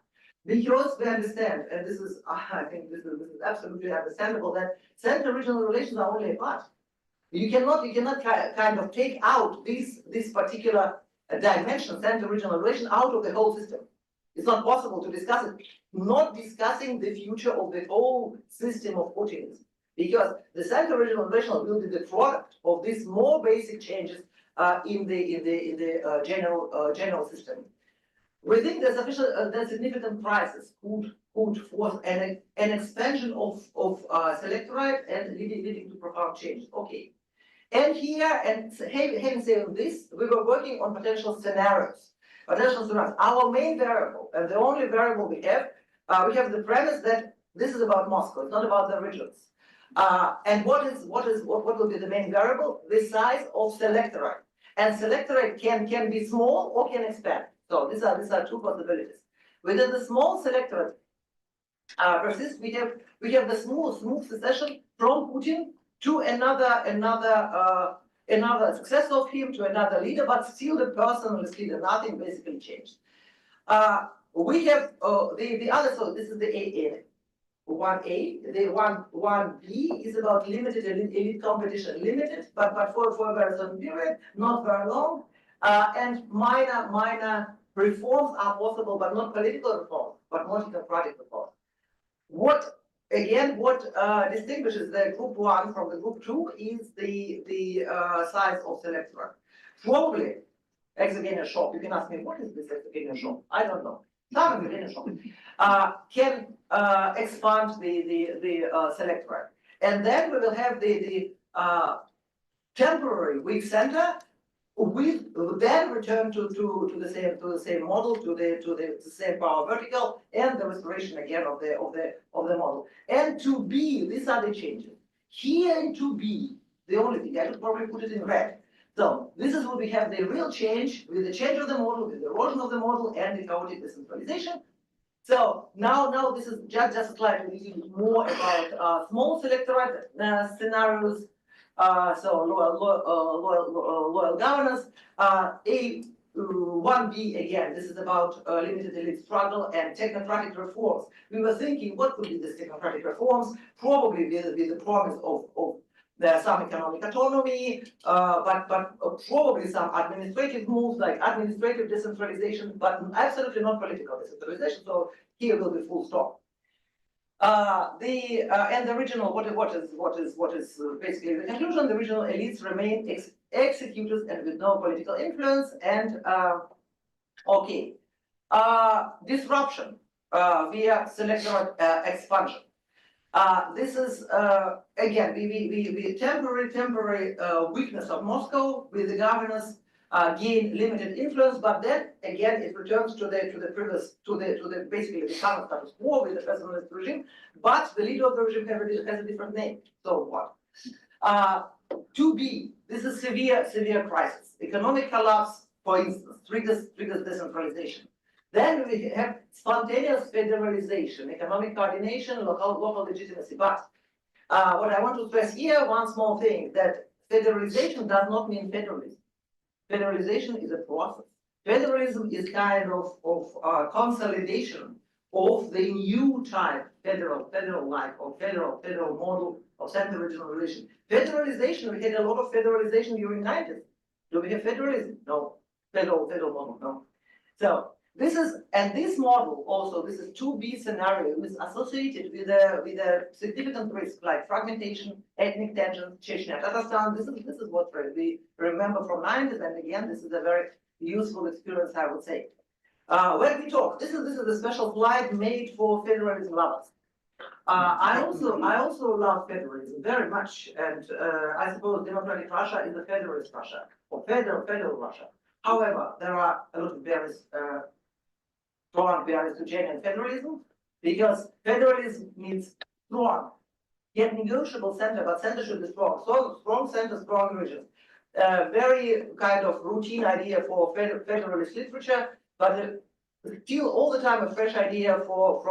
Because we understand, and this is, I think this is absolutely understandable, that Central regional relations are only a part. You cannot kind of take out this particular dimension, Central regional relation, out of the whole system. It's not possible to discuss it, not discussing the future of the whole system of Putinism, because the Central regional relation will be the product of these more basic changes in the general system. We think that significant crisis could force an expansion of selectorate and leading to profound changes. Okay, and here, and having said this, we were working on potential scenarios. Our main variable and the only variable we have the premise that this is about Moscow, it's not about the regions. And what will be the main variable? The size of selectorate. And selectorate can be small or can expand. So these are two possibilities. Within the small selectorate persist, we have the smooth succession from Putin to another successor of him, to another leader, but still the personalist leader, nothing basically changed. We have the other, so this is the 1A, the 1B is about limited elite competition, limited, but for a very certain period, not very long, and minor reforms are possible, but not political reforms, but more democratic reforms. What distinguishes the group 1 from the group 2 is the size of selectorate. Probably exogenous shock. You can ask me, what is this exogenous shock? I don't know. Some exogenous shock can expand the selectorate, and then we will have the temporary weak center. We then return to the same model, to the same power vertical, and the restoration again of the model. And to B, these are the changes. Here in 2B, the only thing, I would probably put it in red. So this is where we have the real change, with the change of the model, with the erosion of the model, and the chaotic decentralization. So now this is just slightly more about small selectorate scenarios. So loyal governance. 1B again, this is about limited elite struggle and technocratic reforms. We were thinking, what could be these technocratic reforms? Probably with the promise of some economic autonomy, but probably some administrative moves like administrative decentralization, but absolutely not political decentralization. So here will be full stop. And the regional, what is basically the conclusion? The regional elites remain executors and with no political influence. And disruption via selectorate expansion. This is again the temporary weakness of Moscow with the governance gain limited influence, but then again it returns to the previous basically the current status quo with the personalist regime, but the leader of the regime has a different name. So what? 2B, this is severe crisis. Economic collapse, for instance, triggers decentralization. Then we have spontaneous federalization, economic coordination, local legitimacy. But what I want to stress here, one small thing, that federalization does not mean federalism. Federalization is a process. Federalism is kind of consolidation of the new type federal-like or federal model of central regional relation. Federalization, we had a lot of federalization during the 90s. Do we have federalism? No. Federal model, no. So this is, and this model also, this is 2B scenario is associated with a significant risk like fragmentation, ethnic tensions, Chechnya, Tatarstan. This is what we remember from 90s, and again, this is a very useful experience, I would say. When we talk, this is a special slide made for federalism lovers. I also love federalism very much, and I suppose democratic Russia is a federalist Russia, or federal Russia. However, there are a lot of barriers, strong barriers to genuine federalism, because federalism means strong, yet negotiable center, but center should be strong. So strong center, strong regions. Very kind of routine idea for federalist literature, but still all the time a fresh idea for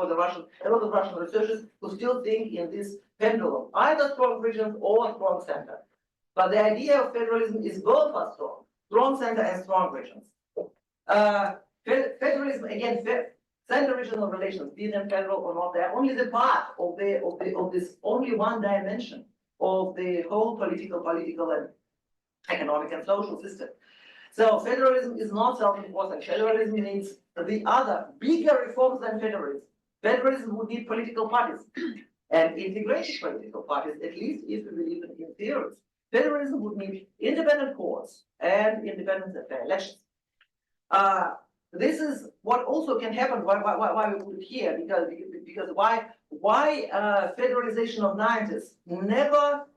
the Russian, a lot of Russian researchers who still think in this pendulum, either strong regions or strong center. But the idea of federalism is both are strong center and strong regions. Federalism, again, center-regional relations, be them federal or not, they're only the part of this only one dimension of the whole political and economic and social system. So federalism is not self-important. Federalism needs the other bigger reforms than federalism. Federalism would need political parties and integrated political parties, at least if we believe in theories. Federalism would need independent courts and independent elections. This is what also can happen. Why we put it here? Because why federalization of 90s never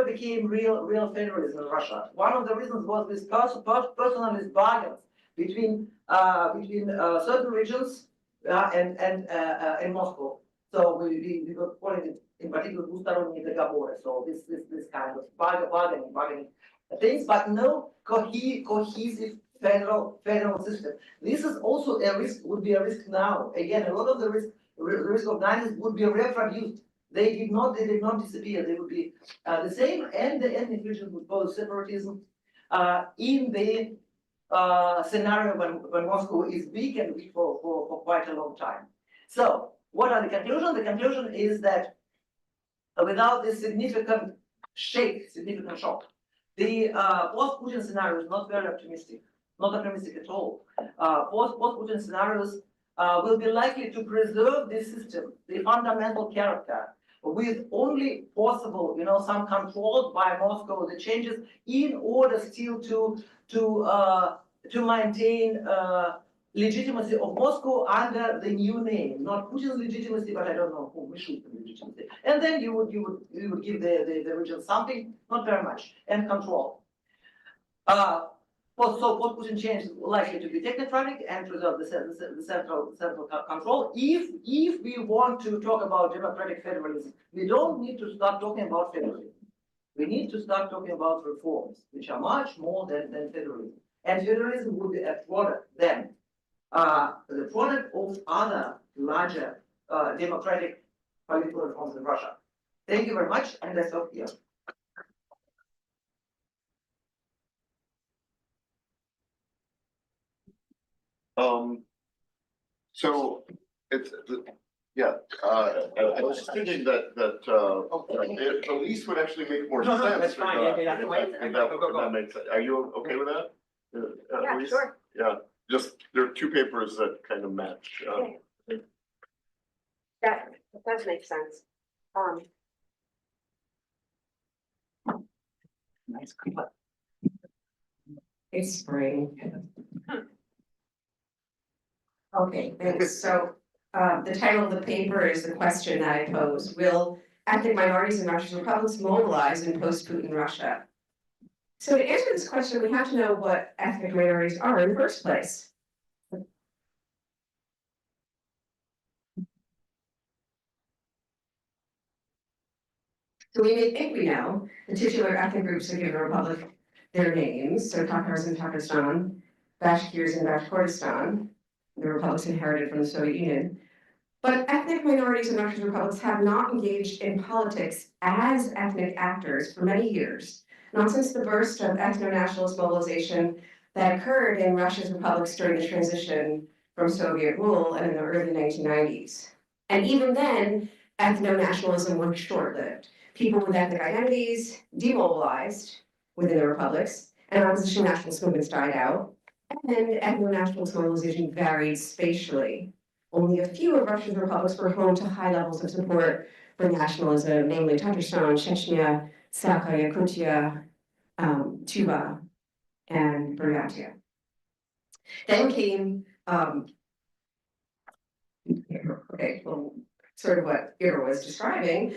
became real federalism in Russia. One of the reasons was this personalist bargains between certain regions and Moscow. So we were calling it in particular двусторонние договоры. So this kind of bargaining things, but no cohesive federal system. This is also a risk. Would be a risk now. Again, a lot of the risk of 90s would be reproduced. They did not disappear. They would be the same, and the ethnic regions would pose separatism in the scenario when Moscow is big and weak for quite a long time. So, what are the conclusions? The conclusion is that without this significant shock, the post-Putin scenario is not very optimistic, not optimistic at all. Post-Putin scenarios will be likely to preserve this system, the fundamental character, with only possible, some controlled by Moscow, the changes in order still to maintain legitimacy of Moscow under the new name, not Putin's legitimacy, but I don't know who Mishustin's legitimacy. And then you would give the region something, not very much, and control. So post-Putin change is likely to be technocratic and preserve the central control. If we want to talk about democratic federalism, we don't need to start talking about federalism. We need to start talking about reforms, which are much more than federalism. And federalism would be a product then, the product of other larger democratic political reforms in Russia. Thank you very much, and I stop here. So it's I was thinking that the lease would actually make more sense. That's fine. Yeah, that makes sense. Are you okay with that? Yeah, Elise? sure. Yeah, just there are two papers that kind of match. That does make sense. Nice clip. It's spring. Okay, thanks. So the title of the paper is the question that I pose. Will ethnic minorities in Russian republics mobilize in post-Putin Russia? So to answer this question, we have to know what ethnic minorities are in the first place. So we may think we know the titular ethnic groups that give the republic their names, so Tatars in Pakistan, Bashkirs in Bashkortostan, the republics inherited from the Soviet Union. But ethnic minorities in Russian republics have not engaged in politics as ethnic actors for many years, not since the burst of ethno-nationalist mobilization that occurred in Russia's republics during the transition from Soviet rule and in the early 1990s. And even then, ethno-nationalism was short-lived. People with ethnic identities demobilized within the republics, and opposition nationalist movements died out, and ethno-nationalist mobilization varied spatially. Only a few of Russia's republics were home to high levels of support for nationalism, namely Tatarstan, Chechnya, Sakha, Yakutia, Tuva, and Buryatia. Then came, sort of what Ira was describing.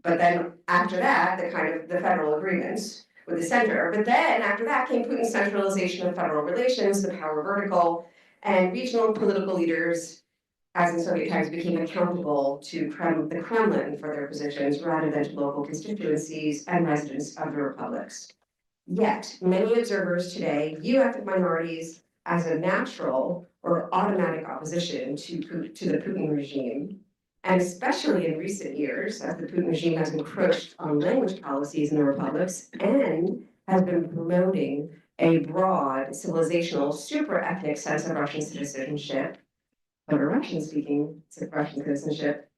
But then after that, the federal agreements with the center. But then after that came Putin's centralization of federal relations, the power vertical, and regional political leaders, as in Soviet times, became accountable to the Kremlin for their positions rather than to local constituencies and residents of the republics. Yet, many observers today view ethnic minorities as a natural or automatic opposition to the Putin regime, and especially in recent years, as the Putin regime has encroached on language policies in the republics and has been promoting a broad civilizational super ethnic sense of Russian citizenship, but a Russian-speaking Russian citizenship,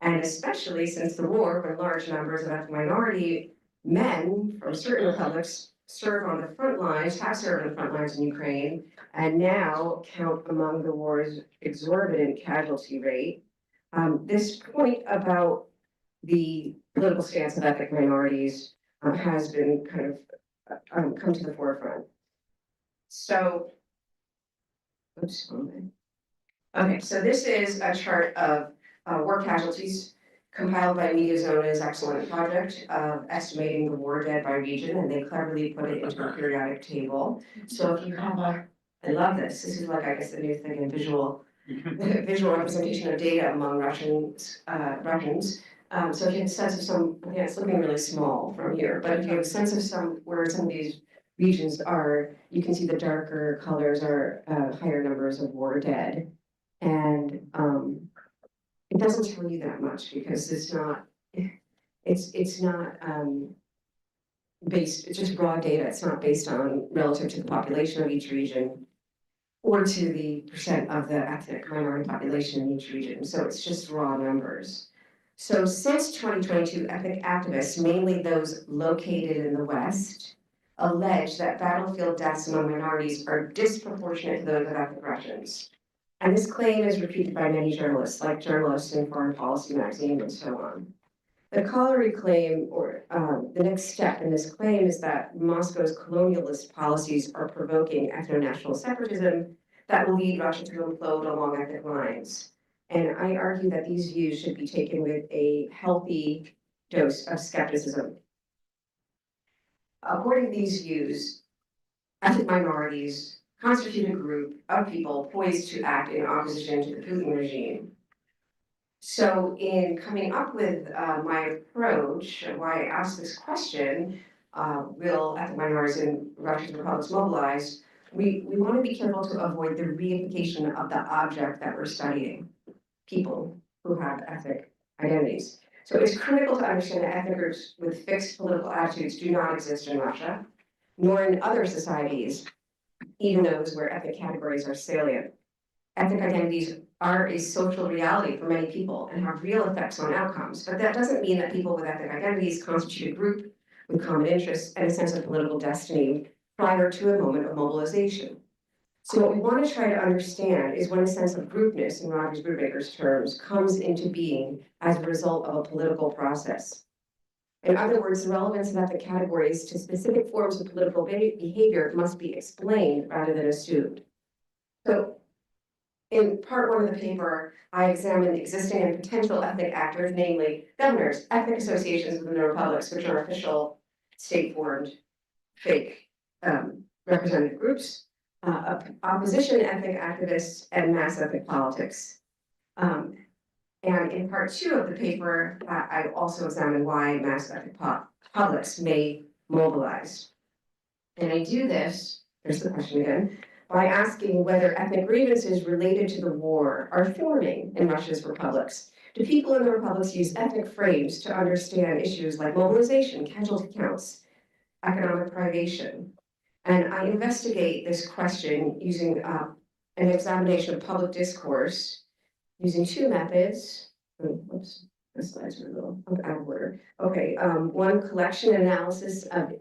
and especially since the war, when large numbers of ethnic minority men from certain republics serve on the front lines, have served on the front lines in Ukraine, and now count among the war's exorbitant casualty rate. This point about the political stance of ethnic minorities has been kind of come to the forefront. So, oops, okay, so this is a chart of war casualties compiled by Mediazona's excellent project of estimating the war dead by region, and they cleverly put it into a periodic table. So if you have I love this. This is like, I guess, the new thing in visual representation of data among Russians. So if you have a sense of it's looking really small from here, but if you have a sense of where some of these regions are, you can see the darker colors are higher numbers of war dead. And it doesn't tell you that much because it's not based, it's just raw data. It's not based on relative to the population of each region or to the percent of the ethnic minority population in each region. So it's just raw numbers. So since 2022, ethnic activists, mainly those located in the West, allege that battlefield deaths among minorities are disproportionate to those of ethnic Russians. And this claim is repeated by many journalists, like journalists in Foreign Policy magazine and so on. The Colliery claim, or the next step in this claim, is that Moscow's colonialist policies are provoking ethno-national separatism that will lead Russia to implode along ethnic lines. And I argue that these views should be taken with a healthy dose of skepticism. According to these views, ethnic minorities constitute a group of people poised to act in opposition to the Putin regime. So in coming up with my approach, why I asked this question, will ethnic minorities in Russian republics mobilize? We want to be careful to avoid the reification of the object that we're studying, people who have ethnic identities. So it's critical to understand that ethnic groups with fixed political attitudes do not exist in Russia, nor in other societies, even those where ethnic categories are salient. Ethnic identities are a social reality for many people and have real effects on outcomes, but that doesn't mean that people with ethnic identities constitute a group with common interests and a sense of political destiny prior to a moment of mobilization. So what we want to try to understand is when a sense of groupness, in Rogers Brubaker's terms, comes into being as a result of a political process. In other words, the relevance of ethnic categories to specific forms of political behavior must be explained rather than assumed. So in part one of the paper, I examined existing and potential ethnic actors, namely governors, ethnic associations within the republics, which are official state-formed fake representative groups, opposition ethnic activists, and mass ethnic politics. And in part two of the paper, I also examined why mass ethnic publics may mobilize. And I do this, there's the question again, by asking whether ethnic grievances related to the war are forming in Russia's republics. Do people in the republics use ethnic frames to understand issues like mobilization, casualty counts, economic privation? And I investigate this question using an examination of public discourse using two methods. Whoops, the slides are a little out of order. Okay, one, collection analysis of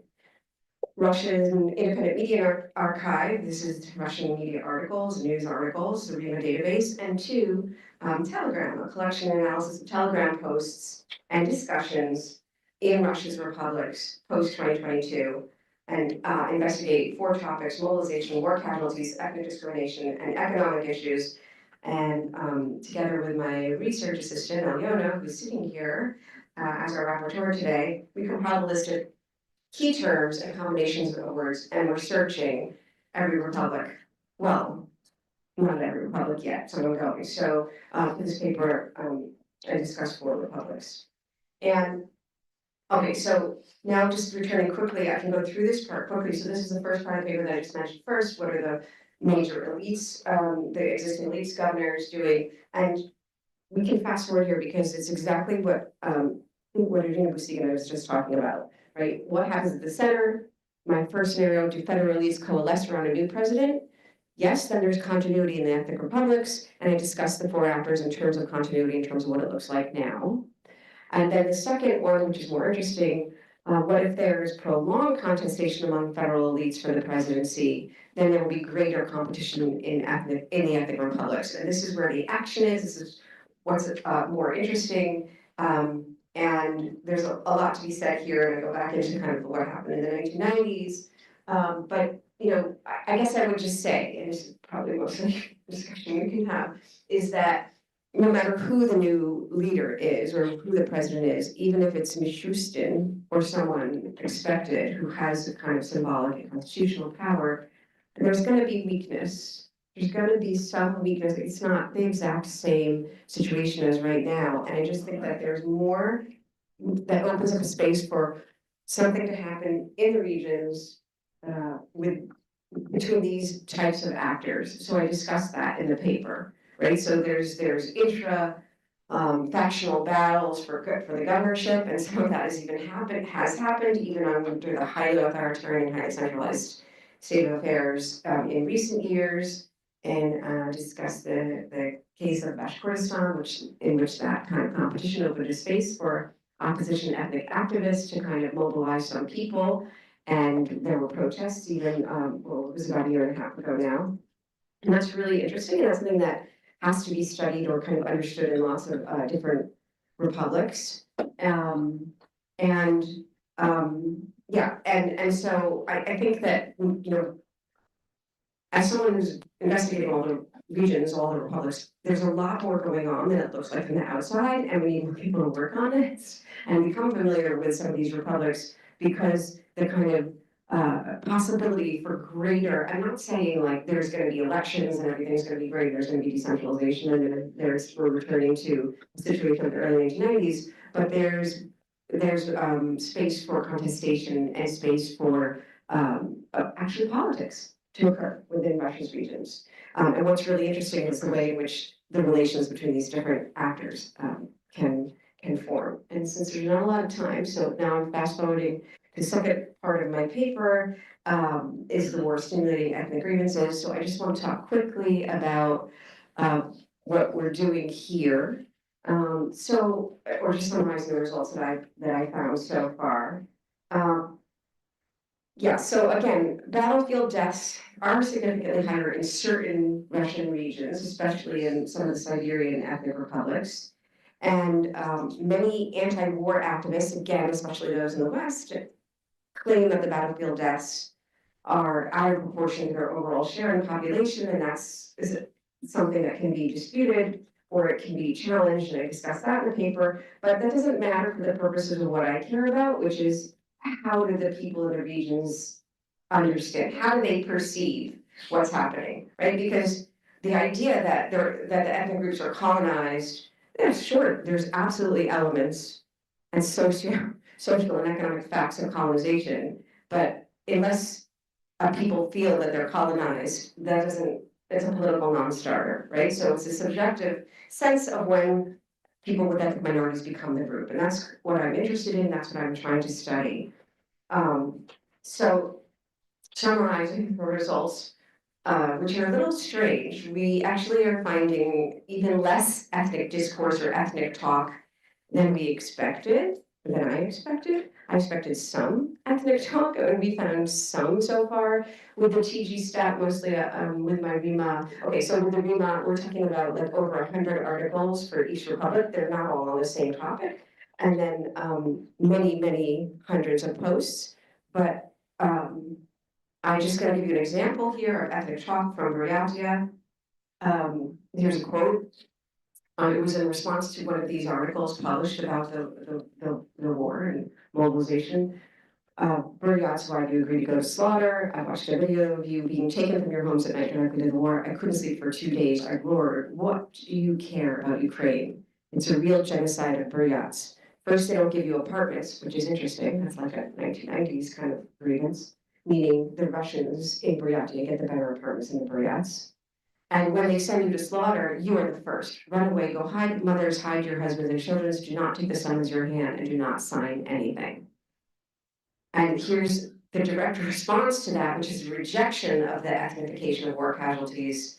Russian Independent Media Archive. This is Russian media articles, news articles, the REMA database. And two, Telegram, a collection analysis of Telegram posts and discussions in Russia's republics post-2022, and investigate 4 topics: mobilization, war casualties, ethnic discrimination, and economic issues And together with my research assistant, Alyona, who's sitting here as our rapporteur today, we compiled a list of key terms and combinations of words, and we're searching every republic. Well, not every republic yet, so I'm going. So for this paper, I discussed 4 republics. And okay, so now just returning quickly, I can go through this part quickly. So this is the first part of the paper that I just mentioned first. What are the major elites, the existing elites, governors doing? And we can fast forward here because it's exactly what Irina Bustigina was just talking about, right? What happens at the center? My first scenario, do federal elites coalesce around a new president? Yes, then there's continuity in the ethnic republics, and I discussed the 4 actors in terms of continuity, in terms of what it looks like now. And then the second one, which is more interesting, what if there's prolonged contestation among federal elites for the presidency? Then there will be greater competition in the ethnic republics. And this is where the action is. This is what's more interesting. And there's a lot to be said here, and I go back into kind of what happened in the 1990s. But you know, I guess I would just say, and this is probably mostly a discussion we can have, is that no matter who the new leader is or who the president is, even if it's Mishustin or someone expected who has a kind of symbolic and constitutional power, there's going to be weakness. There's going to be some weakness. It's not the exact same situation as right now. And I just think that there's more that opens up a space for something to happen in the regions between these types of actors. So I discussed that in the paper. Right, so there's intra factional battles for the governorship, and some of that has happened even under the highly authoritarian, highly centralized state of affairs in recent years, and discuss the case of Bashkortostan, in which that kind of competition opened a space for opposition ethnic activists to kind of mobilize some people, and there were protests even well, it was about a year and a half ago now, and that's really interesting, and that's something that has to be studied or kind of understood in lots of different republics. Yeah, and so I think that, you know, as someone who's investigating all the regions, all the republics, there's a lot more going on than it looks like from the outside, and we need more people to work on it and become familiar with some of these republics, because the kind of possibility for greater, I'm not saying like there's going to be elections and everything's going to be great, there's going to be decentralization, and we're returning to the situation of the early 1990s, but there's space for contestation and space for actually politics to occur within Russia's regions. And what's really interesting is the way in which the relations between these different actors can form. And since there's not a lot of time, so now I'm fast forwarding. The second part of my paper is the war stimulating ethnic grievances. So I just want to talk quickly about what we're doing here. Or just summarizing the results that I found so far. Yeah, so again, battlefield deaths are significantly higher in certain Russian regions, especially in some of the Siberian ethnic republics. And many anti-war activists, again, especially those in the West, claim that the battlefield deaths are out of proportion to their overall share in the population, and is something that can be disputed or it can be challenged, and I discussed that in the paper, but that doesn't matter for the purposes of what I care about, which is how do the people in the regions understand, how do they perceive what's happening, right? Because the idea that the ethnic groups are colonized, yeah, sure, there's absolutely elements and social and economic facts of colonization, but unless people feel that they're colonized, it's a political non-starter, right? So it's a subjective sense of when people with ethnic minorities become the group, and that's what I'm interested in, that's what I'm trying to study. So summarizing the results, which are a little strange, we actually are finding even less ethnic discourse or ethnic talk than I expected. I expected some ethnic talk, and we found some so far with the TG stat, mostly with my RIMA. Okay, so with the RIMA, we're talking about like over 100 articles for each republic. They're not all on the same topic. And then many hundreds of posts. But I'm just going to give you an example here of ethnic talk from Buryatia. Here's a quote. It was in response to one of these articles published about the war and mobilization. Buryats, why do you agree to go to slaughter? I watched a video of you being taken from your homes at night directly to the war. I couldn't sleep for 2 days. I roared, what do you care about Ukraine? It's a real genocide of Buryats. First, they don't give you apartments, which is interesting. That's like a 1990s kind of grievance, meaning the Russians in Buryatia get the better apartments than the Buryats. And when they send you to slaughter, you are the first. Run away, go hide mothers, hide your husbands and children. Do not take the sun as your hand and do not sign anything. And here's the direct response to that, which is a rejection of the ethnification of war casualties.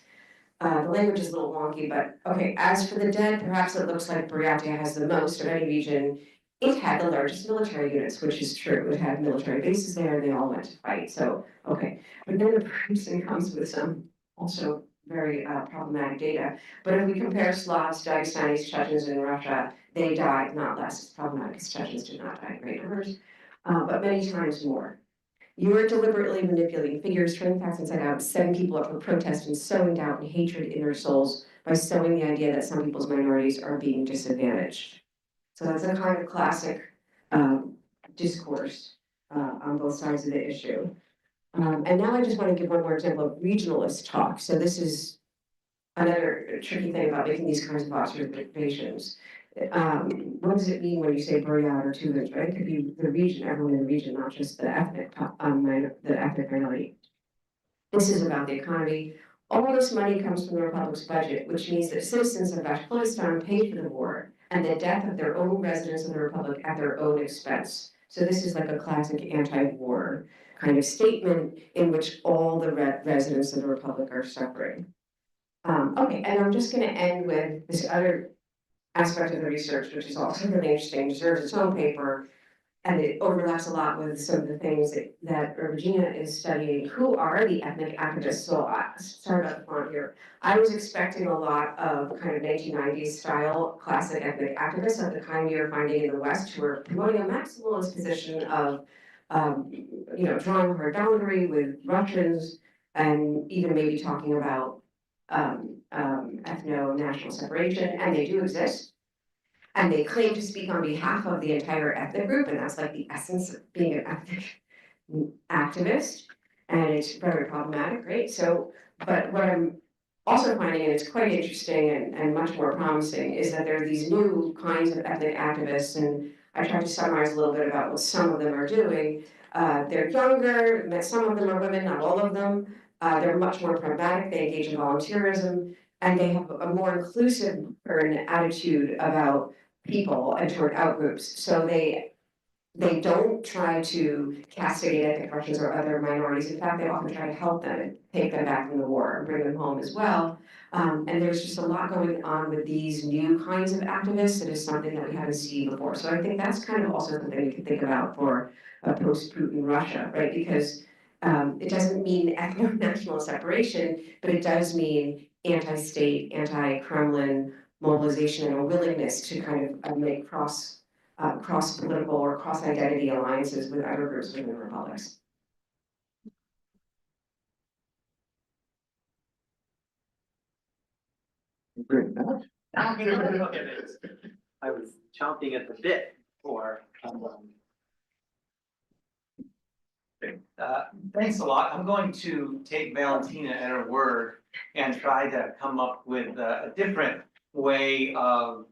The language is a little wonky, but okay, as for the dead, perhaps it looks like Buryatia has the most of any region. It had the largest military units, which is true. It had military bases there, and they all went to fight. So, okay. But then the person comes with some also very problematic data. But if we compare Slavs, Dagestanis, Chechens in Russia, they died not less. It's problematic because Chechens did not die in great numbers, but many times more. You are deliberately manipulating figures, turning facts inside out, setting people up for protest and sowing doubt and hatred in their souls by sowing the idea that some people's minorities are being disadvantaged. So that's a kind of classic discourse on both sides of the issue. And now I just want to give one more example of regionalist talk. So this is another tricky thing about making these kinds of observations. What does it mean when you say Buryat or Tuvans, right? It could be the region, everyone in the region, not just the ethnic minority. This is about the economy. All this money comes from the Republic's budget, which means that citizens of Bashkortostan paid for the war and the death of their own residents of the Republic at their own expense. So this is like a classic anti-war kind of statement in which all the residents of the Republic are suffering. Okay, and I'm just going to end with this other aspect of the research, which is also really interesting, deserves its own paper, and it overlaps a lot with some of the things that Regina is studying. Who are the ethnic activists? So sorry about the font here. I was expecting a lot of kind of 1990s style classic ethnic activists of the kind you're finding in the West who are promoting a maximalist position of, drawing a hard boundary with Russians and even maybe talking about ethno-national separation, and they do exist. And they claim to speak on behalf of the entire ethnic group, and that's like the essence of being an ethnic activist, and it's very problematic, right? So, but what I'm also finding, and it's quite interesting and much more promising, is that there are these new kinds of ethnic activists, and I tried to summarize a little bit about what some of them are doing. They're younger, some of them are women, not all of them. They're much more pragmatic, they engage in volunteerism, and they have a more inclusive attitude about people and toward outgroups. So they don't try to castigate ethnic Russians or other minorities. In fact, they often try to help them and take them back from the war and bring them home as well. And there's just a lot going on with these new kinds of activists. It is something that we haven't seen before. So I think that's kind of also something we can think about for a post-Putin Russia, right? Because it doesn't mean ethno-national separation, but it does mean anti-state, anti-Kremlin mobilization and a willingness to kind of make cross-political or cross-identity alliances with other groups within the republics. I was chomping at the bit for. Thanks a lot. I'm going to take Valentina at her word and try to come up with a different way of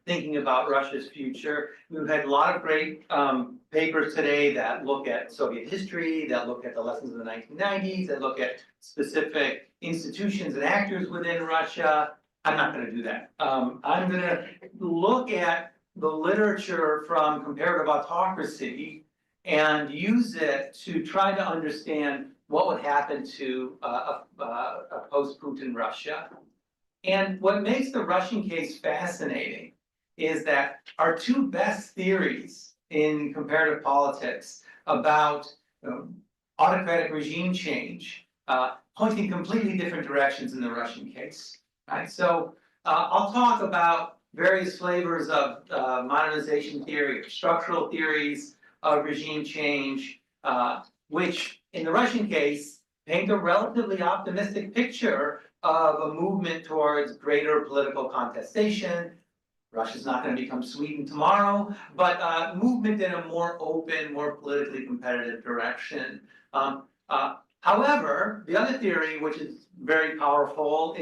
thinking about Russia's future. We've had a lot of great papers today that look at Soviet history, that look at the lessons of the 1990s, that look at specific institutions and actors within Russia. I'm not going to do that. I'm going to look at the literature from comparative autocracy and use it to try to understand what would happen to a post-Putin Russia. And what makes the Russian case fascinating is that our two best theories in comparative politics about autocratic regime change point in completely different directions in the Russian case. Right? So I'll talk about various flavors of modernization theory, or structural theories of regime change, which in the Russian case paint a relatively optimistic picture of a movement towards greater political contestation. Russia's not gonna become Sweden tomorrow, but movement in a more open, more politically competitive direction. However, the other theory, which is very powerful,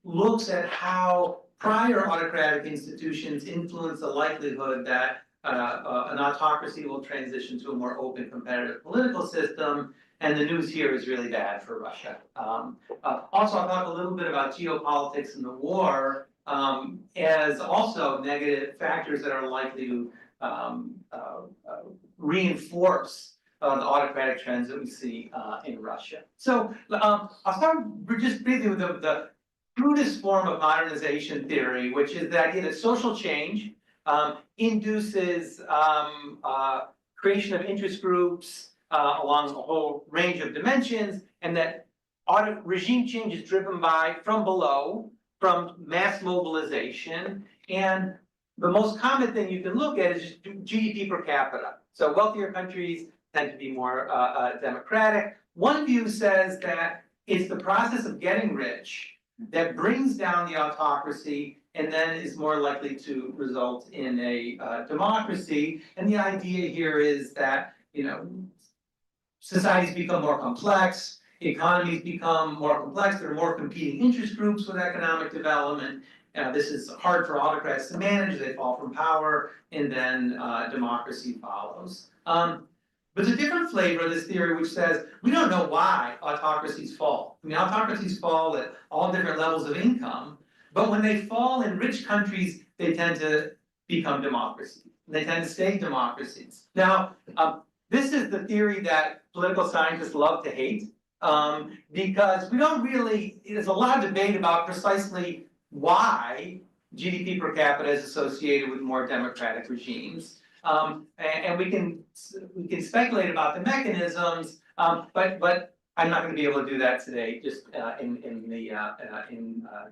looks at how prior autocratic institutions influence the likelihood that an autocracy will transition to a more open, competitive political system. And the news here is really bad for Russia. Also, I'll talk a little bit about geopolitics and the war as also negative factors that are likely to reinforce the autocratic trends that we see in Russia. So I'll start just briefly with the crudest form of modernization theory, which is the idea that social change induces creation of interest groups along a whole range of dimensions, and that regime change is driven from below, from mass mobilization. And the most common thing you can look at is GDP per capita. So wealthier countries tend to be more democratic. One view says that it's the process of getting rich that brings down the autocracy and then is more likely to result in a democracy. And the idea here is that, societies become more complex, economies become more complex, there are more competing interest groups with economic development. This is hard for autocrats to manage, they fall from power, and then democracy follows. But there's a different flavor of this theory which says, we don't know why autocracies fall. I mean, autocracies fall at all different levels of income, but when they fall in rich countries, they tend to become democracies. They tend to stay democracies. Now, this is the theory that political scientists love to hate, because we don't really, there's a lot of debate about precisely why GDP per capita is associated with more democratic regimes. And we can speculate about the mechanisms, but I'm not going to be able to do that today, just in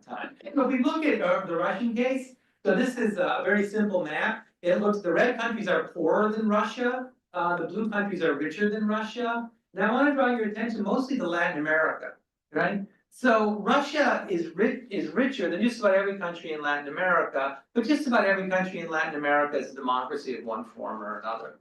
time. So if we look at the Russian case, so this is a very simple map. It looks, the red countries are poorer than Russia, the blue countries are richer than Russia. Now I want to draw your attention mostly to Latin America, right? So Russia is richer than just about every country in Latin America, but just about every country in Latin America is a democracy of one form or another.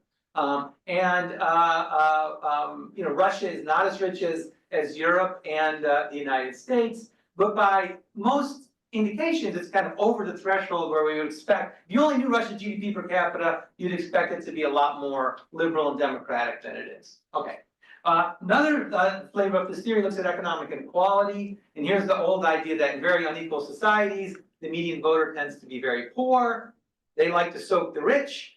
Russia is not as rich as Europe and the United States, but by most indications, it's kind of over the threshold where we would expect. If you only knew Russia's GDP per capita, you'd expect it to be a lot more liberal and democratic than it is. Okay. Another flavor of this theory looks at economic inequality, and here's the old idea that in very unequal societies, the median voter tends to be very poor. They like to soak the rich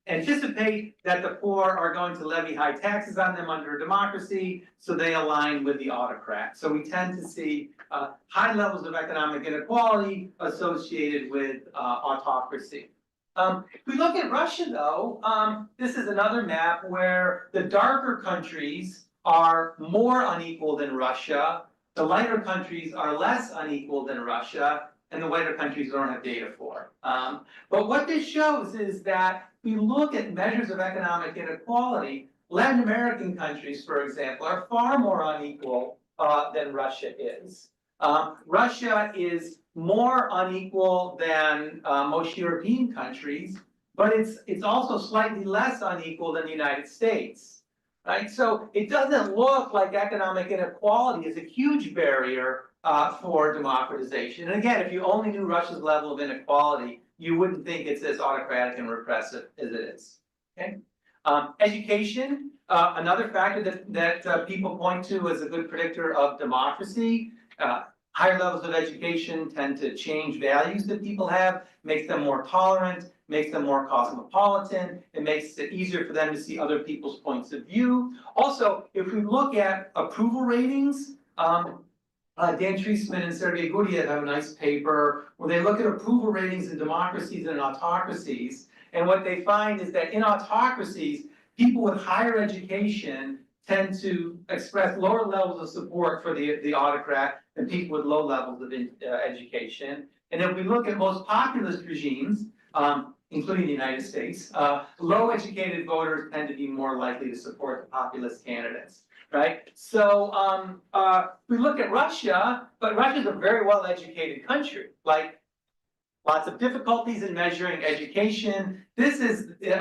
anticipate that the poor are going to levy high taxes on them under a democracy, so they align with the autocrat. So we tend to see high levels of economic inequality associated with autocracy. If we look at Russia, though, this is another map where the darker countries are more unequal than Russia, the lighter countries are less unequal than Russia, and the whiter countries don't have data for. But what this shows is that if we look at measures of economic inequality, Latin American countries, for example, are far more unequal than Russia is. Russia is more unequal than most European countries, but it's also slightly less unequal than the United States, right? So it doesn't look like economic inequality is a huge barrier for democratization. And again, if you only knew Russia's level of inequality, you wouldn't think it's as autocratic and repressive as it is. Okay. Education, another factor that people point to as a good predictor of democracy. Higher levels of education tend to change values that people have, makes them more tolerant, makes them more cosmopolitan, it makes it easier for them to see other people's points of view. Also, if we look at approval ratings, Dan Treisman and Sergei Gurdjieff have a nice paper where they look at approval ratings in democracies and in autocracies, and what they find is that in autocracies, people with higher education tend to express lower levels of support for the autocrat than people with low levels of education. And if we look at most populist regimes, including the United States, low educated voters tend to be more likely to support the populist candidates. right? So, we look at Russia, but Russia's a very well-educated country, like lots of difficulties in measuring education. This is the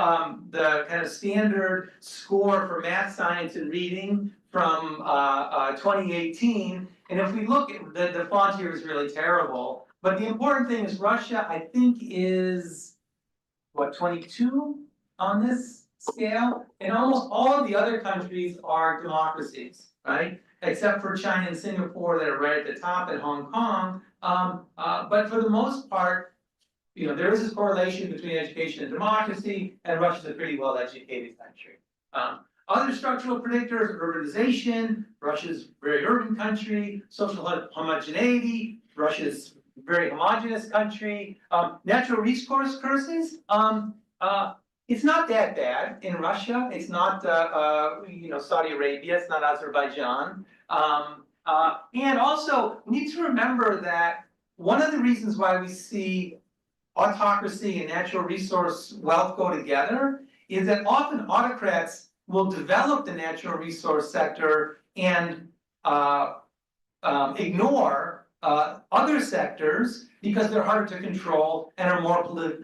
kind of standard score for math, science, and reading from 2018. And if we look at the font here is really terrible, but the important thing is Russia, I think, is what, 22 on this scale? And almost all of the other countries are democracies, right? Except for China and Singapore that are right at the top, and Hong Kong. But for the most part, you know, there is this correlation between education and democracy, and Russia's a pretty well-educated country. Other structural predictors: urbanization. Russia's a very urban country. Social homogeneity. Russia's a very homogeneous country. Natural resource curses. It's not that bad in Russia. It's not, you know, Saudi Arabia. It's not Azerbaijan. And also, we need to remember that one of the reasons why we see autocracy and natural resource wealth go together is that often autocrats will develop the natural resource sector and ignore other sectors because they're harder to control and are more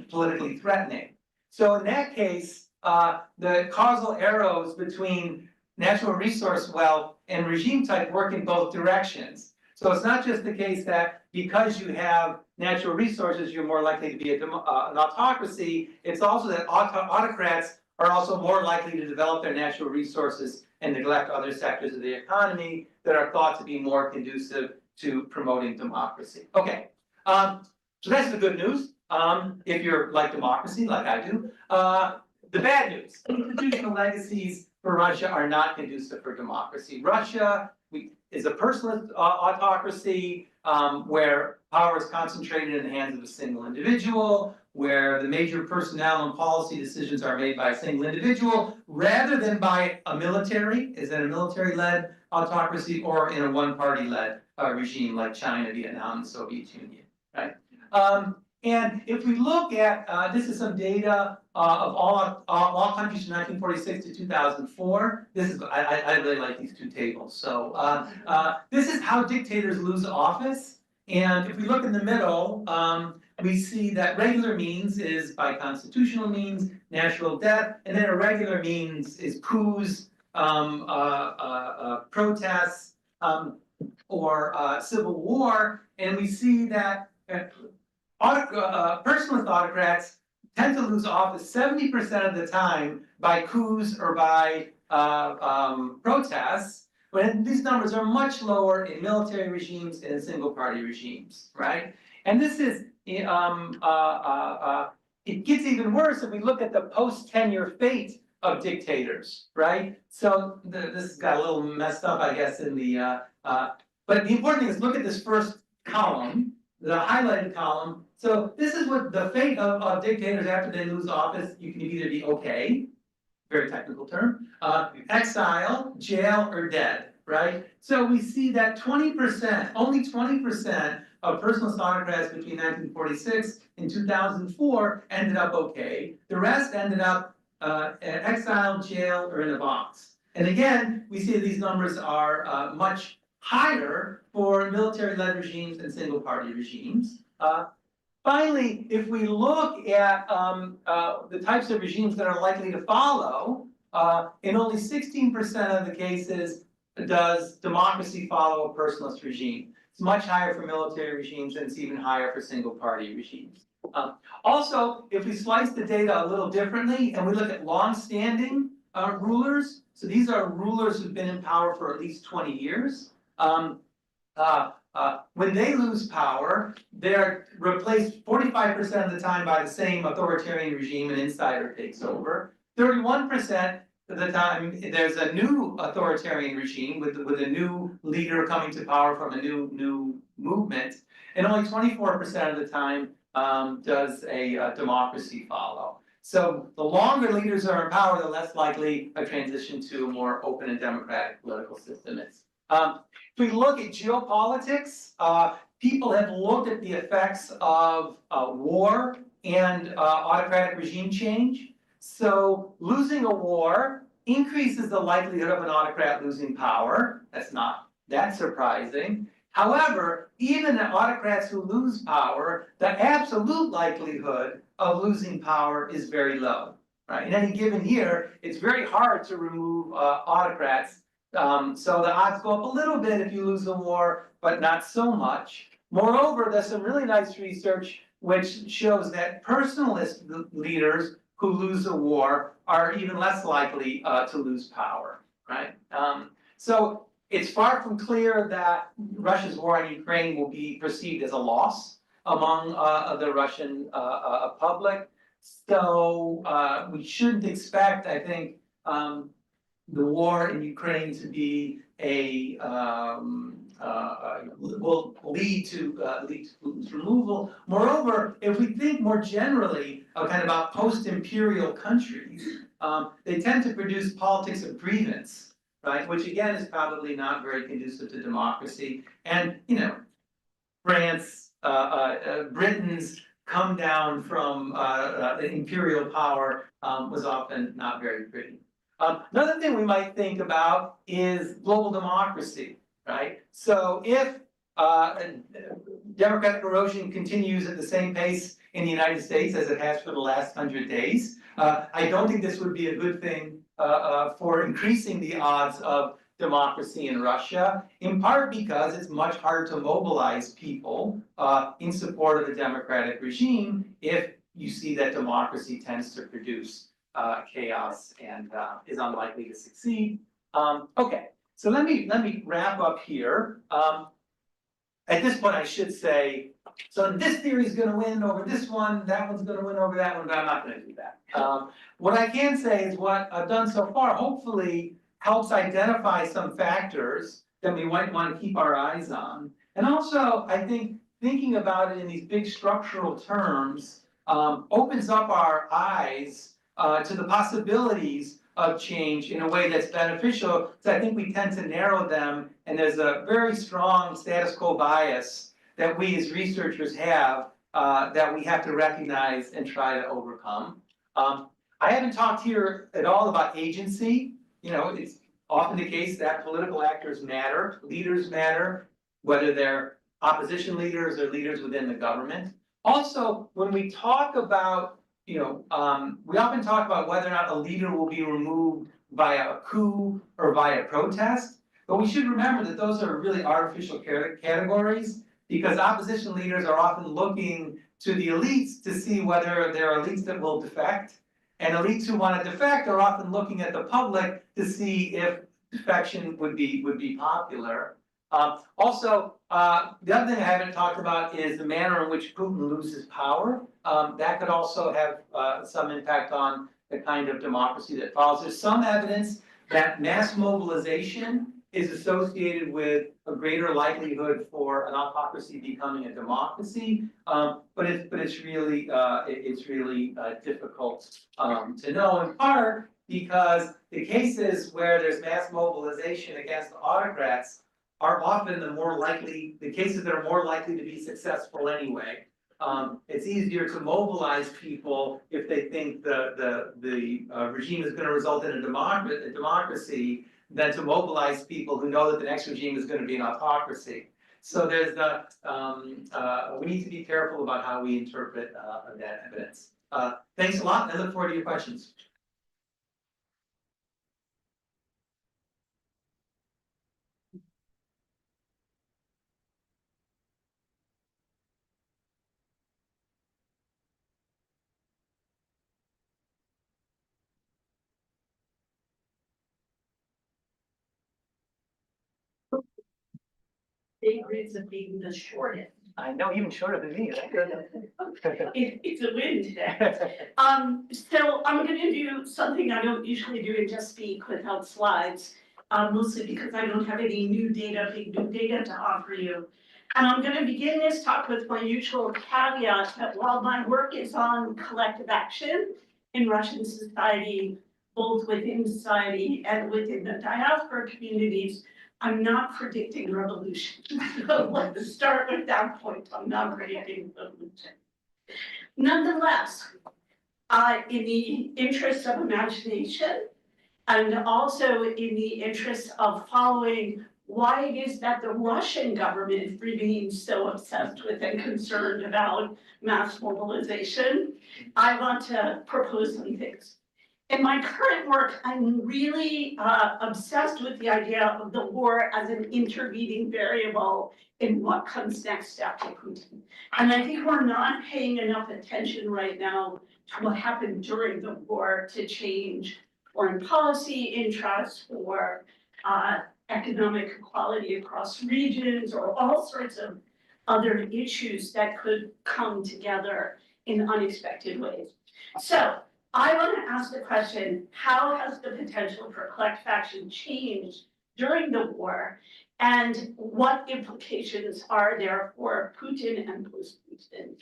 politically threatening. So in that case, the causal arrows between natural resource wealth and regime type work in both directions. So it's not just the case that because you have natural resources, you're more likely to be an autocracy. It's also that autocrats are also more likely to develop their natural resources and neglect other sectors of the economy that are thought to be more conducive to promoting democracy. Okay, so that's the good news. If you're like democracy, like I do. The bad news: institutional legacies for Russia are not conducive for democracy. Russia is a personalist autocracy where power is concentrated in the hands of a single individual, where the major personnel and policy decisions are made by a single individual rather than by a military. Is it a military-led autocracy or in a one-party-led regime like China, Vietnam, and the Soviet Union, right? And if we look at, this is some data of all countries from 1946 to 2004. This is, I really like these two tables. So this is how dictators lose office. And if we look in the middle, we see that regular means is by constitutional means, natural death, and then irregular means is coups, protests, or civil war. And we see that personalist autocrats tend to lose office 70% of the time by coups or by protests, when these numbers are much lower in military regimes and in single-party regimes, right? And this is, it gets even worse if we look at the post-tenure fate of dictators, right? So this got a little messed up, I guess, in the, but the important thing is look at this first column, the highlighted column. So this is what the fate of dictators after they lose office. You can either be okay, very technical term, exile, jail, or dead, right? So we see that 20%, only 20% of personalist autocrats between 1946 and 2004 ended up okay. The rest ended up exile, jail, or in a box. And again, we see these numbers are much higher for military-led regimes and single-party regimes. Finally, if we look at the types of regimes that are likely to follow, in only 16% of the cases does democracy follow a personalist regime. It's much higher for military regimes, and it's even higher for single-party regimes. Also, if we slice the data a little differently and we look at long-standing rulers, so these are rulers who've been in power for at least 20 years. When they lose power, they're replaced 45% of the time by the same authoritarian regime, an insider takes over. 31% of the time, there's a new authoritarian regime with a new leader coming to power from a new movement. And only 24% of the time does a democracy follow. So the longer leaders are in power, the less likely a transition to a more open and democratic political system is. If we look at geopolitics, people have looked at the effects of war and autocratic regime change. So losing a war increases the likelihood of an autocrat losing power. That's not that surprising. However, even the autocrats who lose power, the absolute likelihood of losing power is very low, right? In any given year, it's very hard to remove autocrats. So the odds go up a little bit if you lose the war, but not so much. Moreover, there's some really nice research which shows that personalist leaders who lose a war are even less likely to lose power, right? So it's far from clear that Russia's war on Ukraine will be perceived as a loss among the Russian public. So we shouldn't expect, I think, the war in Ukraine to be will lead to Putin's removal. Moreover, if we think more generally about post-imperial countries, they tend to produce politics of grievance, right? Which again is probably not very conducive to democracy. And France, Britain's come down from imperial power was often not very pretty. Another thing we might think about is global democracy, right? So if democratic erosion continues at the same pace in the United States as it has for the last 100 days, I don't think this would be a good thing for increasing the odds of democracy in Russia, in part because it's much harder to mobilize people in support of the democratic regime if you see that democracy tends to produce chaos and is unlikely to succeed. Okay, so let me wrap up here. At this point, I should say, so this theory is going to win over this one, that one's going to win over that one, but I'm not going to do that. What I can say is what I've done so far hopefully helps identify some factors that we might want to keep our eyes on. And also, I think thinking about it in these big structural terms opens up our eyes to the possibilities of change in a way that's beneficial, because I think we tend to narrow them, and there's a very strong status quo bias that we as researchers have that we have to recognize and try to overcome. I haven't talked here at all about agency. It's often the case that political actors matter, leaders matter, whether they're opposition leaders or leaders within the government. Also, when we talk about we often talk about whether or not a leader will be removed via a coup or via protest, but we should remember that those are really artificial categories, because opposition leaders are often looking to the elites to see whether there are elites that will defect, and elites who want to defect are often looking at the public to see if defection would be popular. Also, the other thing I haven't talked about is the manner in which Putin loses power. That could also have some impact on the kind of democracy that follows. There's some evidence that mass mobilization is associated with a greater likelihood for an autocracy becoming a democracy, but it's really difficult to know, in part because the cases where there's mass mobilization against autocrats are often the cases that are more likely to be successful anyway. It's easier to mobilize people if they think the regime is going to result in a democracy than to mobilize people who know that the next regime is going to be an autocracy. So there's we need to be careful about how we interpret that evidence. Thanks a lot, and I look forward to your questions. Favorites of being the shortest. I know, even shorter than me. It's a win today. So I'm gonna do something I don't usually do and just speak without slides, mostly because I don't have any big new data to offer you. And I'm gonna begin this talk with my usual caveat that while my work is on collective action in Russian society, both within society and within the diaspora communities, I'm not predicting revolution. So let's start with that point. I'm not predicting revolution. Nonetheless, in the interest of imagination, and also in the interest of following why it is that the Russian government remains so obsessed with and concerned about mass mobilization, I want to propose some things. In my current work, I'm really obsessed with the idea of the war as an intervening variable in what comes next after Putin. And I think we're not paying enough attention right now to what happened during the war to change foreign policy interests or economic equality across regions or all sorts of other issues that could come together in unexpected ways. So I want to ask the question, how has the potential for collective action changed during the war? And what implications are there for Putin and post-Putin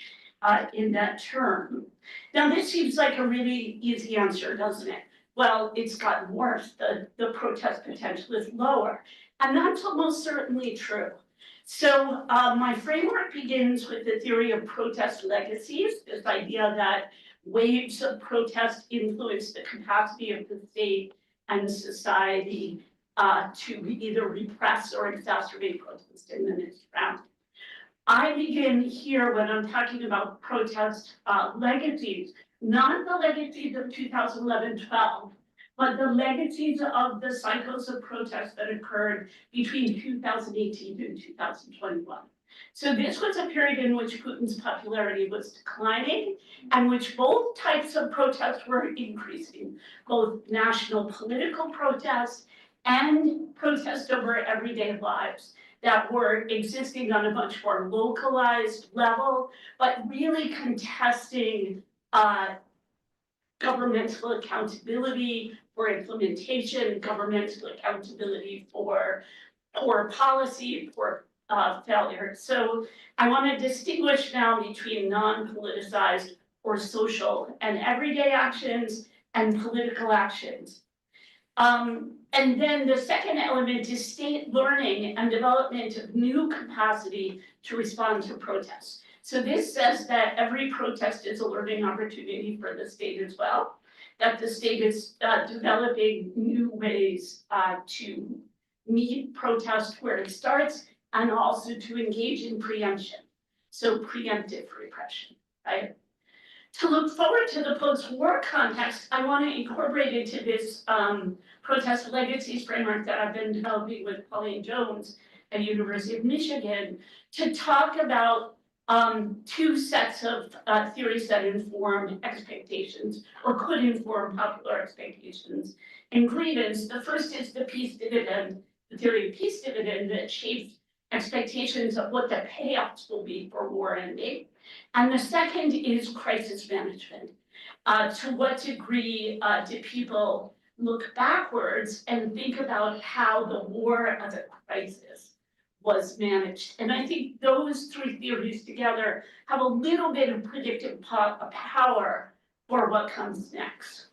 in that term? Now, this seems like a really easy answer, doesn't it? Well, it's gotten worse. The protest potential is lower. And that's almost certainly true. So my framework begins with the theory of protest legacies, this idea that waves of protest influence the capacity of the state and society to either repress or exacerbate protest in the next round. I begin here when I'm talking about protest legacies, not the legacies of 2011-12, but the legacies of the cycles of protest that occurred between 2018 and 2021. So this was a period in which Putin's popularity was declining and which both types of protests were increasing, both national political protests and protests over everyday lives that were existing on a much more localized level, but really contesting governmental accountability for implementation, governmental accountability for poor policy, for failure. So I want to distinguish now between non-politicized or social and everyday actions and political actions. And then the second element is state learning and development of new capacity to respond to protests. So this says that every protest is a learning opportunity for the state as well, that the state is developing new ways to meet protest where it starts and also to engage in preemption, so preemptive repression, right? To look forward to the post-war context, I want to incorporate into this protest legacies framework that I've been developing with Pauline Jones at University of Michigan to talk about two sets of theories that inform expectations or could inform popular expectations and grievance. The first is the peace dividend, the theory of peace dividend that shapes expectations of what the payoffs will be for war ending. And the second is crisis management. To what degree do people look backwards and think about how the war as a crisis was managed? And I think those three theories together have a little bit of predictive power for what comes next.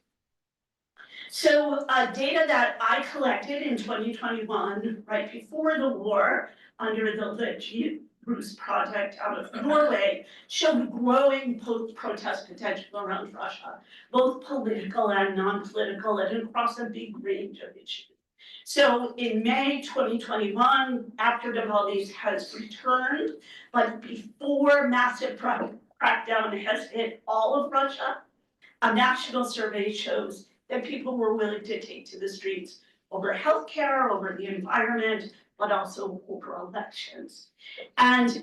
So data that I collected in 2021, right before the war, under the Legit Bruce project out of Norway, showed growing protest potential around Russia, both political and non-political, and across a big range of issues. So in May 2021, after Navalny has returned, but before massive crackdown has hit all of Russia, a national survey shows that people were willing to take to the streets over healthcare, over the environment, but also over elections. And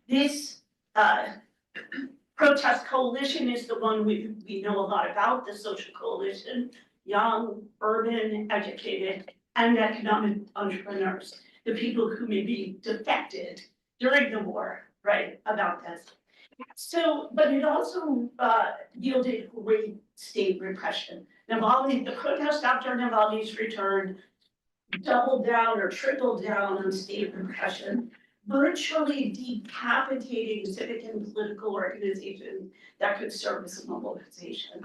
this protest coalition is the one we know a lot about, the social coalition, young, urban, educated, and economic entrepreneurs, the people who maybe defected during the war, right, about this. So, but it also yielded great state repression. Navalny, the protest after Navalny's return doubled down or tripled down on state repression, virtually decapitating civic and political organizations that could serve as a mobilization.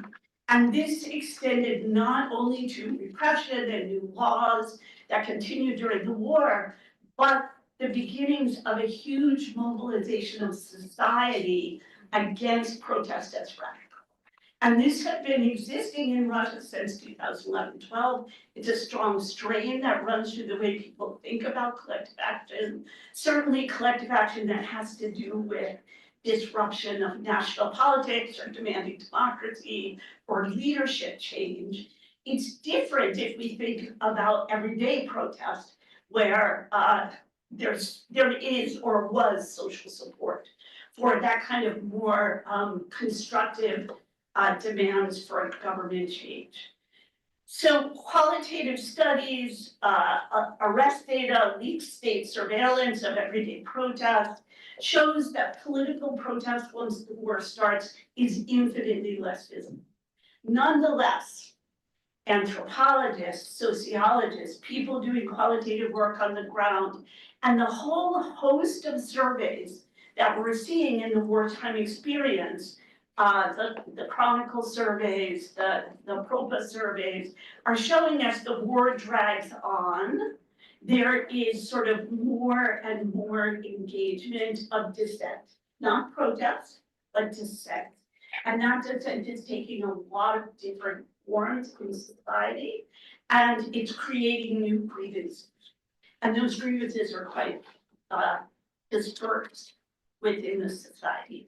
And this extended not only to repression and new laws that continued during the war, but the beginnings of a huge mobilization of society against protest as radical. And this had been existing in Russia since 2011-12. It's a strong strain that runs through the way people think about collective action. Certainly collective action that has to do with disruption of national politics or demanding democracy or leadership change. It's different if we think about everyday protest where there is or was social support for that kind of more constructive demands for government change. So qualitative studies, arrest data, leaked state surveillance of everyday protest shows that political protest once the war starts is infinitely less visible. Nonetheless, anthropologists, sociologists, people doing qualitative work on the ground, and the whole host of surveys that we're seeing in the wartime experience, the Chronicle surveys, the PROPA surveys, are showing us the war drags on. There is sort of more and more engagement of dissent, not protest, but dissent. And that dissent is taking a lot of different forms in society, and it's creating new grievances. And those grievances are quite dispersed within the society.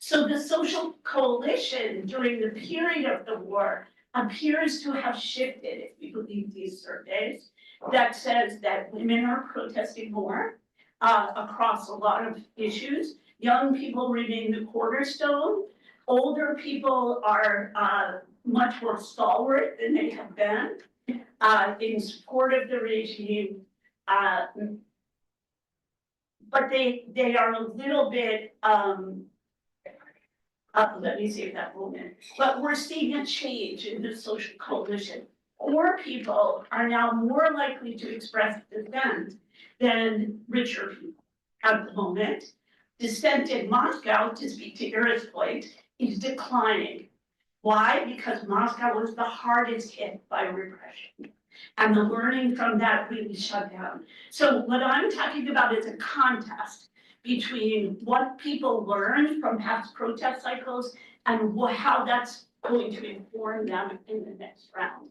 So the social coalition during the period of the war appears to have shifted, if we believe these surveys, that says that women are protesting more across a lot of issues. Young people remain the cornerstone. Older people are much more stalwart than they have been in support of the regime. But they are a little bit, let me save that moment. But we're seeing a change in the social coalition. Poor people are now more likely to express dissent than richer people at the moment. Dissent in Moscow, to speak to Ira's point, is declining. Why? Because Moscow was the hardest hit by repression. And the learning from that really shut down. So what I'm talking about is a contest between what people learned from past protest cycles and how that's going to inform them in the next round.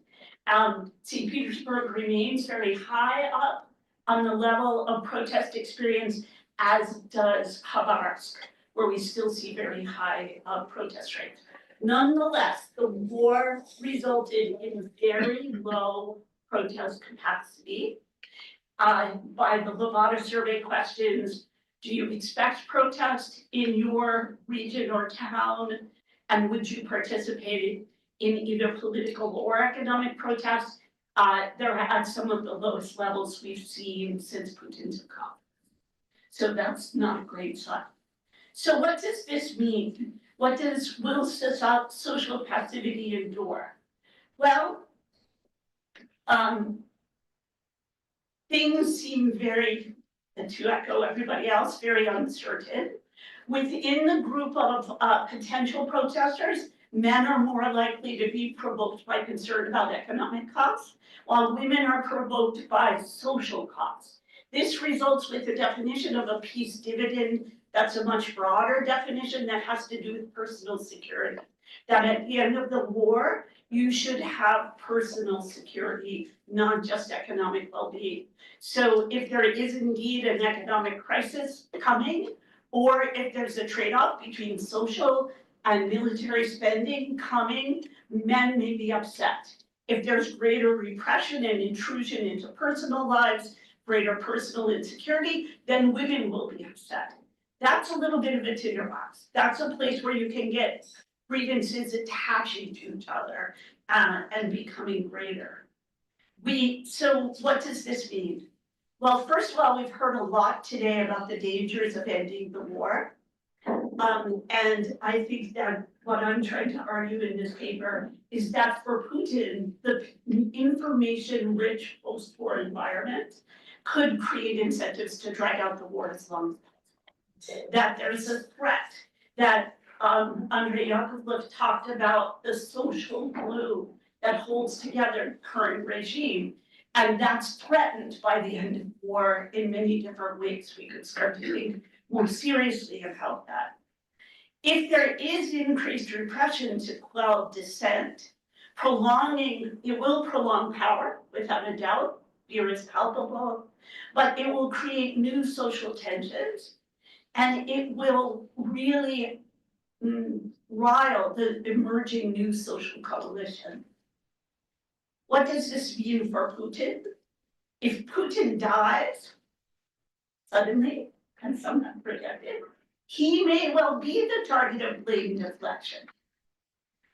St. Petersburg remains very high up on the level of protest experience, as does Khabarovsk, where we still see very high protest rates. Nonetheless, the war resulted in very low protest capacity. By the Levada survey questions, do you expect protest in your region or town? And would you participate in either political or economic protests? They're at some of the lowest levels we've seen since Putin took office. So that's not a great sign. So what does this mean? Will social passivity endure? Well, things seem very, and to echo everybody else, very uncertain. Within the group of potential protesters, men are more likely to be provoked by concern about economic costs, while women are provoked by social costs. This results with the definition of a peace dividend. That's a much broader definition that has to do with personal security. That at the end of the war, you should have personal security, not just economic well-being. So if there is indeed an economic crisis coming, or if there's a trade-off between social and military spending coming, men may be upset. If there's greater repression and intrusion into personal lives, greater personal insecurity, then women will be upset. That's a little bit of a tinderbox. That's a place where you can get grievances attaching to each other and becoming greater. So what does this mean? Well, first of all, we've heard a lot today about the dangers of ending the war. And I think that what I'm trying to argue in this paper is that for Putin, the information-rich post-war environment could create incentives to drag out the war as long as possible. That there's a threat that Andrei Yakovlev talked about the social glue that holds together the current regime. And that's threatened by the end of war in many different ways. We could start to think more seriously about that. If there is increased repression to quell dissent, it will prolong power, without a doubt, fear is palpable, but it will create new social tensions, and it will really rile the emerging new social coalition. What does this mean for Putin? If Putin dies suddenly, and sometimes predicted, he may well be the target of blame deflection.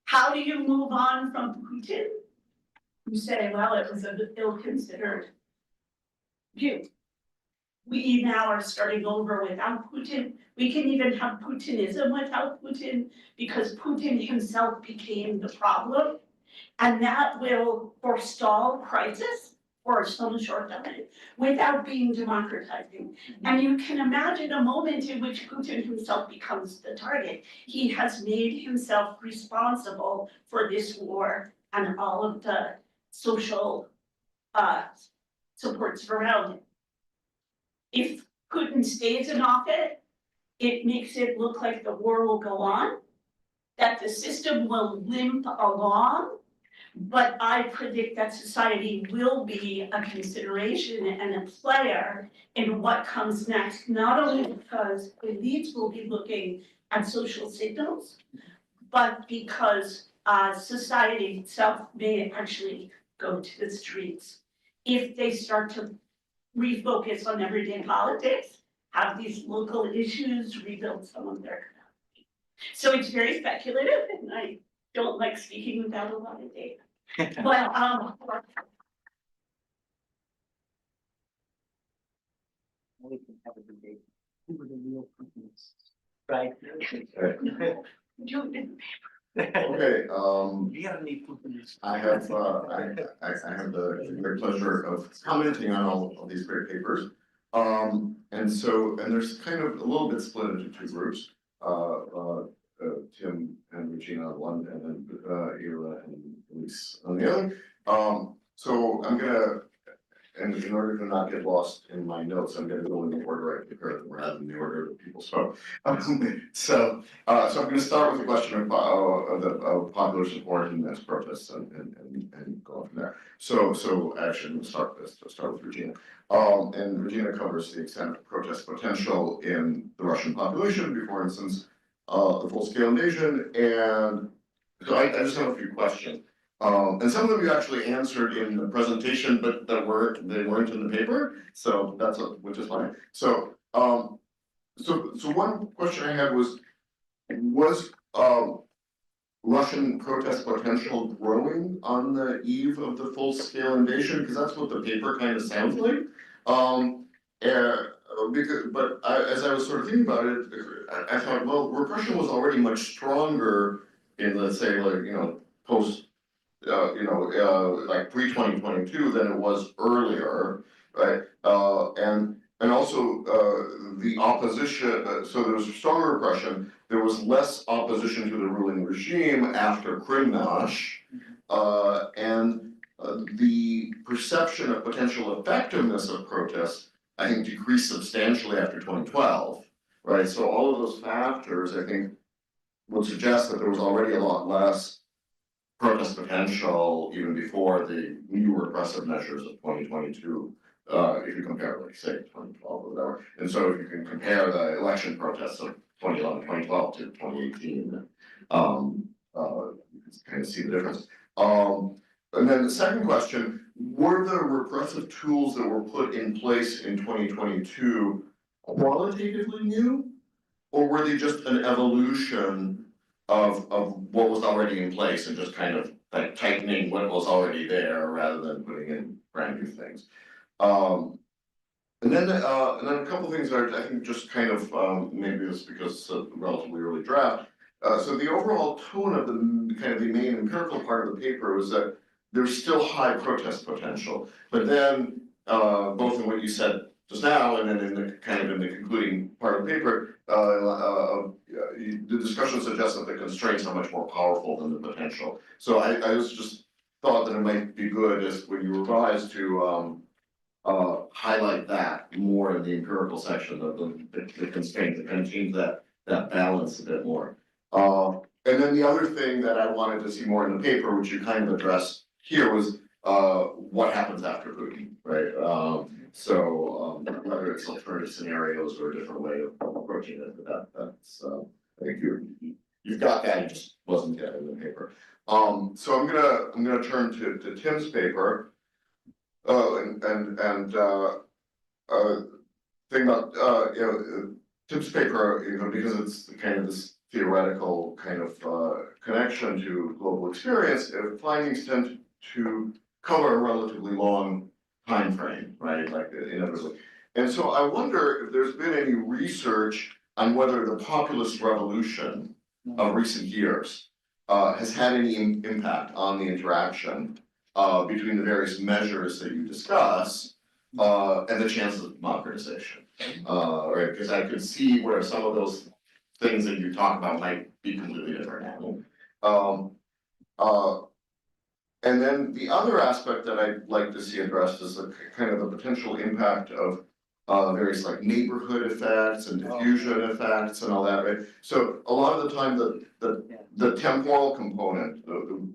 How do you move on from Putin? You say, well, it was an ill-considered view. We now are starting over without Putin. We can even have Putinism without Putin because Putin himself became the problem. And that will forestall crisis for some short time without being democratizing. And you can imagine a moment in which Putin himself becomes the target. He has made himself responsible for this war and all of the social supports around it. If Putin stays in office, it makes it look like the war will go on, that the system will limp along, but I predict that society will be a consideration and a player in what comes next, not only because elites will be looking at social signals, but because society itself may actually go to the streets if they start to refocus on everyday politics, have these local issues, rebuild some of their capacity. So it's very speculative, and I don't like speaking without a lot of data. But We can have a debate. Who were the real Putinists? Right? Okay, We are need Putinists. I have the great pleasure of commenting on all of these great papers. And there's kind of a little bit split into two groups. Tim and Regina on one, and then Ira and Elise on the other. So I'm gonna, and in order to not get lost in my notes, I'm gonna go in the order I prepared them rather than the order that people spoke. So I'm gonna start with the question of popular support and mass protests and go on from there. So actually, I'm gonna start with Regina. And Regina covers the extent of protest potential in the Russian population before, for instance, the full-scale invasion. And so I just have a few questions. And some of them you actually answered in the presentation, but they weren't in the paper. So which is fine. So one question I had was Russian protest potential growing on the eve of the full-scale invasion? Because that's what the paper kind of sounds like. As I was sort of thinking about it, I thought, well, repression was already much stronger in, let's say, like, post, like pre-2022 than it was earlier, right? And also the opposition, so there was stronger repression, there was less opposition to the ruling regime after Kremlin, and the perception of potential effectiveness of protests, I think, decreased substantially after 2012, right? So all of those factors, I think, would suggest that there was already a lot less protest potential even before the new repressive measures of 2022, if you compare, like, say, 2012 or whatever. And so if you can compare the election protests of 2011, 2012 to 2018, you can kind of see the difference. And then the second question, were the repressive tools that were put in place in 2022 qualitatively new, or were they just an evolution of what was already in place and just kind of like tightening what was already there rather than putting in brand new things? And then a couple of things that I think just kind of maybe it's because it's a relatively early draft. So the overall tone of the kind of the main empirical part of the paper was that there's still high protest potential, but then both in what you said just now and then in the kind of in the concluding part of the paper, the discussion suggests that the constraints are much more powerful than the potential. So I just thought that it might be good as when you revise to highlight that more in the empirical section of the constraints, that kind of change that balance a bit more. And then the other thing that I wanted to see more in the paper, which you kind of addressed here, was what happens after Putin, right? Whether it's alternative scenarios or a different way of approaching it, but that's I think you've got that, it just wasn't yet in the paper. So I'm gonna turn to Tim's paper, thing about Tim's paper, because it's kind of this theoretical kind of connection to global experience, findings tend to cover a relatively long time frame, right? Like inevitably. And so I wonder if there's been any research on whether the populist revolution of recent years has had any impact on the interaction between the various measures that you discuss and the chances of democratization. Right, because I could see where some of those things that you talk about might be completely different. And then the other aspect that I'd like to see addressed is the kind of the potential impact of various like neighborhood effects and diffusion effects and all that, right? So a lot of the time the temporal component,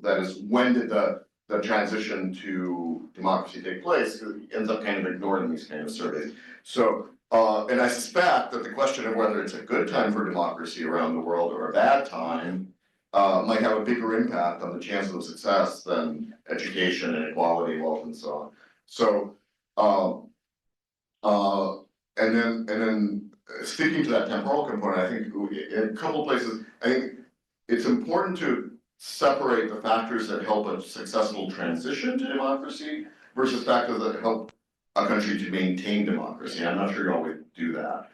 that is when did the transition to democracy take place, ends up kind of ignored in these kind of surveys. So and I suspect that the question of whether it's a good time for democracy around the world or a bad time might have a bigger impact on the chances of success than education, inequality, wealth, and so on. So, and then sticking to that temporal component, I think in a couple of places, I think it's important to separate the factors that help a successful transition to democracy versus factors that help a country to maintain democracy. I'm not sure you always do that.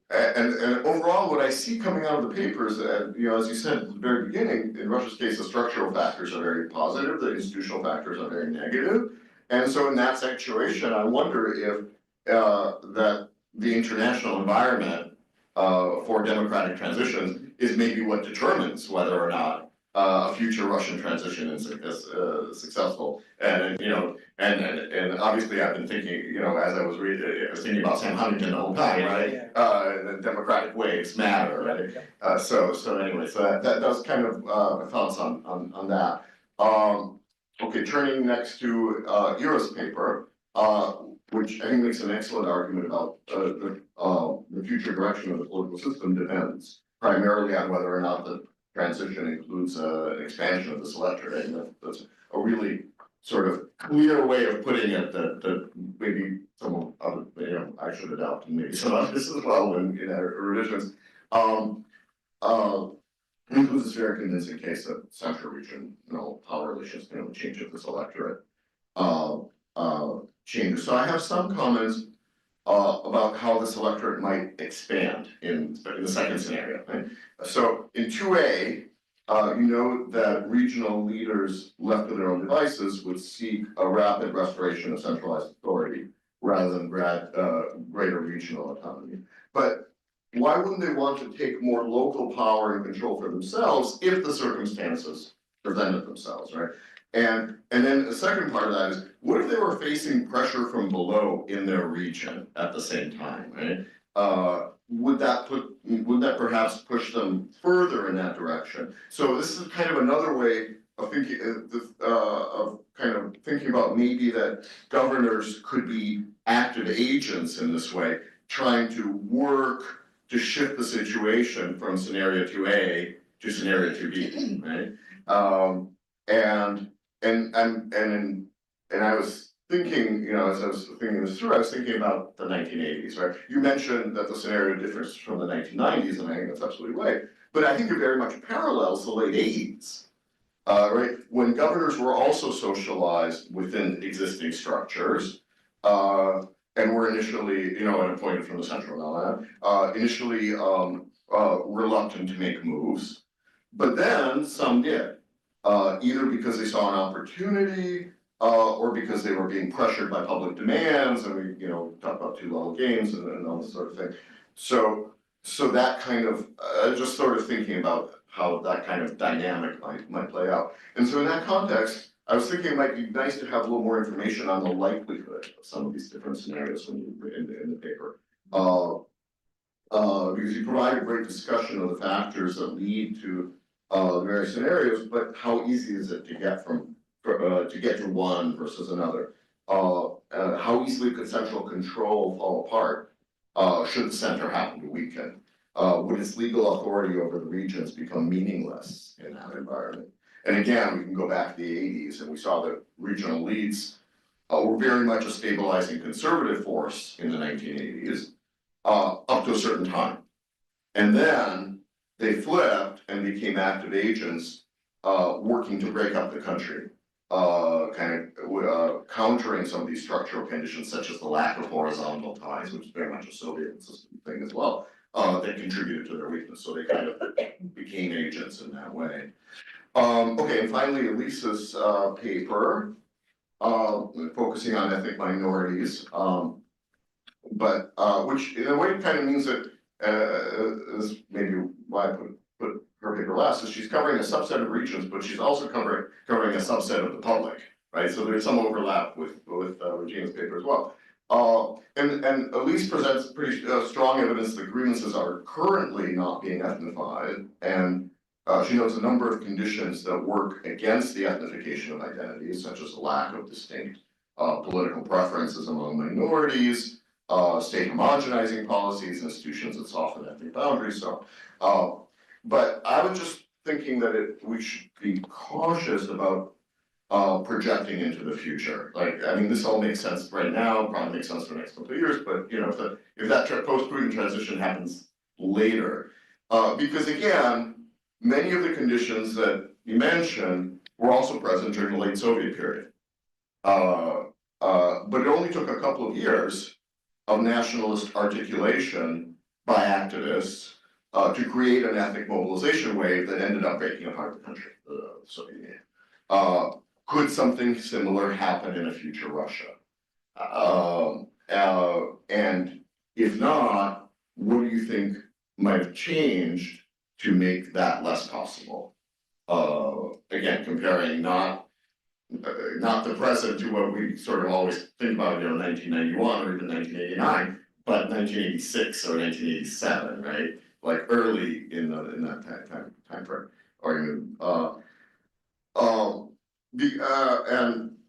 And overall, what I see coming out of the papers, as you said at the very beginning, in Russia's case, the structural factors are very positive, the institutional factors are very negative. And so in that situation, I wonder if that the international environment for democratic transitions is maybe what determines whether or not a future Russian transition is successful. And and obviously I've been thinking, as I was reading, I was thinking about Sam Huntington the whole time, right? The democratic waves matter, right? So anyway, so that was kind of my thoughts on that. Okay, turning next to Ira's paper, which I think makes an excellent argument about the future direction of the political system depends primarily on whether or not the transition includes an expansion of this electorate. And that's a really sort of clear way of putting it that maybe some of I should adopt and maybe some of this as well in our revisions. Includes this very convincing case that central regional power relations change of this electorate changes. So I have some comments about how this electorate might expand in the second scenario. Right? So in 2A, that regional leaders left to their own devices would seek a rapid restoration of centralized authority rather than greater regional autonomy. But why wouldn't they want to take more local power and control for themselves if the circumstances presented themselves, right? And then the second part of that is, what if they were facing pressure from below in their region at the same time, right? Would that perhaps push them further in that direction? So this is kind of another way of thinking about maybe that governors could be active agents in this way, trying to work to shift the situation from scenario 2A to scenario 2B, right? And I was thinking, as I was thinking this through, I was thinking about the 1980s, right? You mentioned that the scenario differs from the 1990s, and I think that's absolutely right. But I think it very much parallels the late 80s, right? When governors were also socialized within existing structures, and were initially, and appointed from the central now, initially reluctant to make moves, but then some did, either because they saw an opportunity, or because they were being pressured by public demands, and we, talk about two-level games and all this sort of thing. So that kind of, just sort of thinking about how that kind of dynamic might play out. And so in that context, I was thinking it might be nice to have a little more information on the likelihood of some of these different scenarios in the paper. because you provide a great discussion of the factors that lead to the various scenarios, but how easy is it to get to get to one versus another? How easily could central control fall apart should the center happen to weaken? Would its legal authority over the regions become meaningless in that environment? And again, we can go back to the 80s and we saw that regional elites were very much a stabilizing conservative force in the 1980s up to a certain time. And then they flipped and became active agents working to break up the country, countering some of these structural conditions such as the lack of horizontal ties, which is very much a Soviet system thing as well, that contributed to their weakness. So they kind of became agents in that way. Okay, and finally, Elisa's paper, focusing on ethnic minorities, but which in a way kind of means that, this maybe why I put her paper last, is she's covering a subset of regions, but she's also covering a subset of the public, right? So there's some overlap with Regina's paper as well. And Elise presents pretty strong evidence that grievances are currently not being ethnified, and she notes a number of conditions that work against the ethnification of identities, such as the lack of distinct political preferences among minorities, state homogenizing policies, institutions that soften ethnic boundaries. So, but I was just thinking that we should be cautious about projecting into the future. Like, I mean, this all makes sense right now, probably makes sense for the next couple of years, but you know, if that post-Putin transition happens later, because again, many of the conditions that you mentioned were also present during the late Soviet period. But it only took a couple of years of nationalist articulation by activists to create an ethnic mobilization wave that ended up breaking apart the country, the Soviet Union. Could something similar happen in a future Russia? And if not, what do you think might have changed to make that less possible? Again, comparing not the present to what we sort of always think about, you know, 1991 or even 1989, but 1986 or 1987, right? Like early in that time frame. And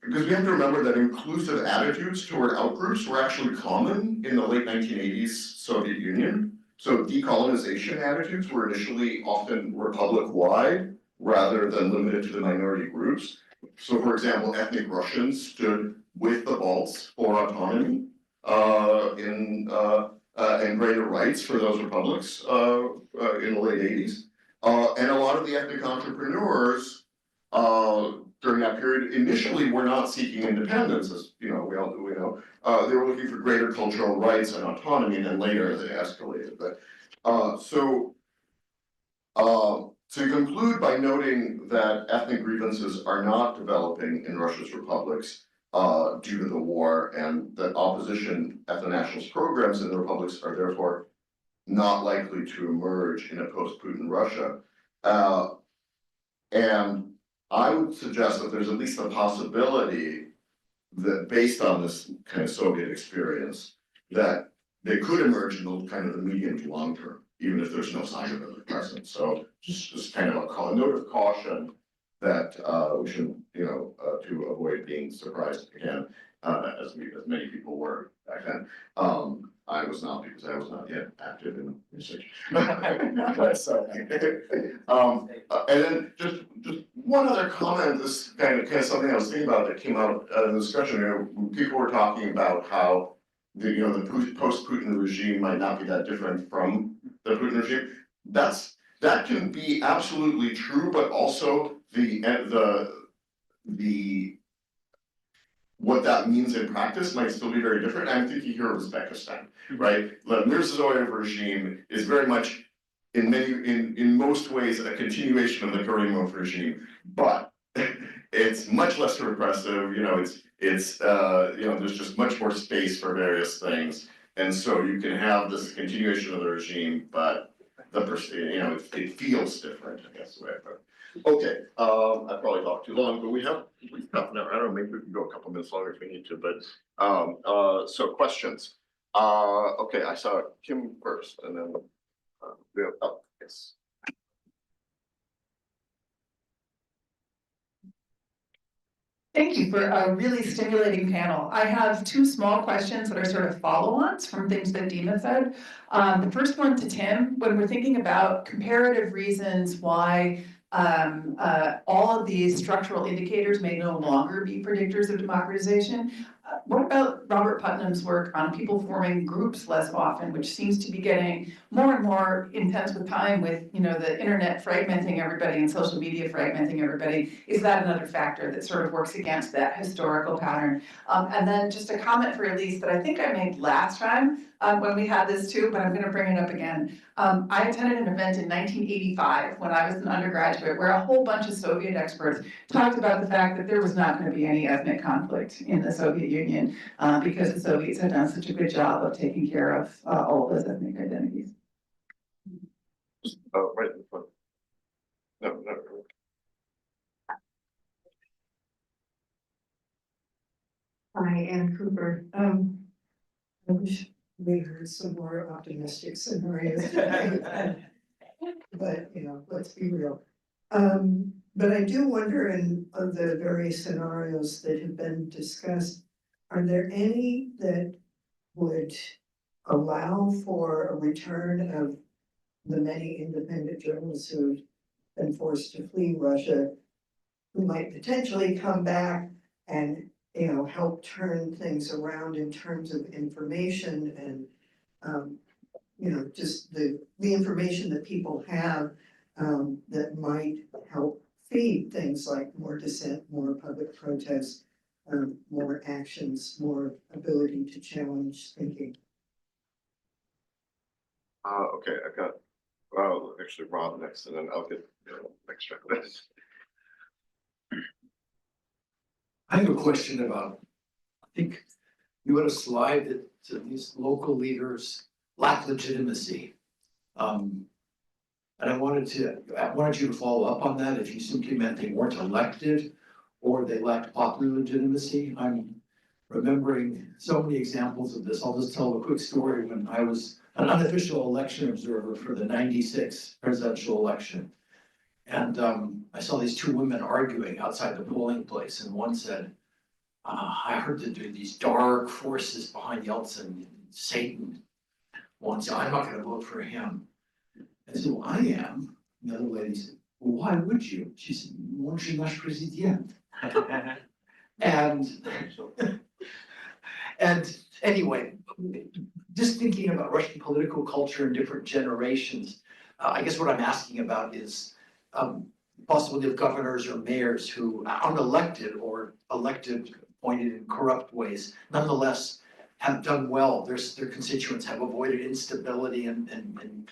because we have to remember that inclusive attitudes toward outgroups were actually common in the late 1980s Soviet Union. So decolonization attitudes were initially often republic-wide rather than limited to the minority groups. So for example, ethnic Russians stood with the Balts for autonomy and greater rights for those republics in the late 80s. And a lot of the ethnic entrepreneurs during that period initially were not seeking independence, as you know, we know. They were looking for greater cultural rights and autonomy, and then later they escalated. But to conclude by noting that ethnic grievances are not developing in Russia's republics due to the war, and that opposition ethno-nationalist programs in the republics are therefore not likely to emerge in a post-Putin Russia. And I would suggest that there's at least a possibility that based on this kind of Soviet experience, that they could emerge in the kind of the medium to long term, even if there's no sign of it at present. So just kind of a note of caution that we should, you know, to avoid being surprised again, as many people were back then. I was not, because I was not yet active in research. So, and then just one other comment. This kind of something I was thinking about that came out in the discussion. You know, people were talking about how the post-Putin regime might not be that different from the Putin regime. That can be absolutely true, but also what that means in practice might still be very different. I'm thinking here of Uzbekistan, right? The Mirziyoyev regime is very much, in most ways, a continuation of the Karimov regime, but it's much less repressive. You know, it's you know, there's just much more space for various things, and so you can have this continuation of the regime, but you know, it feels different, I guess, the way I put it. Okay, I probably talked too long, but we have half an hour. I don't know, maybe we can go a couple minutes longer if we need to, but so questions. Okay, I saw Kim first and then, we have, oh, yes. Thank you for a really stimulating panel. I have two small questions that are sort of follow-ons from things that Dima said. The first one to Tim, when we're thinking about comparative reasons why all of these structural indicators may no longer be predictors of democratization, what about Robert Putnam's work on people forming groups less often, which seems to be getting more and more intense with time with, you know, the internet fragmenting everybody and social media fragmenting everybody? Is that another factor that sort of works against that historical pattern? And then just a comment for Elise that I think I made last time when we had this too, but I'm gonna bring it up again. I attended an event in 1985 when I was an undergraduate where a whole bunch of Soviet experts talked about the fact that there was not going to be any ethnic conflict in the Soviet Union because the Soviets had done such a good job of taking care of all of those ethnic identities. Right in the front. No. Hi, Ann Cooper. I wish we heard some more optimistic scenarios tonight. But, you know, let's be real. But I do wonder in of the various scenarios that have been discussed, are there any that would allow for a return of the many independent journalists who've been forced to flee Russia, who might potentially come back and, you know, help turn things around in terms of information and, you know, just the information that people have that might help feed things like more dissent, more public protest, more actions, more ability to challenge thinking. Okay, I've got, actually Rob next, and then I'll get next track of this. I have a question about, I think you had a slide that these local leaders lack legitimacy. And I wanted you to follow up on that, if you simply meant they weren't elected or they lacked popular legitimacy. I'm remembering so many examples of this. I'll just tell a quick story. When I was an unofficial election observer for the '96 presidential election. And I saw these two women arguing outside the polling place, and one said, I heard that there are these dark forces behind Yeltsin, Satan. One said, I'm not gonna vote for him. I said, well, I am. And the other lady said, well, why would you? She said, он же наш президент. And anyway, just thinking about Russian political culture in different generations, I guess what I'm asking about is possibility of governors or mayors who are unelected or elected, appointed in corrupt ways, nonetheless have done well. Their constituents have avoided instability and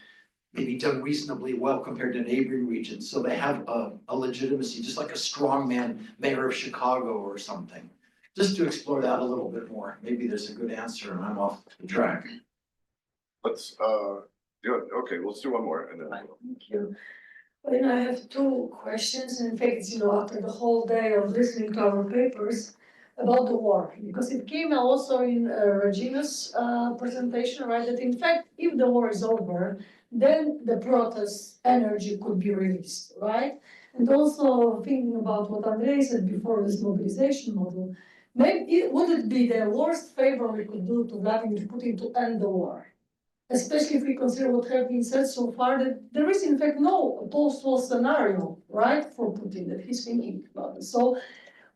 maybe done reasonably well compared to neighboring regions. So they have a legitimacy, just like a strongman mayor of Chicago or something. Just to explore that a little bit more. Maybe there's a good answer and I'm off the track. Let's, okay, let's do one more and then. Thank you. Well, I have two questions. In fact, after the whole day of listening to our papers about the war, because it came also in Regina's presentation, right? That in fact, if the war is over, then the protest energy could be released, right? And also thinking about what Andrei said before, this mobilization model, maybe would it be the worst favor we could do to Vladimir Putin to end the war? Especially if we consider what has been said so far, that there is in fact no post-war scenario, right, for Putin that he's thinking about. So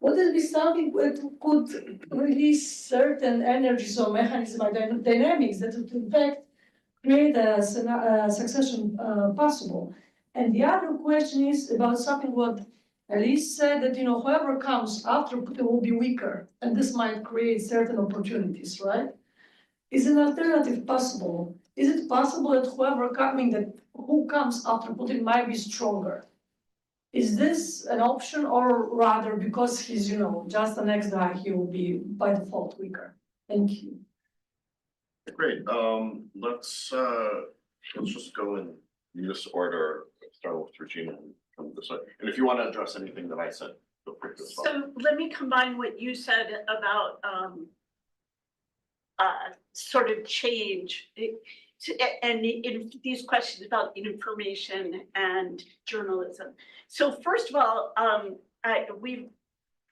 would it be something that could release certain energies or mechanisms or dynamics that would in fact create a succession possible? And the other question is about something what Elise said, that whoever comes after Putin will be weaker, and this might create certain opportunities, right? Is an alternative possible? Is it possible that who comes after Putin might be stronger? Is this an option, or rather because he's, just the next guy, he will be by default weaker? Thank you. Great, let's just go in this order, start with Regina and come this way. And if you want to address anything that I said, feel free to respond. So let me combine what you said about sort of change. And in these questions about information and journalism. So first of all,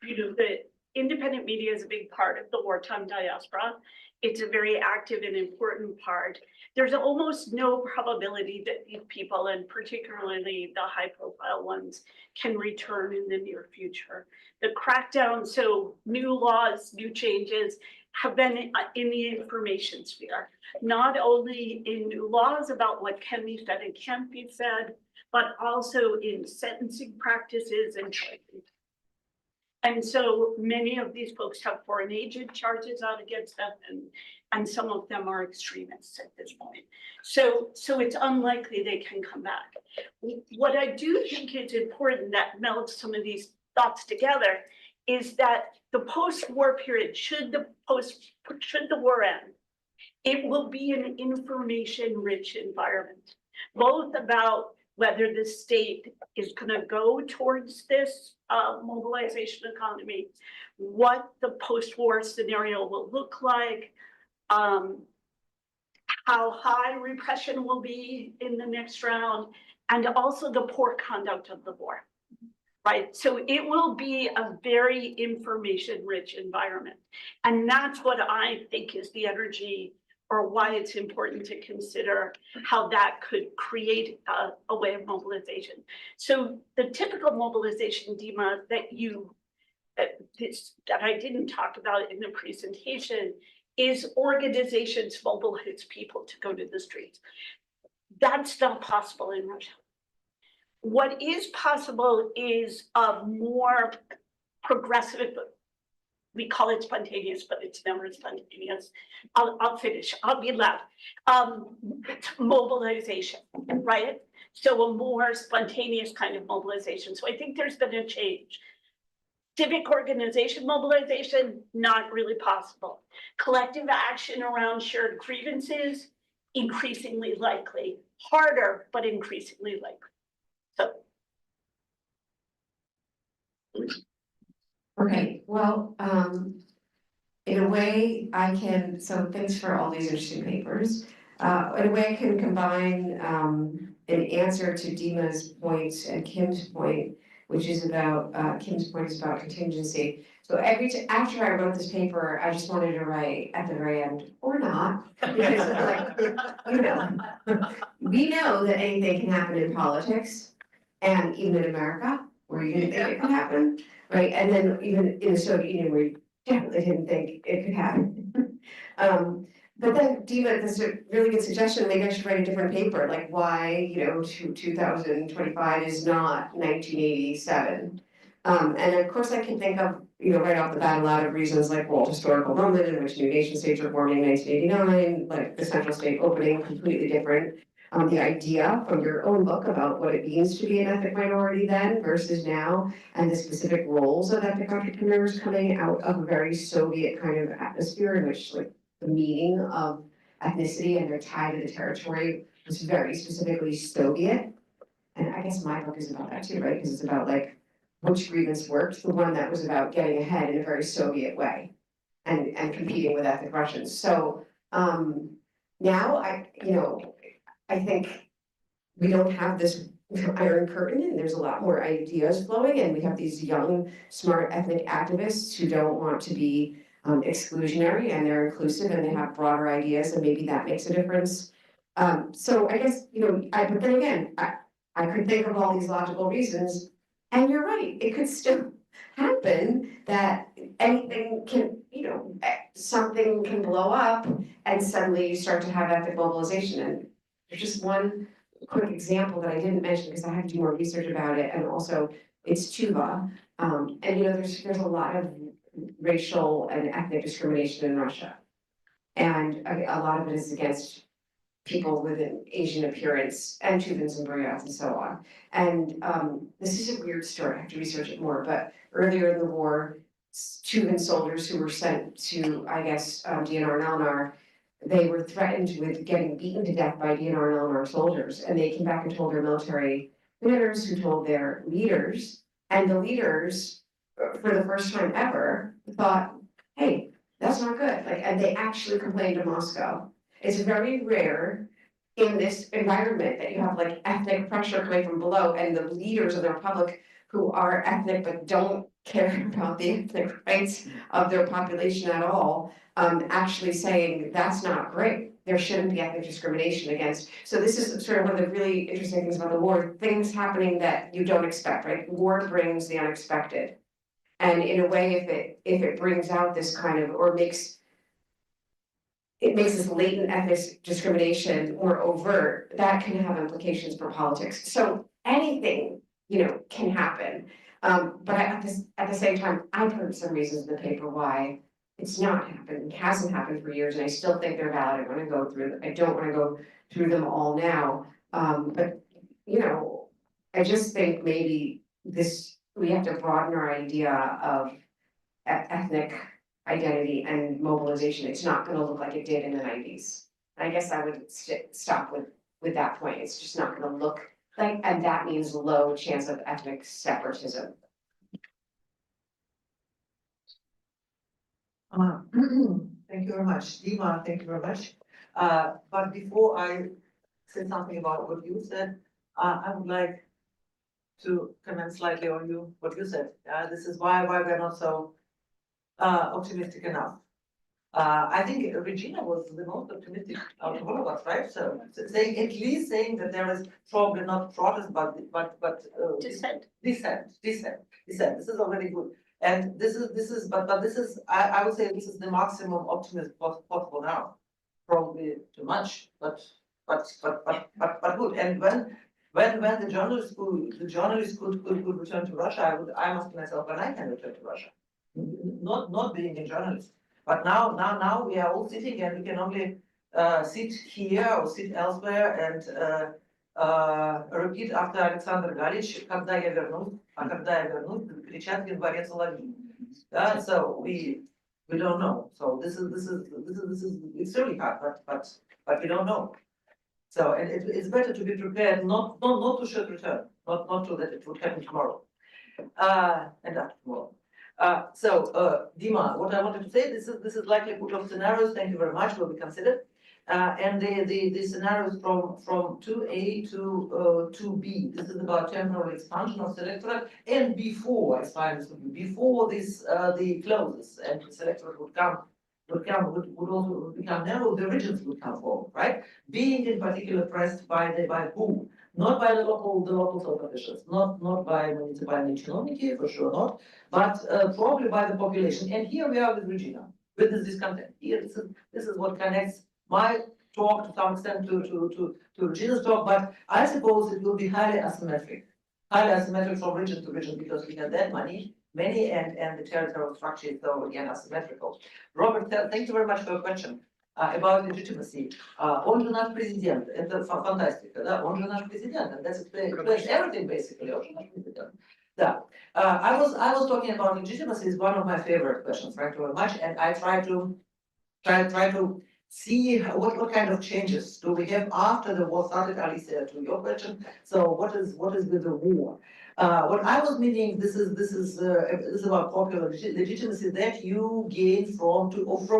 the independent media is a big part of the wartime diaspora. It's a very active and important part. There's almost no probability that these people, and particularly the high profile ones, can return in the near future. The crackdown, so new laws, new changes have been in the information sphere, not only in new laws about what can be said and can't be said, but also in sentencing practices and training. And so many of these folks have foreign agent charges out against them, and some of them are extremists at this point. So it's unlikely they can come back. What I do think is important that melds some of these thoughts together is that the post-war period, should the war end, it will be an information-rich environment, both about whether the state is going to go towards this mobilization economy, what the post-war scenario will look like, how high repression will be in the next round, and also the poor conduct of the war, right? So it will be a very information-rich environment. And that's what I think is the energy, or why it's important to consider how that could create a way of mobilization. So the typical mobilization, Dima, that I didn't talk about in the presentation is organizations mobilize people to go to the streets. That's not possible in Russia. What is possible is a more progressive, we call it spontaneous, but it's never spontaneous. I'll finish, I'll be loud. Mobilization, right? So a more spontaneous kind of mobilization. So I think there's been a change. Civic organization mobilization, not really possible. Collective action around shared grievances, increasingly likely. Harder, but increasingly likely. So. Okay, well, in a way I can, so thanks for all these interesting papers. In a way I can combine an answer to Dima's point and Kim's point, which is about, Kim's point is about contingency. So after I wrote this paper, I just wanted to write at the very end, or not, because like, we know that anything can happen in politics and even in America, where you didn't think it could happen. Right, and then even in the Soviet Union, where you definitely didn't think it could happen. But then, Dima, this is a really good suggestion. Maybe I should write a different paper, like why 2025 is not 1987. And of course, I can think of right off the bat a lot of reasons, like world historical moment in which new nation states were forming in 1989, like the central state opening, completely different. The idea from your own book about what it means to be an ethnic minority then versus now, and the specific roles of ethnic entrepreneurs coming out of a very Soviet kind of atmosphere in which like the meaning of ethnicity and their tie to the territory was very specifically Soviet. And I guess my book is about that too, right? Because it's about like which grievance worked, the one that was about getting ahead in a very Soviet way and competing with ethnic Russians. So now I think we don't have this iron curtain, and there's a lot more ideas flowing, and we have these young, smart ethnic activists who don't want to be exclusionary, and they're inclusive, and they have broader ideas, and maybe that makes a difference. So I guess, but then again, I could think of all these logical reasons, and you're right, it could still happen that anything can, something can blow up, and suddenly you start to have ethnic mobilization. And there's just one quick example that I didn't mention because I had to do more research about it, and also it's Tuva. And there's a lot of racial and ethnic discrimination in Russia. And a lot of it is against people with an Asian appearance, and Tuvans and Buryats and so on. And this is a weird story, I have to research it more, but earlier in the war, Tuvan soldiers who were sent to, I guess, DNR and LNR, they were threatened with getting beaten to death by DNR and LNR soldiers. And they came back and told their military commanders, who told their leaders, and the leaders, for the first time ever, thought, hey, That's not good, like, and they actually complained to Moscow. It's very rare in this environment that you have like ethnic pressure coming from below and the leaders of the republic who are ethnic but don't care about the ethnic rights of their population at all, actually saying that's not great. There shouldn't be ethnic discrimination against. So this is sort of one of the really interesting things about the war, things happening that you don't expect, right? War brings the unexpected. And in a way, if it brings out this kind of, or makes this latent ethnic discrimination more overt, that can have implications for politics. So anything, can happen. But at the same time, I've heard some reasons in the paper why it's not happened, it hasn't happened for years, and I still think they're valid. I don't wanna go through them all now. But, I just think maybe we have to broaden our idea of ethnic identity and mobilization. It's not gonna look like it did in the 90s. I guess I would stop with that point. It's just not gonna look like, and that means low chance of ethnic separatism. Thank you very much. Dima, thank you very much. But before I say something about what you said, I would like to comment slightly on what you said. This is why we're not so optimistic enough. I think Regina was the most optimistic out of all of us, right? So at least saying that there is probably not protest, but Dissent. Dissent. This is already good. And this is, but this is, I would say this is the maximum optimism possible now. Probably too much, but good. And when the journalists could return to Russia, I ask myself when I can return to Russia. Not being a journalist. But now we are all sitting and we can only sit here or sit elsewhere and repeat after Alexander Galich, когда я вернусь, кричат в январе соловьи. So we don't know. So this is it's really hard, but we don't know. So and it's better to be prepared, not to should return, not to that it would happen tomorrow, and after tomorrow. Dima, what I wanted to say, this is likelihood of scenarios. Thank you very much. Will be considered, and the scenarios from 2A to 2B. This is about temporal expansion of the electorate, and before, as far as before this the closes and the electorate would also become narrow. The regions would come forward, right? Being in particular pressed by who? Not by the local top officials, not by municipality чиновники, for sure not, but probably by the population. And here we are with Regina, with this discontent. Here, this is what connects my talk to some extent to Regina's talk, but I suppose it will be highly asymmetric from region to region because we have that many, and the territorial structure is so again asymmetrical. Robert, thank you very much for your question. About legitimacy. Он же наш президент. Это фантастика, да? Он же наш президент. And that's explains everything basically. Он же наш президент. Да. I was talking about legitimacy is one of my favorite questions, thank you very much. And I try to see what kind of changes do we have after the war started, Alicia, to your question. So what is with the war? What I was meaning, this is about popular legitimacy that you gain from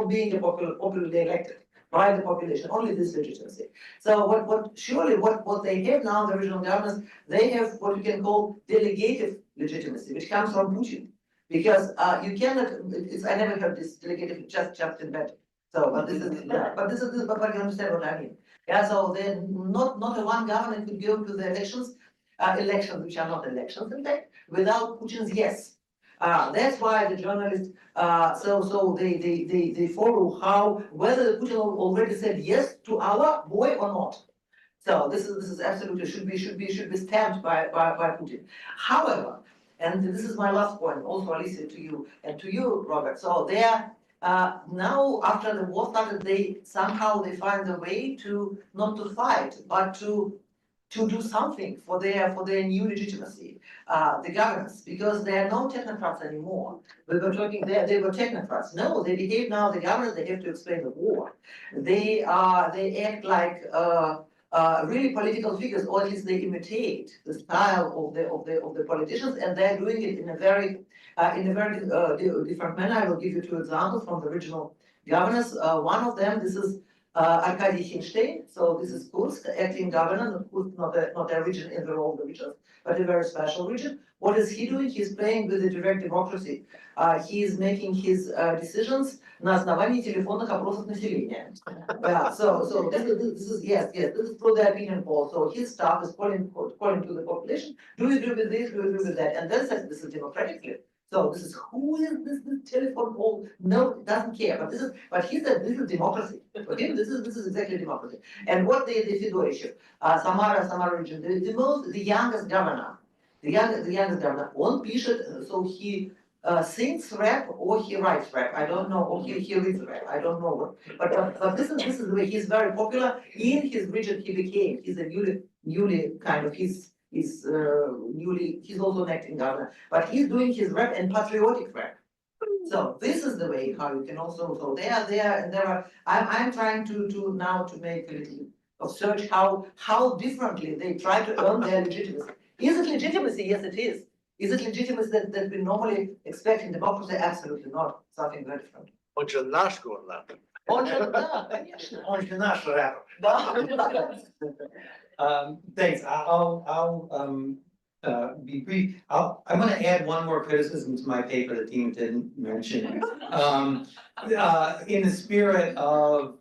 being a popularly elected by the population. Only this legitimacy. So what they have now, the regional governments, they have what you can call delegative legitimacy, which comes from Putin, because you cannot. I never heard this delegative just in bed. So, but you understand what I mean. Yeah. So then, not a one government could go to the elections which are not elections in fact, without Putin's yes. That's why the journalists, so they follow whether Putin already said yes to our boy or not. So this is absolutely should be stamped by Putin. However, and this is my last point, also Alicia to you and to you, Robert. So now after the war started, they find a way to not to fight, but to do something for their new legitimacy, the governance, because they are no technocrats anymore. We were talking there, they were technocrats. No, they behave now, the governors, they have to explain the war. They act like really political figures, or at least they imitate the style of the politicians, and they're doing it in a very different manner. I will give you two examples from the regional governors. One of them, this is Arkady Hinstein. So this is Kursk, acting governor, Kursk not a region in the role of the regions, but a very special region. What is he doing? He's playing with the direct democracy. He is making his decisions на основании телефонных опросов населения. Yeah, so this is yes, this is through the opinion poll. So his staff is calling to the population. Do you agree with this? Do you agree with that? And then says this is democratically. So this is who is this telephone poll? No, it doesn't care. But he said this is democracy. Okay, this is exactly democracy. And what the Fedorov, Samara region, the youngest governor, the youngest governor, он пишет, so he sings rap or he writes rap. I don't know, or he reads rap. I don't know what. But this is the way he's very popular in his region. He's a newly kind of he's also an acting governor, but he's doing his rap and patriotic rap. So this is the way how you can also, so there are, I'm trying to now to make a little of search how differently they try to earn their legitimacy. Is it legitimacy? Yes, it is. Is it legitimacy that we normally expect in democracy? Absolutely not. Something very different. Он же наш губернатор. Он же, да, конечно. Он же наш рэпер. Да. Thanks, I'll be brief. I'm gonna add one more criticism to my paper that Dean didn't mention. In the spirit of,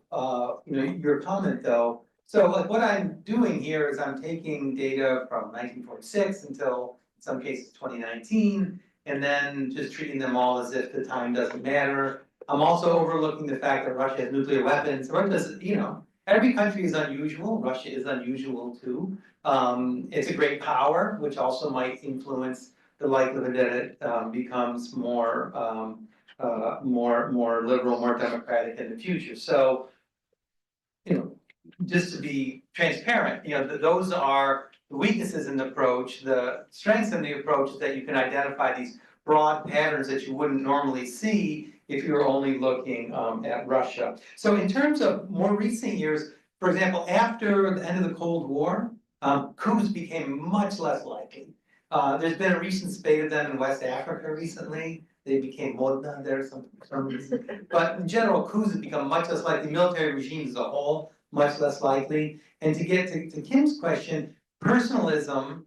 your comment though, so like what I'm doing here is I'm taking data from 1946 until, in some cases, 2019, and then just treating them all as if the time doesn't matter. I'm also overlooking the fact that Russia has nuclear weapons. Every country is unusual. Russia is unusual too. It's a great power, which also might influence the likelihood that it becomes more liberal, more democratic in the future. So, just to be transparent, those are the weaknesses in the approach. The strengths in the approach is that you can identify these broad patterns that you wouldn't normally see if you were only looking at Russia. So in terms of more recent years, for example, after the end of the Cold War, coups became much less likely. There's been a recent spate of them in West Africa recently. They became modna there for some reason. But in general, coups have become much less likely. Military regimes as a whole, much less likely. And to get to Kim's question, personalism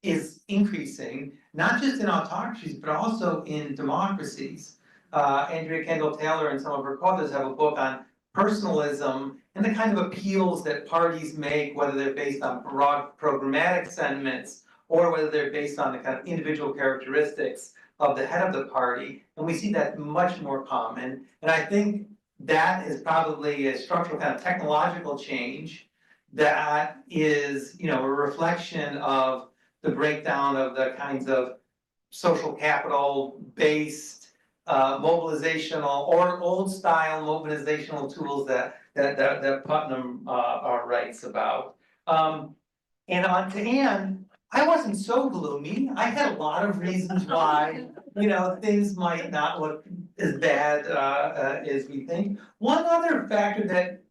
is increasing, not just in autocracies, but also in democracies. Andrea Kendall-Taylor and some of her co-authors have a book on personalism and the kind of appeals that parties make, whether they're based on broad programmatic sentiments or whether they're based on the kind of individual characteristics of the head of the party. And we see that much more common. And I think that is probably a structural kind of technological change that is, a reflection of the breakdown of the kinds of social capital based mobilizational or old style mobilizational tools that Putnam writes about. And on to Anne, I wasn't so gloomy. I had a lot of reasons why, things might not look as bad as we think. One other factor that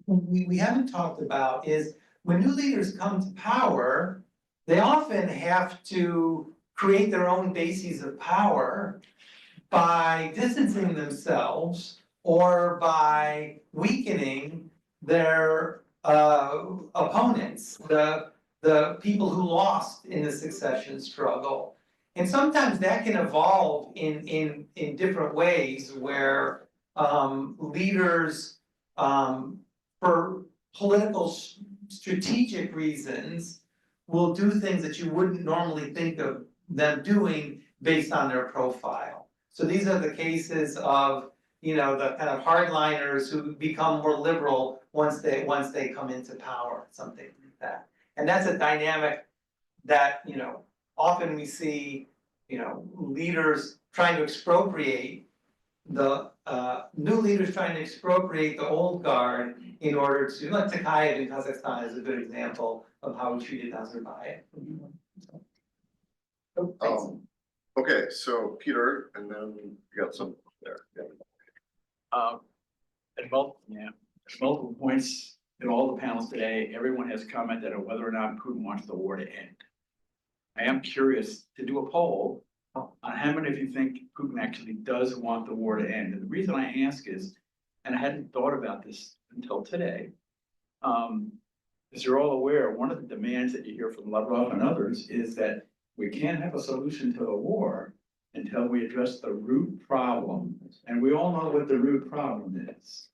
we haven't talked about is when new leaders come to power, they often have to create their own bases of power by distancing themselves or by weakening their opponents, the people who lost in the succession struggle. And sometimes that can evolve in different ways where leaders, for political strategic reasons, will do things that you wouldn't normally think of them doing based on their profile. So these are the cases of, the kind of hardliners who become more liberal once they come into power, something like that. And that's a dynamic that, often we see, leaders trying to expropriate the new leaders trying to expropriate the old guard in order to, like Tokayev in Kazakhstan is a good example of how he treated Nazarbayev. Okay, so Peter, and then you got some there. Yeah. At multiple points, in all the panels today, everyone has commented on whether or not Putin wants the war to end. I am curious to do a poll on how many of you think Putin actually does want the war to end. And the reason I ask is, and I hadn't thought about this until today, as you're all aware, one of the demands that you hear from Lavrov and others is that we can't have a solution to the war until we address the root problem. And we all know what the root problem is.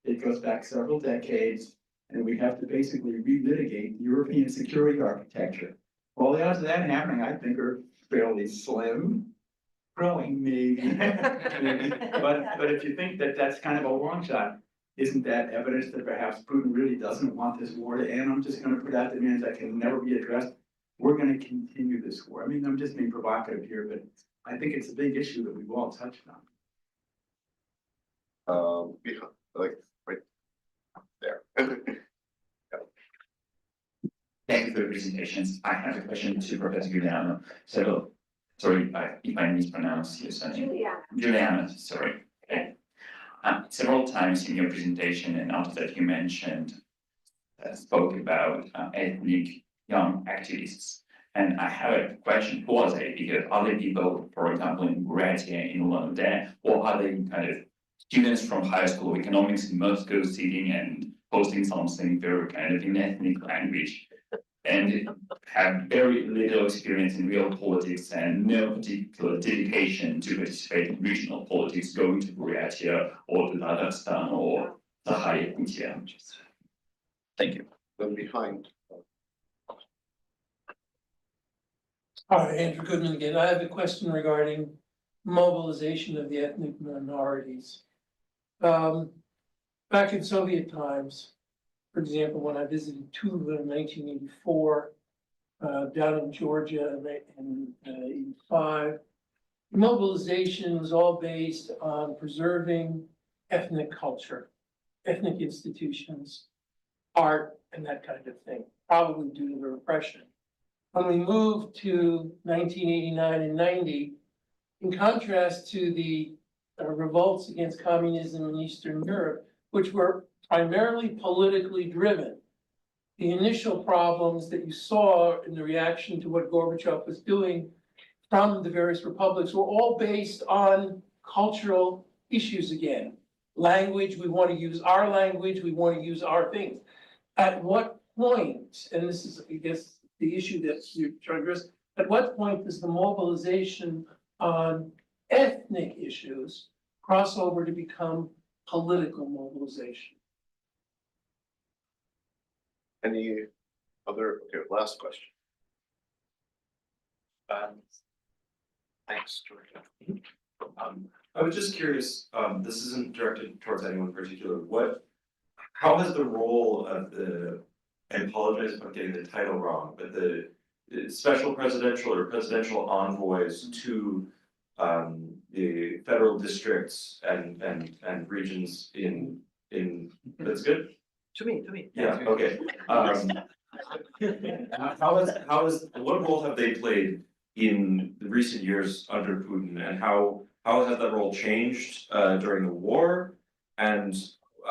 It goes back several decades, and we have to basically relitigate the European security architecture. All the odds of that happening, I think, are fairly slim. Growing, maybe. But if you think that that's kind of a long shot, isn't that evidence that perhaps Putin really doesn't want this war to end? I'm just gonna put out demands that can never be addressed. We're gonna continue this war. I mean, I'm just being provocative here, but I think it's a big issue that we've all touched on. Like, right there. Thank you for the presentations. I have a question to Professor Giuliano. So, sorry if I mispronounce your surname. Giuliano, sorry. Okay. Several times in your presentation and after that you mentioned, spoke about ethnic young activists. And I have a question, who are they? Because are they people, for example, in Buryatia, in London, or are they kind of students from high school of economics in Moscow sitting and posting something very kind of in ethnic language and have very little experience in real politics and no particular dedication to participate in regional politics, going to Buryatia or to Dagestan or Sakhalin. Thank you. Then behind. Hi, Andrew Goodman again. I have a question regarding mobilization of the ethnic minorities. Back in Soviet times, for example, when I visited Tuva in 1984, down in Georgia in 85, mobilization was all based on preserving ethnic culture, ethnic institutions, art, and that kind of thing, probably due to the repression. When we moved to 1989 and 90, in contrast to the revolts against communism in Eastern Europe, which were primarily politically driven, the initial problems that you saw in the reaction to what Gorbachev was doing from the various republics were all based on cultural issues again. Language, we want to use our language, we want to use our things. At what point, and this is, I guess, the issue that you're trying to address, at what point does the mobilization on ethnic issues cross over to become political mobilization? Any other, okay, last question. Thanks, Georgia. I was just curious, this isn't directed towards anyone in particular, how has the role of I apologize if I'm getting the title wrong, but the special presidential or presidential envoys to the federal districts and regions in, that's good? To me. Yeah, okay. What role have they played in the recent years under Putin, and how has that role changed during the war? And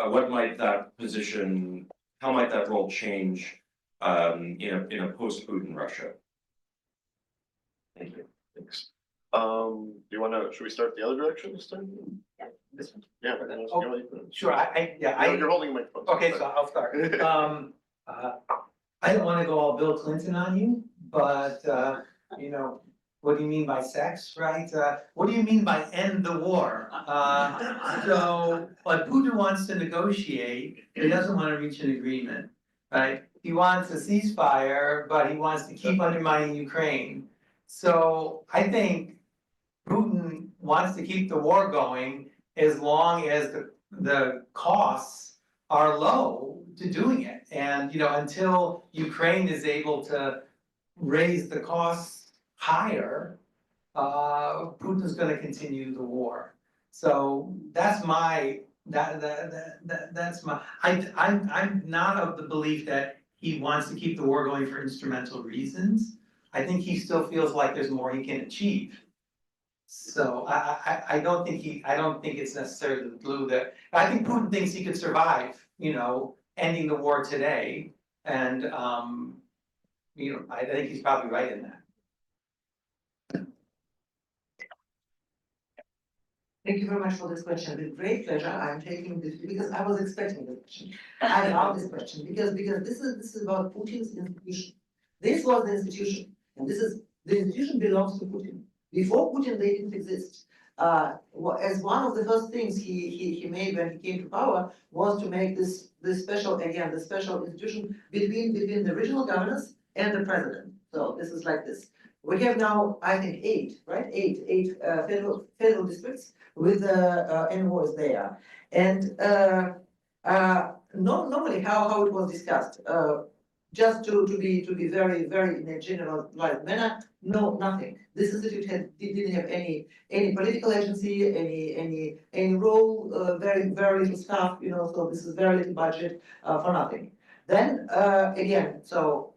what might that position, how might that role change in a post-Putin Russia? Thank you. Thanks. Do you wanna, should we start the other direction this time? Yeah, this one. Yeah. Sure, You're holding a microphone. Okay, so I'll start. I don't wanna go all Bill Clinton on you, but, what do you mean by sex, right? What do you mean by end the war? But Putin wants to negotiate, he doesn't wanna reach an agreement, right? He wants a ceasefire, but he wants to keep undermining Ukraine. So I think Putin wants to keep the war going as long as the costs are low to doing it. And, until Ukraine is able to raise the costs higher, Putin's gonna continue the war. So that's that's my, I'm not of the belief that he wants to keep the war going for instrumental reasons. I think he still feels like there's more he can achieve. So I don't think it's necessarily the blue that, I think Putin thinks he could survive, ending the war today. And, I think he's probably right in that. Thank you very much for this question. With great pleasure, I'm taking this because I was expecting this question. I love this question because this is about Putin's institution. This was the institution, and the institution belongs to Putin. Before Putin, they didn't exist. As one of the first things he made when he came to power was to make this special institution between the regional governors and the president. So this is like this. We have now, I think, eight federal districts with envoys there. And normally how it was discussed, just to be very, very in a generalized manner, no, nothing. This institute didn't have any political agency, any role, very little staff, so this is very little budget for nothing. Then again, so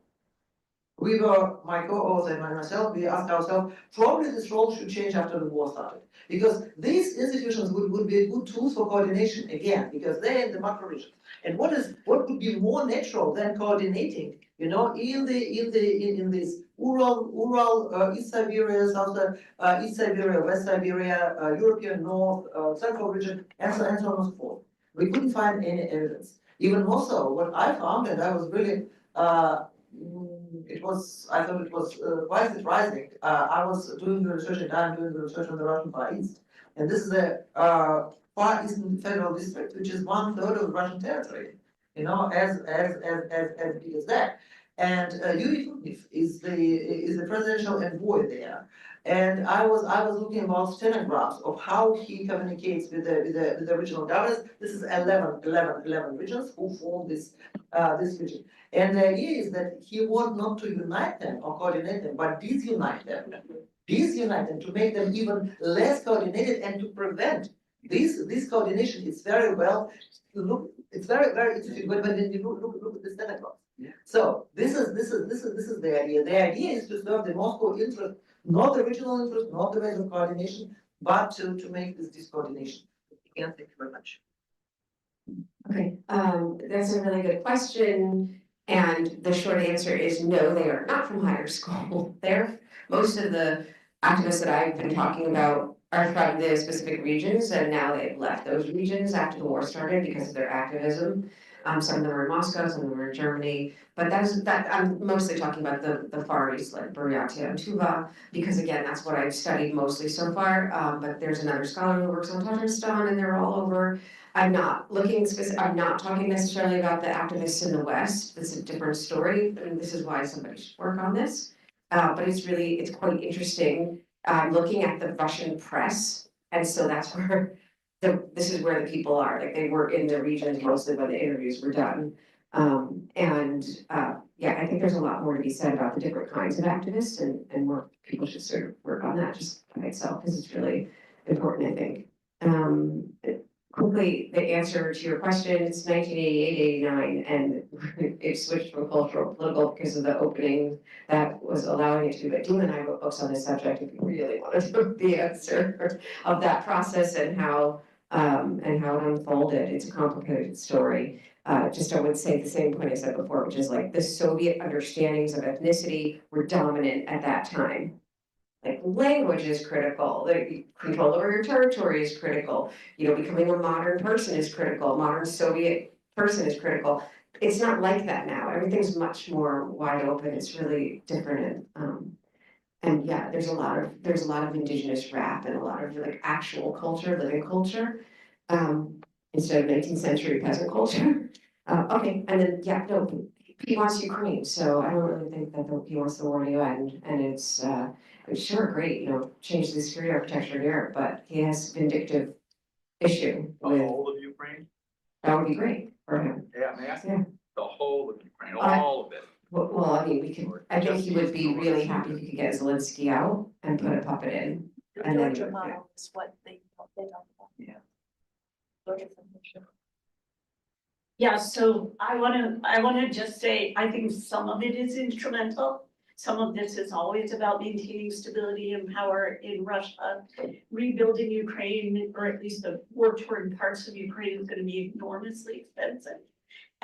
we were, my co-author and myself, we asked ourselves, probably this role should change after the war started. Because these institutions would be good tools for coordination, again, because they're in the macro region. And what could be more natural than coordinating, in this Ural, East Siberia, East Siberia, West Siberia, European North, Central region, and so on and so forth. We couldn't find any evidence. Even more so, what I found, and I was really, I thought it was quite surprising. I was doing the research and I'm doing the research on the Russian Far East. And this is the Far Eastern Federal District, which is 1/3 of Russian territory, as big as that. And Yuri Putnev is the presidential envoy there. And I was looking about stenographs of how he communicates with the regional governors. This is 11 regions who form this region. And the idea is that he wants not to unite them or coordinate them, but disunite them. Disunite them to make them even less coordinated and to prevent this coordination. It's very well, it's very interesting when you look at the stenographs. So this is the idea. The idea is to serve the Moscow interest, not the regional interest, not the ways of coordination, but to make this discoordination. Again, thank you very much. Okay, that's a really good question. And the short answer is no, they are not from higher school. Most of the activists that I've been talking about are from the specific regions, and now they've left those regions after the war started because of their activism. Some of them are in Moscow, some of them are in Germany, but I'm mostly talking about the Far East, like Buryatia and Tuva, because again, that's what I've studied mostly so far. But there's another scholar who works on Tatarstan, and they're all over. I'm not talking necessarily about the activists in the West. It's a different story, and this is why somebody should work on this. But it's quite interesting. Looking at the Russian press, and so that's where this is where the people are. Like they were in the regions mostly when the interviews were done. Yeah, I think there's a lot more to be said about the different kinds of activists, and more people should sort of work on that just by itself because it's really important, I think. Quickly, the answer to your question, it's 1988, 89, and it switched from cultural to political because of the opening that was allowing it to be. But Dima and I wrote books on this subject if you really want to know the answer of that process and how it unfolded. It's a complicated story. Just I would say the same point I said before, which is like the Soviet understandings of ethnicity were dominant at that time. Like language is critical, the control over your territory is critical, becoming a modern person is critical, modern Soviet person is critical. It's not like that now. Everything's much more wide open. It's really different. And yeah, there's a lot of indigenous rap and a lot of like actual culture, living culture, instead of 19th century peasant culture. Okay, and then yeah, no, he wants Ukraine, so I don't really think that he wants the war to end, and it's sure great, change the security architecture in Europe, but he has vindictive issue with The whole of Ukraine? that would be great for him. Yeah, man. Yeah. The whole of Ukraine, all of it. Well, I mean, I think he would be really happy if he could get Zelensky out and put a puppet in. And then, Georgia model is what they don't want. Yeah. Yeah, so I wanna just say, I think some of it is instrumental. Some of this is always about maintaining stability and power in Russia. Rebuilding Ukraine, or at least the war-torn parts of Ukraine, is gonna be enormously expensive.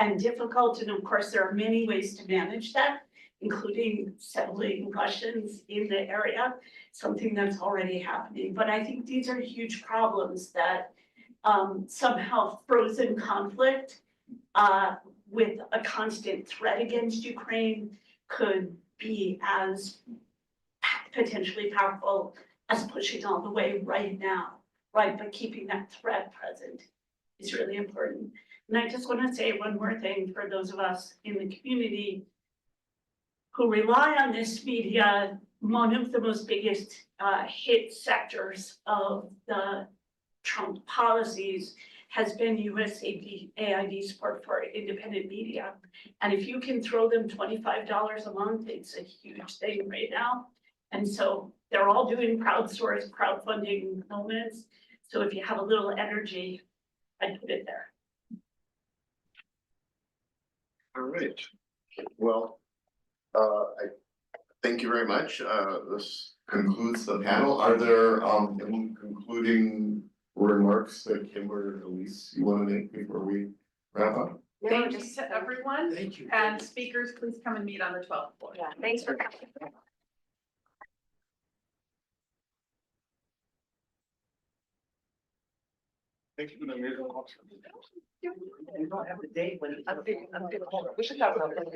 and difficult, and of course, there are many ways to manage that, including settling Russians in the area, something that's already happening. But I think these are huge problems that somehow frozen conflict with a constant threat against Ukraine could be as potentially powerful as pushing all the way right now, right? But keeping that threat present is really important. And I just want to say one more thing for those of us in the community who rely on this media. One of the most biggest hit sectors of the Trump policies has been USAID support for independent media. And if you can throw them $25 a month, it's a huge thing right now. And so they're all doing crowdfunding moments. So if you have a little energy, I'd put it there. All right. Well, I thank you very much. This concludes the panel. Are there any concluding remarks that Kim or Elise you want to make before we wrap up? Thank you to everyone. Thank you. And speakers, please come and meet on the 12th floor. Yeah, thanks for coming. Thank you for the amazing talk. You don't have a date when. I'm good. We should talk about that.